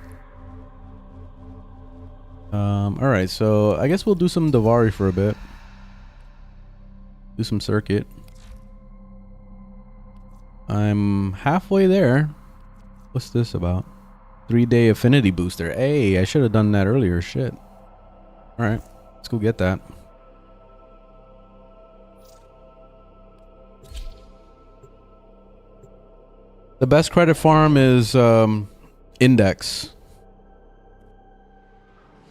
Alright, so I guess we'll do some Davari for a bit. Do some circuit. I'm halfway there. What's this about? 3-day affinity booster. Hey, I should have done that earlier. Shit. Alright, let's go get that. The best credit farm is Index.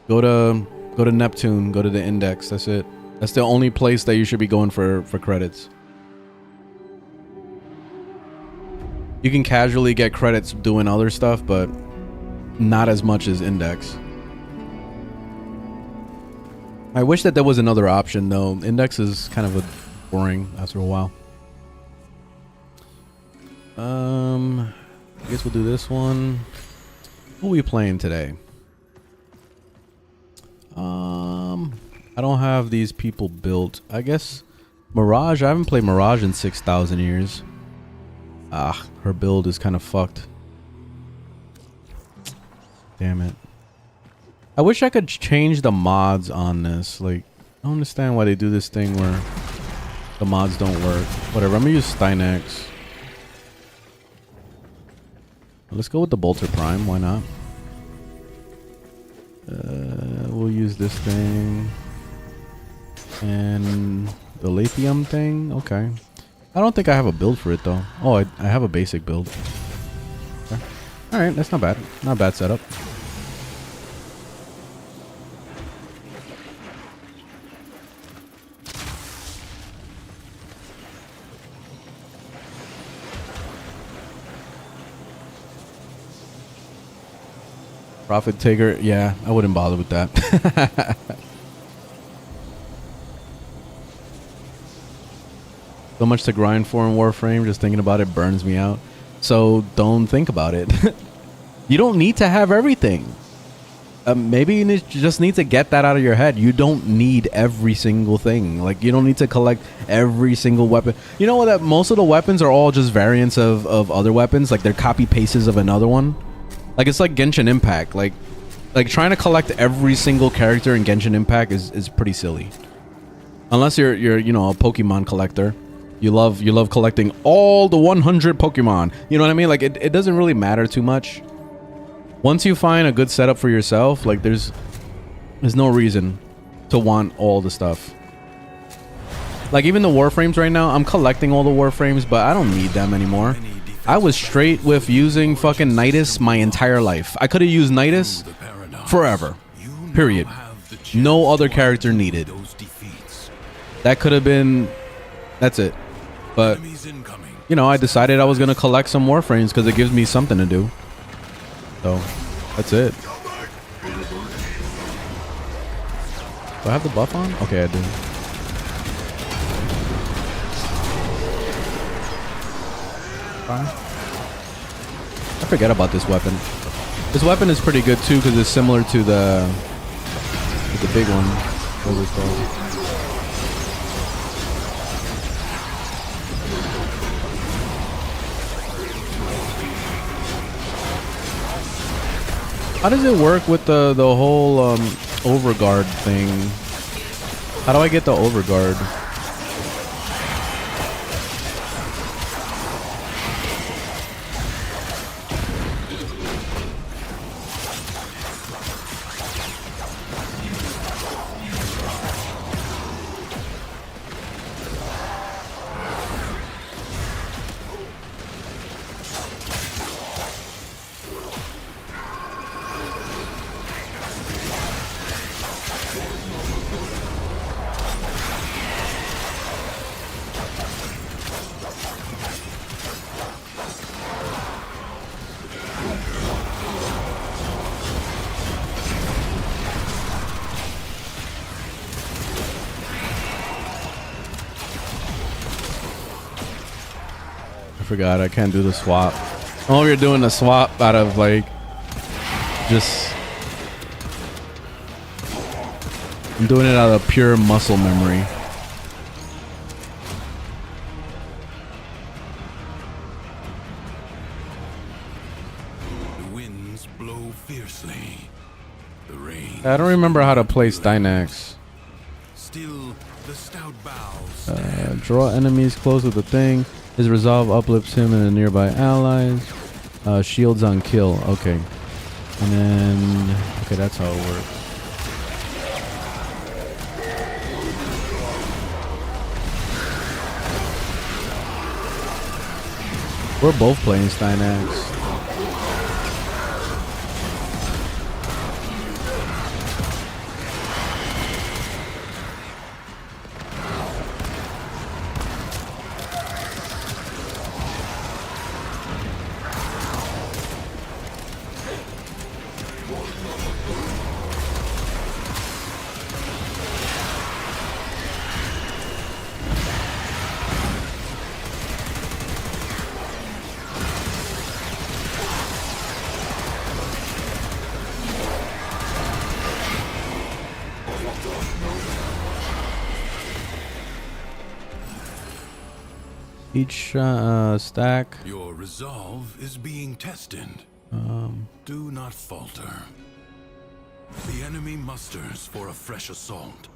Go to Neptune, go to the Index. That's it. That's the only place that you should be going for credits. You can casually get credits doing other stuff, but not as much as Index. I wish that there was another option though. Index is kind of boring after a while. I guess we'll do this one. What are we playing today? I don't have these people built. I guess Mirage. I haven't played Mirage in 6,000 years. Ah, her build is kind of fucked. Damn it. I wish I could change the mods on this. Like, I don't understand why they do this thing where the mods don't work. Whatever, I'm gonna use Stynex. Let's go with the Bolter Prime, why not? We'll use this thing. And the lithium thing, okay. I don't think I have a build for it though. Oh, I have a basic build. Okay. Alright, that's not bad. Not a bad setup. Profit taker, yeah, I wouldn't bother with that. So much to grind for in Warframe, just thinking about it burns me out. So don't think about it. You don't need to have everything. Maybe you just need to get that out of your head. You don't need every single thing. Like, you don't need to collect every single weapon. You know what? That most of the weapons are all just variants of other weapons. Like, they're copy pastes of another one. Like, it's like Genshin Impact. Like trying to collect every single character in Genshin Impact is pretty silly. Unless you're you know, a Pokemon collector. You love collecting all the 100 Pokemon. You know what I mean? Like, it doesn't really matter too much. Once you find a good setup for yourself, like, there's no reason to want all the stuff. Like, even the Warframes right now, I'm collecting all the Warframes, but I don't need them anymore. I was straight with using fucking Nidus my entire life. I could have used Nidus forever. Period. No other character needed. That could have been... That's it. But, you know, I decided I was going to collect some Warframes because it gives me something to do. So, that's it. Do I have the buff on? Okay, I do. I forget about this weapon. This weapon is pretty good too because it's similar to the big one. What was it called? How does it work with the whole overguard thing? How do I get the overguard? Forgot I can't do the swap. Oh, you're doing the swap out of like just I'm doing it out of pure muscle memory. The winds blow fiercely. The rain. I don't remember how to play Stynex. Still the stout boughs. Draw enemies close with the thing. His resolve uplifts him and the nearby allies. Shields on kill. Okay. And then... Okay, that's how it works. We're both playing Stynex. Each stack. Your resolve is being tested. Do not falter. The enemy musters for a fresh assault.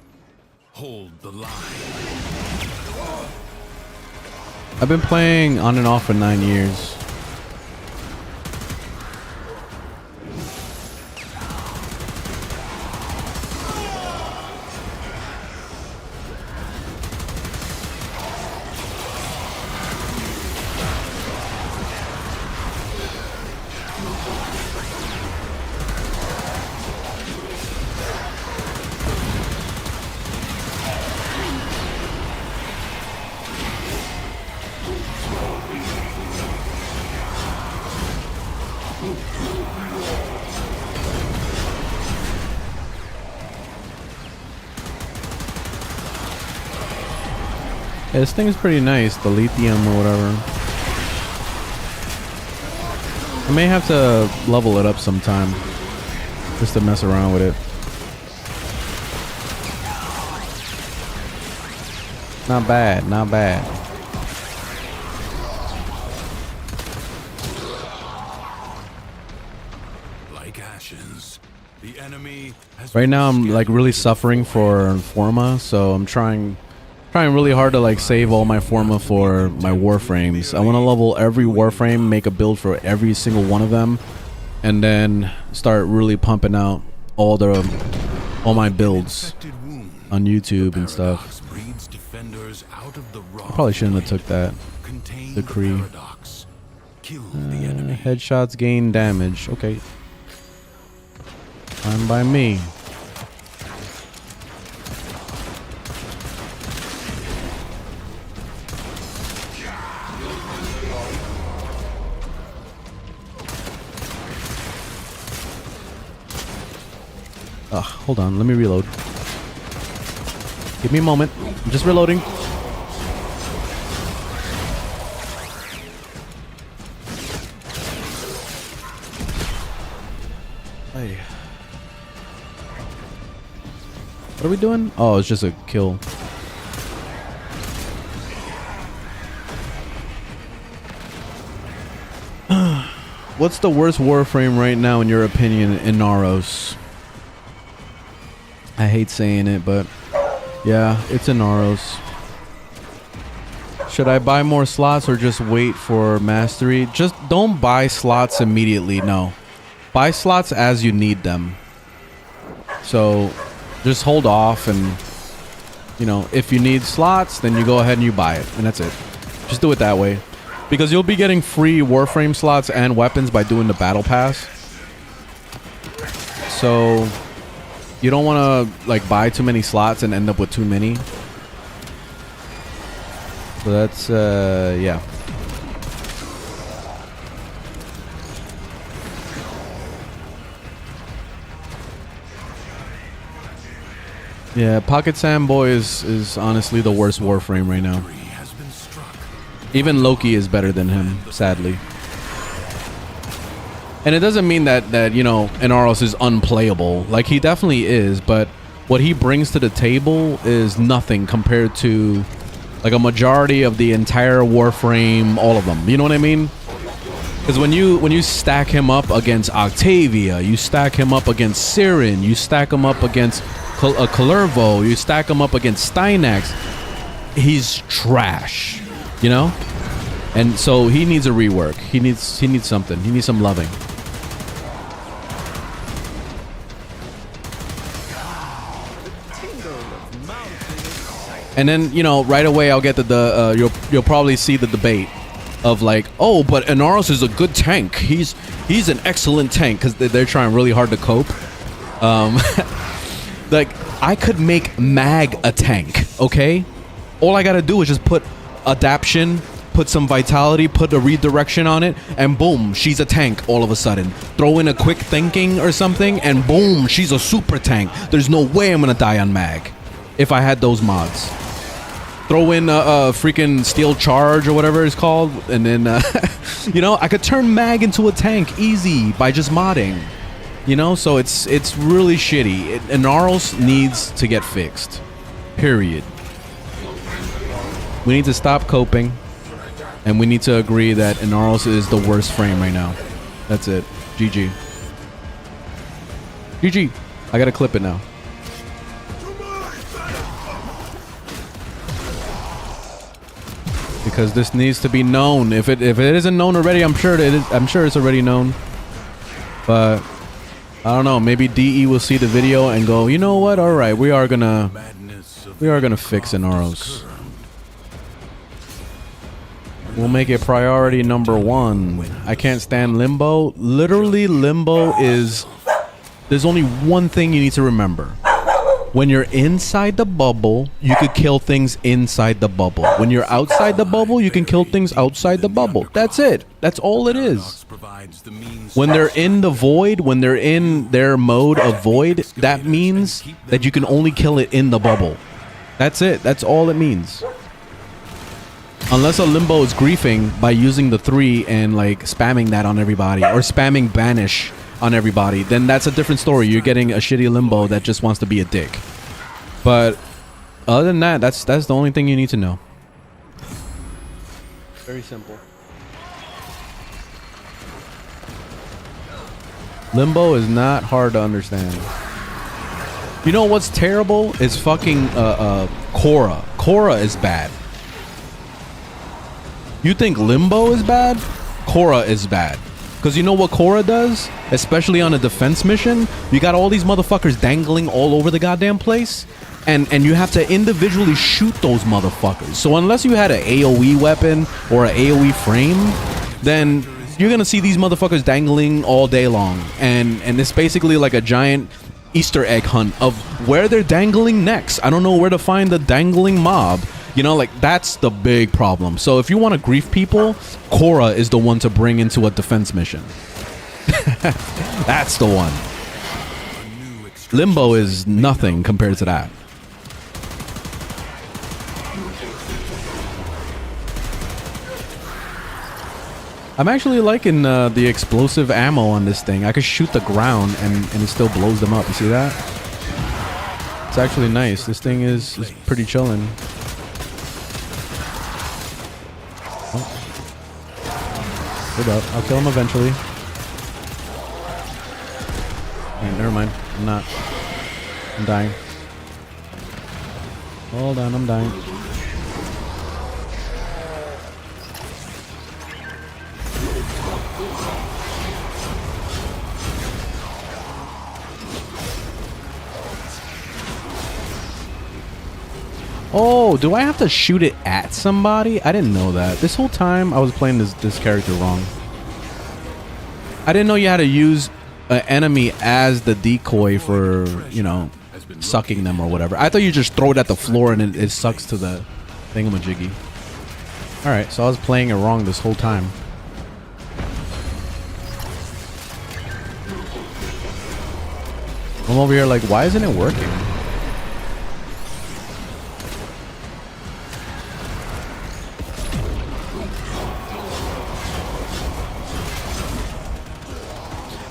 Hold the line. I've been playing on and off for 9 years. Yeah, this thing is pretty nice, the lithium or whatever. I may have to level it up sometime just to mess around with it. Not bad, not bad. Like ashes, the enemy has Right now I'm like really suffering for Forma, so I'm trying really hard to like save all my Forma for my Warframes. I want to level every Warframe, make a build for every single one of them, and then start really pumping out all my builds on YouTube and stuff. I probably shouldn't have took that decree. Headshots gain damage. Okay. Fine by me. Hold on, let me reload. Give me a moment. I'm just reloading. Hey. What are we doing? Oh, it's just a kill. What's the worst Warframe right now in your opinion in Naros? I hate saying it, but yeah, it's in Naros. Should I buy more slots or just wait for mastery? Just don't buy slots immediately, no. Buy slots as you need them. So just hold off and, you know, if you need slots, then you go ahead and you buy it. And that's it. Just do it that way. Because you'll be getting free Warframe slots and weapons by doing the battle pass. So you don't want to like buy too many slots and end up with too many. So that's yeah. Yeah, Pocket Sam Boy is honestly the worst Warframe right now. Even Loki is better than him, sadly. And it doesn't mean that you know, Inaros is unplayable. Like, he definitely is, but what he brings to the table is nothing compared to like a majority of the entire Warframe, all of them. You know what I mean? Because when you stack him up against Octavia, you stack him up against Siren, you stack him up against Kalervo, you stack him up against Steinax, he's trash, you know? And so he needs a rework. He needs something. He needs some loving. And then, you know, right away I'll get you'll probably see the debate of like, oh, but Inaros is a good tank. He's an excellent tank, because they're trying really hard to cope. Like, I could make Mag a tank, okay? All I gotta do is just put adaption, put some vitality, put a redirection on it, and boom, she's a tank all of a sudden. Throw in a quick thinking or something, and boom, she's a super tank. There's no way I'm gonna die on Mag if I had those mods. Throw in a freaking steel charge or whatever it's called, and then you know, I could turn Mag into a tank easy by just modding. You know, so it's really shitty. Inaros needs to get fixed. Period. We need to stop coping. And we need to agree that Inaros is the worst frame right now. That's it. GG. GG. I gotta clip it now. Because this needs to be known. If it isn't known already, I'm sure it is. I'm sure it's already known. But I don't know. Maybe DE will see the video and go, you know what? All right, we are gonna fix Inaros. We'll make it priority number 1. I can't stand Limbo. Literally, Limbo is... There's only one thing you need to remember. When you're inside the bubble, you could kill things inside the bubble. When you're outside the bubble, you can kill things outside the bubble. That's it. That's all it is. When they're in the void, when they're in their mode of void, that means that you can only kill it in the bubble. That's it. That's all it means. Unless a Limbo is griefing by using the 3 and like spamming that on everybody or spamming banish on everybody, then that's a different story. You're getting a shitty Limbo that just wants to be a dick. But other than that, that's the only thing you need to know. Very simple. Limbo is not hard to understand. You know what's terrible is fucking Korra. Korra is bad. You think Limbo is bad? Korra is bad. Because you know what Korra does? Especially on a defense mission? You got all these motherfuckers dangling all over the goddamn place. And you have to individually shoot those motherfuckers. So unless you had an AoE weapon or an AoE frame, then you're going to see these motherfuckers dangling all day long. And it's basically like a giant Easter egg hunt of where they're dangling next. I don't know where to find the dangling mob. You know, like, that's the big problem. So if you want to grief people, Korra is the one to bring into a defense mission. That's the one. Limbo is nothing compared to that. I'm actually liking the explosive ammo on this thing. I could shoot the ground and it still blows them up. You see that? It's actually nice. This thing is pretty chillin'. Hold up. I'll kill him eventually. Right, never mind. I'm not. I'm dying. Hold on, I'm dying. Oh, do I have to shoot it at somebody? I didn't know that. This whole time I was playing this character wrong. I didn't know you had to use an enemy as the decoy for, you know, sucking them or whatever. I thought you just throw it at the floor and it sucks to the thingamajiggy. Alright, so I was playing it wrong this whole time. I'm over here like, why isn't it working?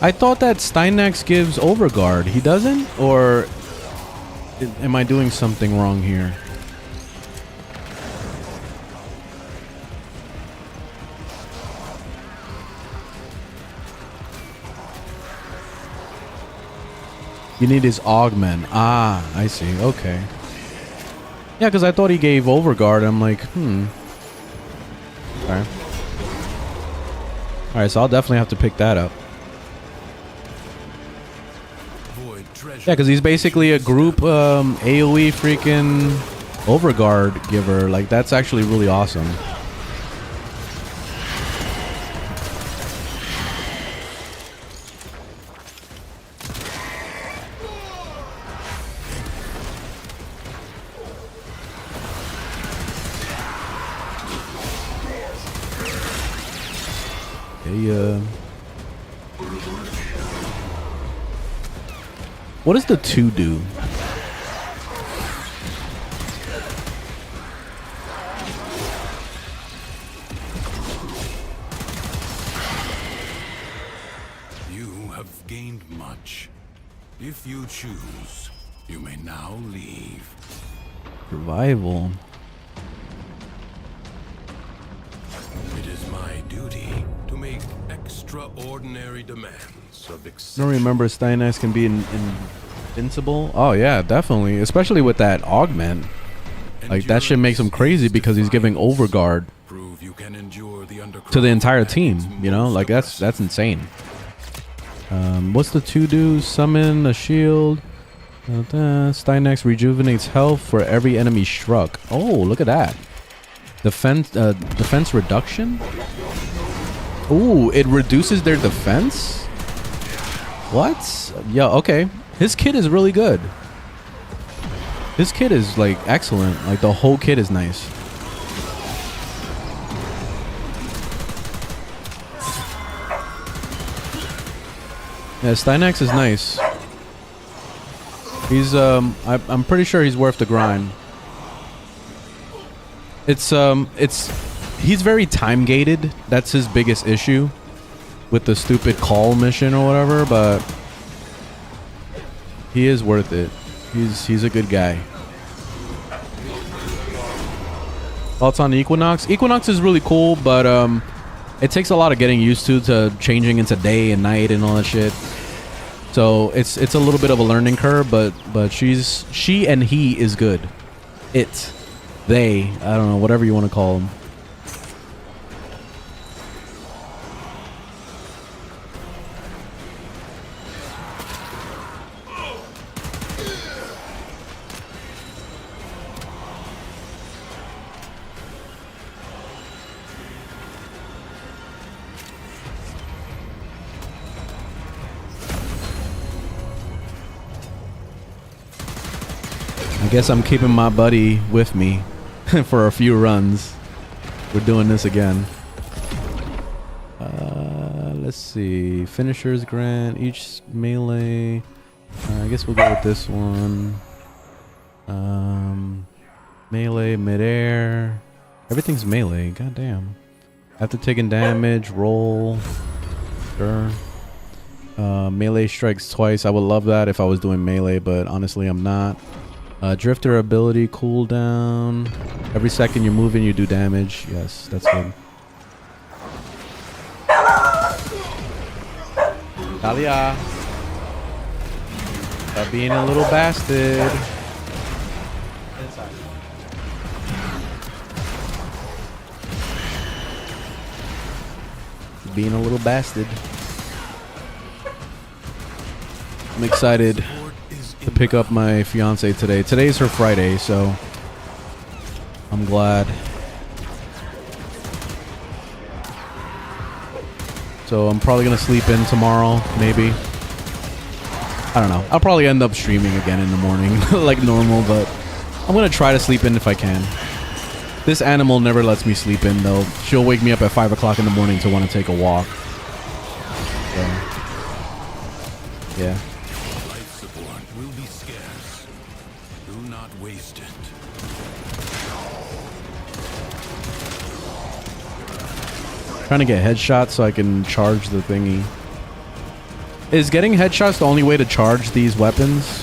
I thought that Steinax gives Overguard. He doesn't? Or am I doing something wrong here? You need his Augment. Ah, I see. Okay. Yeah, because I thought he gave Overguard. I'm like, Okay. Alright, so I'll definitely have to pick that up. Yeah, because he's basically a group AoE freaking Overguard giver. Like, that's actually really awesome. What does the 2 do? You have gained much. If you choose, you may now leave. Survival. extraordinary demands of I don't remember Stynex can be invincible. Oh yeah, definitely. Especially with that augment. Like that shit makes him crazy because he's giving overguard prove you can endure the to the entire team. You know, like that's insane. What's the 2 do? Summon a shield. Stynex rejuvenates health for every enemy struck. Oh, look at that. Defense reduction. Ooh, it reduces their defense. What? Yeah, okay. His kit is really good. His kit is like excellent. Like the whole kit is nice. Yeah, Stynex is nice. He's I'm pretty sure he's worth the grind. He's very time gated. That's his biggest issue with the stupid call mission or whatever, but he is worth it. He's a good guy. Thoughts on Equinox? Equinox is really cool, but it takes a lot of getting used to changing into day and night and all that shit. So it's a little bit of a learning curve, but she and he is good. They, I don't know, whatever you want to call them. I guess I'm keeping my buddy with me for a few runs. We're doing this again. Let's see. Finishers grant each melee. I guess we'll go with this one. Melee, midair. Everything's melee. Goddamn. After taking damage, roll. Sure. Melee strikes twice. I would love that if I was doing melee, but honestly, I'm not. Drifter ability cooldown. Every second you're moving, you do damage. Yes, that's good. Talia. Stop being a little bastard. Being a little bastard. I'm excited to pick up my fiance today. Today's her Friday, so I'm glad. So I'm probably gonna sleep in tomorrow, maybe. I don't know. I'll probably end up streaming again in the morning, like normal, but I'm gonna try to sleep in if I can. This animal never lets me sleep in, though. She'll wake me up at 5 o'clock in the morning to want to take a walk. So, yeah. Life support will be scarce. Do not waste it. Trying to get headshots so I can charge the thingy. Is getting headshots the only way to charge these weapons?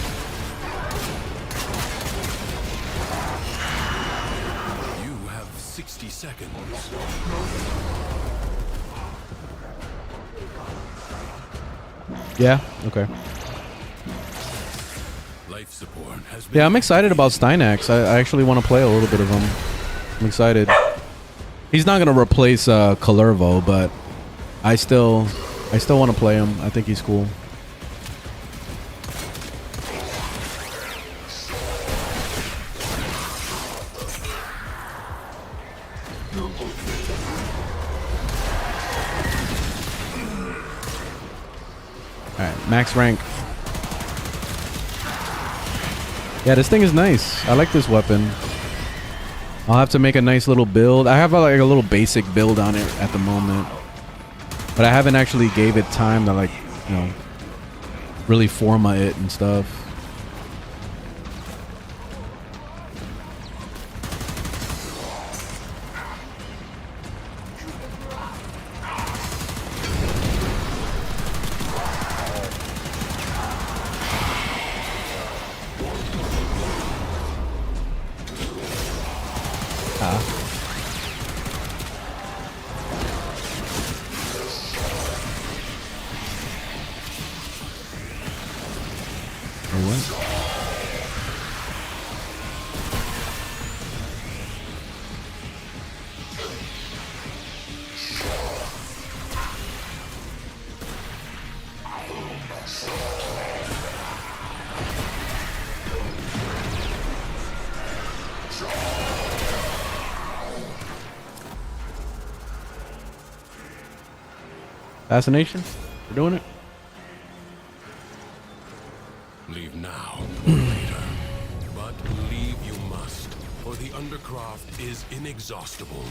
You have 60 seconds. Yeah, okay. Life support has been Yeah, I'm excited about Stynex. I actually want to play a little bit of him. I'm excited. He's not gonna replace Kalervo, but I still want to play him. I think he's cool. Alright, max rank. Yeah, this thing is nice. I like this weapon. I'll have to make a nice little build. I have like a little basic build on it at the moment. But I haven't actually gave it time to, like, you know, really forma it and stuff. Fascination? We're doing it? Leave now or later. But leave you must, for the Undercroft is inexhaustible.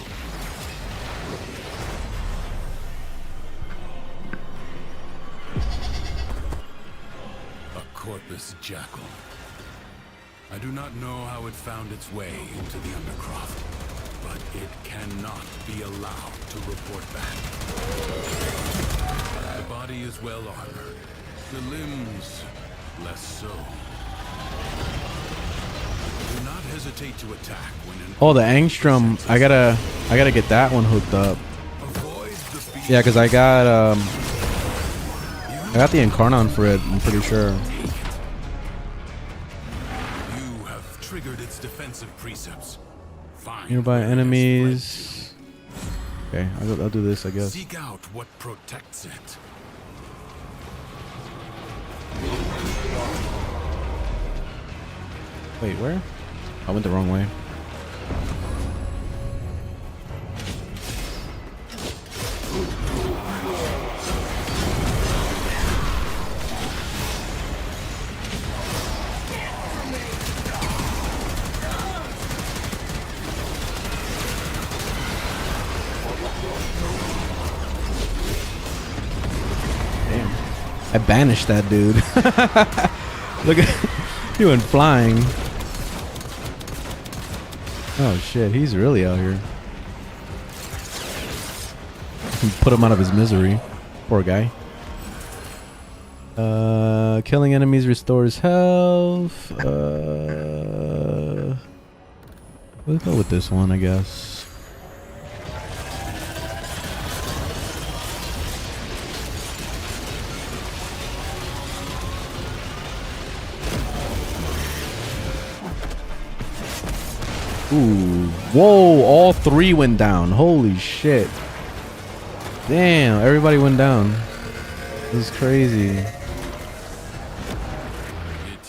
A corpus jackal. I do not know how it found its way into the Undercroft, but it cannot be allowed to report back. The body is well armored, the limbs less so. Do not hesitate to attack when an Oh, the Angstrom. I gotta get that one hooked up. avoid the beast. Yeah, cause I got the Incarnon for it. I'm pretty sure. You have triggered its defensive precepts. Find Nearby where it has enemies. Okay, I'll do this, I fled to. guess. Seek out what protects it. Wait, where? I went the wrong way. Damn. I banished that dude. Look at he went flying. Oh shit, he's really out here. Put him out of his misery. Poor guy. Killing enemies restores health. Let's go with this one, I guess. Ooh, whoa, all three went down. Holy shit. Damn, everybody went down. This is crazy. It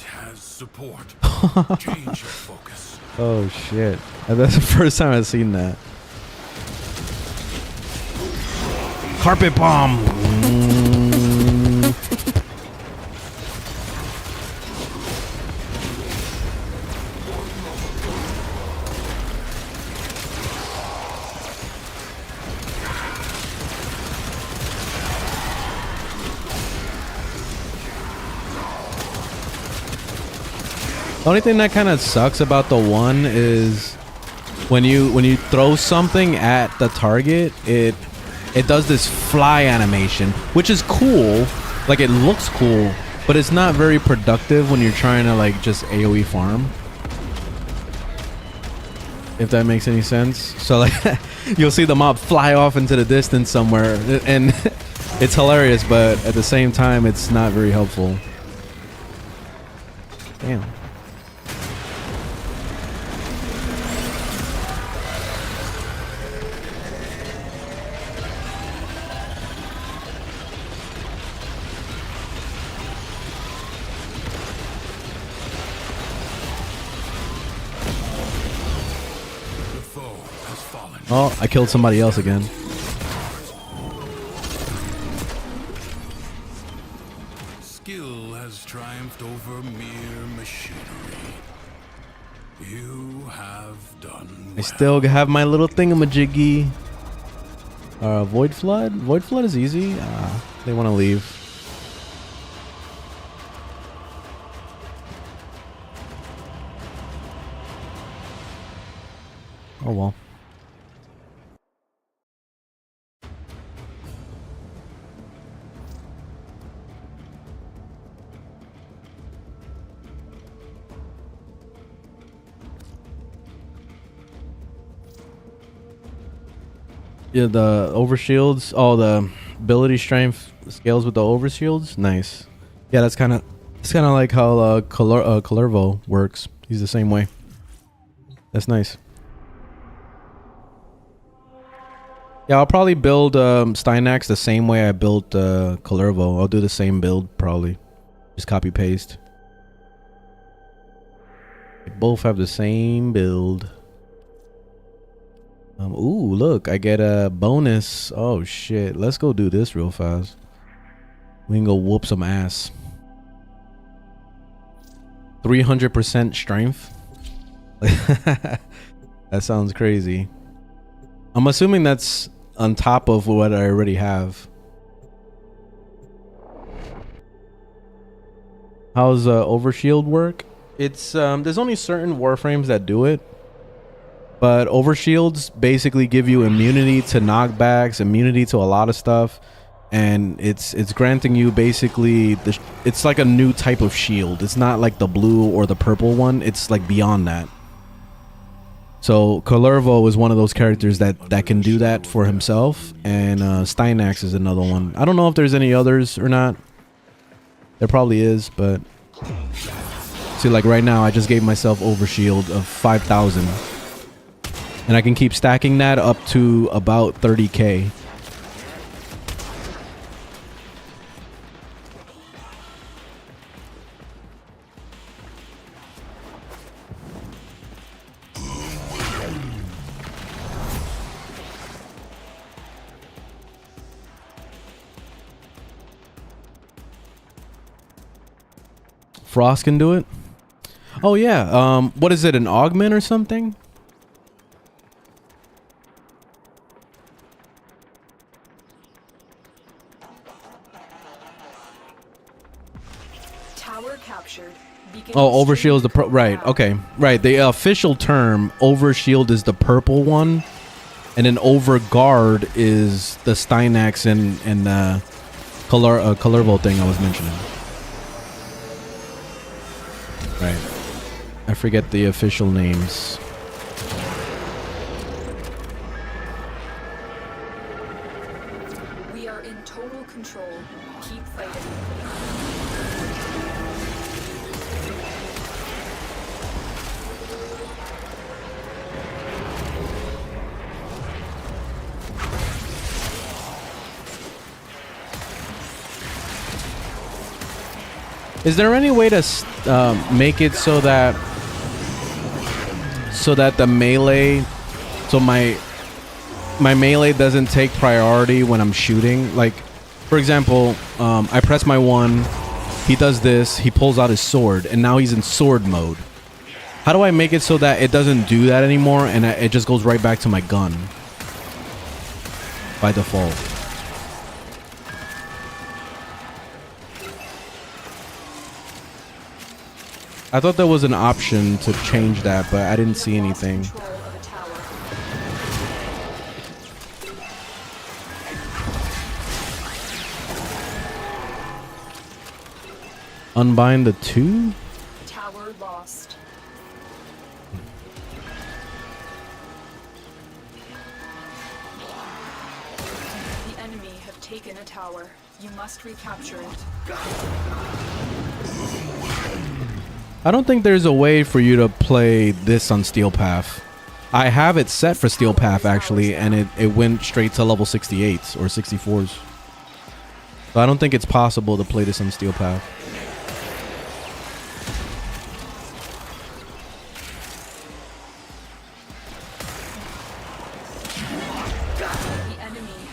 has support. Change your focus. Oh shit. That's the first time I've seen that. Carpet bomb. The only thing that kind of sucks about the one is when you throw something at the target, it does this fly animation, which is cool. Like, it looks cool, but it's not very productive when you're trying to like just AoE farm. If that makes any sense. So like you'll see the mob fly off into the distance somewhere and it's hilarious, but at the same time it's not very helpful. Damn. Oh, I killed somebody else again. Skill has triumphed over mere machinery. You have done well. I still have my little thingamajiggy. Void Flood? Void Flood is easy. They want to leave. Oh well. Yeah, the overshields. Oh, the ability strength scales with the overshields. Nice. Yeah, that's kind of like how Calervo works. He's the same way. That's nice. Yeah, I'll probably build Steinax the same way I built Calervo. I'll do the same build probably. Just copy paste. They both have the same build. Ooh, look, I get a bonus. Oh shit, let's go do this real fast. We can go whoop some ass. 300% strength. That sounds crazy. I'm assuming that's on top of what I already have. How's overshield work? It's there's only certain warframes that do it, but overshields basically give you immunity to knockbacks, immunity to a lot of stuff, and it's granting you basically it's like a new type of shield. It's not like the blue or the purple one. It's like beyond that. So Kalervo is one of those characters that can do that for himself, and Steinax is another one. I don't know if there's any others or not. There probably is, but see, like right now I just gave myself overshield of 5,000, and I can keep stacking that up to about 30k. Frost can do it. Oh yeah. What is it? An augment or something? Tower captured. Oh, overshield is the right. Okay, right. The official term overshield is the purple one, and then overguard is the Steinax and Kalervo thing I was mentioning. Right. I forget the official names. We are in total control. Keep fighting. Is there any way to make it so that the melee, so my melee doesn't take priority when I'm shooting? Like, for example, I press my 1, he does this, he pulls out his sword, and now he's in sword mode. How do I make it so that it doesn't do that anymore, and it just goes right back to my gun by default? I thought there was an option to change that, but I didn't see anything. Unbind the 2? Tower lost. The enemy have taken a tower. You must recapture it. I don't think there's a way for you to play this on Steel Path. I have it set for Steel Path actually, and it went straight to level 68s or 64s. So I don't think it's possible to play this on Steel Path.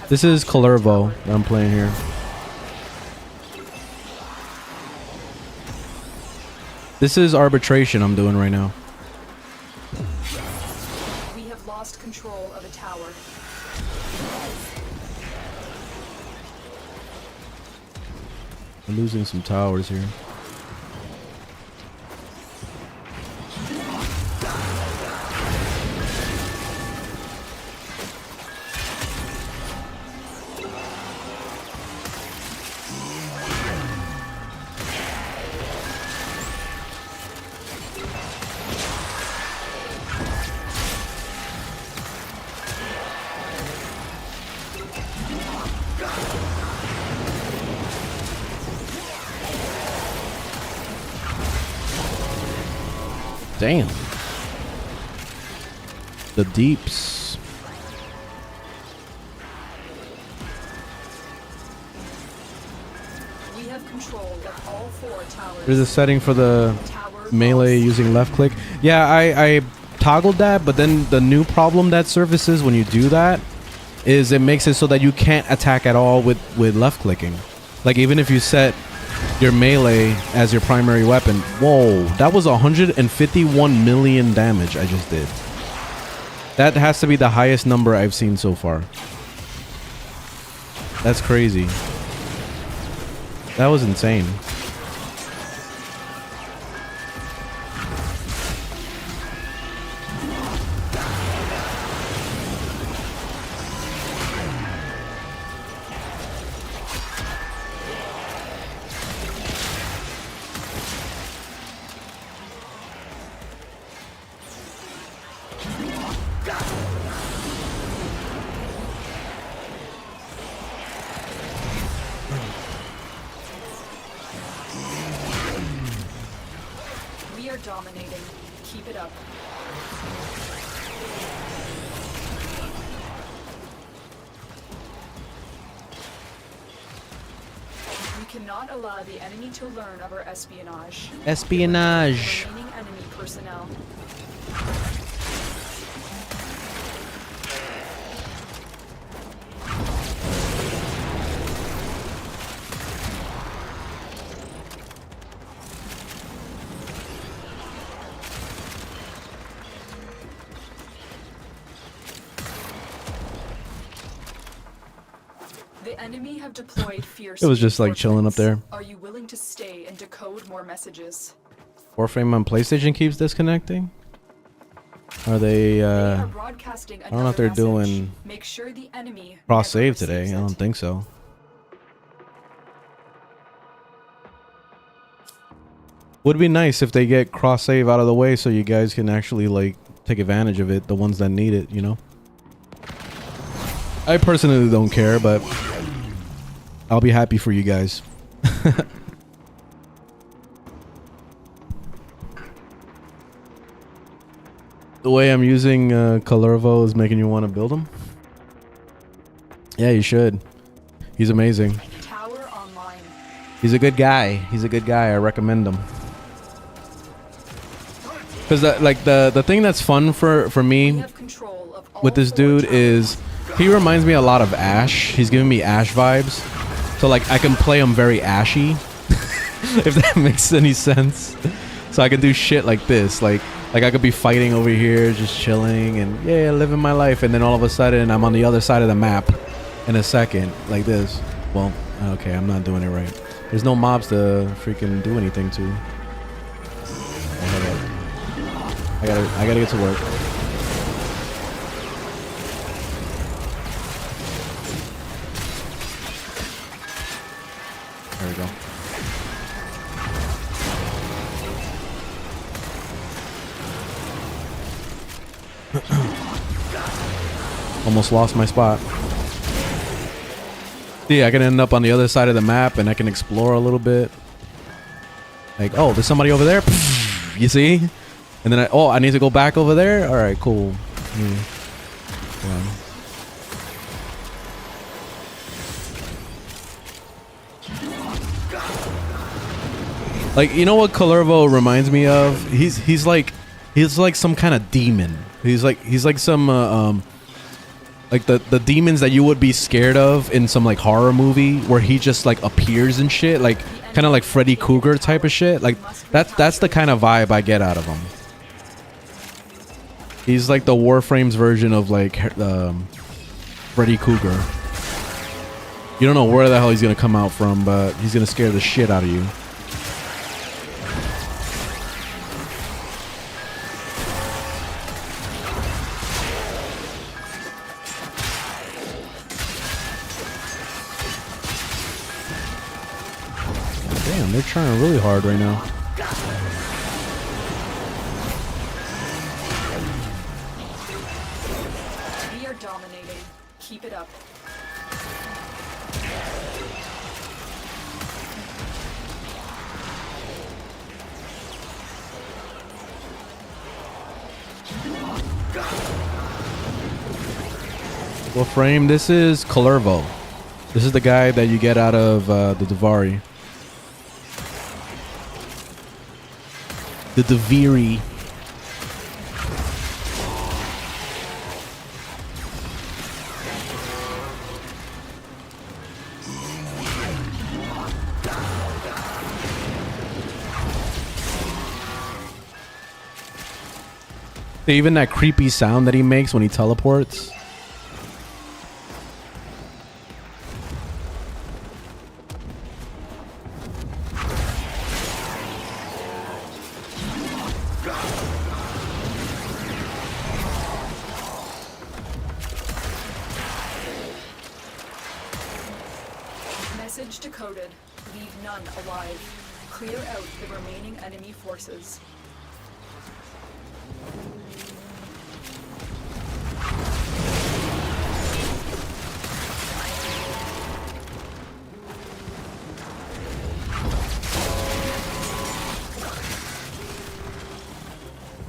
This is Kalervo that I'm playing here. This is arbitration I'm doing right now. We have lost control of a tower. I'm losing some towers here. Damn. The deeps. We have control of all 4 towers. There's a setting for the melee using left click. Yeah, toggled that, but then the new problem that surfaces when you do that is it makes it so that you can't attack at all with left clicking. Like even if you set your melee as your primary weapon. Whoa, that was 151 million damage I just did. That has to be the highest number I've seen so far. That's crazy. That was insane. Dominating. Keep it up. We cannot allow the enemy to learn of our espionage. Espionage. Remaining enemy personnel. The enemy have deployed fierce. It was just like chilling up there. Are you willing to stay and decode more messages? Warframe on PlayStation keeps disconnecting? Are they are broadcasting I don't know if they're doing Make sure the enemy cross save never today. receives I it. don't think so. Would be nice if they get cross save out of the way so you guys can actually like take advantage of it, the ones that need it, you know? I personally don't care, but I'll be happy for you guys. The way I'm using Kalervo is making you want to build him? Yeah, you should. He's amazing. Tower online. He's a good guy. He's a good guy. I recommend him. Because like the thing that's fun for me with this dude is he reminds me a lot of Ash. He's giving me Ash vibes. So like I can play him very ashy. If that makes any sense. So I can do shit like this. Like I could be fighting over here, just chilling and yeah, living my life, and then all of a sudden I'm on the other side of the map in a second, like this. Well, okay, I'm not doing it right. There's no mobs to freaking do anything to. I gotta get to work. There we go. Almost lost my spot. Yeah, I can end up on the other side of the map and I can explore a little bit. Like, oh, there's somebody over there. You see? And then I need to go back over there. All right, cool. Yeah. Like, you know what Kalervo reminds me of? He's like some kind of demon. He's like some like the demons that you would be scared of in some like horror movie where he just like appears and shit, like kind of like Freddy Krueger type of shit. Like that's the kind of vibe I get out of him. He's like the Warframe's version of like Freddy Krueger. You don't know where the hell he's gonna come out from, but he's gonna scare the shit out of you. Damn, they're trying really hard right now. We are dominating. Keep it up. Warframe, this is Kalervo. This is the guy that you get out of the Davari. The Daviri. Even that creepy sound that he makes when he teleports. Message decoded. Leave none alive. Clear out the remaining enemy forces.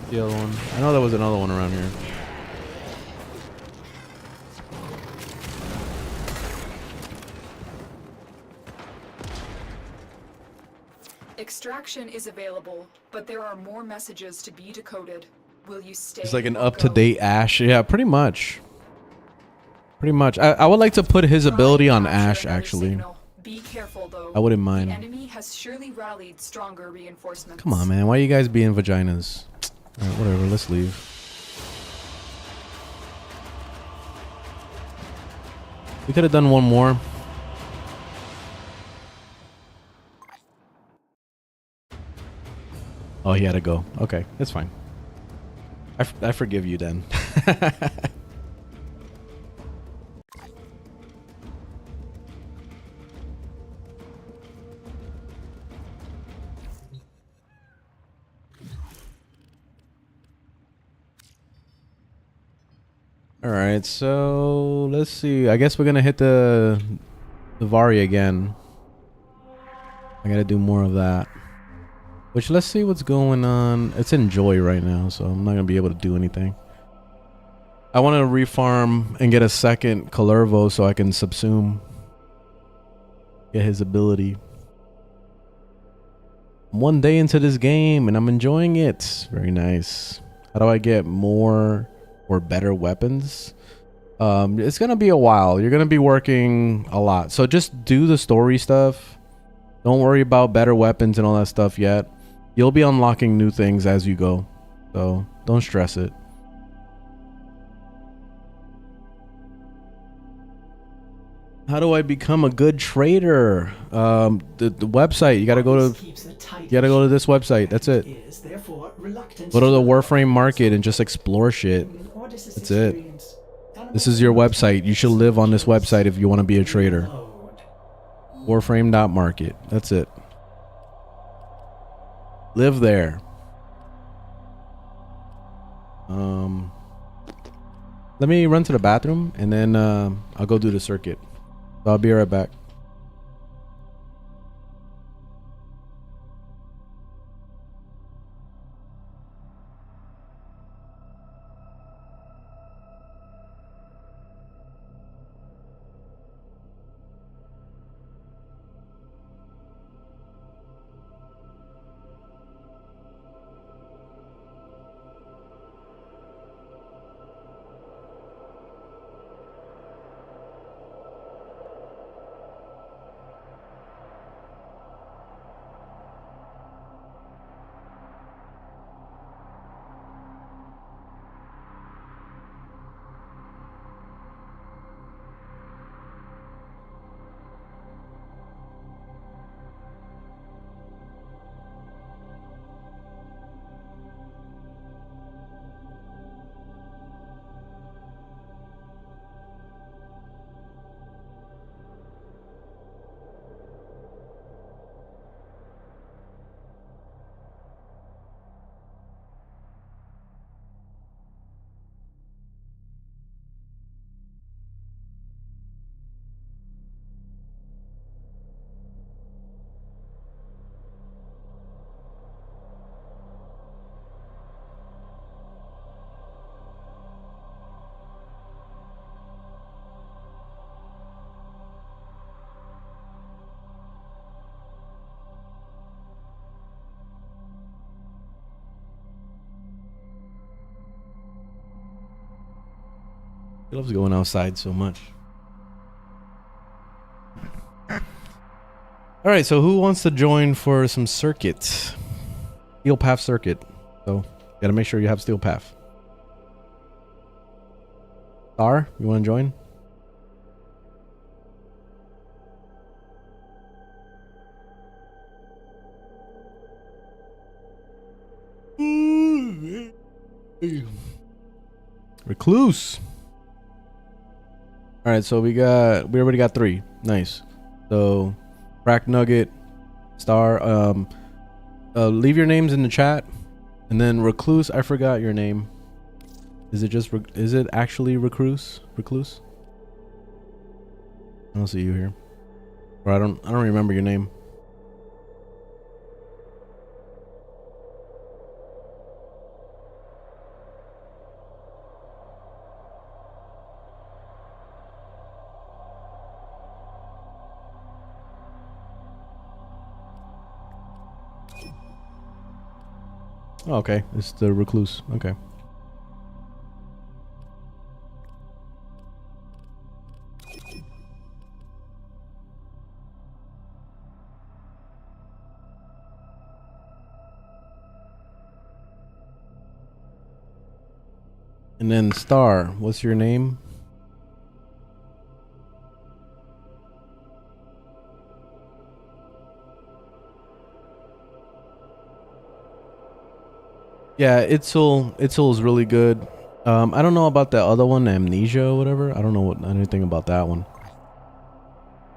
The other one. I know there was another one around here. Extraction is available, but there are more messages to be decoded. Will you stay? It's like an or go? up-to-date Ash. Yeah, pretty much. Pretty much. I would like to put his ability on Ash, actually. Be careful, though. I wouldn't mind. The enemy has surely rallied stronger reinforcements. Come on, man. Why you guys being vaginas? Alright, whatever. Let's leave. We could have done one more. Oh, he had to go. Okay, that's fine. I forgive you then. All right, so let's see. I guess we're gonna hit the Vari again. I gotta do more of that. Which, let's see what's going on. It's in Joy right now, so I'm not gonna be able to do anything. I want to refarm and get a second Kalervo so I can subsume. Get his ability. I'm 1 day into this game and I'm enjoying it. Very nice. How do I get more or better weapons? It's gonna be a while. You're gonna be working a lot, so just do the story stuff. Don't worry about better weapons and all that stuff yet. You'll be unlocking new things as you go, so don't stress it. How do I become a good trader? The website. You gotta go to this website. That's it. Go to the Warframe market and just explore shit. That's it. This is your website. You should live on this website if you want to be a trader. Warframe.market. That's it. Live there. Let me run to the bathroom and then I'll go do the circuit. So I'll be right back. He loves going outside so much. All right, so who wants to join for some circuits? Steel Path circuit. So, gotta make sure you have Steel Path. Star, you want to join? Recluse. All right, so we already got 3. Nice. So, Crack Nugget, Star. Leave your names in the chat, and then Recluse. I forgot your name. Is it just? Is it actually Recluse? Recluse? I don't see you here, or I don't remember your name. Oh, okay, it's the Recluse. Okay. And then Star, what's your name? Yeah, Itzel is really good. I don't know about that other one, Amnesia or whatever. I don't know anything about that one.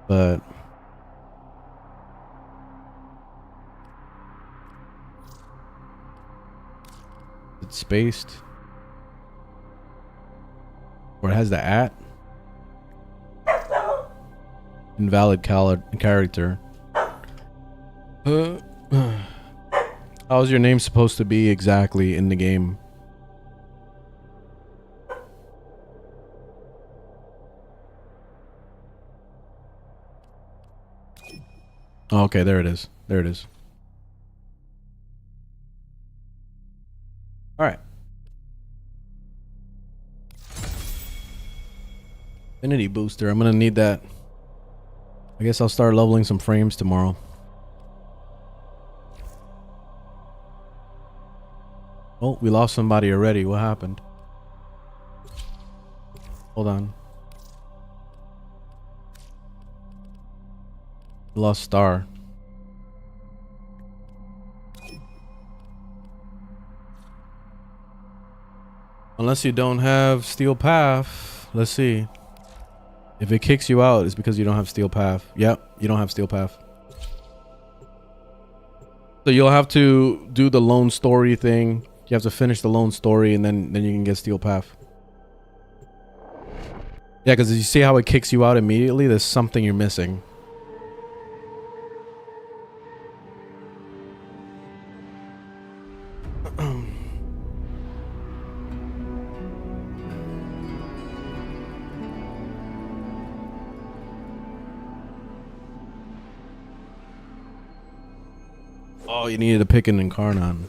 But it's spaced. Or it has the @ invalid character. How's your name supposed to be exactly in the game? Oh, okay, there it is. There it is. All right. Affinity booster. I'm gonna need that. I guess I'll start leveling some frames tomorrow. Oh, we lost somebody already. What happened? Hold on. We lost Star. Unless you don't have Steel Path. Let's see. If it kicks you out, it's because you don't have Steel Path. Yep, you don't have Steel Path. So you'll have to do the lone story thing. You have to finish the lone story, and then you can get Steel Path. Yeah, because you see how it kicks you out immediately? There's something you're missing. Oh, you needed to pick an Incarnon.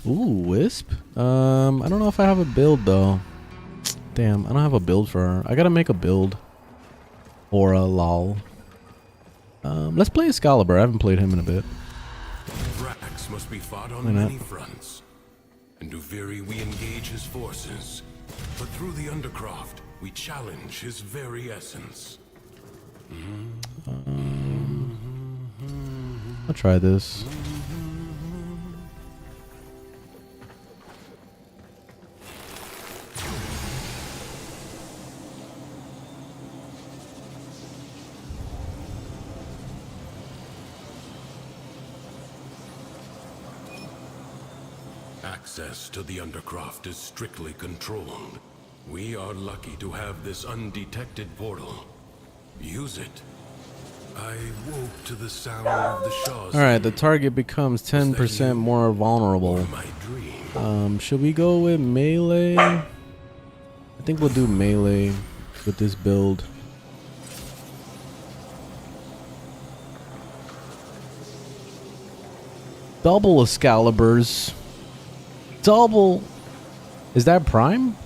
Ooh, Wisp. I don't know if I have a build though. Damn, I don't have a build for her. I gotta make a build. Or a lol. Let's play Excalibur. I haven't played him in a bit. Vrax must be fought on many fronts. In Duviri we engage his forces, but through the Undercroft we challenge his very essence. I'll try this. Access to the Undercroft is strictly controlled. We are lucky to have this undetected portal. Use it. I woke to the sound of the Shaw's. Alright, the target becomes 10% more vulnerable. My dream. Should we go with melee? I think we'll do melee with this build. Double Excaliburs. Double. Is that Prime?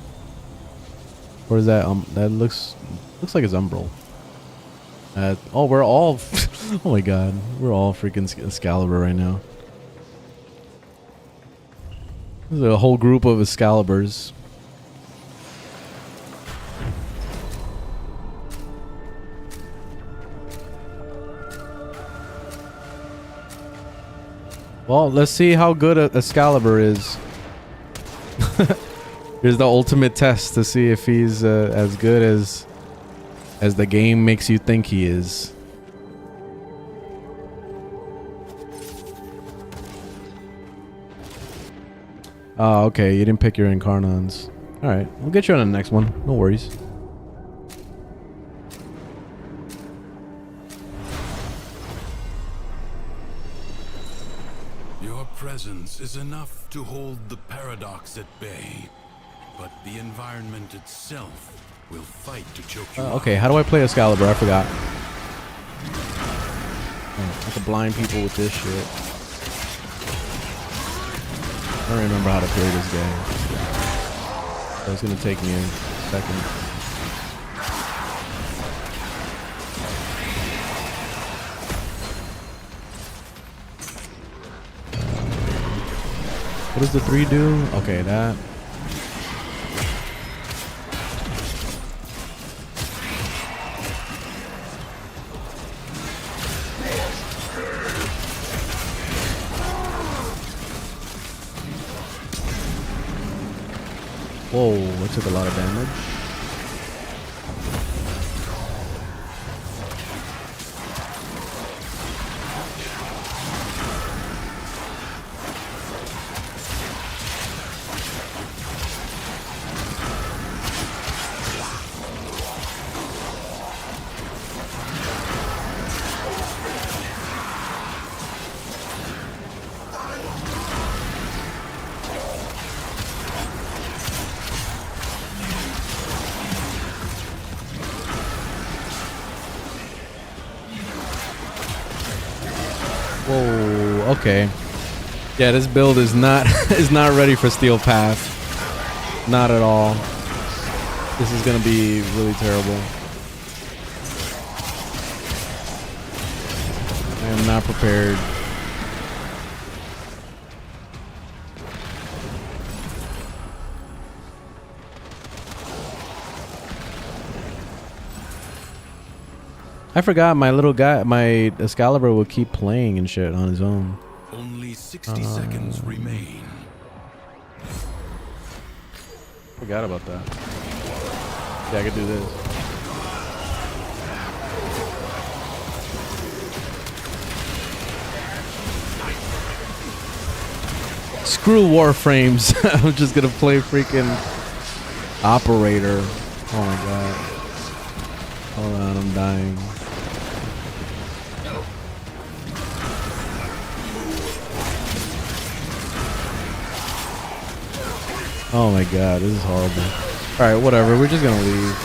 Or is that that looks like it's Umbral. Oh, we're all oh my god, we're all freaking Excalibur right now. There's a whole group of Excaliburs. Well, let's see how good Excalibur is. Here's the ultimate test to see if he's as good as the game makes you think he is. Oh, okay. You didn't pick your Incarnons. Alright. We'll get you on the next one. No worries. Your presence is enough to hold the paradox at bay. But the environment itself will fight to choke you Okay, how do I play Excalibur? I forgot. Oh, I can blind people with this shit. I don't remember how to play this game. So it's gonna take me a second. What does the 3 do? Okay, that. Whoa, it took a lot of damage. Whoa, okay. Yeah, this build is not is not ready for Steel Path. Not at all. This is gonna be really terrible. I am not prepared. I forgot my little guy, my Excalibur will keep playing and shit on his own. Only 60 seconds remain. Forgot about that. Yeah, I could do this. Screw Warframes. I'm just gonna play freaking Operator. Oh my god. Hold on, I'm dying. Oh my god, this is horrible. Alright, whatever, we're just gonna leave.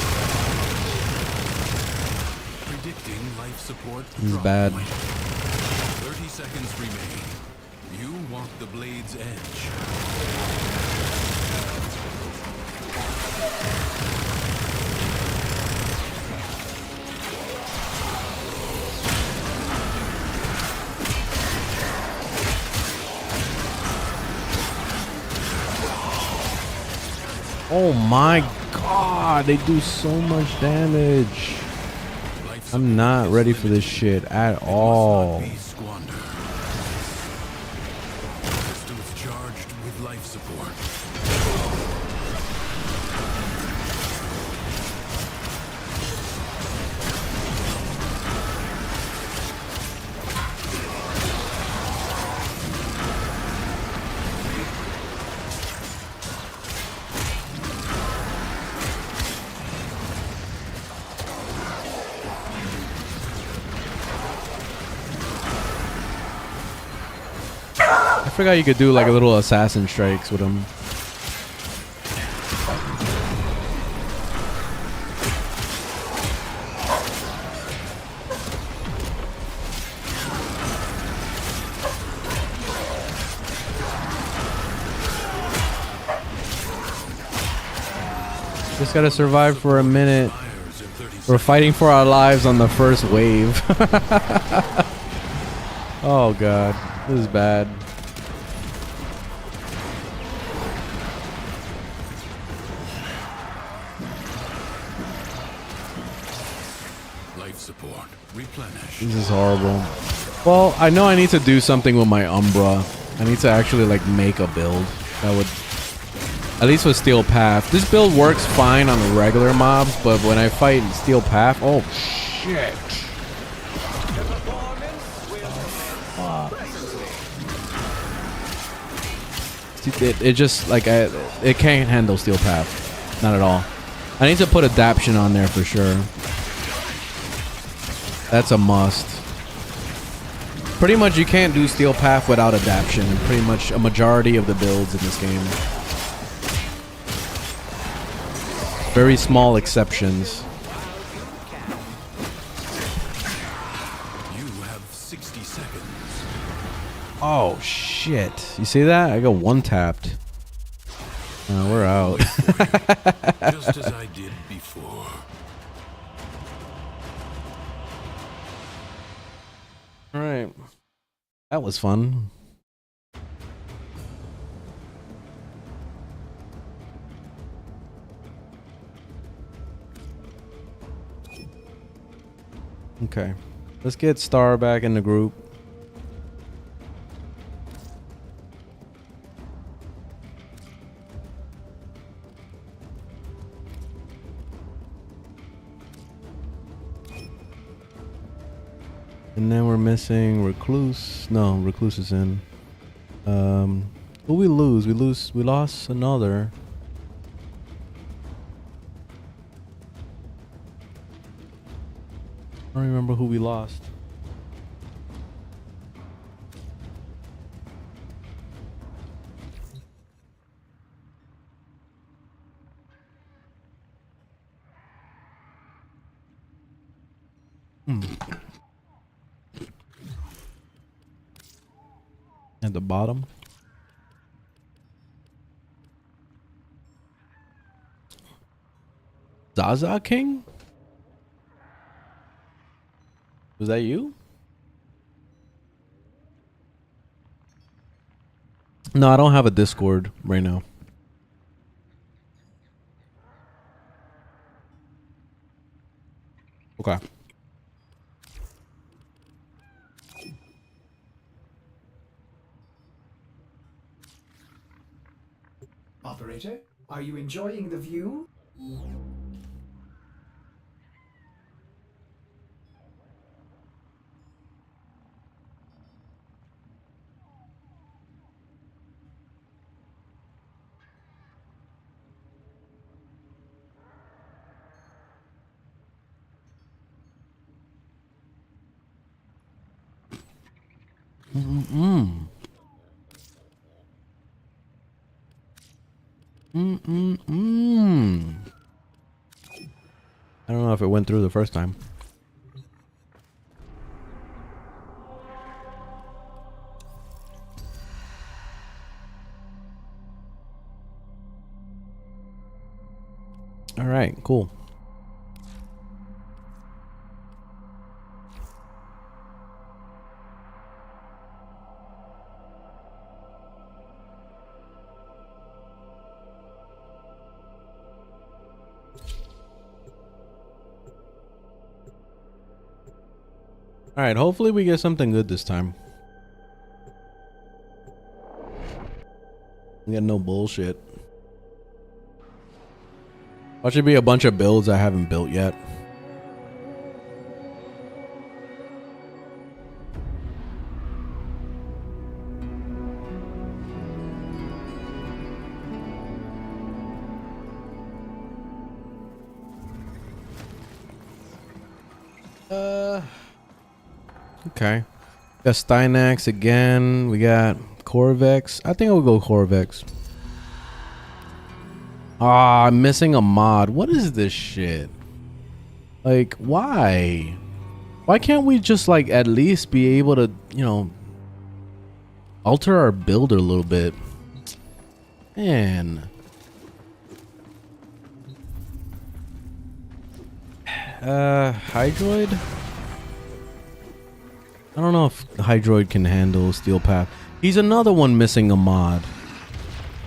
Predicting life support. This is bad. 30 seconds remain. You walk the blade's edge. Oh my god, they do so much damage. I'm not ready for this shit at all. Systems charged with life support. I forgot you could do like a little assassin strikes with them. Just gotta survive for a minute. We're fighting for our lives on the first wave. Oh god, this is bad. support. Replenish. This is horrible. Well, I know I need to do something with my Umbra. I need to actually like make a build that would, at least with Steel Path. This build works fine on the regular mobs, but when I fight Steel Path, oh shit. It just like it can't handle Steel Path, not at all. I need to put Adaption on there for sure. That's a must. Pretty much you can't do Steel Path without Adaption. Pretty much a majority of the builds in this game. Very small exceptions. You have 60 seconds. Oh shit! You see that? I got one tapped. We're out. Just as I did before. All right, that was fun. Okay, let's get Star back in the group. And then we're missing Recluse. No, Recluse is in. Who we lose? We lost another. I don't remember who we lost. At the bottom. Zaza King? Was that you? No, I don't have a Discord right now. Okay. Operator, are you enjoying the view? I don't know if it went through the first time. All right, cool. All right, hopefully we get something good this time. We got no bullshit. That should be a bunch of builds I haven't built yet. Okay. Got Stynax again. We got Corvex. I think I would go Corvex. Ah, I'm missing a mod. What is this shit? Like, why? Why can't we just, like, at least be able to, you know, alter our build a little bit? Man. Hydroid? I don't know if Hydroid can handle Steel Path. He's another one missing a mod.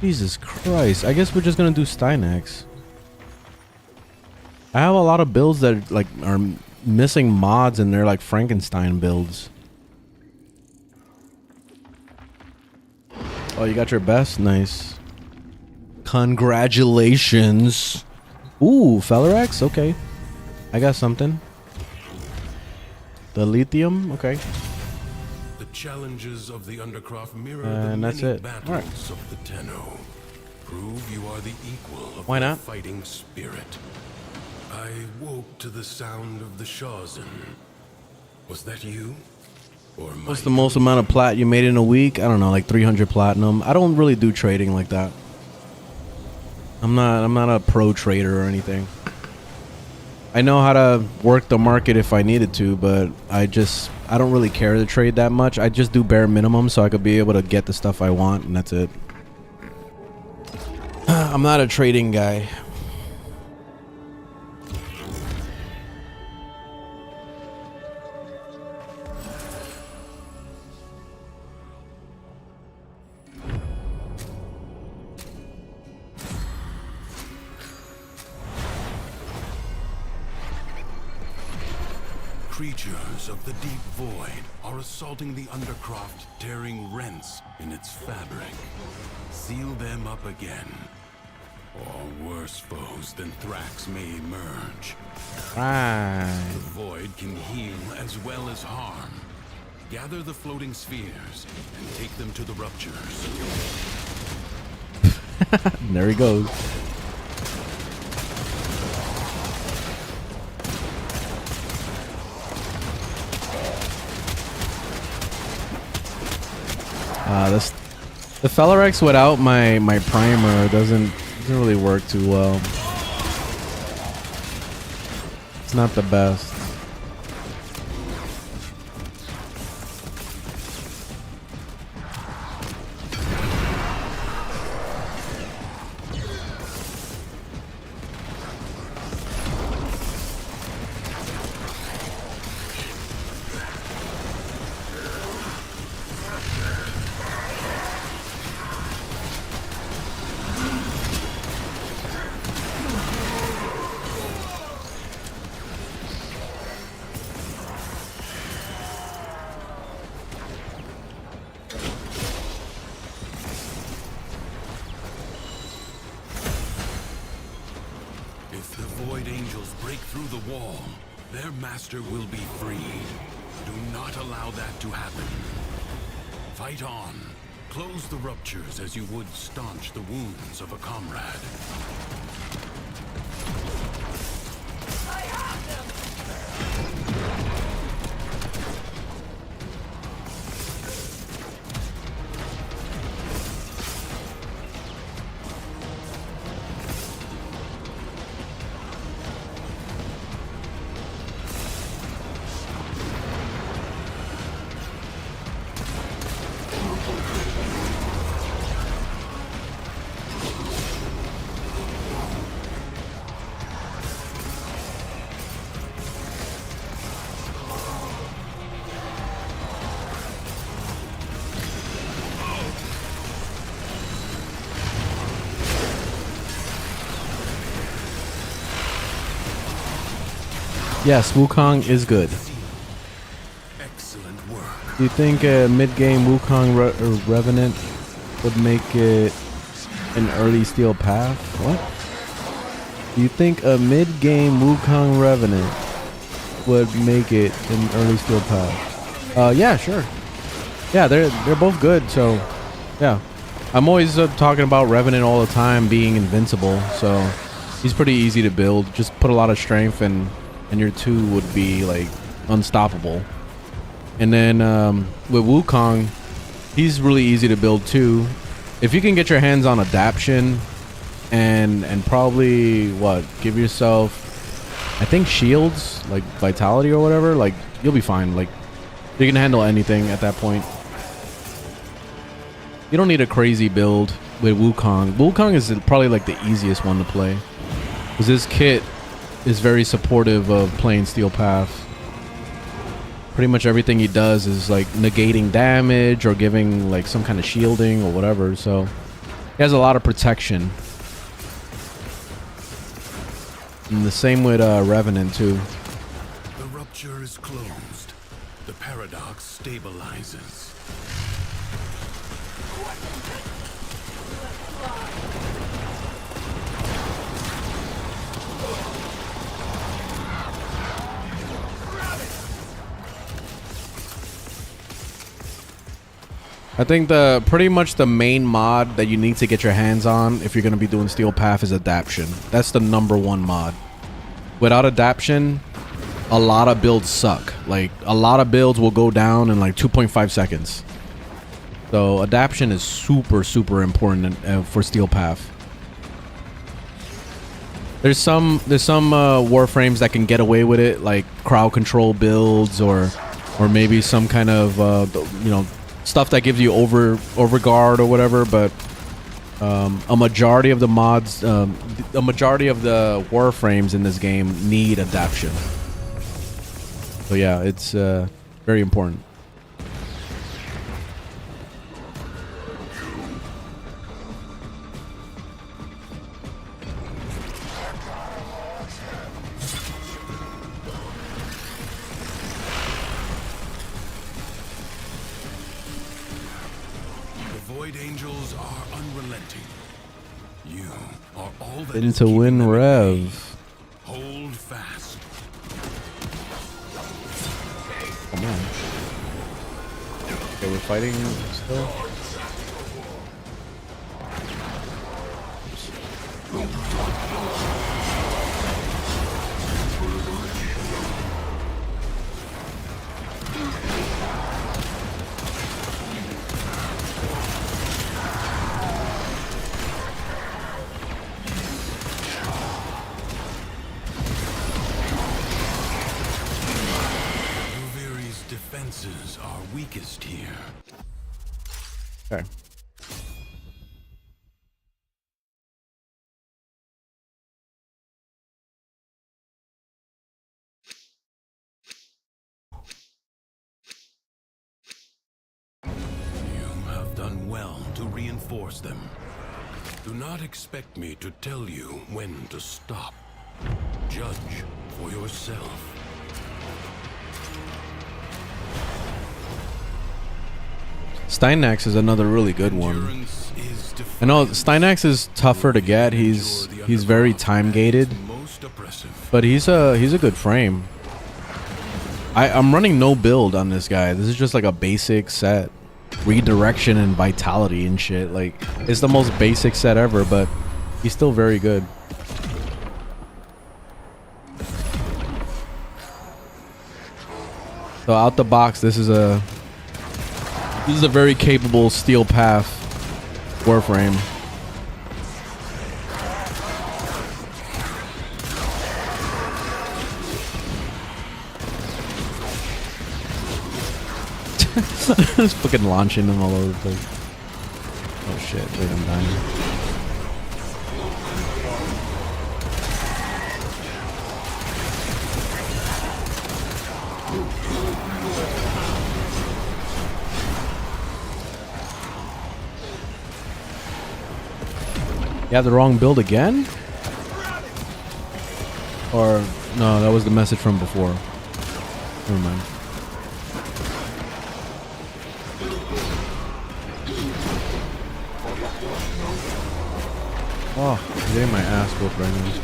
Jesus Christ. I guess we're just gonna do Stynax. I have a lot of builds that like are missing mods and they're like Frankenstein builds. Oh, you got your best? Nice. Congratulations. Ooh, Fellerex? Okay. I got something. The lithium? Okay. The challenges of the Undercroft mirror And the that's many it. battles Alright. of the Tenno. Prove you are the equal of Why the not? fighting spirit. I woke to the sound of the Shawzin. Was that you? Or What's the most amount of plat you made in a week? I don't know, like 300 platinum. I don't really do trading like that. I'm not a pro trader or anything. I know how to work the market if I needed to, but I don't really care to trade that much. I just do bare minimum so I could be able to get the stuff I want, and that's it. I'm not a trading guy. Creatures of the deep void are assaulting the Undercroft, tearing rents in its fabric. Seal them up again, or worse foes than Thrax may emerge. Right. The void can heal as well as harm. Gather the floating spheres and take them to the ruptures. There he goes. The Fellerex without my primer doesn't really work too well. It's not the best. If the Void Angels break through the wall, their master will be freed. Do not allow that to happen. Fight on. Close the ruptures as you would staunch the wounds of a comrade. Yes, Wukong is good. Excellent work. Do you think a mid-game Wukong Revenant would make it an early steel path? What? Do you think a mid-game Wukong Revenant would make it an early steel path? Yeah, sure. Yeah, they're both good. So, yeah, I'm always talking about Revenant all the time being invincible. So he's pretty easy to build. Just put a lot of strength and your 2 would be like unstoppable. And then with Wukong, he's really easy to build too. If you can get your hands on adaption and probably give yourself, I think, shields like vitality or whatever, like you'll be fine. Like you can handle anything at that point. You don't need a crazy build with Wukong. Wukong is probably like the easiest one to play because this kit is very supportive of playing Steel Path. Pretty much everything he does is like negating damage or giving like some kind of shielding or whatever. So he has a lot of protection. And the same with Revenant too. The paradox stabilizes. I think pretty much the main mod that you need to get your hands on if you're going to be doing Steel Path is Adaption. That's the #1 mod. Without Adaption, a lot of builds suck. Like, a lot of builds will go down in like 2.5 seconds. So Adaption is super, super important for Steel Path. There's some Warframes that can get away with it, like crowd control builds or maybe some kind of you know, stuff that gives you overguard or whatever, but a majority of the mods, a majority of the Warframes in this game need Adaption. So yeah, it's very important. Angels are unrelenting. You are all that Into win Rev. Hold fast. Come on. Okay, we're fighting still. Defenses are weakest here. Okay. You have done well to reinforce them. Do not expect me to tell you when to stop. Judge for yourself. Steinax is another really good one. I know Steinax is tougher to get. He's very time gated, but he's a good frame. I'm running no build on this guy. This is just like a basic set, redirection and vitality and shit. Like, it's the most basic set ever, but he's still very good. So out the box, this is a very capable Steel Path Warframe. Just fucking launching them all over the place. Oh shit, wait, I'm dying. You have the wrong build again? Or no, that was the message from before. Never mind. Oh, I'm getting my ass whooped right now.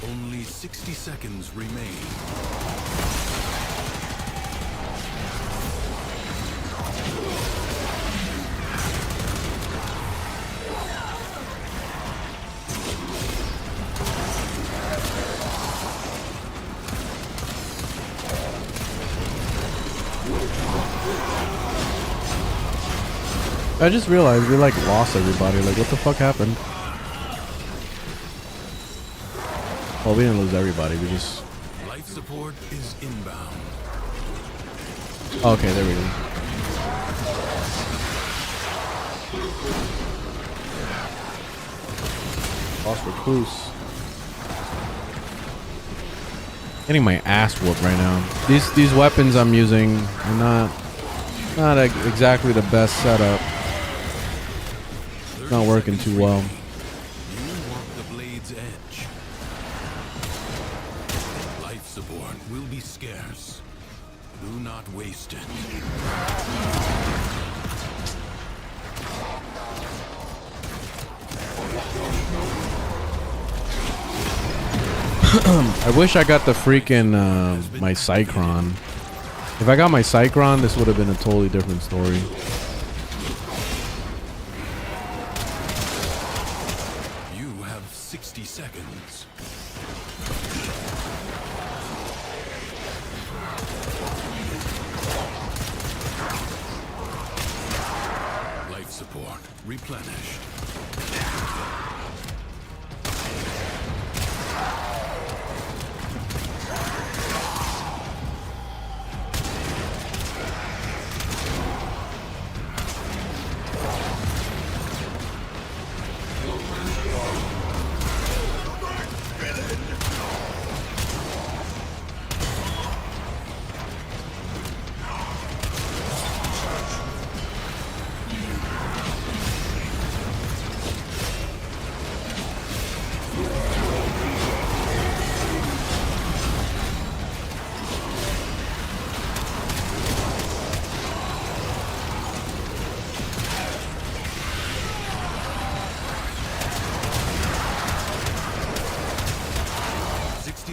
Only 60 seconds remain. I just realized we like lost everybody. Like, what the fuck happened? Well, we didn't lose everybody. We just. Life support is inbound. Okay, there we go. Lost recluse. Getting my ass whooped right now. These weapons I'm using are not exactly the best setup. It's not working too well. You walk the blade's edge. Life support will be scarce. Do not waste it. I wish I got the freaking my Cycron. If I got my Cycron, this would have been a totally different story. You have 60 seconds. Life support replenished.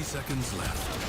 Seconds left.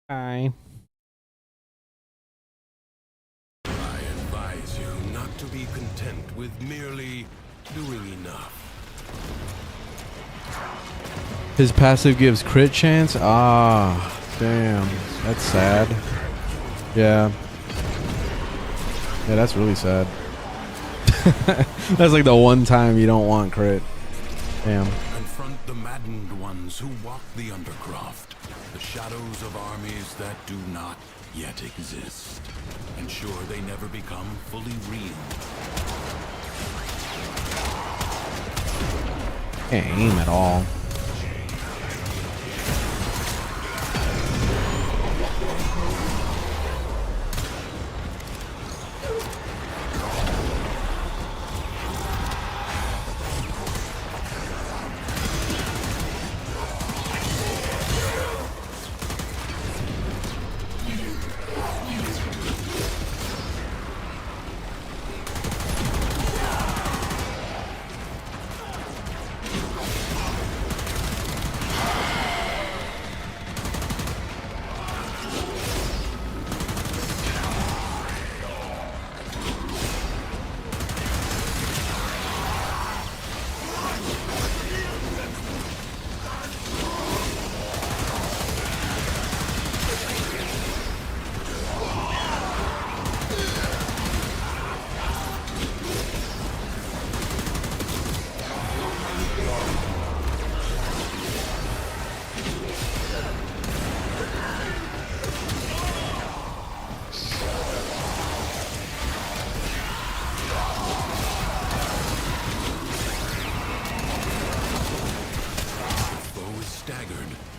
Hi. I advise you not to be content with merely doing enough. His passive gives crit chance? Ah, damn. That's sad. Yeah. Yeah, that's really sad. That's like the one time you don't want crit. Damn. Confront the maddened ones who walk the undercroft. The shadows of armies that do not yet exist. Ensure they never become fully real. Can't aim at all.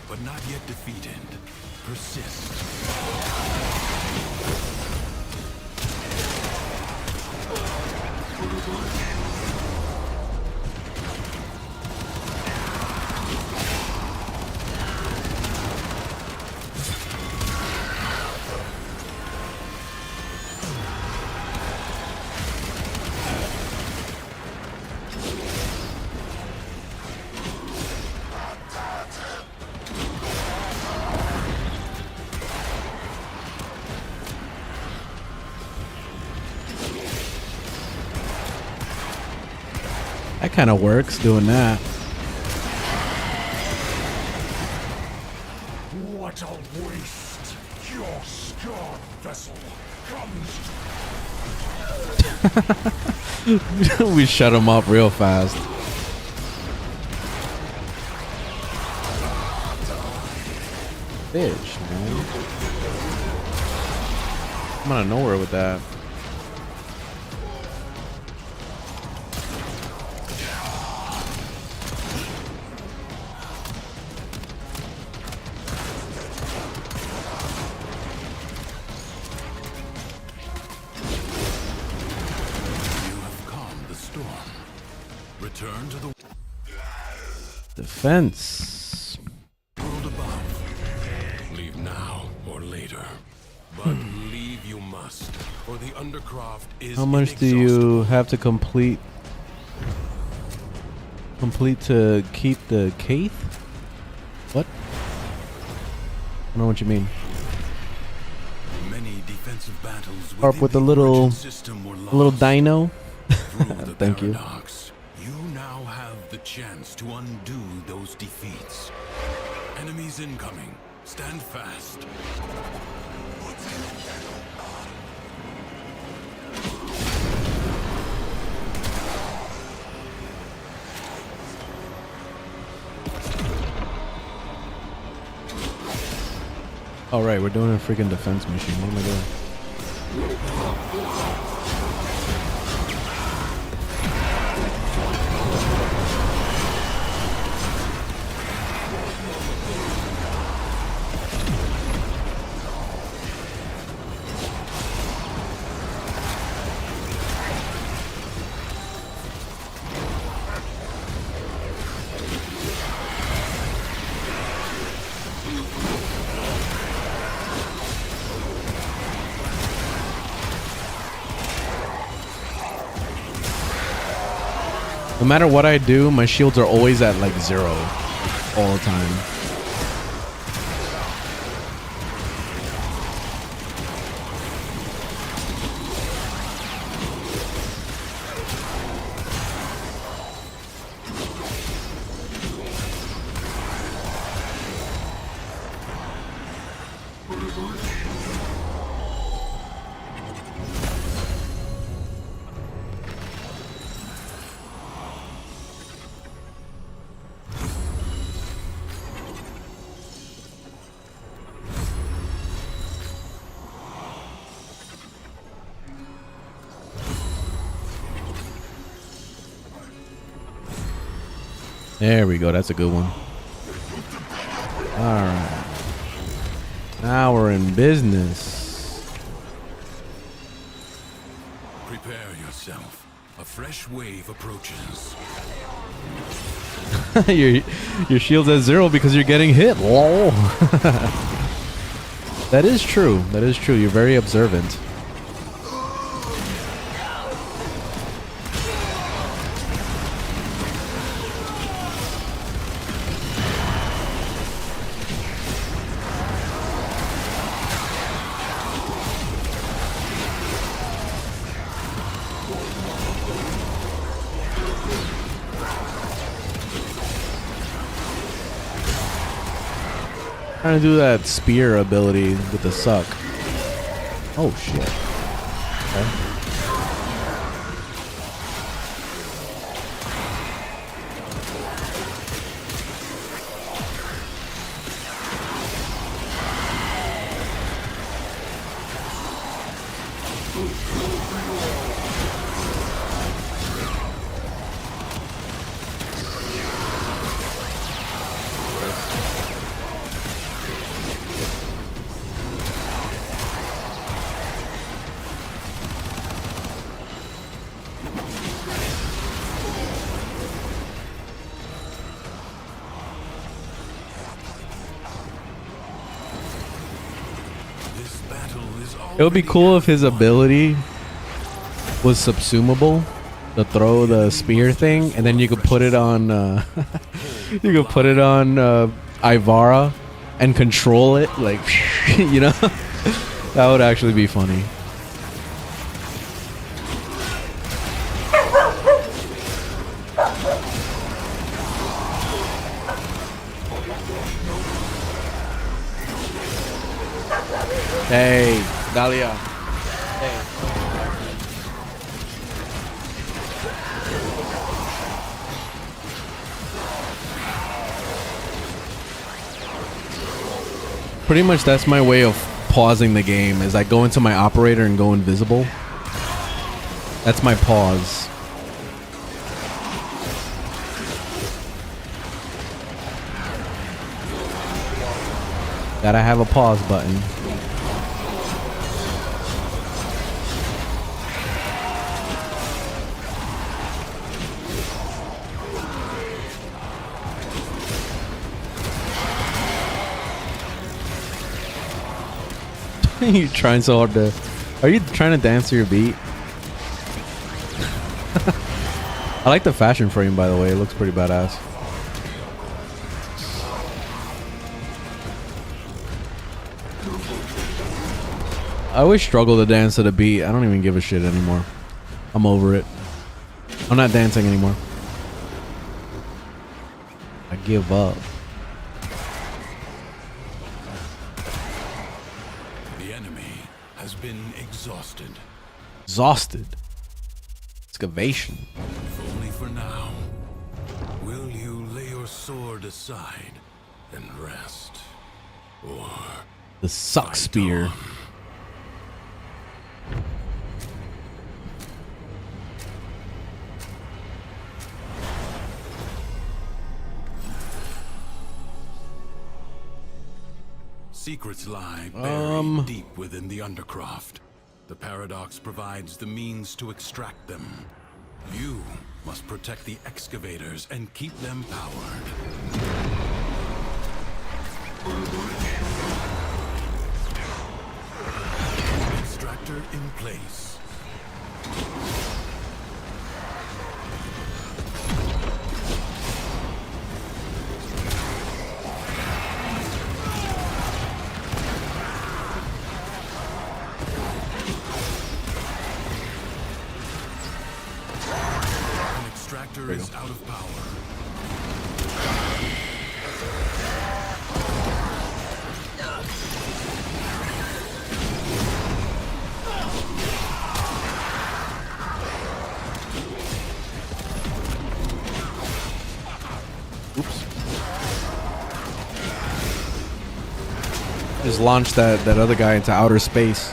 but not yet defeated. Persist. kind of works doing that. What a waste! Your scarred vessel comes. We shut him up real fast. Bitch, man. I'm out of nowhere with that. Return to the Defense. world above. Leave now or later. But leave you must, for the Undercroft is How much do you have to complete to keep the Kaith? What? I don't know what you mean. Many defensive battles Up with a little dino. Thank you. You now have the chance to undo those defeats. Enemies incoming. Stand fast. All right, we're doing a freaking defense mission. What am I doing? No matter what I do, my shields are always at like 0 all the time. There we go. That's a good one. All right. Now we're in business. Prepare yourself. A fresh wave approaches. your shield's at 0 because you're getting hit. Lol. That is true. That is true. You're very observant. Trying to do that spear ability with the suck. Oh shit. Okay. It would be cool if his ability was subsumable, to throw the spear thing, and then you could put it on you could put it on Ivara and control it, like, you know. That would actually be funny. Hey, Dahlia. Hey. Pretty much that's my way of pausing the game, is I go into my operator and go invisible. That's my pause. Gotta have a pause button. You trying so hard to... Are you trying to dance to your beat? I like the fashion frame, by the way. It looks pretty badass. I always struggle to dance to the beat. I don't even give a shit anymore. I'm over it. I'm not dancing anymore. I give up. The enemy has been exhausted. Exhausted. Excavation. If only for now. Will you lay your sword aside and rest? Or The suck spear. secrets lie buried deep within the Undercroft. The Paradox provides the means to extract them. You must protect the excavators and keep them powered. Extractor in place. An extractor is out of power. Just launched that other guy into outer space.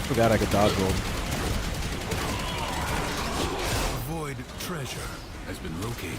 Forgot I could dodge roll. Void treasure has been located.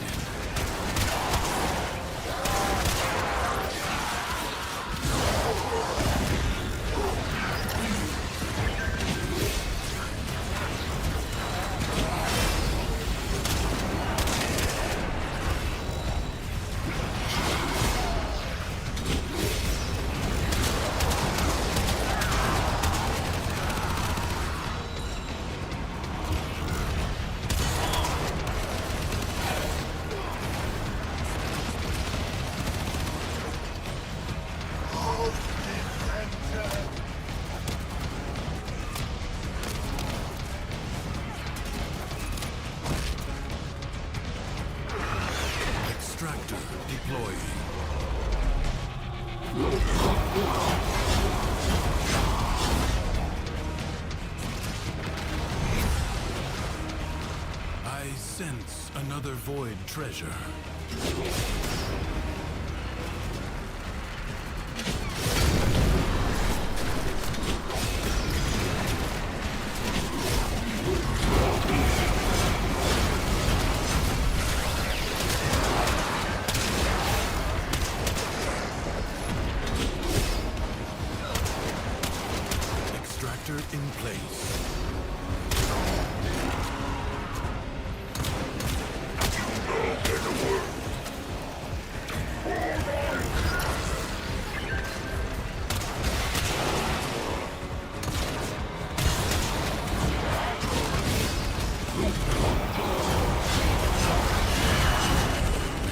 Extractor deploying. I sense another void treasure. Extractor in place.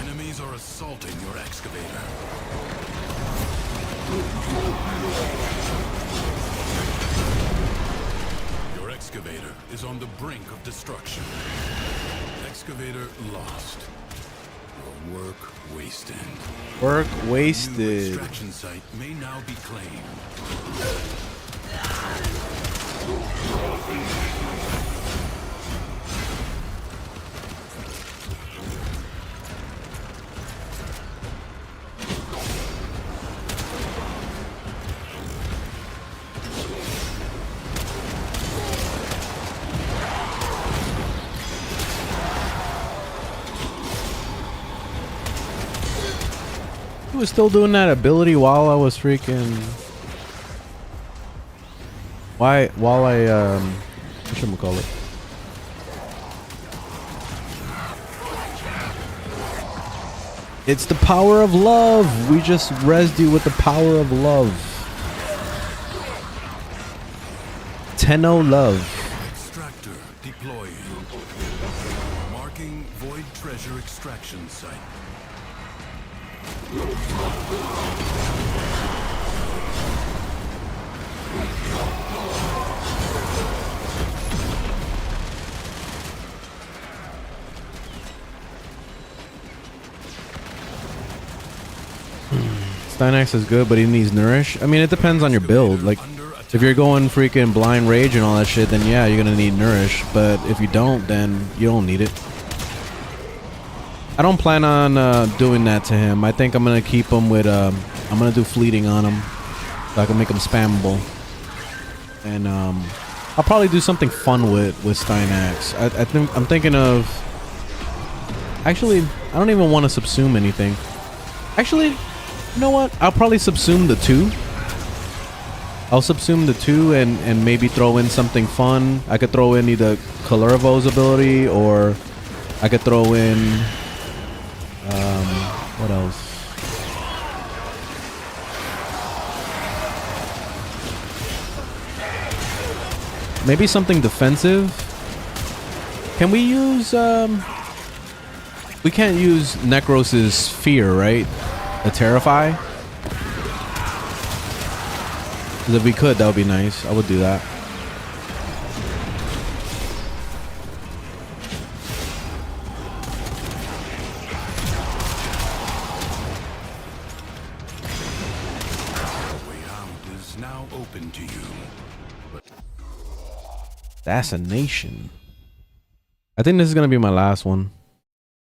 Enemies are assaulting your excavator. on the brink of destruction. Excavator lost. Your work wasted. Work New wasted. extraction site may now be claimed. He was still doing that ability while I was freaking. While I whatchamacallit? It's the power of love. We just rezzed you with the power of love. Tenno love. Extractor deploying. Marking void treasure extraction site. Stynax is good, but he needs nourish. I mean, it depends on your build. Like, if you're going freaking blind rage and all that shit, then yeah, you're gonna need nourish. But if you don't, then you don't need it. I don't plan on doing that to him. I think I'm gonna keep him with I'm gonna do fleeting on him, so I can make him spammable. And I'll probably do something fun with Stynax. I think I'm thinking of. Actually, I don't even want to subsume anything. Actually, you know what? I'll probably subsume the 2. I'll subsume the 2 and maybe throw in something fun. I could throw in either Kalervo's ability, or I could throw in what else? Maybe something defensive. Can we use we can't use Necros's fear, right? The Terrify? 'Cause if we could, that would be nice. I would do that. The way out is now open to you. Assassination. I think this is gonna be my last one.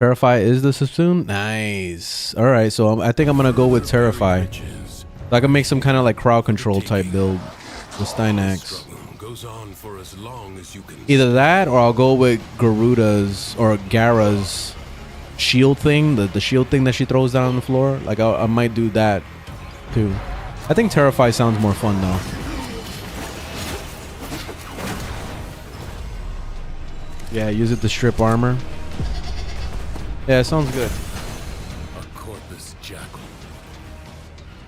Terrify is the subsume? Nice. Alright, so I think I'm gonna go with Terrify. So I can make some kind of like crowd control type build with Stynax. Goes on for as long as you can. Either that, or I'll go with Garuda's or Gara's shield thing, the shield thing that she throws down on the floor. Like I might do that too. I think Terrify sounds more fun though. Yeah, use it to strip armor. Yeah, it sounds good. A corpus jackal.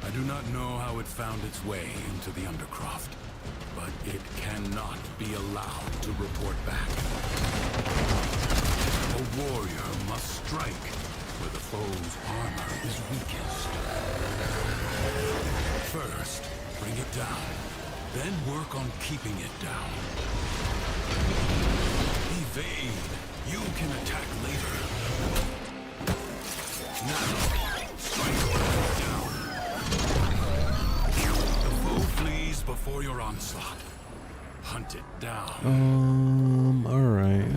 I do not know how it found its way into the Undercroft, but it cannot be allowed to report back. A warrior must strike where the foe's armor is weakest. First, bring it down, then work on keeping it down. Evade. You can attack later. Now, strike down. The foe flees before your onslaught. Hunt it down. Alright,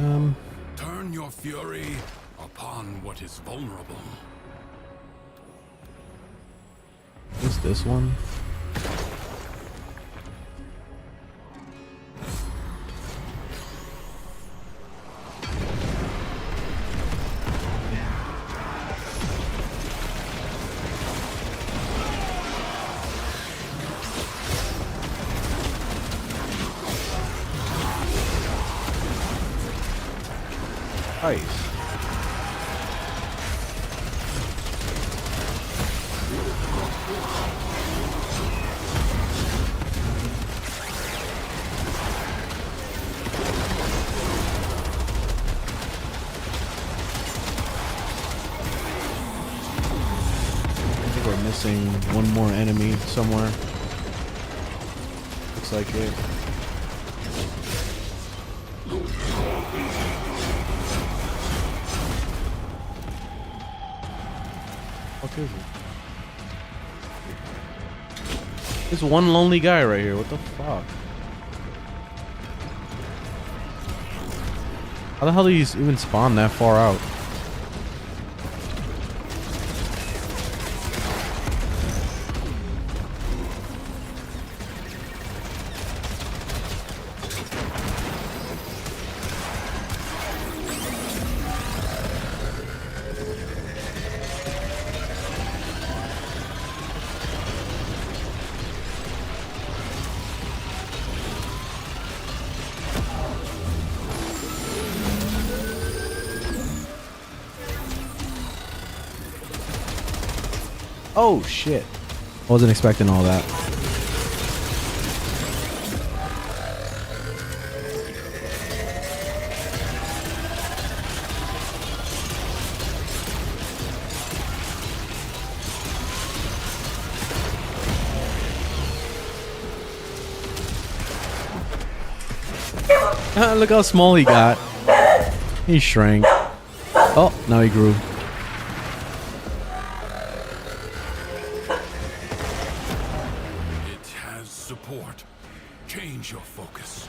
Turn your fury upon what is vulnerable. what's this one? Nice. I think we're missing one more enemy somewhere. Looks like it. What is it? There's one lonely guy right here. What the fuck? How the hell do you even spawn that far out? Oh shit. Wasn't expecting all that. Look how small he got. He shrank. Oh, now he grew. Support. Change your focus.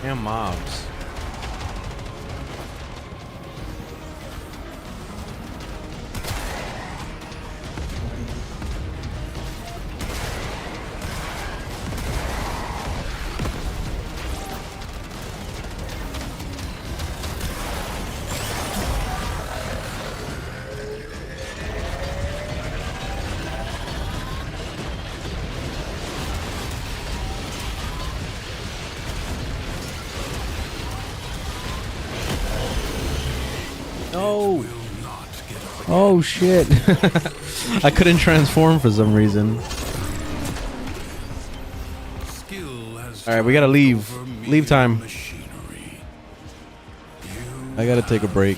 Damn mobs. No. Oh shit. I couldn't transform for some reason. Alright, we gotta leave. Leave time. I gotta take a break.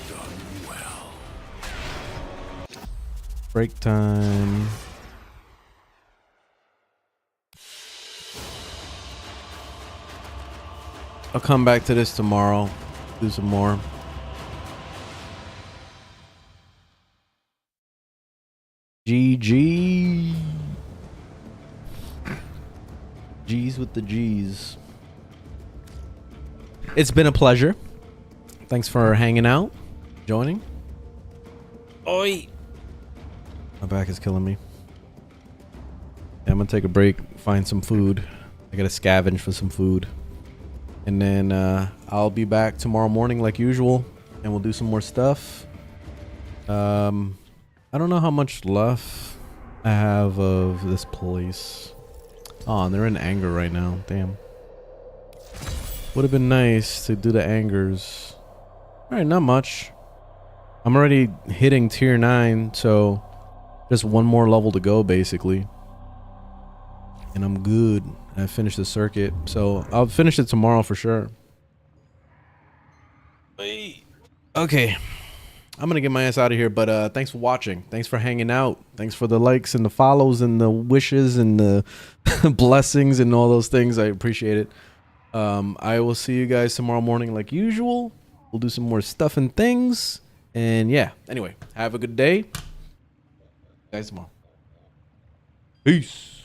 Break time. I'll come back to this tomorrow. Do some more. GG. G's with the G's. It's been a pleasure. Thanks for hanging out, joining. Oi. My back is killing me. Yeah, I'm gonna take a break, find some food. I gotta scavenge for some food. And then I'll be back tomorrow morning like usual, and we'll do some more stuff. I don't know how much left I have of this place. Oh, and they're in anger right now. Damn. Would have been nice to do the angers. Alright, not much. I'm already hitting tier 9, so just one more level to go, basically. And I'm good. I finished the circuit, so I'll finish it tomorrow for sure. Okay. I'm gonna get my ass out of here, but thanks for watching. Thanks for hanging out. Thanks for the likes and the follows and the wishes and the blessings and all those things. I appreciate it. I will see you guys tomorrow morning like usual. We'll do some more stuff and things. And yeah, anyway, have a good day. See you guys tomorrow. Peace.